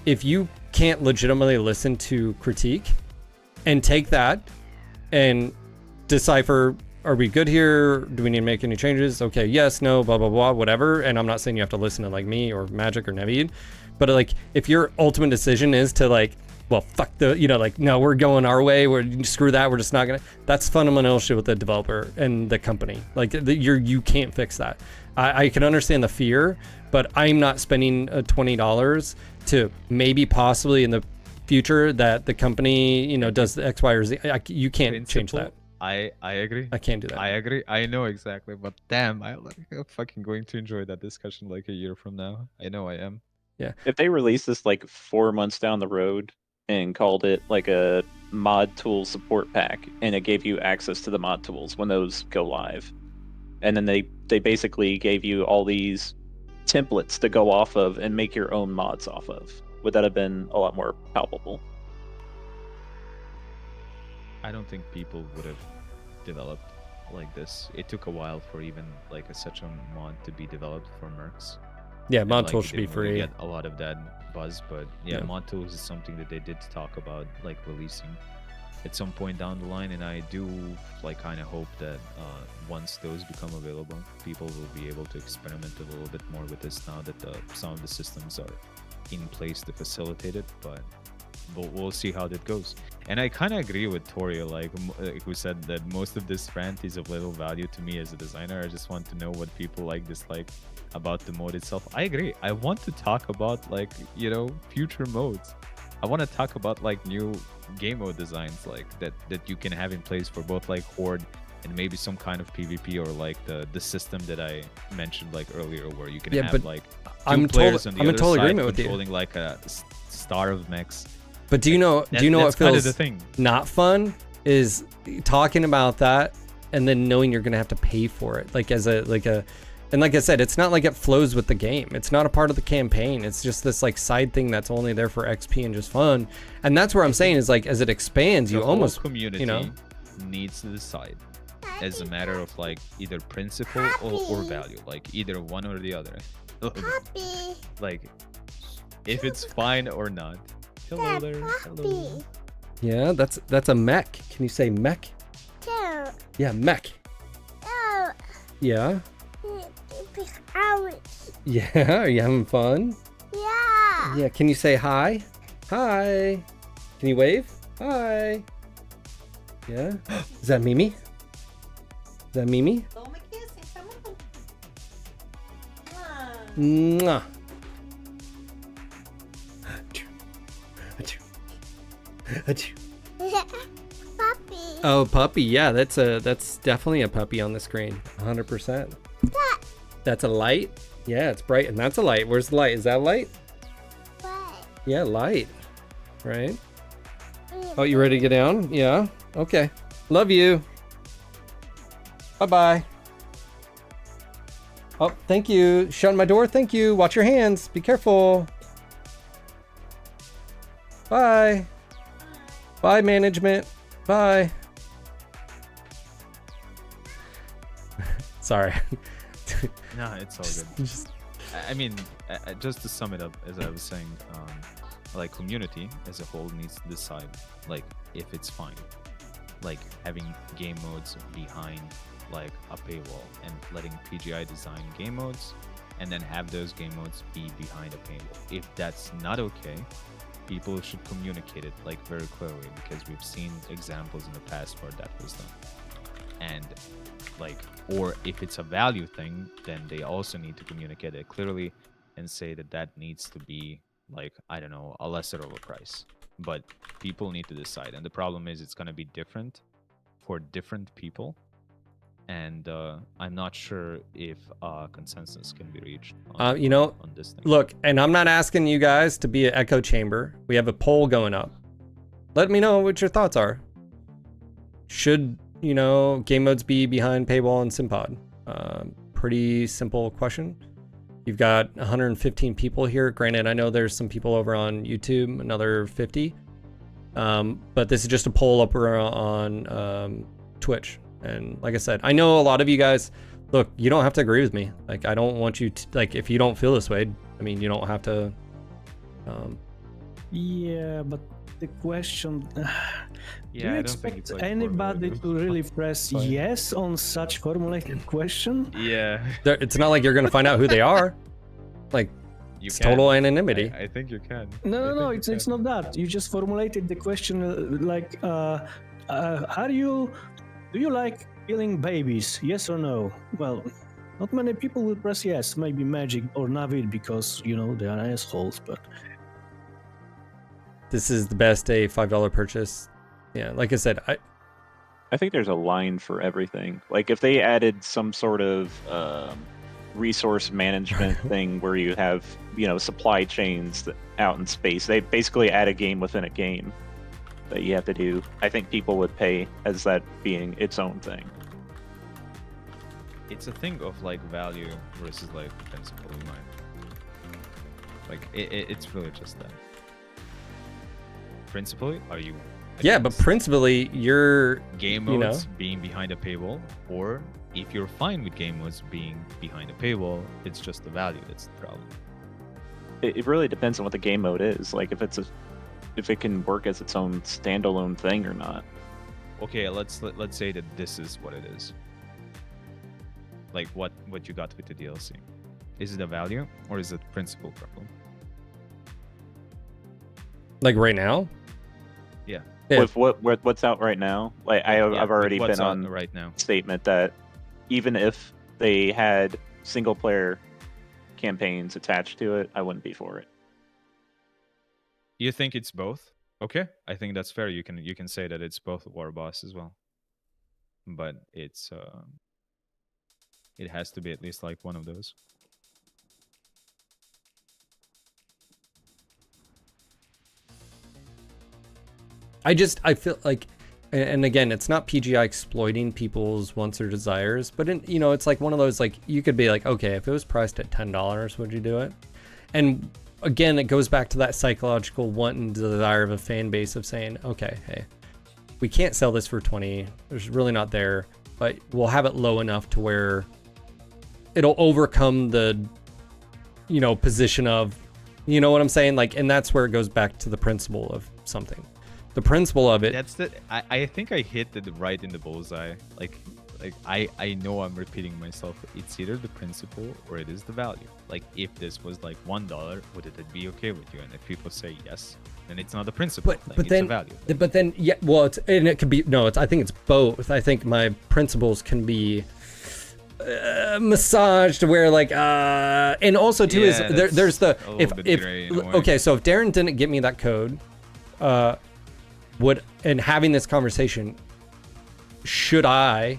S1: if you can't legitimately listen to critique and take that and decipher are we good here? Do we need to make any changes? Okay, yes, no, blah, blah, blah, whatever. And I'm not saying you have to listen to like me or Magic or Naveed, but like if your ultimate decision is to like, well, fuck the, you know, like, no, we're going our way, we're screw that, we're just not gonna, that's fundamental shit with the developer and the company. Like you can't fix that. I can understand the fear, but I'm not spending $20 to maybe possibly in the future that the company, you know, does the X, Y, or Z. You can't change that.
S5: I agree.
S1: I can't do that.
S5: I agree. I know exactly, but damn, I'm fucking going to enjoy that discussion like a year from now. I know I am.
S1: Yeah.
S3: If they released this like 4 months down the road and called it like a mod tool support pack, and it gave you access to the mod tools when those go live, and then they basically gave you all these templates to go off of and make your own mods off of, would that have been a lot more palpable?
S5: I don't think people would have developed like this. It took a while for even like such a mod to be developed for Mercs.
S1: Yeah,
S5: And,
S1: mod
S5: like,
S1: tools
S5: it
S1: should be
S5: didn't really
S1: free.
S5: get a lot of that buzz, but yeah,
S1: Yeah.
S5: mod tools is something that they did talk about like releasing at some point down the line, and I do like kind of hope that once those become available, people will be able to experiment a little bit more with this now that some of the systems are in place to facilitate it, but we'll see how that goes. And I kind of agree with Toria, like who said that most of this rant is of little value to me as a designer. I just want to know what people like, dislike about the mode itself. I agree. I want to talk about like, you know, future modes. I want to talk about like new game mode designs like that you can have in place for both like Horde and maybe some kind of PvP, or like the system that I mentioned like earlier, where you can have like two
S1: I'm
S5: players on the
S1: in
S5: other
S1: total
S5: side
S1: agreement with you.
S5: controlling like a star of mechs.
S1: But do you know
S5: That's
S1: what
S5: kind of
S1: feels
S5: the thing.
S1: not fun is talking about that and then knowing you're gonna have to pay for it. Like and like I said, it's not like it flows with the game. It's not a part of the campaign. It's just this like side thing that's only there for XP and just fun. And that's where I'm saying is like as it expands,
S5: The
S1: you
S5: whole
S1: community,
S5: community
S1: you know,
S5: needs to decide as a matter of like either principle or value, like either one or the other. Like if it's fine or not. Hello there. Hello.
S1: yeah, that's a mech. Can you say mech? Yeah, mech. Yeah. Yeah, are you having fun? Yeah, can you say hi? Hi. Can you wave? Hi. Yeah. Is that Mimi? Is that Mimi? Mwah. Oh, puppy. Yeah, that's definitely a puppy on the screen. 100%. That's a light? Yeah, it's bright, and that's a light. Where's the light? Is that light? Yeah, light. Right? Oh, you ready to get down? Yeah. Okay. Love you. Bye-bye. Oh, thank you. Shutting my door. Thank you. Watch your hands. Be careful. Bye. Bye, management. Bye. Sorry.
S5: No, it's all good. I mean, just to sum it up, as I was saying, like community as a whole needs to decide, like if it's fine, like having game modes behind like a paywall and letting PGI design game modes, and then have those game modes be behind a paywall. If that's not okay, people should communicate it like very clearly, because we've seen examples in the past where that was done. And like, or if it's a value thing, then they also need to communicate it clearly and say that that needs to be like, I don't know, a lesser of a price. But people need to decide, and the problem is it's going to be different for different people, and I'm not sure if consensus can be reached on,
S1: You know,
S5: on this thing.
S1: look, and I'm not asking you guys to be an echo chamber. We have a poll going up. Let me know what your thoughts are. Should, you know, game modes be behind paywall and Simpod? Pretty simple question. You've got 115 people here. Granted, I know there's some people over on YouTube, another 50. But this is just a poll up on Twitch. And like I said, I know a lot of you guys, look, you don't have to agree with me. Like, I don't want you to, like, if you don't feel this way, I mean, you don't have to.
S2: Yeah, but the question, Do
S5: Yeah,
S2: you
S5: I don't think
S2: expect
S5: it's like
S2: anybody
S5: formulated.
S2: to really press
S5: Fine.
S2: yes on such formulated question?
S5: Yeah.
S1: It's not like you're gonna find out who they are. Like,
S5: You
S1: it's
S5: can.
S1: total anonymity.
S5: I think you can.
S2: No, it's not that. You just formulated the question how do you like killing babies? Yes or no? Well, not many people will press yes. Maybe Magic or Navid because they are assholes. But
S1: This is the best a $5 purchase. Yeah, like I said,
S3: I think there's a line for everything. Like if they added some sort of resource management thing where you have supply chains out in space, they basically add a game within a game that you have to do. I think people would pay as that being its own thing.
S5: It's a thing of like value versus like principle in mind. Like it's really just that. Principally, are you?
S1: yeah, but principally, you're
S5: Game modes being behind a paywall, or if you're fine with game modes being behind a paywall, it's just the value that's the problem.
S3: It really depends on what the game mode is. Like if it can work as its own standalone thing or not.
S5: Okay, let's say that this is what it is. Like what you got with the DLC. Is it a value or is it a principle problem?
S1: like right now.
S5: Yeah.
S1: Yeah.
S3: With what's out right now, like I've already
S5: what's
S3: been
S5: on
S3: on
S5: right now.
S3: statement that even if they had single player campaigns attached to it, I wouldn't be for it.
S5: You think it's both? Okay, I think that's fair. You can say that it's both War Boss as well, but it has to be at least like one of those.
S1: I feel like, and again, it's not PGI exploiting people's wants or desires, but it's like one of those, like, you could be like, okay, if it was priced at $10, would you do it? And again, it goes back to that psychological want and desire of a fan base of saying, okay, hey, we can't sell this for 20. There's really not there, but we'll have it low enough to where it'll overcome the, position of, you know what I'm saying? Like, and that's where it goes back to the principle of something. The principle of it.
S5: That's I think I hit it right in the bullseye. Like I know I'm repeating myself. It's either the principle or it is the value. Like if this was like $1, would it be okay with you? And if people say yes, then it's not the principle.
S1: But then,
S5: it's a value.
S1: But then, yeah, well, it could be I think it's both. I think my principles can be massaged where like and also too is there's the if okay, so if Darren didn't get me that code, and having this conversation, should I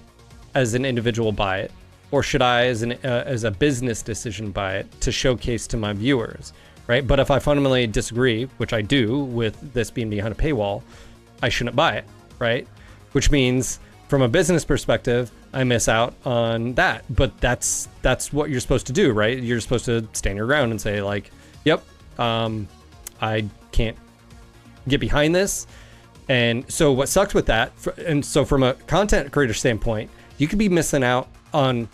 S1: as an individual buy it, or should I as a business decision buy it to showcase to my viewers, right? But if I fundamentally disagree, which I do with this being behind a paywall, I shouldn't buy it, right? Which means from a business perspective, I miss out on that. But that's what you're supposed to do, right? You're supposed to stand your ground and say like, yep, I can't get behind this. And so what sucks with that, and so from a content creator standpoint, you could be missing out on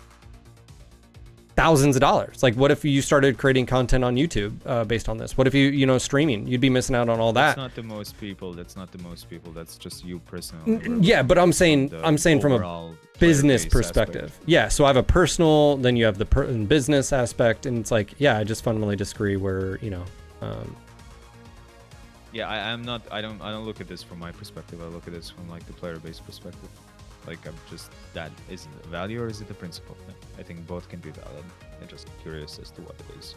S1: thousands of dollars. Like what if you started creating content on YouTube based on this? What if you streaming? You'd be missing out on all that.
S5: That's not the most people. That's just you personally.
S1: Yeah, but I'm saying from a business perspective. Aspect. Yeah, so I have a personal, then you have the business aspect, and it's like, yeah, I just fundamentally disagree where,
S5: yeah, I don't look at this from my perspective. I look at this from like the player-based perspective. Like I'm just, that is it a value or is it a principle? I think both can be valid. I'm just curious as to what it is.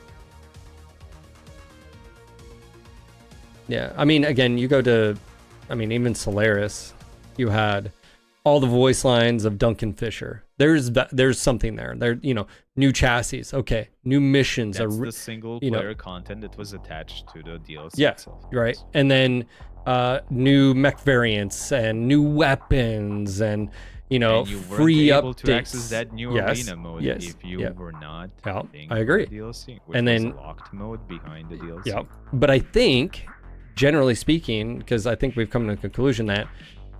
S1: Yeah, I mean, again, you go to, even Solaris, you had all the voice lines of Duncan Fisher. There's something there. There, new chassis. Okay, new missions.
S5: That's the single player content that was attached to the DLC itself.
S1: Right. And then new mech variants and new weapons and
S5: and you
S1: free
S5: weren't able
S1: updates.
S5: to access that new arena mode if you were not paying
S1: I agree.
S5: For the DLC, which
S1: and
S5: was
S1: then
S5: a locked mode behind the DLC.
S1: Yeah, but I think, generally speaking, because I think we've come to the conclusion that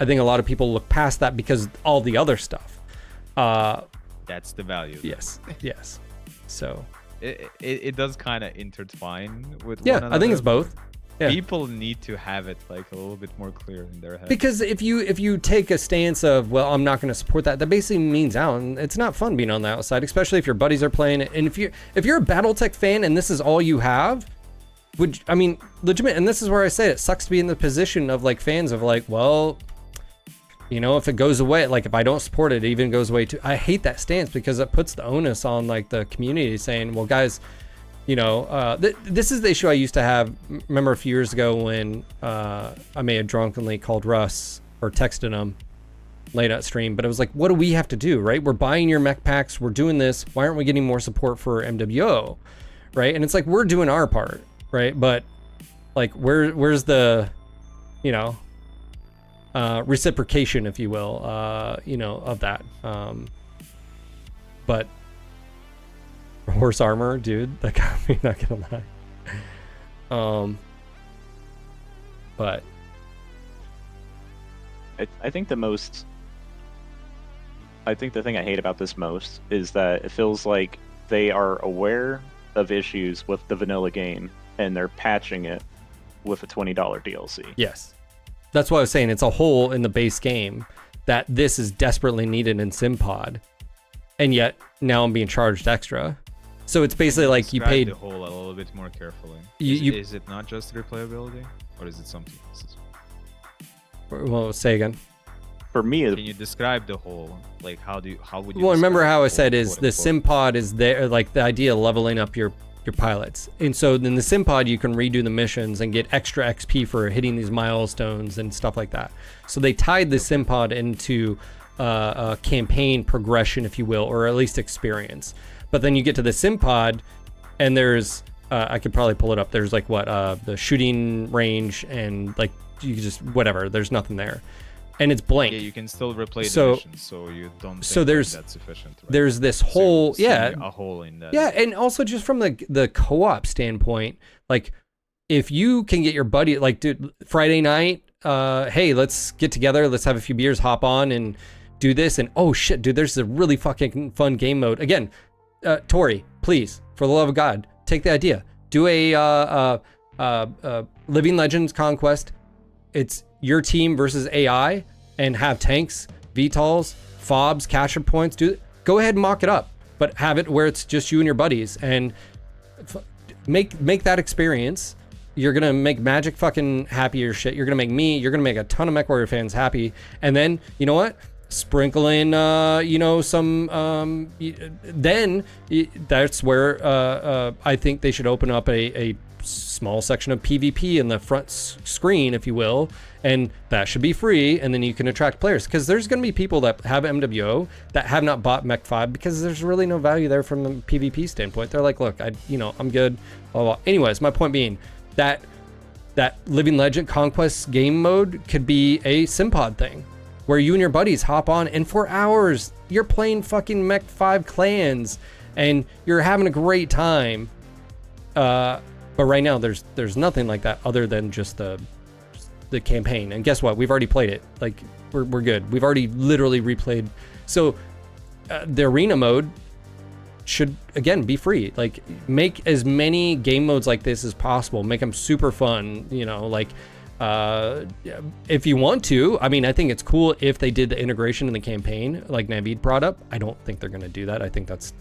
S1: I think a lot of people look past that because all the other stuff.
S5: That's the value.
S1: Yes. So
S5: it does kind of intertwine with
S1: one
S5: another.
S1: I think it's both. Yeah.
S5: People need to have it like a little bit more clear in their head.
S1: Because if you take a stance of, well, I'm not going to support that, that basically means out, and it's not fun being on the outside, especially if your buddies are playing it. And if you're a BattleTech fan and this is all you have, I mean, legitimate, and this is where I say it sucks to be in the position of like fans of like, well, you know, if it goes away, like if I don't support it, it even goes away too. I hate that stance because it puts the onus on like the community saying, well, guys, you know, this is the issue I used to have. Remember a few years ago when I may have drunkenly called Russ or texted him late at stream, but it was like, what do we have to do, right? We're buying your mech packs, we're doing this. Why aren't we getting more support for MWO, right? And it's like, we're doing our part, right? But like, where's the, you know, reciprocation, if you will, you know, of that. But horse armor, dude, that got me, not gonna lie. But
S3: I think the thing I hate about this most is that it feels like they are aware of issues with the vanilla game and they're patching it with a $20 DLC.
S1: yes, that's what I was saying. It's a hole in the base game that this is desperately needed in SimPod, and yet now I'm being charged extra. So it's basically like you
S5: Describe
S1: paid.
S5: the whole a little bit more carefully.
S1: Is
S5: Is it not just replayability, or is it something else?
S1: Well, say again.
S3: For me,
S5: Can you describe the whole? Like, how would you?
S1: Well, remember
S5: describe
S1: how
S5: the
S1: I said
S5: whole,
S1: is
S5: quote,
S1: the
S5: unquote?
S1: SimPod is there, like the idea of leveling up your pilots. And so in the SimPod, you can redo the missions and get extra XP for hitting these milestones and stuff like that. So they tied the SimPod into a campaign progression, if you will, or at least experience. But then you get to the SimPod, and there's I could probably pull it up. There's like the shooting range, and like you just whatever. There's nothing there, and it's blank.
S5: Yeah, you can still replay
S1: So-
S5: the missions, so you don't. Think
S1: so there's-
S5: that's sufficient. Right?
S1: There's this
S5: So
S1: whole
S5: seeing
S1: yeah
S5: a hole in that.
S1: yeah, and also just from the co-op standpoint, like if you can get your buddy, like dude, Friday night, hey, let's get together, let's have a few beers, hop on and do this, and oh shit, dude, there's a really fucking fun game mode again. Tori, please, for the love of God, take the idea. Do a Living Legends Conquest. It's your team versus AI, and have tanks, VTOLs, fobs, capture points. Go ahead and mock it up, but have it where it's just you and your buddies, and make that experience. You're gonna make Magic fucking happy or shit. You're gonna make me. You're gonna make a ton of MechWarrior fans happy, and then you know what? Sprinkle in, you know, some. Then that's where I think they should open up a small section of PvP in the front screen, if you will, and that should be free. And then you can attract players, because there's going to be people that have MWO that have not bought Mech 5 because there's really no value there from the PvP standpoint. They're like, look, I'm good. Blah, blah. Anyways, my point being that Living Legend Conquest game mode could be a SimPod thing, where you and your buddies hop on, and for hours you're playing fucking Mech 5 clans and you're having a great time. But right now there's nothing like that other than just the campaign. And guess what? We've already played it. Like we're good. We've already literally replayed. So the arena mode should again be free. Like make as many game modes like this as possible. Make them super fun. You know, like. If you want to, I mean, I think it's cool if they did the integration in the campaign like Naveed brought up. I don't think they're going to do that. I think that's,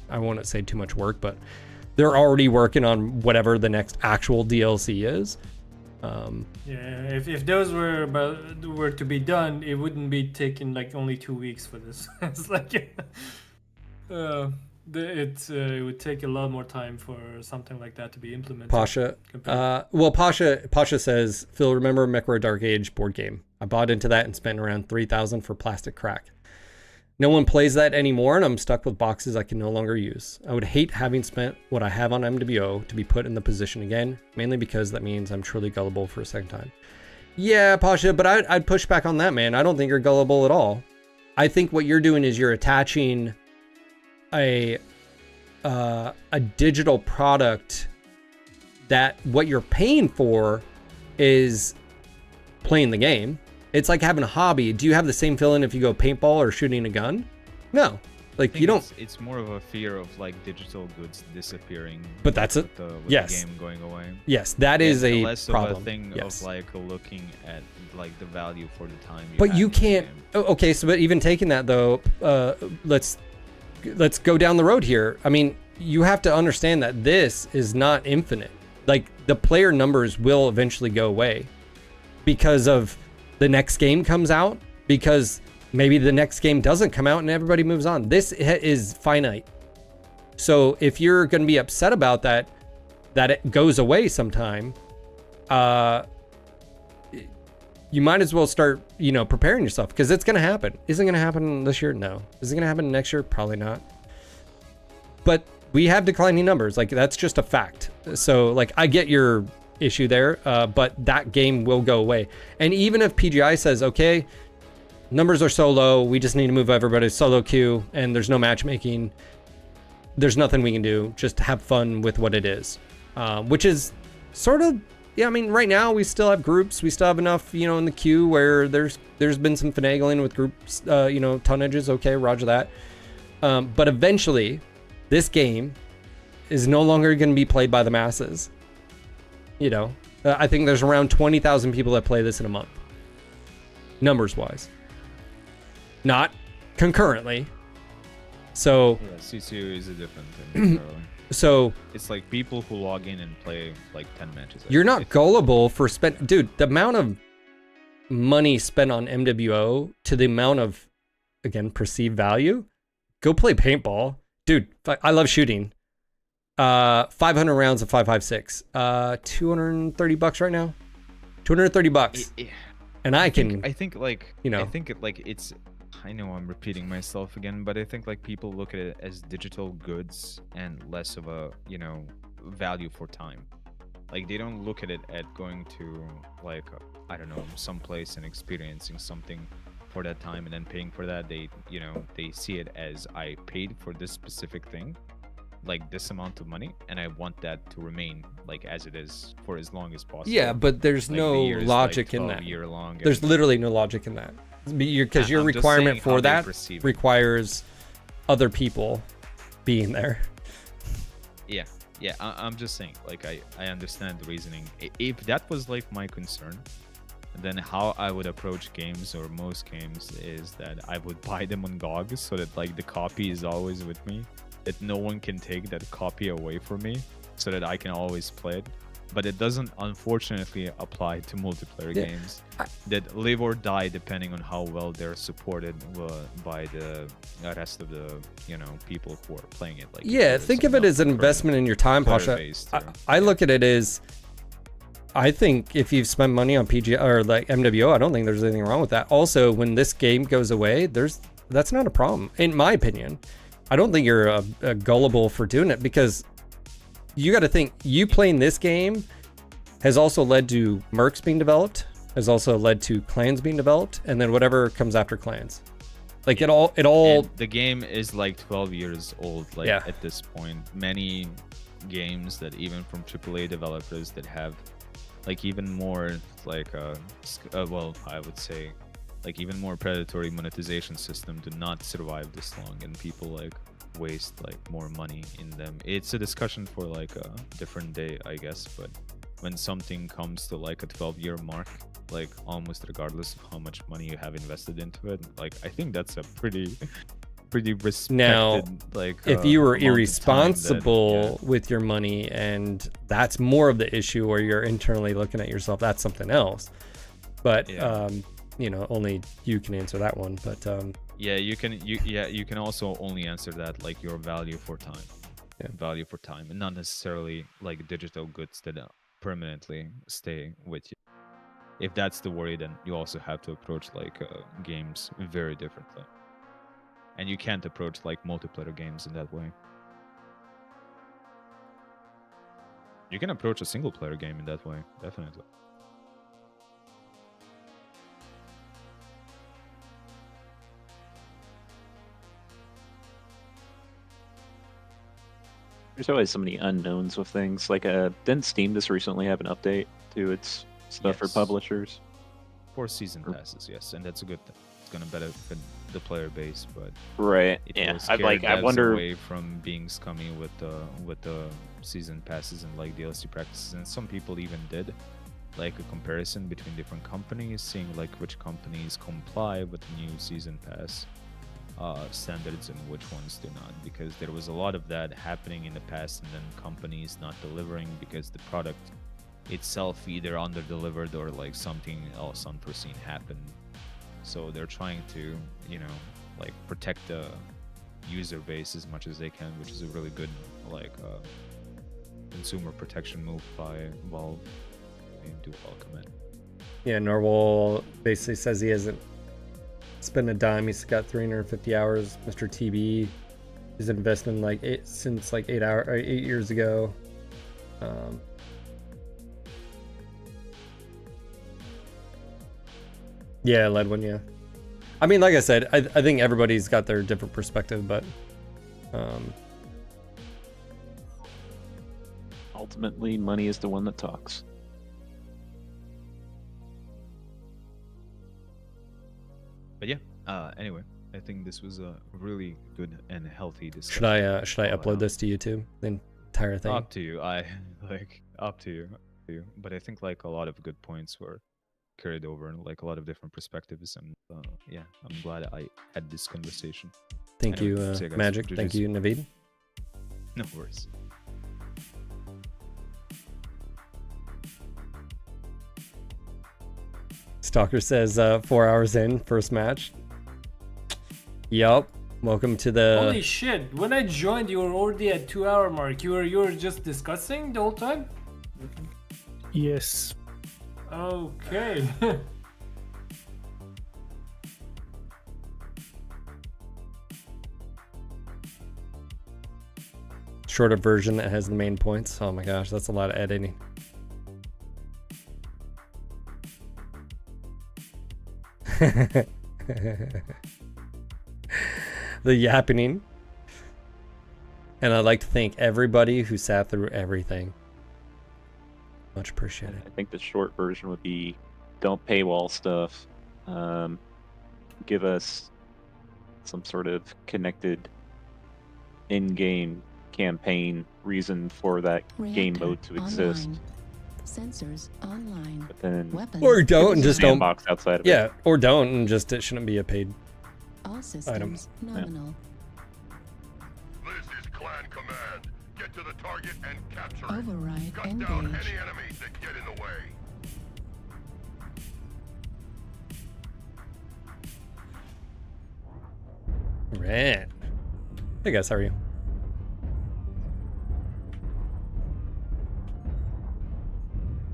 S1: I won't say too much work, but they're already working on whatever the next actual DLC is.
S6: Yeah, if those were to be done, it wouldn't be taking like only 2 weeks for this. It's like it would take a lot more time for something like that to be implemented.
S1: Pasha, Pasha says, Phil, remember MechWarrior Dark Age board game? I bought into that and spent around $3,000 for plastic crack. No one plays that anymore, and I'm stuck with boxes I can no longer use. I would hate having spent what I have on MWO to be put in the position again, mainly because that means I'm truly gullible for a second time. Yeah, Pasha, but I'd push back on that, man. I don't think you're gullible at all. I think what you're doing is you're attaching a digital product that what you're paying for is playing the game. It's like having a hobby. Do you have the same feeling if you go paintball or shooting a gun? No. Like
S5: I
S1: you don't.
S5: think it's more of a fear of like digital goods disappearing.
S1: But that's it.
S5: With
S1: Yes.
S5: the game going away.
S1: Yes, that is
S5: And
S1: a
S5: less
S1: problem.
S5: of a thing
S1: yes.
S5: of like looking at like the value for the time.
S1: But
S5: have
S1: you
S5: in the
S1: can't.
S5: game.
S1: Okay, so but even taking that though, let's go down the road here. I mean, you have to understand that this is not infinite. Like the player numbers will eventually go away because of the next game comes out, because maybe the next game doesn't come out and everybody moves on. This is finite. So if you're going to be upset about that it goes away sometime, you might as well start, preparing yourself, because it's going to happen. Is it going to happen this year? No. Is it going to happen next year? Probably not. But we have declining numbers. Like, that's just a fact. So, like, I get your issue there, but that game will go away. And even if PGI says, okay, numbers are so low, we just need to move everybody to solo queue, and there's no matchmaking, there's nothing we can do. Just have fun with what it is. Which is sort of, yeah, I mean, right now we still have groups. We still have enough, in the queue where there's been some finagling with groups, tonnages. Okay, roger that. But eventually, this game is no longer going to be played by the masses. I think there's around 20,000 people that play this in a month. Numbers-wise. Not concurrently. So...
S5: Yeah, CCU is a different thing. Entirely.
S1: So...
S5: It's like people who log in and play like 10 matches.
S1: You're not gullible for Dude, the amount of money spent on MWO to the amount of, again, perceived value, go play paintball. Dude, I love shooting. 500 rounds of 5.56. $230 right now. $230. And I think
S5: it's, I know I'm repeating myself again, but I think like people look at it as digital goods and less of a, value for time. Like they don't look at it at going to like, I don't know, someplace and experiencing something for that time and then paying for that. They see it as I paid for this specific thing, like this amount of money, and I want that to remain like as it is for as long as possible.
S1: Yeah, but there's
S5: like,
S1: no
S5: the
S1: logic
S5: like
S1: in that.
S5: Year long,
S1: There's literally no logic in that. Because your
S5: I'm just
S1: requirement
S5: saying
S1: for
S5: how they
S1: that
S5: perceive it.
S1: requires other people being there.
S5: Yeah, I'm just saying, like, I understand the reasoning. If that was, like, my concern, then how I would approach games, or most games, is that I would buy them on GOG so that, like, the copy is always with me, that no one can take that copy away from me, so that I can always play it. But it doesn't, unfortunately, apply to multiplayer games that live or die depending on how well they're supported by the rest of the, people who are playing it. Like,
S1: Think of it as an investment in your time, Pasha. I look at it as, I think if you've spent money on PG or like MWO, I don't think there's anything wrong with that. Also, when this game goes away, that's not a problem, in my opinion. I don't think you're gullible for doing it, because you got to think, you playing this game has also led to mercs being developed, has also led to clans being developed, and then whatever comes after clans. Like it all.
S5: And the game is like 12 years old. Like at this point, many games that even from AAA developers that have like even more like I would say like even more predatory monetization system do not survive this long, and people like waste like more money in them. It's a discussion for like a different day, I guess, but when something comes to like a 12-year mark, like almost regardless of how much money you have invested into it, like I think that's a pretty respected.
S1: Now,
S5: like
S1: if you were
S5: amount of time
S1: irresponsible with your money, and that's more of the issue where you're internally looking at yourself, that's something else. But only you can answer that one. But
S5: you can also only answer that like your value for time. Value for time, and not necessarily like digital goods that permanently stay with you. If that's the worry, then you also have to approach like games very differently, and you can't approach like multiplayer games in that way. You can approach a single player game in that way, definitely.
S3: There's always so many unknowns with things. Like, didn't Steam just recently have an update to its stuff for publishers?
S5: For season passes, yes, and that's a good thing. It's gonna benefit the player base, but
S3: Right.
S5: it
S3: Yeah.
S5: will
S3: I
S5: scare
S3: like. I
S5: devs
S3: wonder.
S5: away from being scummy with the season passes and like DLC practices, and some people even did like a comparison between different companies, seeing like which companies comply with the new season pass standards and which ones do not, because there was a lot of that happening in the past, and then companies not delivering because the product itself either under delivered or like something else unforeseen happened. So they're trying to, you know, like protect the user base as much as they can, which is a really good like consumer protection move by Valve. I do welcome it.
S1: Yeah, Norwal basically says he hasn't spent a dime. He's got 350 hours. Mr. TB is investing like since like 8 years ago. Yeah, Ledwin, yeah. I mean, like I said, I think everybody's got their different perspective, but
S3: Ultimately, money is the one that talks.
S5: But yeah, anyway, I think this was a really good and healthy discussion.
S1: should I
S5: all
S1: upload
S5: around.
S1: this to YouTube? The entire thing?
S5: Up to you. I like up to you. But I think like a lot of good points were carried over and like a lot of different perspectives, and yeah, I'm glad I had this conversation.
S1: Thank
S5: Anyway,
S1: you,
S5: see you guys.
S1: Magic.
S5: GG's.
S1: Thank you, Naveed.
S5: No worries.
S1: Stalker says 4 hours in, first match. Yup. Welcome to the...
S6: Holy shit! When I joined, you were already at 2 hour mark. You were just discussing the whole time.
S2: Yes.
S6: Okay.
S1: shorter version that has the main points. Oh my gosh, that's a lot of editing. The yapping. And I'd like to thank everybody who sat through everything. Much appreciated.
S3: I think the short version would be don't paywall stuff. Give us some sort of connected in-game campaign reason for that game
S7: Reactor
S3: mode to exist.
S7: online. Sensors online.
S3: But then
S7: Weapons.
S1: Or don't and
S3: give us a
S1: just don't.
S3: sandbox outside of
S1: Yeah,
S3: it.
S1: or don't and just it shouldn't be a paid.
S7: All systems nominal.
S8: This is Clan Command. Get to the target and capture it.
S7: Override
S8: Cut
S7: engage.
S8: down any enemies that get in the way.
S1: Right. Hey guys, how are you?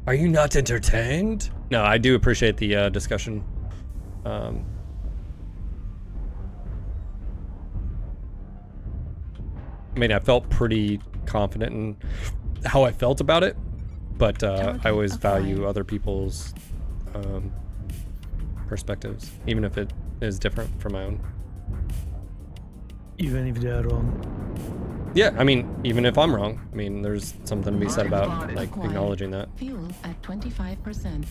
S1: Are you not entertained? No, I do appreciate the discussion. I mean, I felt pretty confident in how I felt about it, but I always value other people's perspectives, even if it is different from my own.
S2: Even if they are wrong.
S1: Yeah, I mean, even if I'm wrong, I mean, there's something to be said about like
S7: Acquired.
S1: acknowledging that.
S7: Fuel at 25%.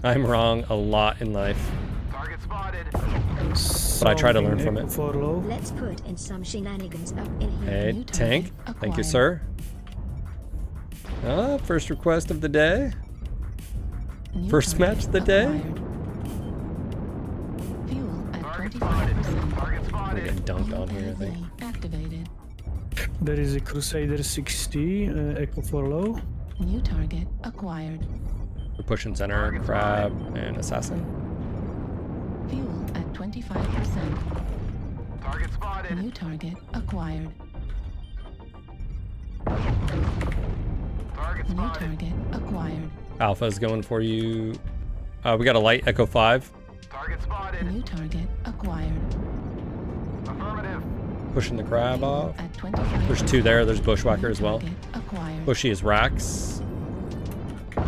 S1: I'm wrong a lot in life,
S8: Target spotted.
S1: but I try to learn from it.
S2: For low.
S9: Let's put in some shenanigans up in here.
S1: Hey,
S7: New
S1: tank.
S7: target
S1: Thank you,
S7: acquired.
S1: sir. First request of the day.
S7: New
S1: First
S7: target
S1: match of the day.
S7: acquired. Fuel at 25%.
S8: Target
S1: I'm
S8: spotted.
S1: getting dunked on here, I think.
S7: UAV activated.
S2: There is a Crusader 60, Echo for low.
S7: New target acquired.
S1: We're pushing center, crab, and assassin.
S7: Fuel at 25%.
S8: Target spotted.
S7: New target acquired.
S8: Target
S7: New
S8: spotted.
S7: target acquired.
S1: Alpha's going for you. We got a light Echo 5.
S8: Target spotted.
S7: New target acquired.
S8: Affirmative.
S1: Pushing the crab
S7: Fuel
S1: off.
S7: at 25%.
S1: There's two there. There's Bushwhacker
S7: New
S1: as well.
S7: target acquired.
S1: Bushy is Rax.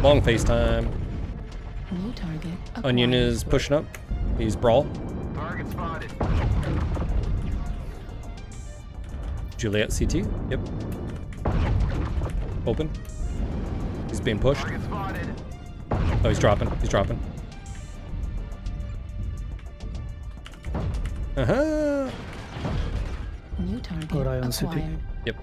S1: Long FaceTime.
S7: New target acquired.
S1: Onion is pushing up. He's Brawl.
S8: Target spotted.
S1: Juliet CT. Yep. Open. He's being pushed.
S8: Target spotted.
S1: Oh, he's dropping. He's dropping. Uh-huh.
S7: New target
S2: Orion City.
S7: acquired.
S1: Yep.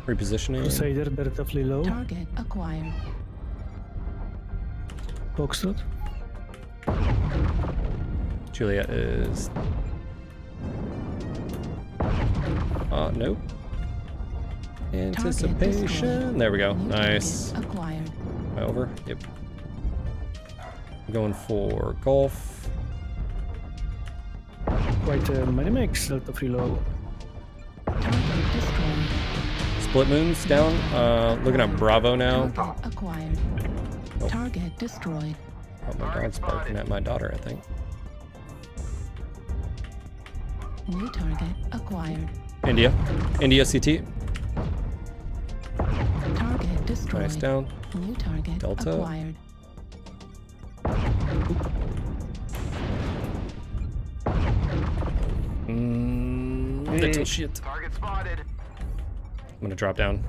S1: Repositioning.
S2: Crusader, relatively low.
S7: Target acquired.
S2: Foxtrot.
S1: Juliet is... no. Anticipation. There we go.
S7: New
S1: Nice.
S7: target acquired.
S1: Am I over? Yep. I'm going for golf.
S2: Quite many mix, relatively low.
S7: Target destroyed.
S1: Split moons down. Looking at Bravo now.
S7: Target acquired.
S1: Nope.
S7: Target destroyed.
S1: Oh, my dog's barking at my daughter, I think.
S7: New target acquired.
S1: India. India CT.
S7: Target destroyed.
S1: Nice down.
S7: New target
S1: Delta.
S7: acquired.
S1: Little shit.
S8: Target spotted.
S1: I'm gonna drop down.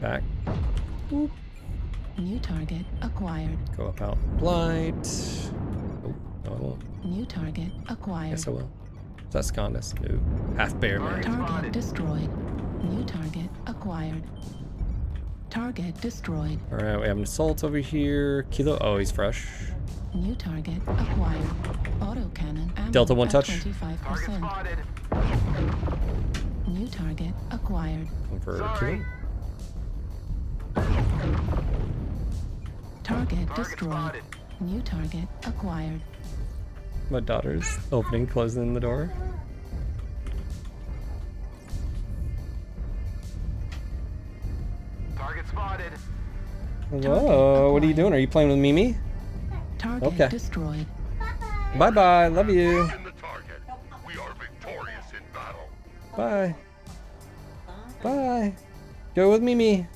S1: Back.
S7: New target acquired.
S1: Go up out. Blight. Oh, no, I won't.
S7: New target acquired.
S1: Yes, I will. Is that Scandus? No. Half bear, man.
S7: Target destroyed. New target acquired. Target destroyed.
S1: Alright, we have an assault over here. Kilo. Oh, he's fresh.
S7: New target acquired. Autocannon ammo
S1: Delta one
S7: at
S1: touch.
S7: 25%. New target acquired.
S1: Going for Kilo.
S7: Target destroyed. New target acquired.
S1: My daughter's opening, closing the door.
S8: Target spotted.
S1: Whoa, what are you doing? Are you playing with Mimi?
S7: Target
S1: Okay.
S7: destroyed.
S1: Bye bye, love you.
S8: In the target. We are victorious in battle.
S1: Bye. Bye. Go with Mimi.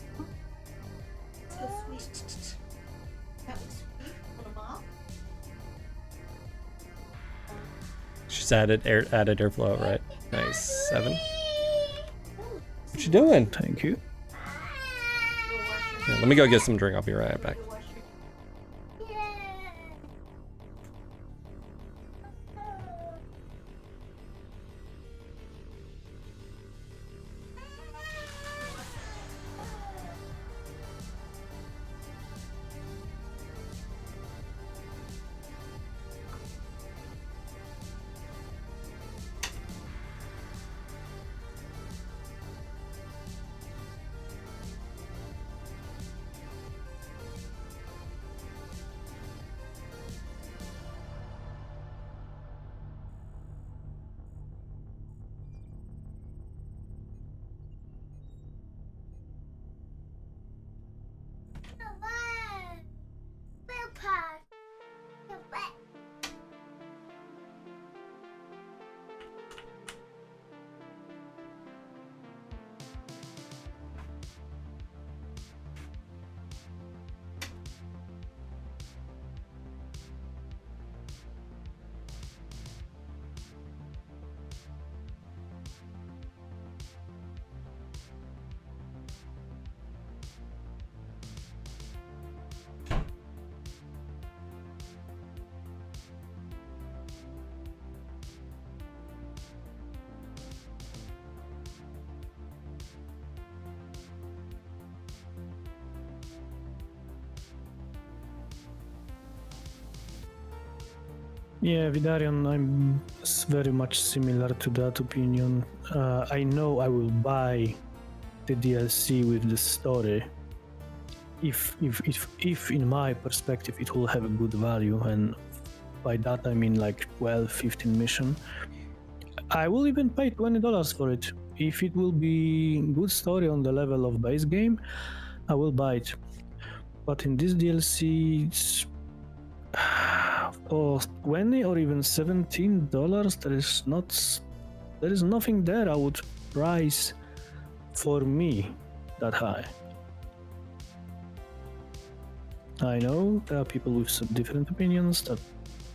S1: She's added airflow, right? Nice. 7. What you doing?
S2: Thank you.
S1: Yeah, let me go get some drink. I'll be right back.
S2: Yeah, Vidarion, I'm very much similar to that opinion. I know I will buy the DLC with the story if in my perspective it will have a good value, and by that I mean like 12-15 mission. I will even pay $20 for it. If it will be good story on the level of base game, I will buy it. But in this DLC, it's for $20 or even $17, there is nothing there I would price for me that high. I know there are people with some different opinions that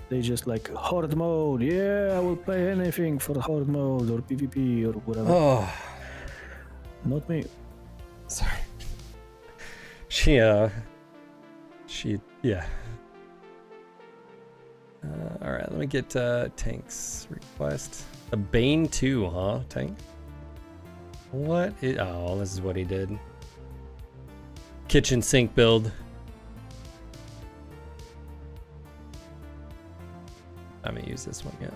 S2: They just like horde mode. Yeah, I will play anything for horde mode or PvP or whatever.
S1: Oh,
S2: Not me.
S1: sorry. She, yeah. All right, let me get Tank's request. A Bane 2, huh, Tank? What is... Oh, this is what he did. Kitchen sink build. I haven't used this one yet.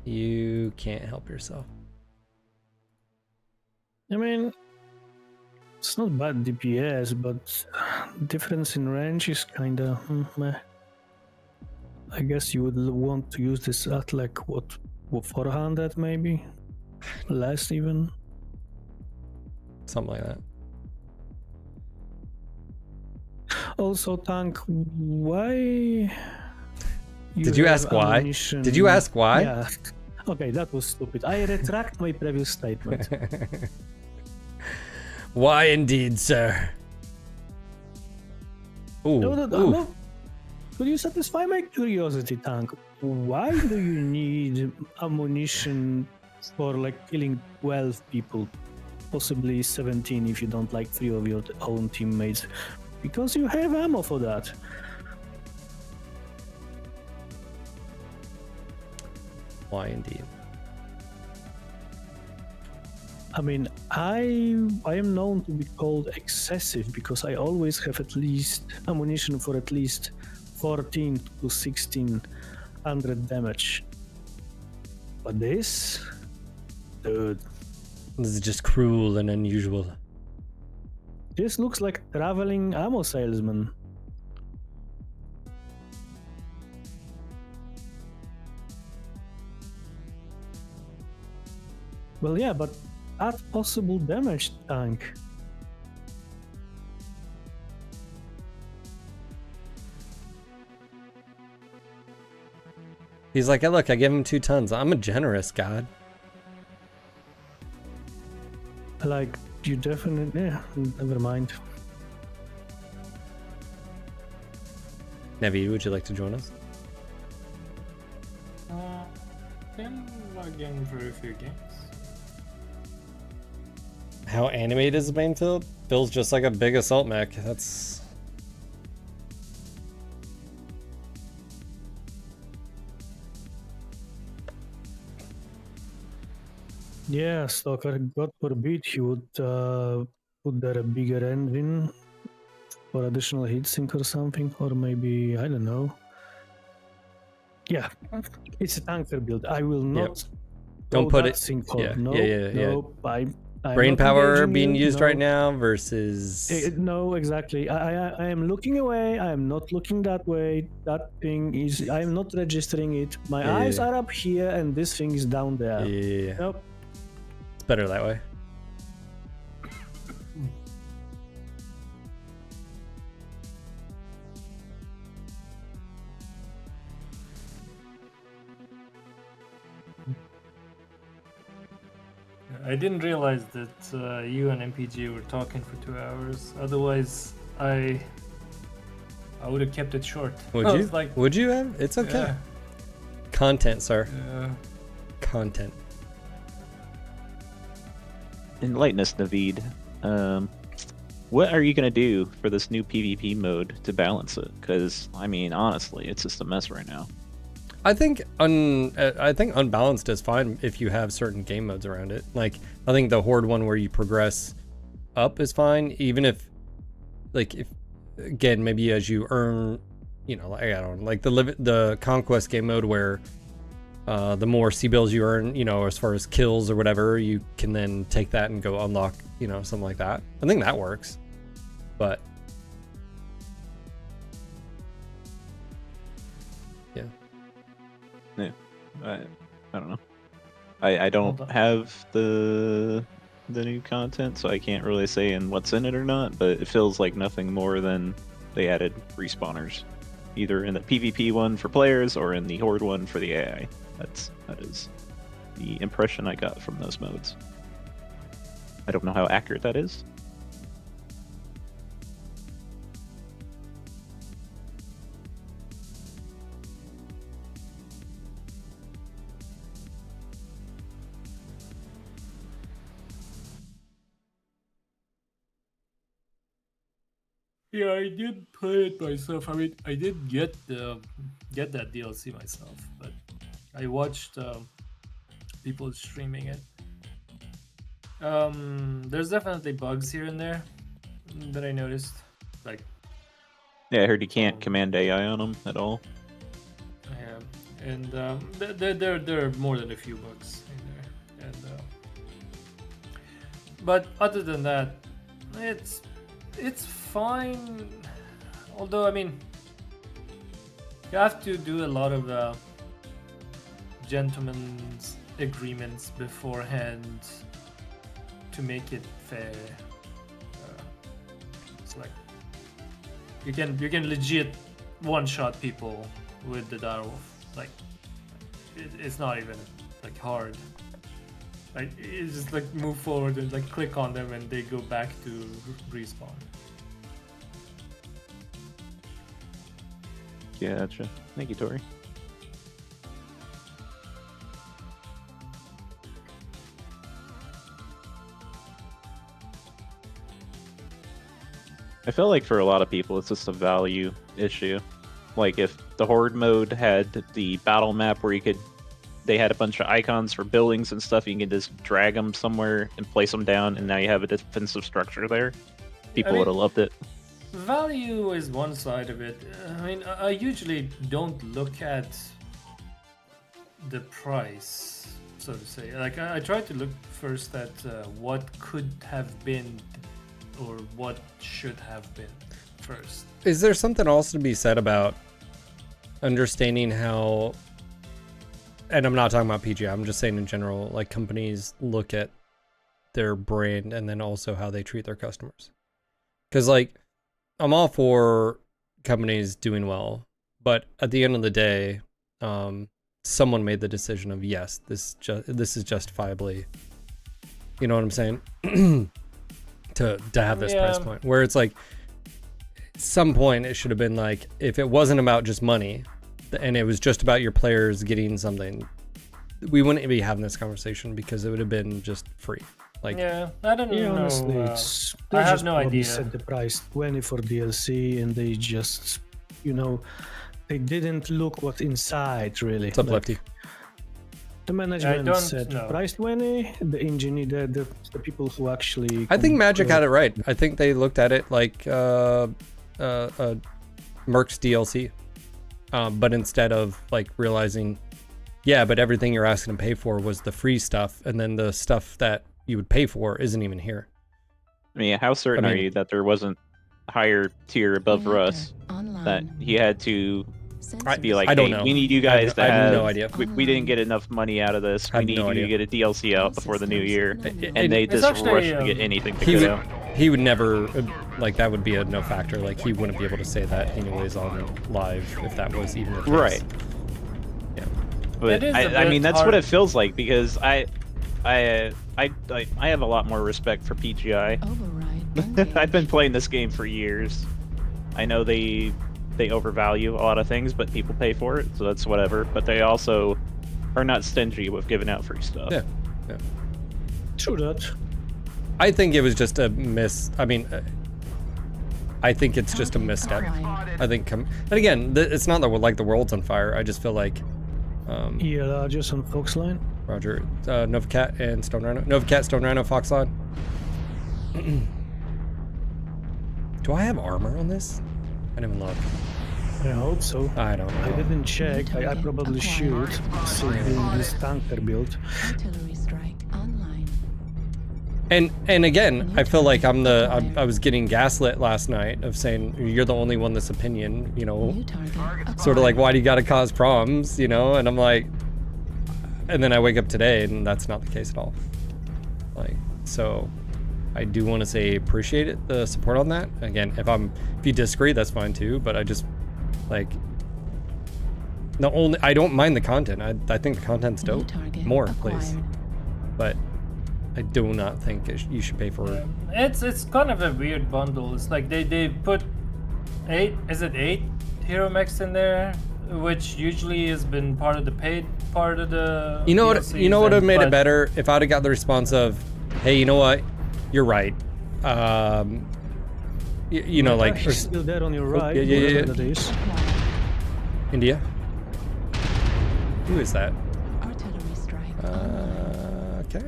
S1: You can't help yourself.
S2: I mean, it's not bad DPS, but difference in range is kinda meh. I guess you would want to use this at like what 400 maybe, less even.
S1: Something like that.
S2: Also, Tank, why?
S1: Did you ask why? Did you ask why?
S2: Yeah. Okay, that was stupid. I retract my previous statement.
S1: Why indeed, sir? Ooh,
S2: No. Could you satisfy my curiosity, Tank? Why do you need ammunition for like killing 12 people? Possibly 17 if you don't like 3 of your own teammates. Because you have ammo for that.
S1: Why indeed?
S2: I mean, I am known to be called excessive because I always have at least ammunition for at least 14 to 1600 damage. But this, dude,
S1: This is just cruel and unusual.
S2: this looks like a traveling ammo salesman. Well, yeah, but at possible damage, Tank.
S1: He's like, hey, look, I gave him 2 tons. I'm a generous god.
S2: Like, you definitely... Yeah, never mind.
S1: Nevi, would you like to join us?
S6: Been logging for a few games.
S1: How animated is the main field? Feels just like a big assault mech. That's...
S2: Yeah, Stalker, God forbid he would put there a bigger engine for additional heatsink or something, or maybe, I don't know. Yeah, it's a tanker build. I will not...
S1: Don't
S2: go
S1: put
S2: that
S1: it...
S2: sinkhole.
S1: Yeah,
S2: No,
S1: yeah.
S2: no, I'm
S1: Brain
S2: not
S1: power
S2: engaging
S1: being
S2: you,
S1: used
S2: no.
S1: right now versus...
S2: No, exactly. I am looking away. I am not looking that way. That thing is... I am not registering it. My
S1: Yeah.
S2: eyes are up here, and this thing is down there.
S1: Yeah.
S2: Nope.
S1: It's better that way.
S6: I didn't realize that you and MPG were talking for 2 hours. Otherwise, I would have kept it short.
S1: Would
S6: I
S1: you?
S6: was like,
S1: Would you have? It's okay.
S6: yeah,
S1: Content, sir.
S6: yeah.
S1: Content.
S3: Enlighten us, Naveed. What are you gonna do for this new PvP mode to balance it? Because I mean, honestly, it's just a mess right now.
S1: I think unbalanced is fine if you have certain game modes around it. Like, I think the horde one where you progress up is fine, even if, like, if again maybe as you earn, you know, like, I don't know, like the conquest game mode where the more C-bills you earn, you know, as far as kills or whatever, you can then take that and go unlock, you know, something like that. I think that works, but yeah.
S3: I don't know. I don't
S6: Hold on.
S3: have the new content, so I can't really say in what's in it or not. But it feels like nothing more than they added respawners, either in the PvP one for players or in the horde one for the AI. That is the impression I got from those modes. I don't know how accurate that is.
S6: Yeah, I did play it myself. I mean, I did get that DLC myself, but I watched people streaming it. There's definitely bugs here and there that I noticed. Like,
S3: Yeah, I heard you can't command AI on them at all.
S6: yeah, and there are more than a few bugs in there, and but other than that, it's fine. Although, I mean, you have to do a lot of gentlemen's agreements beforehand to make it fair. It's like you can legit one-shot people with the direwolf. Like it's not even like hard. Like it's just like move forward and like click on them and they go back to respawn.
S3: Gotcha. Thank you, Tori. I feel like for a lot of people, it's just a value issue. Like if the Horde mode had the battle map where they had a bunch of icons for buildings and stuff, you can just drag them somewhere and place them down, and now you have a defensive structure there. People would have loved it.
S6: Value is one side of it. I mean, I usually don't look at the price, so to say. Like, I try to look first at what could have been or what should have been first.
S1: Is there something also to be said about understanding how, and I'm not talking about PGI, I'm just saying in general, like companies look at their brand and then also how they treat their customers? Because like, I'm all for companies doing well, but at the end of the day, someone made the decision of yes, this is justifiably, you know what I'm saying, to have this price point. Where it's like, at some point it should have been like, if it wasn't about just money, and it was just about your players getting something, we wouldn't be having this conversation because it would have been just free. Like,
S6: yeah, I don't know.
S2: Honestly,
S6: I have no idea.
S2: Set the price 20 for DLC, and they just, they didn't look what's inside really.
S1: What's up, Lefty?
S2: The management said price 20. The engineer, the people who actually.
S1: I think Magic had it right. I think they looked at it like Merc's DLC, but instead of like realizing, yeah, but everything you're asking to pay for was the free stuff, and then the stuff that you would pay for isn't even here.
S3: I mean, how certain are you that there wasn't a higher tier above Russ that he had to be like,
S1: I don't
S3: hey,
S1: know.
S3: we need you guys to have.
S1: I have no idea.
S3: We didn't get enough money out of this. We need you to get a DLC out before the new year, and they just rushed to get anything to get out.
S1: He would never, like, that would be a no factor. Like, he wouldn't be able to say that anyways on live if that was even the case.
S3: Right.
S1: Yeah.
S3: But I mean, that's what it feels like, because I have a lot more respect for PGI. I've been playing this game for years. I know they overvalue a lot of things, but people pay for it, so that's whatever. But they also are not stingy with giving out free stuff.
S1: Yeah.
S2: True that.
S1: I think it was just a I think it's just a misstep. I think, and again, it's not that like the world's on fire. I just feel like.
S2: Yeah, just on Foxline.
S1: Roger. Novacat and Stone Rhino. Novacat, Stone Rhino, Foxline. Do I have armor on this? I didn't even look.
S2: I hope so.
S1: I don't know.
S2: I didn't check. I probably should. So doing this tanker build.
S7: Artillery strike online.
S1: And again, I feel like I was getting gaslit last night of saying you're the only one this opinion, sort of like, why do you gotta cause problems, and I'm like, and then I wake up today and that's not the case at all. Like, so I do want to say appreciate it, the support on that. Again, if you disagree, that's fine too, but I just like, I don't mind the content. I think the content's
S7: New
S1: dope.
S7: target
S1: More, please.
S7: acquired.
S1: But I do not think you should pay for it.
S6: It's kind of a weird bundle. It's like they put 8 hero mechs in there, which usually has been part of the paid part of the
S1: You know what?
S6: DLCs,
S1: You know what would have made it
S6: but-
S1: better if I'd have got the response of, "Hey, you know what? You're right." You know, like
S2: He's still there on your right.
S1: yeah, yeah,
S2: whatever
S1: yeah.
S2: that is.
S1: India. Who is that?
S7: Artillery strike.
S1: Okay.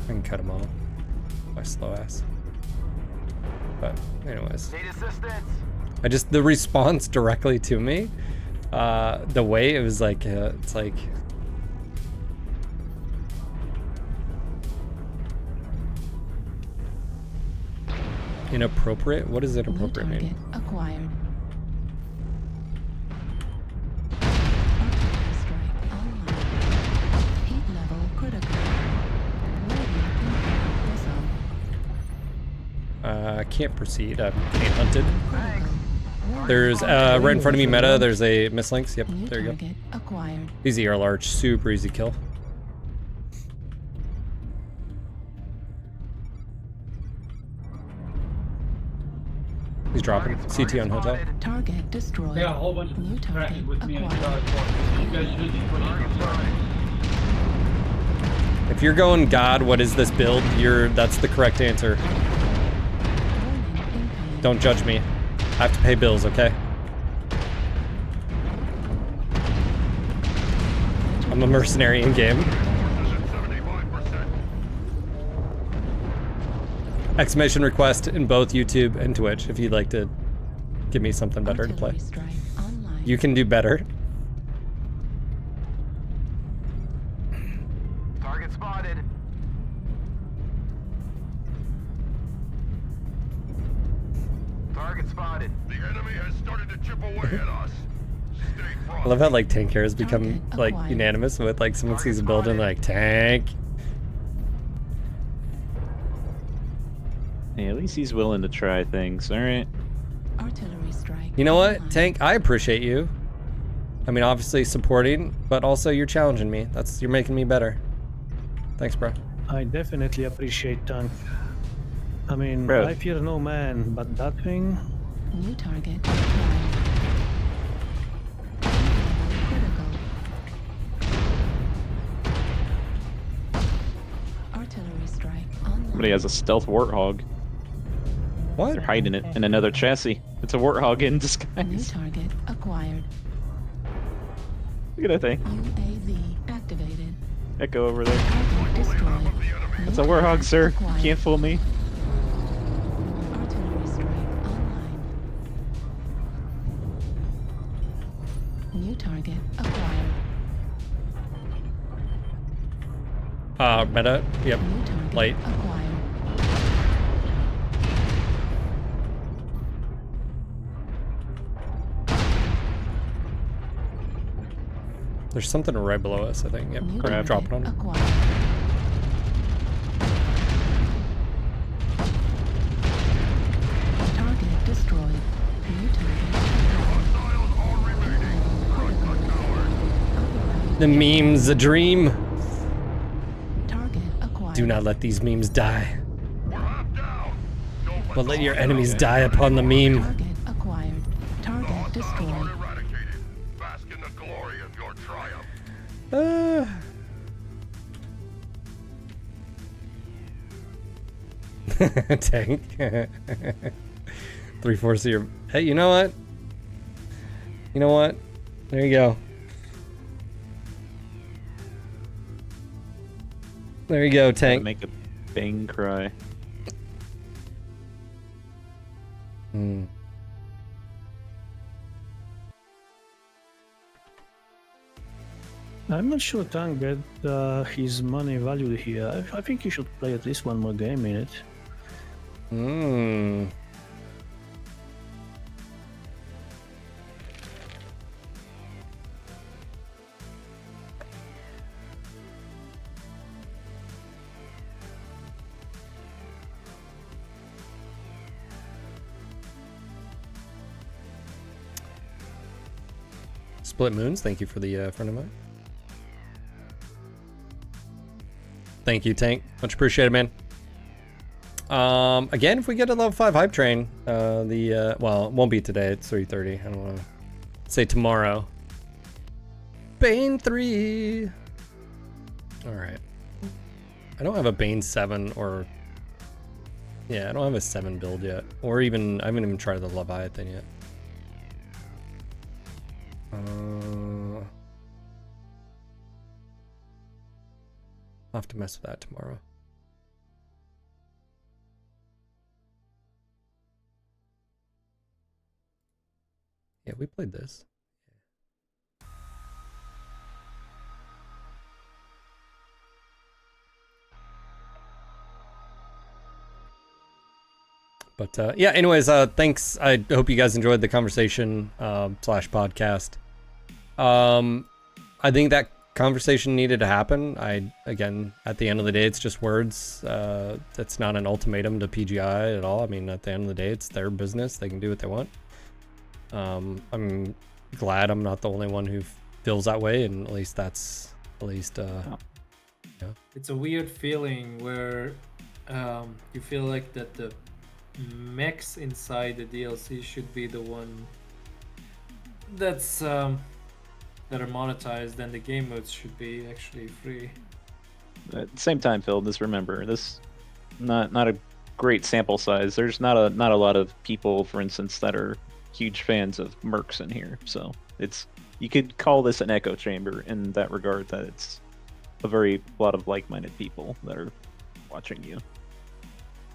S1: I can cut him off. My slow ass. But anyways.
S10: Need assistance.
S1: The response directly to me, the way it was like, it's like. Inappropriate? What does
S7: New
S1: inappropriate
S7: target
S1: mean?
S7: acquired. Artillery strike online. Heat level critical. Loading impact missile.
S1: Can't proceed. I'm being hunted.
S7: Critical.
S1: There's right in front of me, meta. There's a mislinks. Yep,
S7: New
S1: there you go.
S7: target acquired.
S1: Easy or large, super easy kill. He's dropping. CT on hotel.
S7: Target destroyed.
S11: They got a whole bunch of
S7: New target
S11: crashes with me on
S7: acquired.
S11: Charlie Park. You guys should be putting it on.
S1: If you're going God, what is this build? That's the correct answer.
S7: Warning incoming.
S1: Don't judge me. I have to pay bills, okay? I'm a mercenary in game.
S8: This is at 75%.
S1: Exclamation request in both YouTube and Twitch if you'd like to give me something better to play.
S7: Artillery strike online.
S1: You can do better.
S10: Target spotted. Target spotted.
S8: The enemy has started to chip away at us. Stay
S1: I
S8: frosty.
S1: love how like tank here has become
S7: Target
S1: like
S7: acquired.
S1: unanimous with like someone sees a build and like tank.
S3: Hey, at least he's willing to try things. All right.
S7: Artillery strike.
S1: You know what,
S7: online.
S1: Tank? I appreciate you. I mean, obviously supporting, but also you're challenging me. You're making me better. Thanks, bro.
S2: I definitely appreciate Tank. I mean,
S3: Bro.
S2: I fear no man, but that thing.
S7: New target acquired. Critical. Artillery strike online.
S3: Somebody has a stealth warthog.
S1: What?
S3: They're hiding it in another chassis. It's a warthog in
S7: New
S3: disguise.
S7: target acquired.
S3: Look at that thing.
S7: UAV activated.
S3: Echo over there.
S7: Target destroyed.
S3: That's a warthog, sir. You
S7: Acquired.
S3: can't fool me.
S7: Artillery strike online. New target acquired.
S1: Meta. Yep.
S7: New target
S1: Light.
S7: acquired.
S1: There's something right below us, I think. Yep.
S7: New
S1: Grab, drop it on him.
S7: acquired. Target destroyed. New target acquired.
S1: The meme's a dream.
S7: Target acquired.
S1: Do not let these memes die.
S8: We're half down. Don't
S1: But let your enemies die upon the meme.
S7: Target acquired. Target
S8: Hostiles
S7: destroyed.
S8: are eradicated. Bask in the glory of your triumph.
S1: Tank. 3/4 of your. Hey, you know what? You know what? There you go. There you go, Tank.
S3: Make a bang cry.
S1: Hmm.
S2: I'm not sure Tank get his money valued here. I think you should play at least one more game in it.
S1: Hmm. Split Moons, thank you for the friend of mine. Thank you, Tank. Much appreciated, man. Again, if we get a level 5 hype train, well, it won't be today. It's 3:30. I don't want to say tomorrow. Bane 3. All right. I don't have a Bane 7 or... Yeah, I don't have a 7 build yet. Or even... I haven't even tried the Leviathan yet. I'll have to mess with that tomorrow. Yeah, we played this. But yeah, anyways, thanks. I hope you guys enjoyed the conversation slash podcast. I think that conversation needed to happen. Again, at the end of the day, it's just words. It's not an ultimatum to PGI at all. I mean, at the end of the day, it's their business. They can do what they want. I'm glad I'm not the only one who feels that way, and at least that's yeah.
S6: It's a weird feeling where you feel like that the mechs inside the DLC should be the one that's that are monetized, and the game modes should be actually free.
S3: At the same time, Phil, just remember this not a great sample size. There's not a lot of people, for instance, that are huge fans of mercs in here. So you could call this an echo chamber in that regard, that it's a lot of like-minded people that are watching you.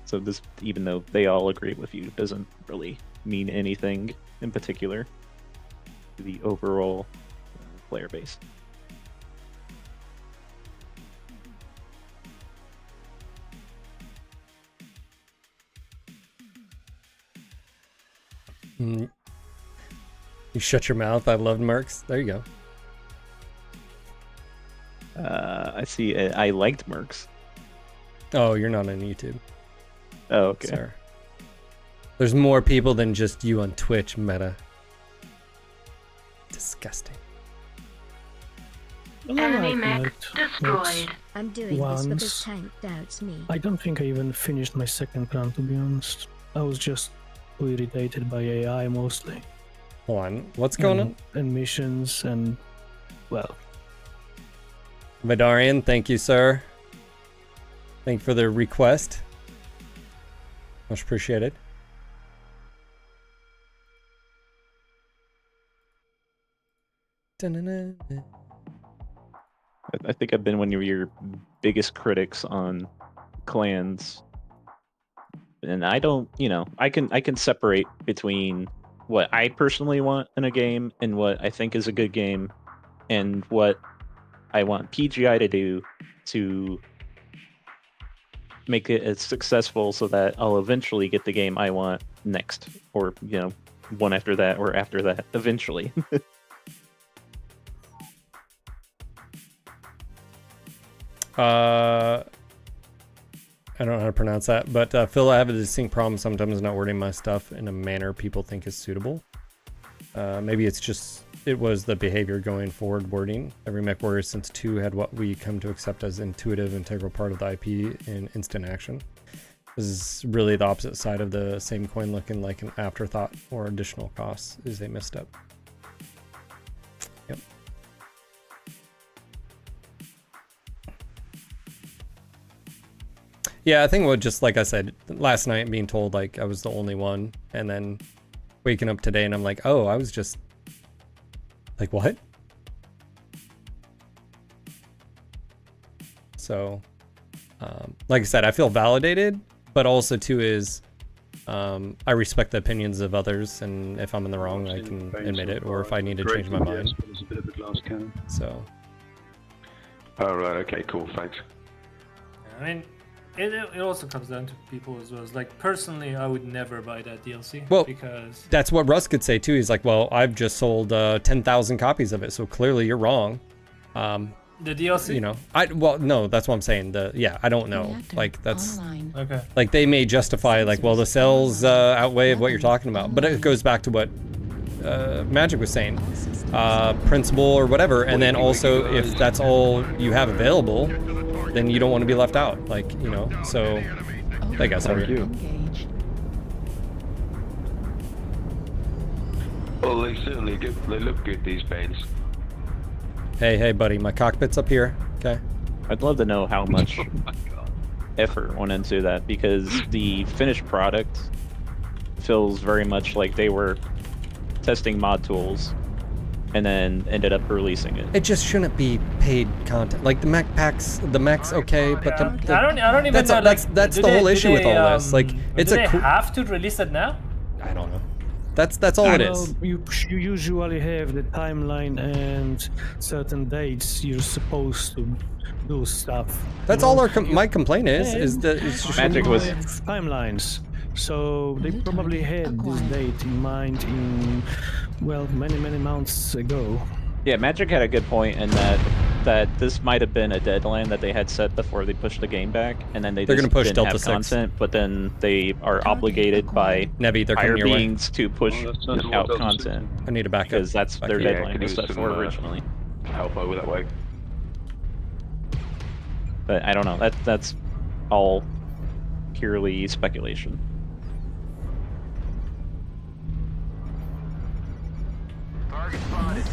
S3: So this, even though they all agree with you, doesn't really mean anything in particular to the overall player base.
S1: You shut your mouth. I loved mercs. There you go.
S3: I see. I liked mercs.
S1: Oh, you're not on YouTube.
S3: Oh, okay.
S1: Sir. There's more people than just you on Twitch, Meta. Disgusting.
S2: Enemy mech
S9: destroyed. I'm doing
S2: Once.
S9: this because Tank doubts me.
S2: I don't think I even finished my second run, to be honest. I was just irritated by AI mostly.
S1: Hold on. What's going on?
S2: And missions and, well...
S1: Vidarian, thank you, sir. Thank you for the request. Much appreciated.
S3: I think I've been one of your biggest critics on clans, and I don't, I can separate between what I personally want in a game and what I think is a good game, and what I want PGI to do to make it as successful so that I'll eventually get the game I want next, or one after that, or after that eventually.
S1: I don't know how to pronounce that, but Phil, I have a distinct problem sometimes not wording my stuff in a manner people think is suitable. Maybe it was the behavior going forward wording. Every MechWarrior since 2 had what we come to accept as intuitive, integral part of the IP in instant action. This is really the opposite side of the same coin, looking like an afterthought or additional costs is a misstep. Yep. Yeah, I think what, just like I said last night, being told like I was the only one, and then waking up today and I'm like, oh, I was just like, what? So, like I said, I feel validated, but also too is I respect the opinions of others, and if I'm in the wrong, I can admit it, or if I need to change my mind. So.
S10: Oh, right, okay, cool, thanks.
S6: I mean, it also comes down to people as well. It's like, personally, I would never buy that DLC.
S1: Well,
S6: because
S1: that's what Russ could say too. He's like, well, I've just sold 10,000 copies of it, so clearly you're wrong.
S6: The DLC?
S1: Well, no, that's what I'm saying. I don't know. Like, that's
S6: okay.
S1: Like, they may justify like, well, the sales outweigh of what you're talking about, but it goes back to what Magic was saying, principal or whatever, and then also if that's all you have available, then you don't want to be left out. Like, you know, so I guess
S10: Thank you. Well, they certainly do. They look good, these paints.
S1: Hey, buddy, my cockpit's up here. Okay.
S3: I'd love to know how much effort went into that, because the finished product feels very much like they were testing mod tools and then ended up releasing it.
S1: It just shouldn't be paid content. Like the mech packs, the mech's okay, but
S6: I don't even know.
S1: That's the whole issue with all this. Like, it's
S6: do
S1: a.
S6: they have to release it now?
S1: I don't know. That's all it is.
S2: You usually have the timeline and certain dates you're supposed to do stuff.
S1: That's all my complaint is that it's just
S3: Magic was
S2: timelines. So they probably had this date in mind in, well, many months ago.
S3: Yeah, Magic had a good point in that this might have been a deadline that they had set before they pushed the game back, and then they're
S1: going to push
S3: didn't
S1: Delta
S3: have
S1: 6
S3: content, but then they are obligated by
S1: Nevi, they're
S3: higher
S1: coming your way.
S3: beings to push out content
S1: I need a backup.
S3: because that's their
S1: here.
S3: deadline was set for originally.
S10: Help over that way.
S3: But I don't know. That's all purely speculation.
S8: Target spotted.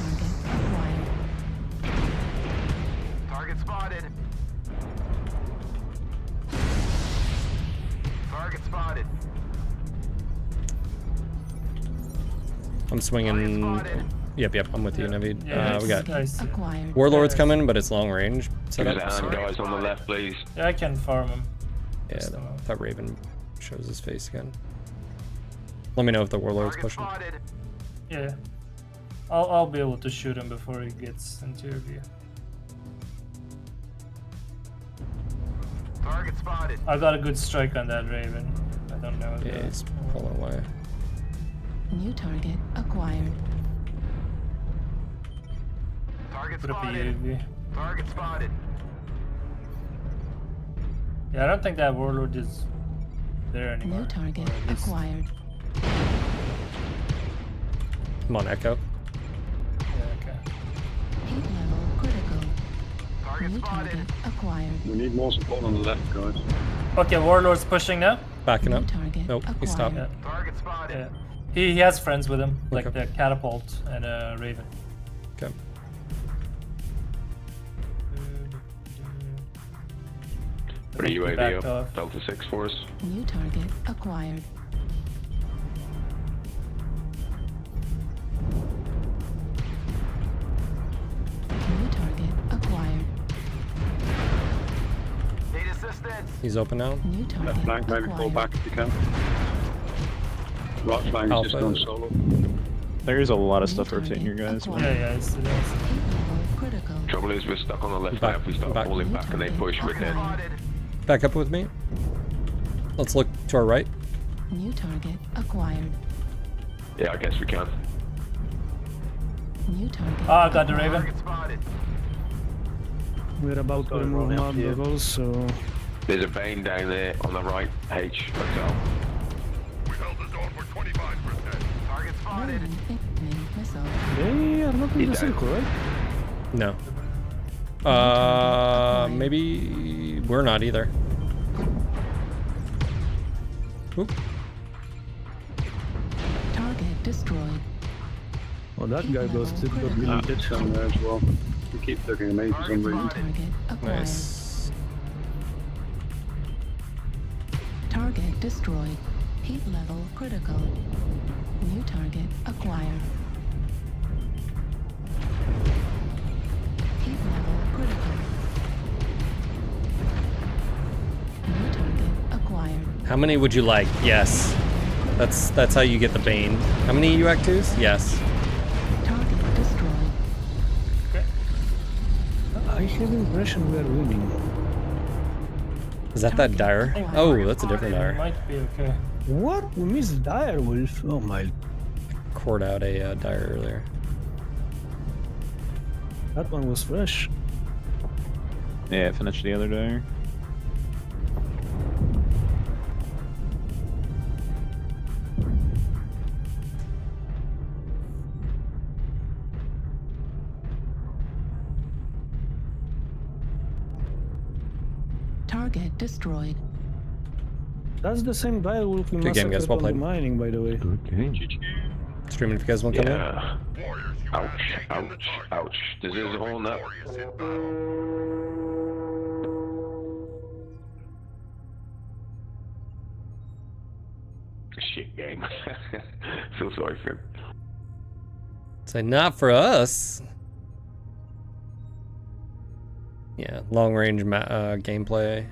S8: Target spotted. Target spotted.
S1: I'm swinging. Yep, I'm with you, Nevi.
S6: Yeah,
S1: We got
S6: nice.
S1: Warlord's coming, but it's long range
S10: Give us
S1: setup.
S10: a hand,
S1: So,
S10: guys, on the left, please.
S6: Yeah, I can farm him.
S1: yeah, that Raven shows his face again. Let me know if the Warlord's
S8: Target
S1: pushing.
S8: spotted.
S6: Yeah. I'll be able to shoot him before he gets into your view.
S8: Target spotted.
S6: I got a good strike on that Raven. I don't know.
S1: Yeah, he's pulling away.
S7: New target acquired.
S8: Target
S6: Put up a
S8: spotted.
S6: UAV.
S8: Target spotted.
S6: Yeah, I don't think that Warlord is there anymore.
S7: New target
S6: Or at least-
S7: acquired.
S1: Come on, Echo.
S6: Yeah, okay.
S7: Heat level critical.
S8: Target
S7: New
S8: spotted.
S7: target acquired.
S11: We need more support on the left, guys.
S6: Okay, Warlord's pushing now.
S1: Backing
S7: New
S1: up.
S7: target
S1: Nope, he stopped.
S7: acquired.
S6: Yeah.
S8: Target spotted.
S6: Yeah. He has friends with him, like
S1: Okay.
S6: the Catapult and Raven.
S1: Okay.
S10: What are you
S6: Backed
S10: UAV up?
S6: off.
S10: Delta 6 for us.
S7: New target acquired. New target acquired.
S8: Need assistance.
S1: He's open now.
S7: New target
S11: Left flank, maybe pull
S7: acquired.
S11: back if you can. Right flank is just
S1: Alpha.
S11: going solo.
S3: There's a lot of
S7: New
S3: stuff rotating here,
S7: target
S3: guys.
S7: acquired.
S6: Yeah, it's
S7: Heat level critical.
S10: Trouble is, we're stuck on the left
S1: Back,
S10: now. If we start
S1: back.
S10: falling back and they push, we're dead.
S8: Spotted.
S1: Back up with me. Let's look to our right.
S7: New target acquired.
S10: Yeah, I guess we can.
S7: New target.
S6: Oh, I got the Raven.
S8: Target spotted.
S2: We're about to
S11: Sorry,
S2: remove
S11: rolling up
S2: mod
S11: here.
S2: levels, so
S10: There's a vein down there on the right, H hotel.
S8: We held the zone for 25%. Target spotted.
S7: Rolling incoming missile.
S2: they are not in the
S10: He's down.
S2: circle, right?
S1: No. Maybe we're not either. Oop.
S7: Target destroyed.
S2: Oh, that guy got deleted.
S11: Down there as well. We keep looking at me for some
S7: New
S11: reason.
S7: target acquired.
S1: Nice.
S7: Target destroyed. Heat level critical. New target acquired. Heat level critical. New target acquired.
S1: How many would you like? Yes. That's how you get the Bane. How many UAC 2s? Yes.
S7: Target destroyed.
S2: I have the impression we are winning.
S1: Is that dire? Oh, that's a different
S6: It
S1: dire.
S6: might be okay.
S2: What? We missed Dire Wolf. Oh my.
S1: Cored out a dire earlier.
S2: That one was fresh.
S3: Yeah, finished the other day.
S7: destroyed.
S2: That's the same direwolf we
S1: Good game, guys.
S2: massacred
S1: Well
S2: on the
S1: played.
S2: mining, by the way.
S3: Good game.
S1: Streaming if you guys want to come in.
S10: Yeah.
S8: Warriors, you have
S10: Ouch,
S8: taken the
S10: ouch,
S8: target.
S10: ouch. This is a whole nut.
S8: Victorious in battle.
S10: Shit game. Feel sorry for him.
S1: Say not for us. Yeah, long range gameplay.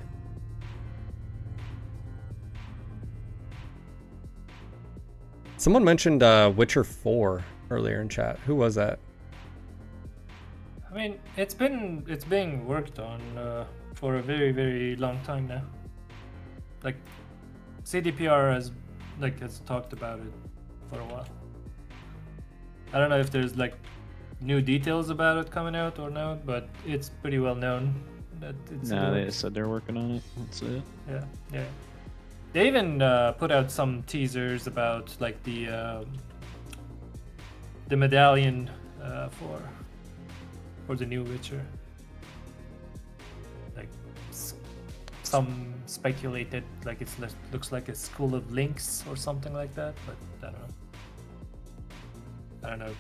S1: Someone mentioned Witcher 4 earlier in chat. Who was that?
S6: I mean, it's being worked on for a very, very long time now. Like, CDPR has talked about it for a while. I don't know if there's like new details about it coming out or not, but it's pretty well known that it's.
S3: Nah, they said they're working on it. That's it.
S6: Yeah, yeah. They even put out some teasers about like the medallion for the new Witcher. Like some speculated like looks like a school of links or something like that, but I don't know. I don't know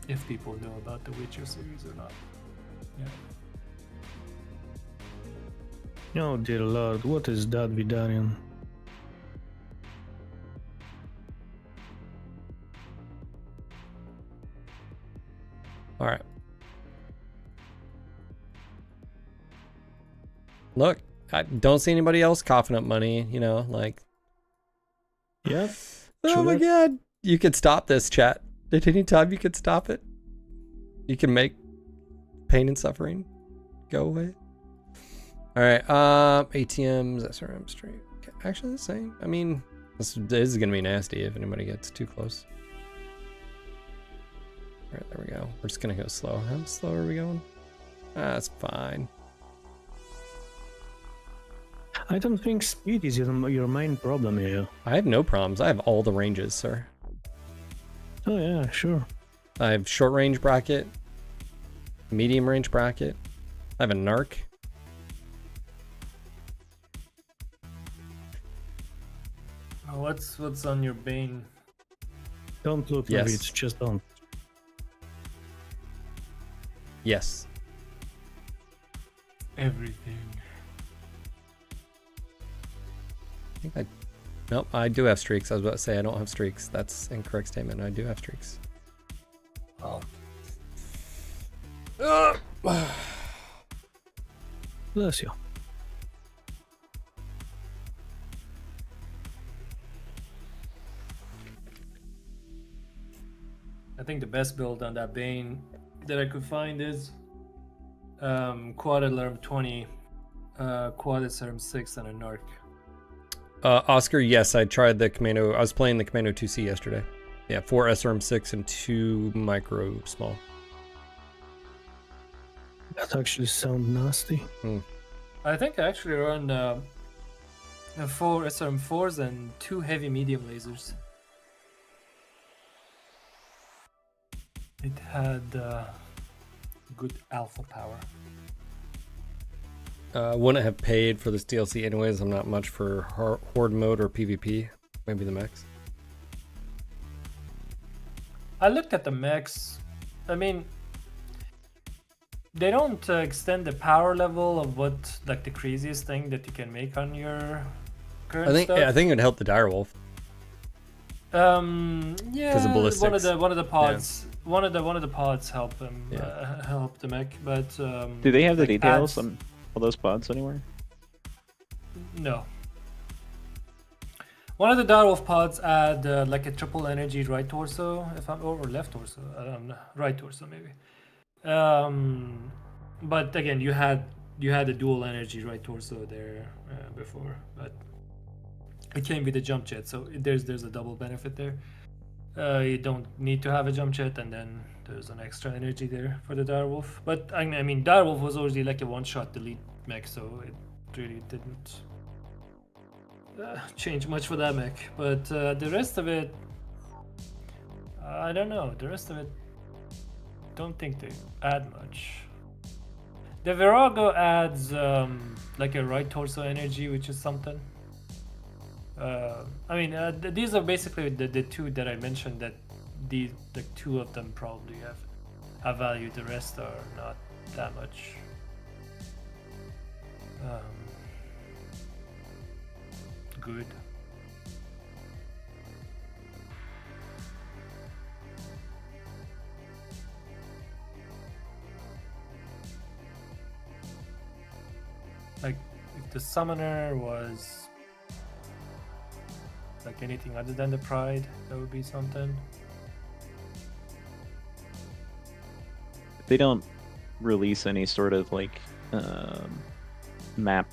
S6: if people know about the Witcher series or not. Yeah.
S2: Oh dear lord, what is that Vidarian?
S1: All right. Look, I don't see anybody else coughing up money, you know, like.
S2: Yeah.
S1: Oh my god. You could stop this, chat. At any time, you could stop it. You can make pain and suffering go away. All right. ATMs, SRM stream. Okay, actually, the same. I mean, this is going to be nasty if anybody gets too close. All right, there we go. We're just going to go slow. How slow are we going? That's fine.
S2: I don't think speed is your main problem here.
S1: I have no problems. I have all the ranges, sir.
S2: Oh yeah, sure.
S1: I have short range bracket, medium range bracket. I have a narc.
S6: What's on your Bane?
S2: Don't look at it, just don't.
S1: Yes.
S6: Everything.
S1: I think nope, I do have streaks. I was about to say I don't have streaks. That's an incorrect statement. I do have streaks.
S6: Oh.
S2: Bless you.
S6: I think the best build on that Bane that I could find is quad alarm 20, quad SRM 6, and a narc.
S1: Oscar, yes, I tried the Commando. I was playing the Commando 2C yesterday. Yeah, 4 SRM 6 and 2 micro small.
S2: That actually sounds nasty.
S6: I think I actually run 4 SRM 4s and 2 heavy medium lasers. It had good alpha power.
S1: Wouldn't have paid for this DLC anyways. I'm not much for horde mode or PvP. Maybe the mechs.
S6: I looked at the mechs. I mean, they don't extend the power level of what like the craziest thing that you can make on your current stuff.
S1: I think it would help the direwolf.
S6: Yeah,
S1: because of ballistics.
S6: one of the pods. Yeah. One of the pods help them help the mech, but
S3: do they have the
S6: like
S3: details on all those pods anywhere?
S6: No. One of the direwolf pods add like a triple energy right torso, if I'm or left torso, right torso maybe. But again, you had a dual energy right torso there before, but it came with a jump jet, so there's a double benefit there. You don't need to have a jump jet, and then there's an extra energy there for the direwolf. But I mean, direwolf was already like a one-shot delete mech, so it really didn't change much for that mech. But the rest of it, I don't know. The rest of it, don't think they add much. The Virago adds like a right torso energy, which is something. I mean, these are basically the two that I mentioned. That the two of them probably have value. The rest are not that much. Good. Like, if the summoner was like anything other than the pride, that would be something.
S3: They don't release any sort of like map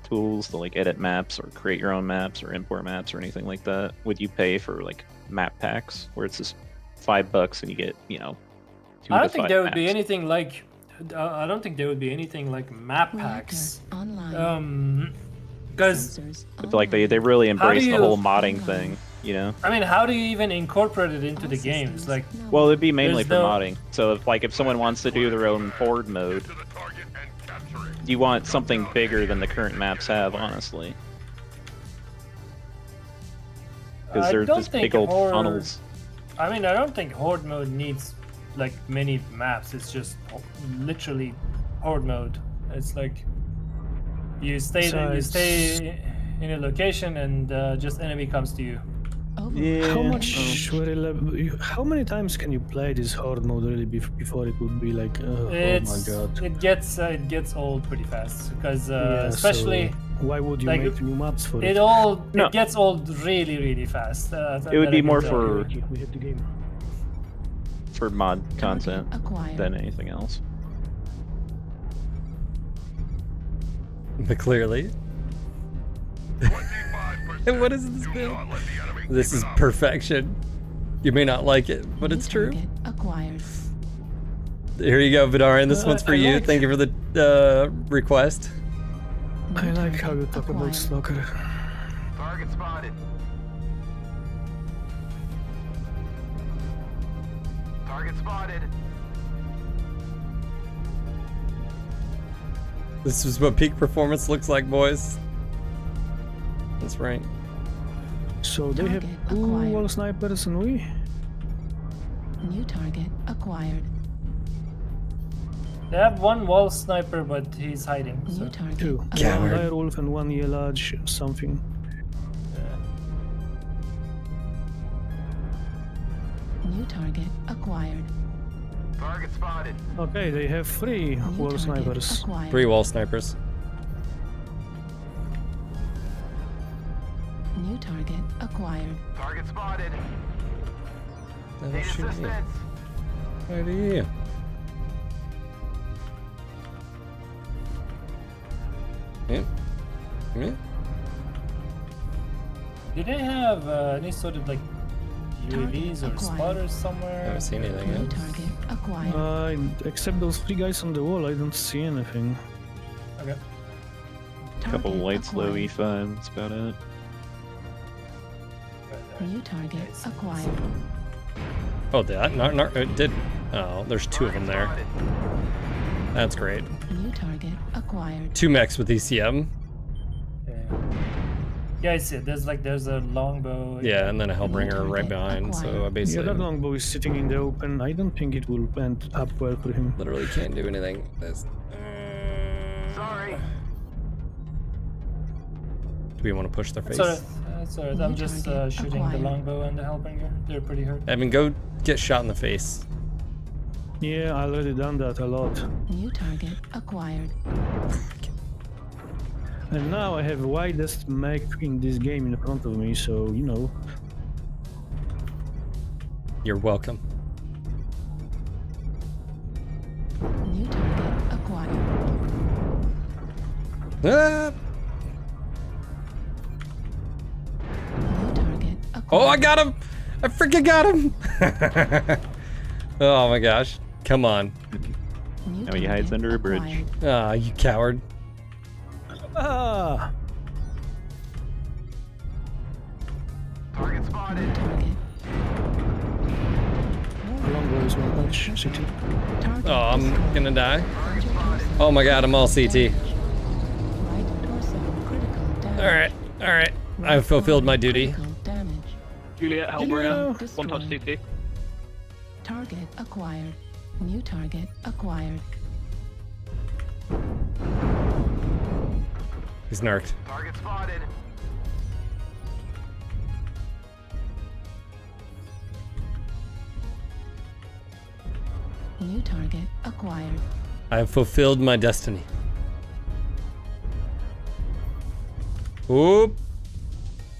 S3: tools to like edit maps or create your own maps or import maps or anything like that. Would you pay for like map packs where it's just $5 and you get, you know, 2
S6: I
S3: to
S6: don't think
S3: 5
S6: there would be
S3: maps?
S6: anything like. I don't think there would be anything like map packs. Because
S3: I feel like they really embrace the
S6: you-
S3: whole modding thing, you know?
S6: I mean, how do you even incorporate it into the games? Like,
S3: Well, it'd be mainly
S6: There's
S3: for
S6: no-
S3: modding. So if someone wants to do their own horde mode,
S8: To the target and capture it.
S3: you want something bigger than the current maps have, honestly. Because
S6: I
S3: they're
S6: don't
S3: just
S6: think
S3: big old
S6: horde-
S3: funnels.
S6: I mean, I don't think horde mode needs like many maps. It's just literally horde mode. It's like you stay in a location and just enemy comes to you.
S3: Yeah.
S2: How much? How many times can you play this horde mode really before it would be like, oh my god?
S6: It gets old pretty fast because
S2: Yeah,
S6: especially
S2: so why would you
S6: like,
S2: make new maps for
S6: it
S2: it?
S6: all
S3: No.
S6: it gets old really fast.
S3: It would be more
S2: We
S3: for
S2: have the game.
S3: mod content
S7: Acquired.
S3: than anything else.
S1: But clearly.
S8: 25%.
S1: What is this
S8: Do
S1: build?
S8: not let the enemy
S1: This
S8: keep
S1: is
S8: it up.
S1: perfection. You may not like it, but it's true.
S7: Target acquired.
S1: Here you go, Vidarian. This one's for
S2: I
S1: you.
S2: like-
S1: Thank you for the request.
S2: I like how you talk about
S7: Acquired.
S2: Stalker.
S10: Target spotted. Target spotted.
S1: This is what peak performance looks like, boys. That's right.
S2: So they have
S7: Target
S2: two
S7: acquired.
S2: wall snipers and we?
S7: New target acquired.
S6: They have one wall sniper, but he's hiding. So.
S7: New target
S2: Two. One
S1: Coward.
S7: acquired.
S2: Direwolf and one Yelage something.
S7: New target acquired.
S10: Target spotted.
S2: Okay, they have three
S7: New
S2: wall
S7: target
S2: snipers.
S7: acquired.
S1: 3 wall snipers.
S7: New target acquired.
S10: Target spotted.
S1: Oh,
S10: Need
S1: shoot me.
S10: assistance.
S1: Where do you? Yeah. Yeah.
S6: Did they have any sort of like UAVs or
S7: acquired.
S6: spotters
S1: I
S6: somewhere?
S1: haven't seen anything
S7: New
S1: yet.
S7: target acquired.
S2: Except those three guys on the wall, I don't see anything.
S6: Okay.
S3: Couple
S7: Target
S3: light slow
S7: acquired.
S3: E5, that's about it.
S7: New target
S6: Nice.
S7: acquired.
S1: Oh, that? It did. Oh, there's 2 of them there.
S10: Spotted.
S1: That's great.
S7: New target acquired.
S1: 2 mechs with ECM.
S6: Yeah. Yeah, I see it. There's a longbow.
S1: Yeah, and then a Hellbringer
S7: target
S1: right behind. So I
S7: acquired.
S1: basically
S2: Yeah, that longbow is sitting in the open. I don't think it will end up well for him.
S1: literally can't do anything.
S10: Sorry.
S1: Do we want to push their face?
S6: That's alright. I'm
S7: New
S6: just
S7: target
S6: shooting the
S7: acquired.
S6: longbow and the Hellbringer. They're pretty hurt.
S1: Evan, go get shot in the face.
S2: Yeah, I already done that a lot.
S7: New target acquired.
S2: And now I have widest mech in this game in front of me, so you know.
S1: You're welcome.
S7: New target acquired.
S1: Ah!
S7: New target acquired.
S1: Oh, I got him! I freaking got him! Oh my gosh. Come on.
S7: New
S3: Now he hides
S7: target
S3: under a bridge.
S7: acquired.
S1: Ah, you coward.
S2: Ah!
S10: Target spotted.
S7: New target.
S2: Longbow this one punch. CT.
S7: Target
S1: Oh, I'm
S7: destroyed.
S1: gonna die.
S7: Center torso.
S1: Oh my god, I'm all CT.
S7: Right torso. Critical damage.
S1: Alright. I've fulfilled my duty.
S7: Critical damage.
S11: Juliet,
S2: Hello.
S11: Hellbringer, one touch CT.
S7: Target acquired. New target acquired.
S1: He's narked.
S10: Target spotted.
S7: New target acquired.
S1: I have fulfilled my destiny. Oop.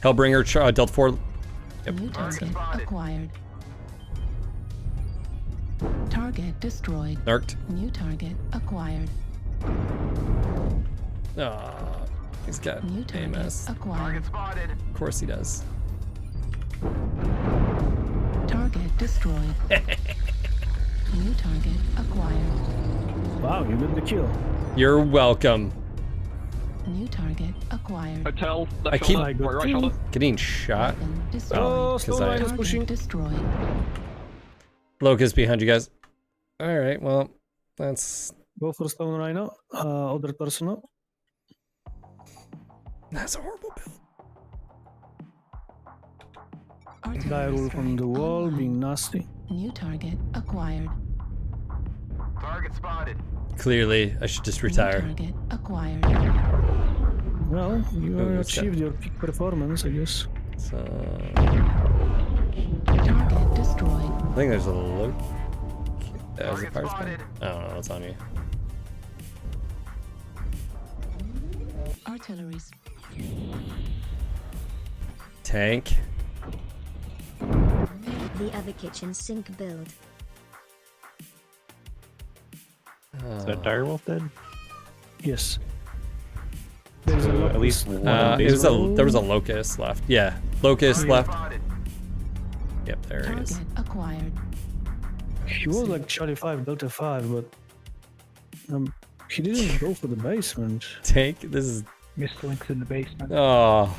S1: Hellbringer, Delta 4. Yep.
S7: New target acquired. Target destroyed.
S1: Narked.
S7: New target acquired.
S1: Oh, he's got
S7: New target
S1: AMS.
S7: acquired.
S10: Spotted.
S1: Of course he does.
S7: Target destroyed. New target acquired.
S2: Wow, you got the kill.
S1: You're welcome.
S7: New target acquired.
S11: Hotel,
S1: I
S11: left
S1: keep-
S11: shoulder,
S2: I got
S11: right
S2: two.
S11: shoulder.
S1: Getting shot.
S7: Weapon destroyed.
S2: Oh,
S1: Because
S2: slow
S1: I-
S2: line is
S7: Target
S2: pushing.
S7: destroyed.
S1: Locust behind you guys. Alright, well, that's
S2: Go for stone rhino. Other personal.
S1: a horrible build.
S7: Artillery
S2: Die rule from the
S7: strike
S2: wall,
S7: online.
S2: being nasty.
S7: New target acquired.
S10: Target spotted.
S1: Clearly, I should just
S7: New
S1: retire.
S7: target acquired.
S2: Well, you
S1: Oh, it's got-
S2: achieved your peak performance, I guess.
S1: So,
S7: Target destroyed.
S1: I think there's a low. There's a
S10: Target
S1: fire
S10: spotted.
S1: spin. I don't know what's on you.
S7: Artillery.
S1: Tank.
S9: The other kitchen sink build.
S3: Is that Direwolf dead?
S2: Yes. There's a
S3: So
S2: lot
S3: at least one
S1: It was
S2: baseball.
S1: there was a locust left. Yeah, locust
S2: Yeah.
S1: left.
S10: Spotted.
S1: Yep, there he is.
S7: Target acquired.
S2: He was like Charlie 5, Delta 5, but he didn't go for the basement.
S1: Tank. This is.
S11: Missed links in the basement.
S1: Oh,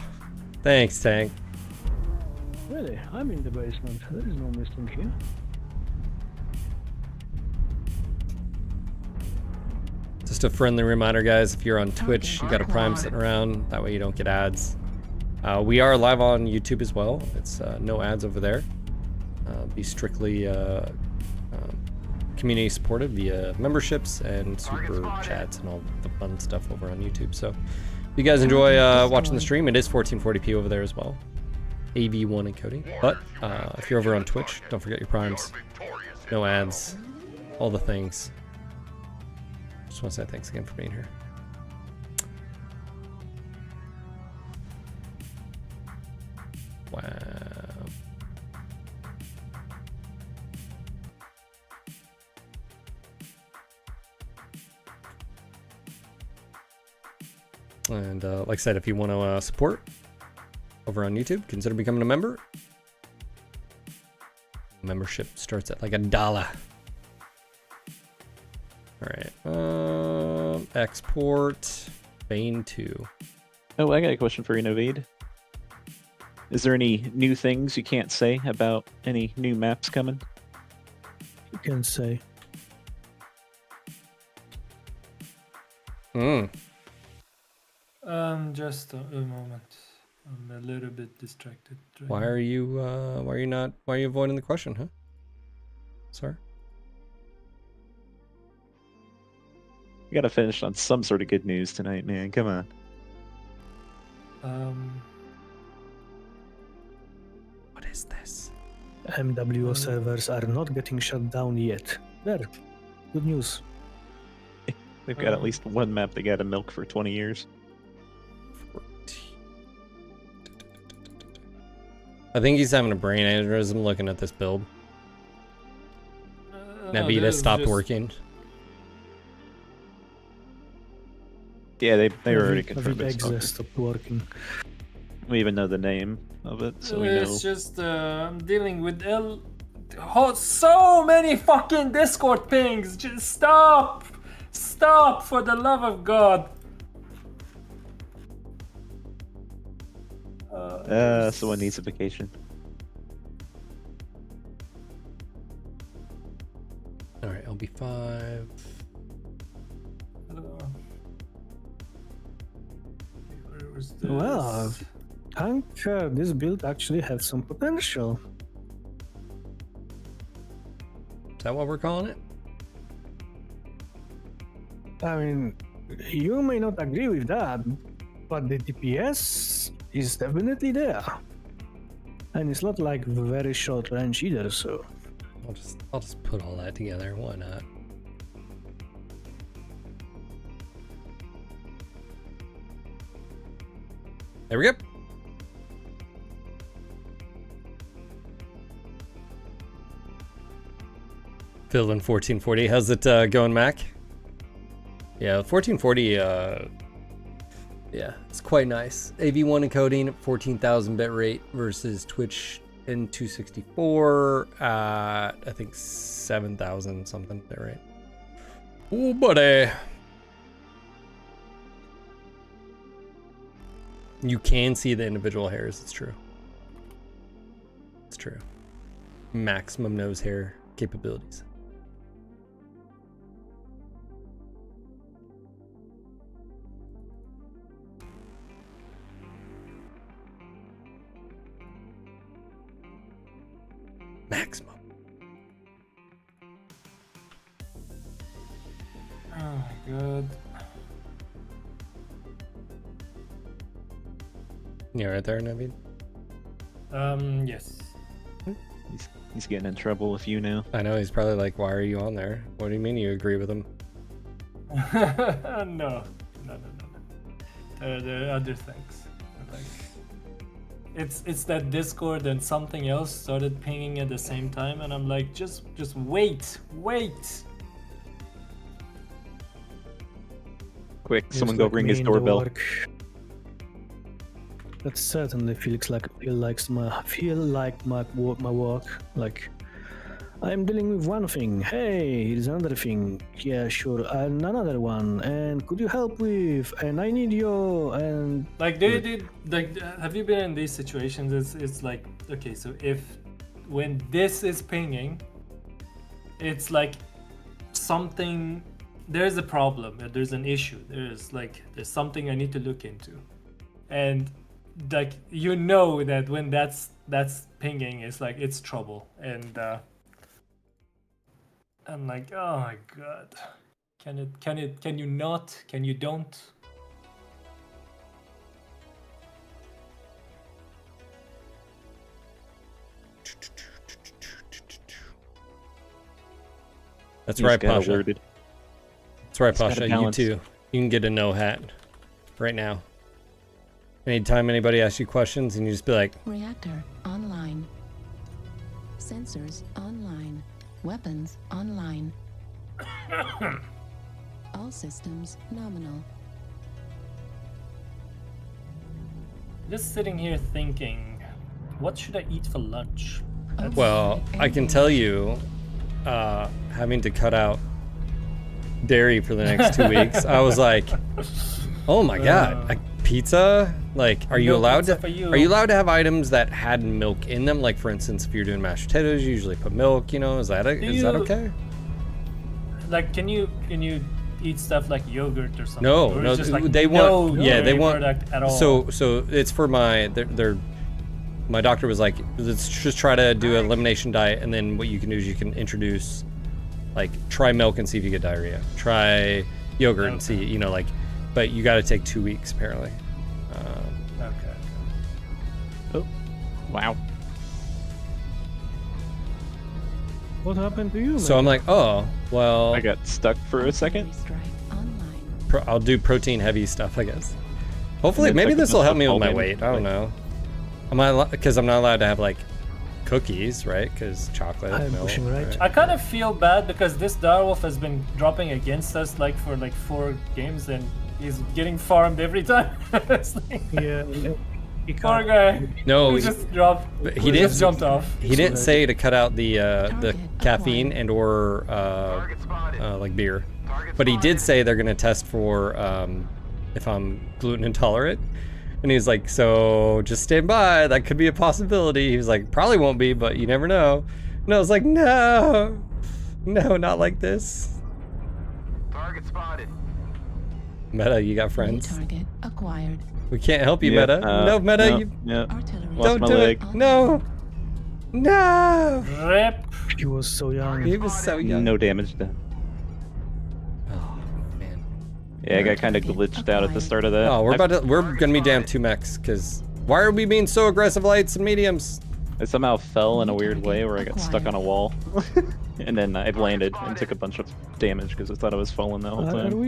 S1: thanks, Tank.
S2: Really? I'm in the basement. There is no missing here.
S1: Just a friendly reminder, guys. If you're on Twitch, you got a Prime sitting around. That way you don't get ads. We are live on YouTube as well. It's no ads over there. Be strictly community supported via memberships and super chats and all the fun stuff over on YouTube. So if you guys enjoy watching the stream, it is 1440p over there as well. AV1 encoding. But if you're over on Twitch, don't forget your primes. No ads. All the things. Just want to say thanks again for being here. Wow. And like I said, if you want to support over on YouTube, consider becoming a member. Membership starts at like $1. All right. Export Bane 2.
S3: Oh, I got a question for you, Novid. Is there any new things you can't say about any new maps coming?
S2: You can say.
S6: Just a moment. I'm a little bit distracted. right
S1: Why
S6: now.
S1: are you avoiding the question, huh? Sorry.
S3: We gotta finish on some sort of good news tonight, man. Come on.
S1: What is this?
S2: MWO servers are not getting shut down yet. There. Good news.
S3: They've got at least one map they gotta milk for 20 years.
S1: 14. I think he's having a brain aneurysm looking at this build.
S6: No,
S1: Navita
S6: this is
S1: stopped
S6: just-
S1: working.
S3: Yeah, they were already
S2: Every
S3: confirmed it's
S2: exit
S3: not.
S2: stopped working.
S3: We even know the name of it, so we know.
S6: It's just I'm dealing with so many fucking Discord pings. Just stop, for the love of God.
S3: Someone needs a vacation.
S1: 5.
S6: Where was this?
S2: Well, I think this build actually has some potential.
S1: Is that what we're calling it?
S2: I mean, you may not agree with that, but the DPS is definitely there. And it's not like very short range either, so...
S1: I'll just put all that together. Why not? There we go. Phil in 1440. How's it going, Mac? Yeah, 1440, yeah, it's quite nice. AV1 encoding at 14,000 bit rate versus Twitch in 264 at, I think, 7,000 something bit rate. Ooh, buddy. You can see the individual hairs, it's true. It's true. Maximum nose hair capabilities. Maximum.
S6: Oh my god.
S1: You right there, Navid?
S6: Yes.
S3: He's getting in trouble with you now.
S1: I know, he's probably like, why are you on there? What do you mean you agree with him?
S6: No. There are other things. Like, it's that Discord and something else started pinging at the same time, and I'm like, just wait.
S3: Quick, someone go ring his doorbell.
S2: That certainly feels like my work. Like, I'm dealing with one thing. Hey, here's another thing. Yeah, sure. And another one. And could you help with? And I need your. And
S6: like, have you been in these situations? It's like, okay, so when this is pinging, it's like something. There's a problem. There's an issue. There's something I need to look into, and like, you know that when that's pinging, it's like it's trouble, and I'm like, oh my god, can you not, can you don't?
S1: That's right, Pasha.
S3: Alerted.
S1: That's right,
S3: He's got a
S1: Pasha. You
S3: balance.
S1: too. You can get a no hat right now. Anytime anybody asks you questions, and you just be like,
S7: Reactor online. Sensors online. Weapons online. All systems nominal.
S6: Just sitting here thinking, what should I eat for lunch?
S1: well, I can tell you, having to cut out dairy for the next 2 weeks, I was like, oh my god, like pizza? Like, are you allowed to? Are you allowed to have items that had milk in them? Like, for instance, if you're doing mashed potatoes, you usually put milk. You know, is that that okay?
S6: Like, can you eat stuff like yogurt or something?
S1: No,
S6: or
S1: no,
S6: just like
S1: they want. Yeah, they want.
S6: Product at all?
S1: So it's for my. My doctor was like, let's just try to do an elimination diet, and then what you can do is you can introduce, like, try milk and see if you get diarrhea. Try yogurt and see, you know, like, but you got to take 2 weeks apparently.
S6: Okay.
S3: Oh, wow.
S2: what happened to you,
S1: So
S2: man?
S1: I'm like, oh, well,
S3: I got stuck for a second.
S7: Strike online.
S1: I'll do protein heavy stuff, I guess. Hopefully,
S3: It's
S1: maybe
S3: like
S1: this will help me with
S3: all
S1: my
S3: in,
S1: weight. I don't
S3: like-
S1: know. Because I'm not allowed to have, like, cookies, right? Because chocolate,
S2: I'm
S1: milk,
S2: pushing right.
S6: I kind of feel bad because this direwolf has been dropping against us like for like 4 games, and he's getting farmed every time. It's like,
S2: Yeah, he
S6: poor
S2: can't.
S6: guy.
S1: No,
S6: He just dropped.
S1: but
S6: He just jumped off.
S1: He didn't say to cut out the
S7: Target
S1: caffeine
S7: acquired.
S1: and or like beer, but he did say they're gonna test for if I'm gluten intolerant, and he's like, so just stand by, that could be a possibility. He was like, probably won't be, but you never know. And I was like, no. No, not like this.
S8: Target spotted.
S1: Meta, you got
S7: New
S1: friends.
S7: target acquired.
S1: We can't help you,
S3: Yeah,
S1: Meta. No, Meta,
S3: no,
S1: you
S3: no.
S7: Artillery.
S3: Lost
S1: don't
S3: my
S1: do
S3: leg.
S1: it. No. No.
S6: Rip.
S2: He was so young.
S1: He was so young.
S3: No damage done.
S1: Oh man.
S3: Yeah, I got kind of glitched out at the start of that.
S1: Oh, we're gonna be down 2 mechs, because why are we being so aggressive lights and mediums?
S3: I somehow fell in a weird way where I got stuck on a wall. And then I landed and took a bunch of damage because I thought I was falling the whole
S2: Are
S3: time.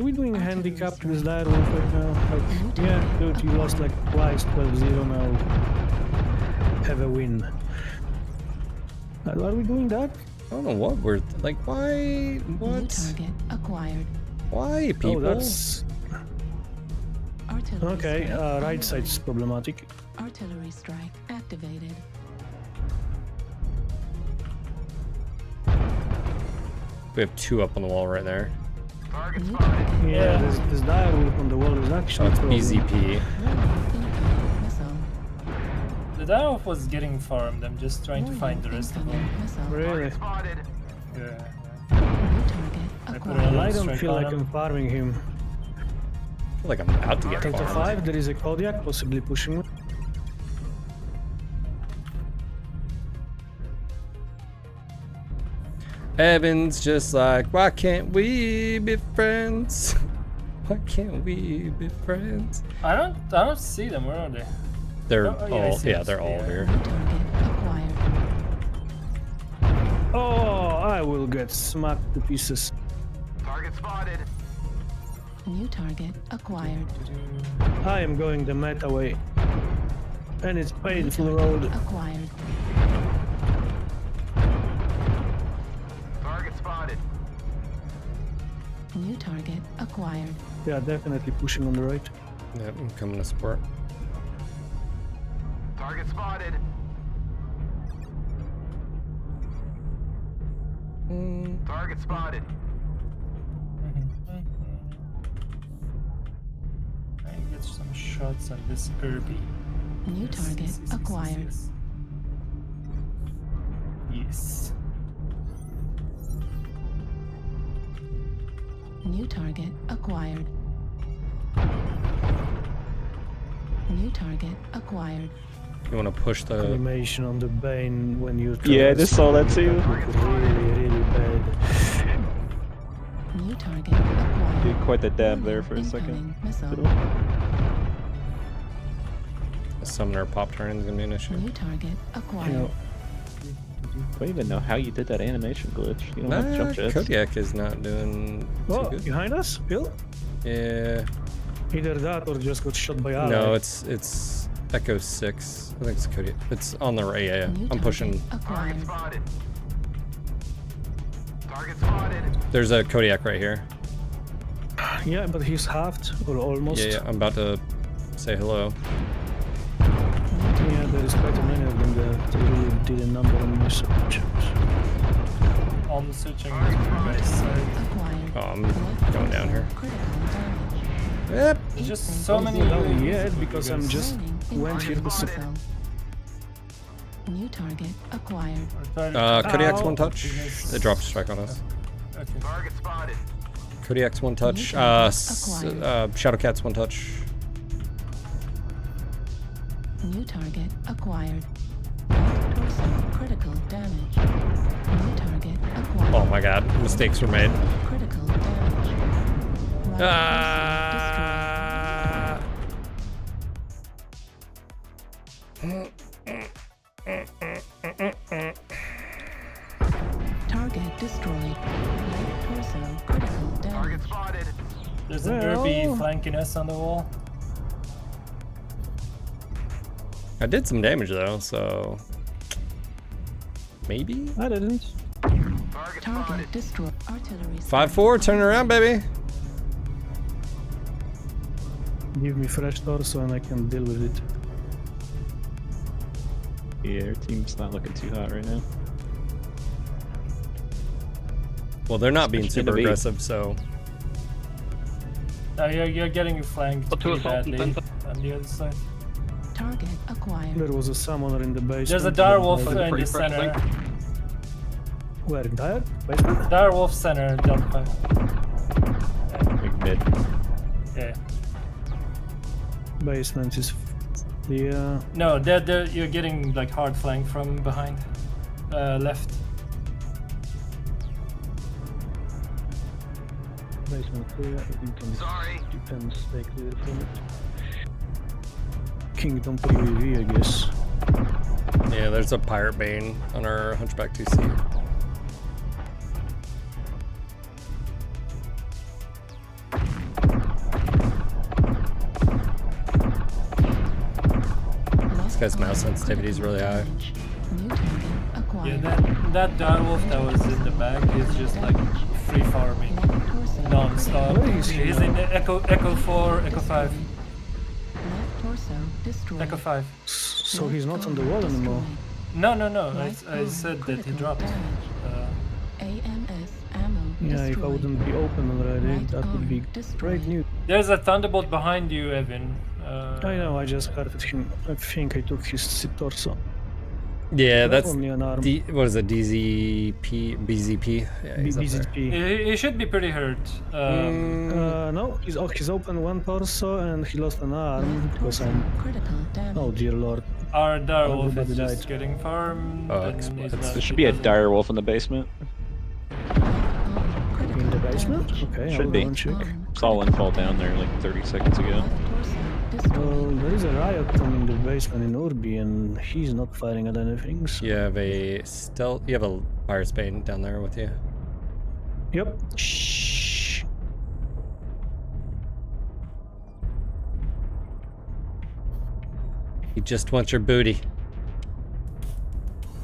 S2: we doing handicap with that wolf right now? Like, yeah, dude, you lost like twice 12-0 now. Have a win. Are we doing that?
S1: I don't know what we're like. Why?
S7: New
S1: What?
S7: target acquired.
S1: Why, people?
S2: Oh, that's
S7: Artillery
S2: okay.
S7: strike
S2: Right side's problematic.
S7: Artillery strike activated.
S1: We have 2 up on the wall right there.
S8: Target
S7: New
S8: spotted.
S7: target.
S2: Yeah, this dire wolf on the wall is
S1: So
S2: actually.
S1: it's
S2: a problem.
S1: BZP.
S7: Incoming missile.
S6: The Darrow was getting farmed. I'm just trying to find the rest of them.
S7: Incoming missile.
S2: Really?
S8: Spotted.
S6: Yeah.
S7: New target
S6: I put
S7: acquired.
S6: it
S2: Well, I don't
S6: Strike
S2: feel
S6: on
S2: like
S6: him.
S2: I'm farming him.
S1: I feel like I'm about to get
S2: 10 to
S1: farmed.
S2: 5, there is a Kodiak possibly pushing me.
S1: Evan's just like, why can't we be friends? Why can't we be friends?
S6: I don't see them. Where are they?
S1: They're
S6: Oh, yeah, I
S1: all,
S6: see
S1: yeah,
S6: it.
S1: they're all
S6: Yeah.
S1: here.
S7: New target acquired.
S2: Oh, I will get smacked to pieces.
S8: Target spotted.
S7: New target acquired.
S2: I am going the meta way. And it's
S7: New
S2: painful
S7: target
S2: road.
S7: acquired.
S8: Target spotted.
S7: New target acquired.
S2: Yeah, definitely pushing on the right.
S1: Yep, I'm coming to support.
S8: Target spotted. Target spotted.
S6: I get some shots on this Irby.
S7: New target acquired.
S6: Yes.
S7: New target acquired. New target acquired.
S1: You want to push the?
S2: Animation on the Bane when you.
S3: Yeah, I just saw that too.
S2: Really bad.
S7: New target acquired.
S3: Did quite the dab there for a
S7: Incoming
S3: second.
S7: Missile.
S1: The summoner pop turn is gonna be an issue.
S7: New target acquired.
S2: You know,
S3: I don't even know how you did that animation glitch. You don't have jump jets.
S1: Kodiak is not doing too
S2: oh,
S1: good.
S2: behind us, Bill.
S1: Yeah.
S2: Either that or just got shot by ally.
S1: No, it's Echo 6. I think it's Kodiak. It's on the right. Yeah.
S7: New
S1: I'm
S7: target
S1: pushing.
S7: acquired.
S8: Target spotted. Target spotted.
S1: There's a Kodiak right here.
S2: Yeah, but he's halved or almost.
S1: Yeah, I'm about to say hello.
S2: Yeah, there is quite a many of them that really did a number on me. So
S6: I'm switching to the right side.
S7: Acquired.
S1: Oh, I'm
S7: Left
S1: going down here.
S7: critical damage.
S1: Yep.
S6: There's just so many.
S2: not
S6: UAVs
S2: yet
S6: with you
S2: because I'm
S6: guys.
S2: just
S7: Warning,
S2: went here to
S7: incoming
S2: support.
S7: missile. New target acquired.
S1: Kodiak's
S2: Ow.
S1: one touch. It dropped a strike on us.
S6: Okay.
S8: Target spotted.
S1: Kodiak's one touch.
S7: New target acquired.
S1: Shadowcat's one touch.
S7: New target acquired. Left torso critical damage. New target acquired.
S1: Oh my god, mistakes were made.
S7: Critical damage. Right
S1: Ah.
S7: torso target destroyed. Right torso critical damage.
S8: Target spotted.
S6: There's an
S2: Well-
S6: Irby flanking us on the wall.
S1: I did some damage though, so maybe
S2: I didn't.
S8: Target spotted.
S7: Target destroyed. Artillery.
S1: 5-4. Turn around, baby.
S2: Give me fresh torso and I can deal with it.
S3: Yeah, our team's not looking too hot right now.
S1: Well, they're not being
S3: Especially
S1: super
S3: to be.
S1: aggressive, so
S6: No, you're getting flanked
S11: But to
S6: pretty
S11: assault and
S6: badly
S11: center.
S6: on the other side.
S7: Target acquired.
S2: There was a summoner in the base.
S6: There's a Direwolf
S11: Like a
S6: in the
S11: pretty fresh
S6: center.
S11: thing.
S2: Where? Dire? Basement?
S6: Direwolf center, Delta 5.
S3: Like mid.
S6: Yeah.
S2: Basement is... Yeah.
S6: No, you're getting like hard flank from behind. Left.
S2: Basement clear. Everything depends. Stay clear from it. Kingdom PvP, I guess.
S1: Yeah, there's a Pirate Bane on our Hunchback 2C. This guy's mouse sensitivity is really high.
S6: Yeah, that direwolf that was in the back is just like free farming non-stop. He's in the Echo 4, Echo 5. Echo 5.
S2: So he's not on the wall anymore.
S6: No. I said that he dropped.
S2: Yeah, if I wouldn't be open already, that would be great news.
S6: There's a thunderbolt behind you, Evan.
S2: I know, I just heard him. I think I took his torso.
S1: Yeah, that's
S2: only an arm.
S1: what is it? DZP, BZP. Yeah, he's up there.
S2: BZP.
S6: He should be pretty hurt.
S2: No, he's open one torso and he lost an arm because I'm. Oh dear lord.
S6: Our direwolf
S2: Everybody
S6: is just
S2: died.
S6: getting farmed.
S1: Oh,
S6: and
S1: it's-
S6: he's
S1: it's-
S6: not-
S3: There should
S6: he
S3: be a
S6: doesn't-
S3: dire wolf in the basement.
S2: In the basement? Okay,
S3: Should
S2: I'll
S3: be.
S2: go and check.
S3: Saw one fall down there like 30 seconds ago.
S2: Well, there is a riot in the basement in Urbi and he's not firing at anything. So.
S1: You have a stealth. You have a Pirate Bane down there with you.
S2: Yep. Shh.
S1: He just wants your booty.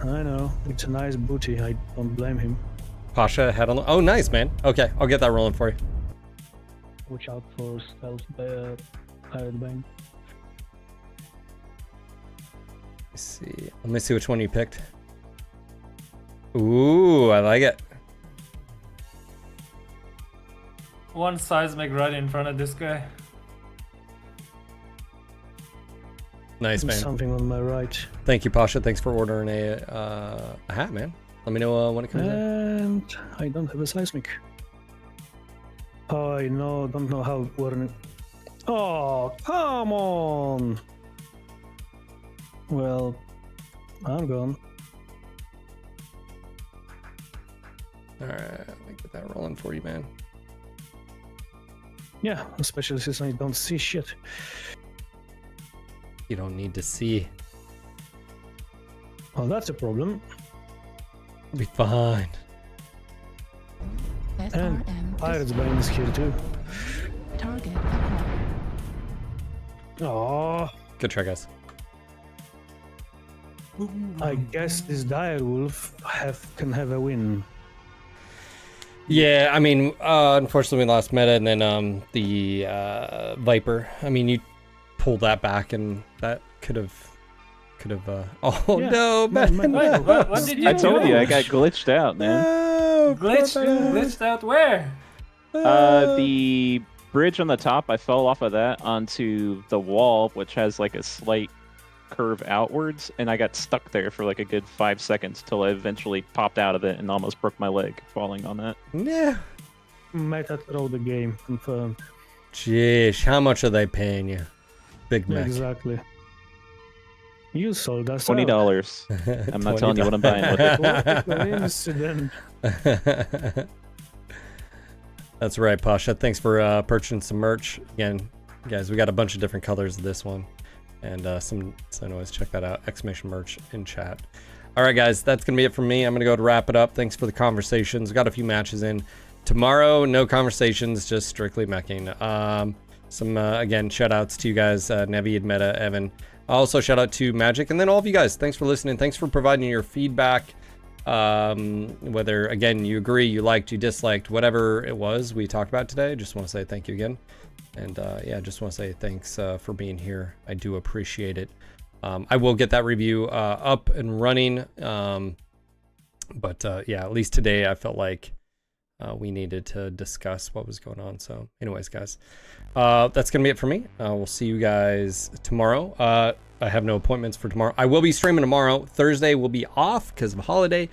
S2: I know. It's a nice booty. I don't blame him.
S1: Pasha head on. Oh, nice, man. Okay, I'll get that rolling for you.
S11: Watch out for stealth Pirate Bane.
S1: Let's see. Let me see which one you picked. Ooh, I like it.
S6: One seismic right in front of this guy.
S1: Nice,
S2: There's
S1: man.
S2: something on my right.
S1: Thank you, Pasha. Thanks for ordering a hat, man. Let me know when it comes in.
S2: And I don't have a seismic. Oh, I know. Don't know how. Oh, come on. Well, I'm gone.
S1: All right, let me get that rolling for you, man.
S2: Yeah, especially since I don't see shit.
S1: You don't need to see.
S2: Well, that's a problem.
S1: It'll be fine.
S2: And Pirate's Bane is here too.
S7: Target.
S2: Oh,
S1: Good try, guys.
S2: I guess this direwolf can have a win.
S1: Yeah, I mean, unfortunately we lost meta, and then the Viper. I mean, you pulled that back, and that could have. Oh
S2: Yeah.
S1: no, man!
S2: Wait,
S6: what did you
S3: I told
S6: do?
S3: you I got glitched out, man.
S1: No,
S6: Glitched out where?
S3: The bridge on the top, I fell off of that onto the wall, which has like a slight curve outwards, and I got stuck there for like a good 5 seconds till I eventually popped out of it and almost broke my leg falling on that.
S1: Yeah.
S2: Meta throw the game, confirmed.
S1: Jeez, how much are they paying you, Big Mac?
S2: Exactly. You sold us
S3: $20. I'm not telling you what I'm buying with it.
S2: What a coincidence.
S1: That's right, Pasha. Thanks for purchasing some merch. Again, guys, we got a bunch of different colors of this one. And so anyways, check that out. Exclamation merch in chat. All right, guys, that's going to be it from me. I'm going to go to wrap it up. Thanks for the conversations. Got a few matches in. Tomorrow, no conversations, just strictly meching. Again, shout outs to you guys, Nevi, Meta, Evan. Also, shout out to Magic, and then all of you guys. Thanks for listening. Thanks for providing your feedback. Whether, again, you agree, you liked, you disliked, whatever it was we talked about today. Just want to say thank you again. And yeah, just want to say thanks for being here. I do appreciate it. I will get that review up and running. But yeah, at least today I felt like we needed to discuss what was going on. So anyways, guys, that's going to be it for me. We'll see you guys tomorrow. I have no appointments for tomorrow. I will be streaming tomorrow. Thursday will be off because of a holiday.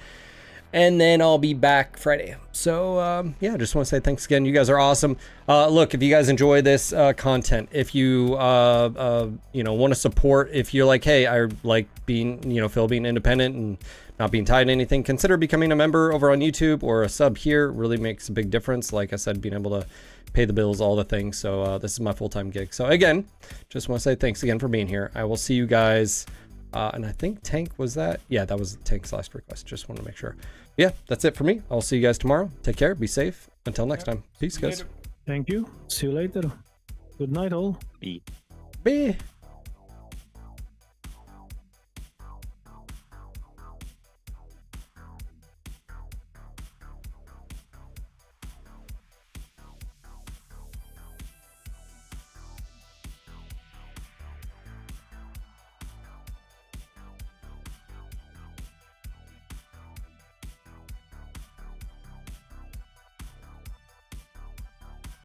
S1: and then I'll be back Friday. So yeah, just want to say thanks again. You guys are awesome. Look, if you guys enjoy this content, if you you know, want to support, if you're like, hey, I like being, you know, Phil being independent and not being tied to anything, consider becoming a member over on YouTube or a sub here. It really makes a big difference. Like I said, being able to pay the bills, all the things. So this is my full-time gig. So again, just want to say thanks again for being here. I will see you guys. And I think Tank was that. Yeah, that was Tank's last request. Just want to make sure. Yeah, that's it for me. I'll see you guys tomorrow. Take care. Be safe. Until next time. Peace, guys.
S2: Thank you. See you later. Good night, all.
S3: B.
S1: Bye.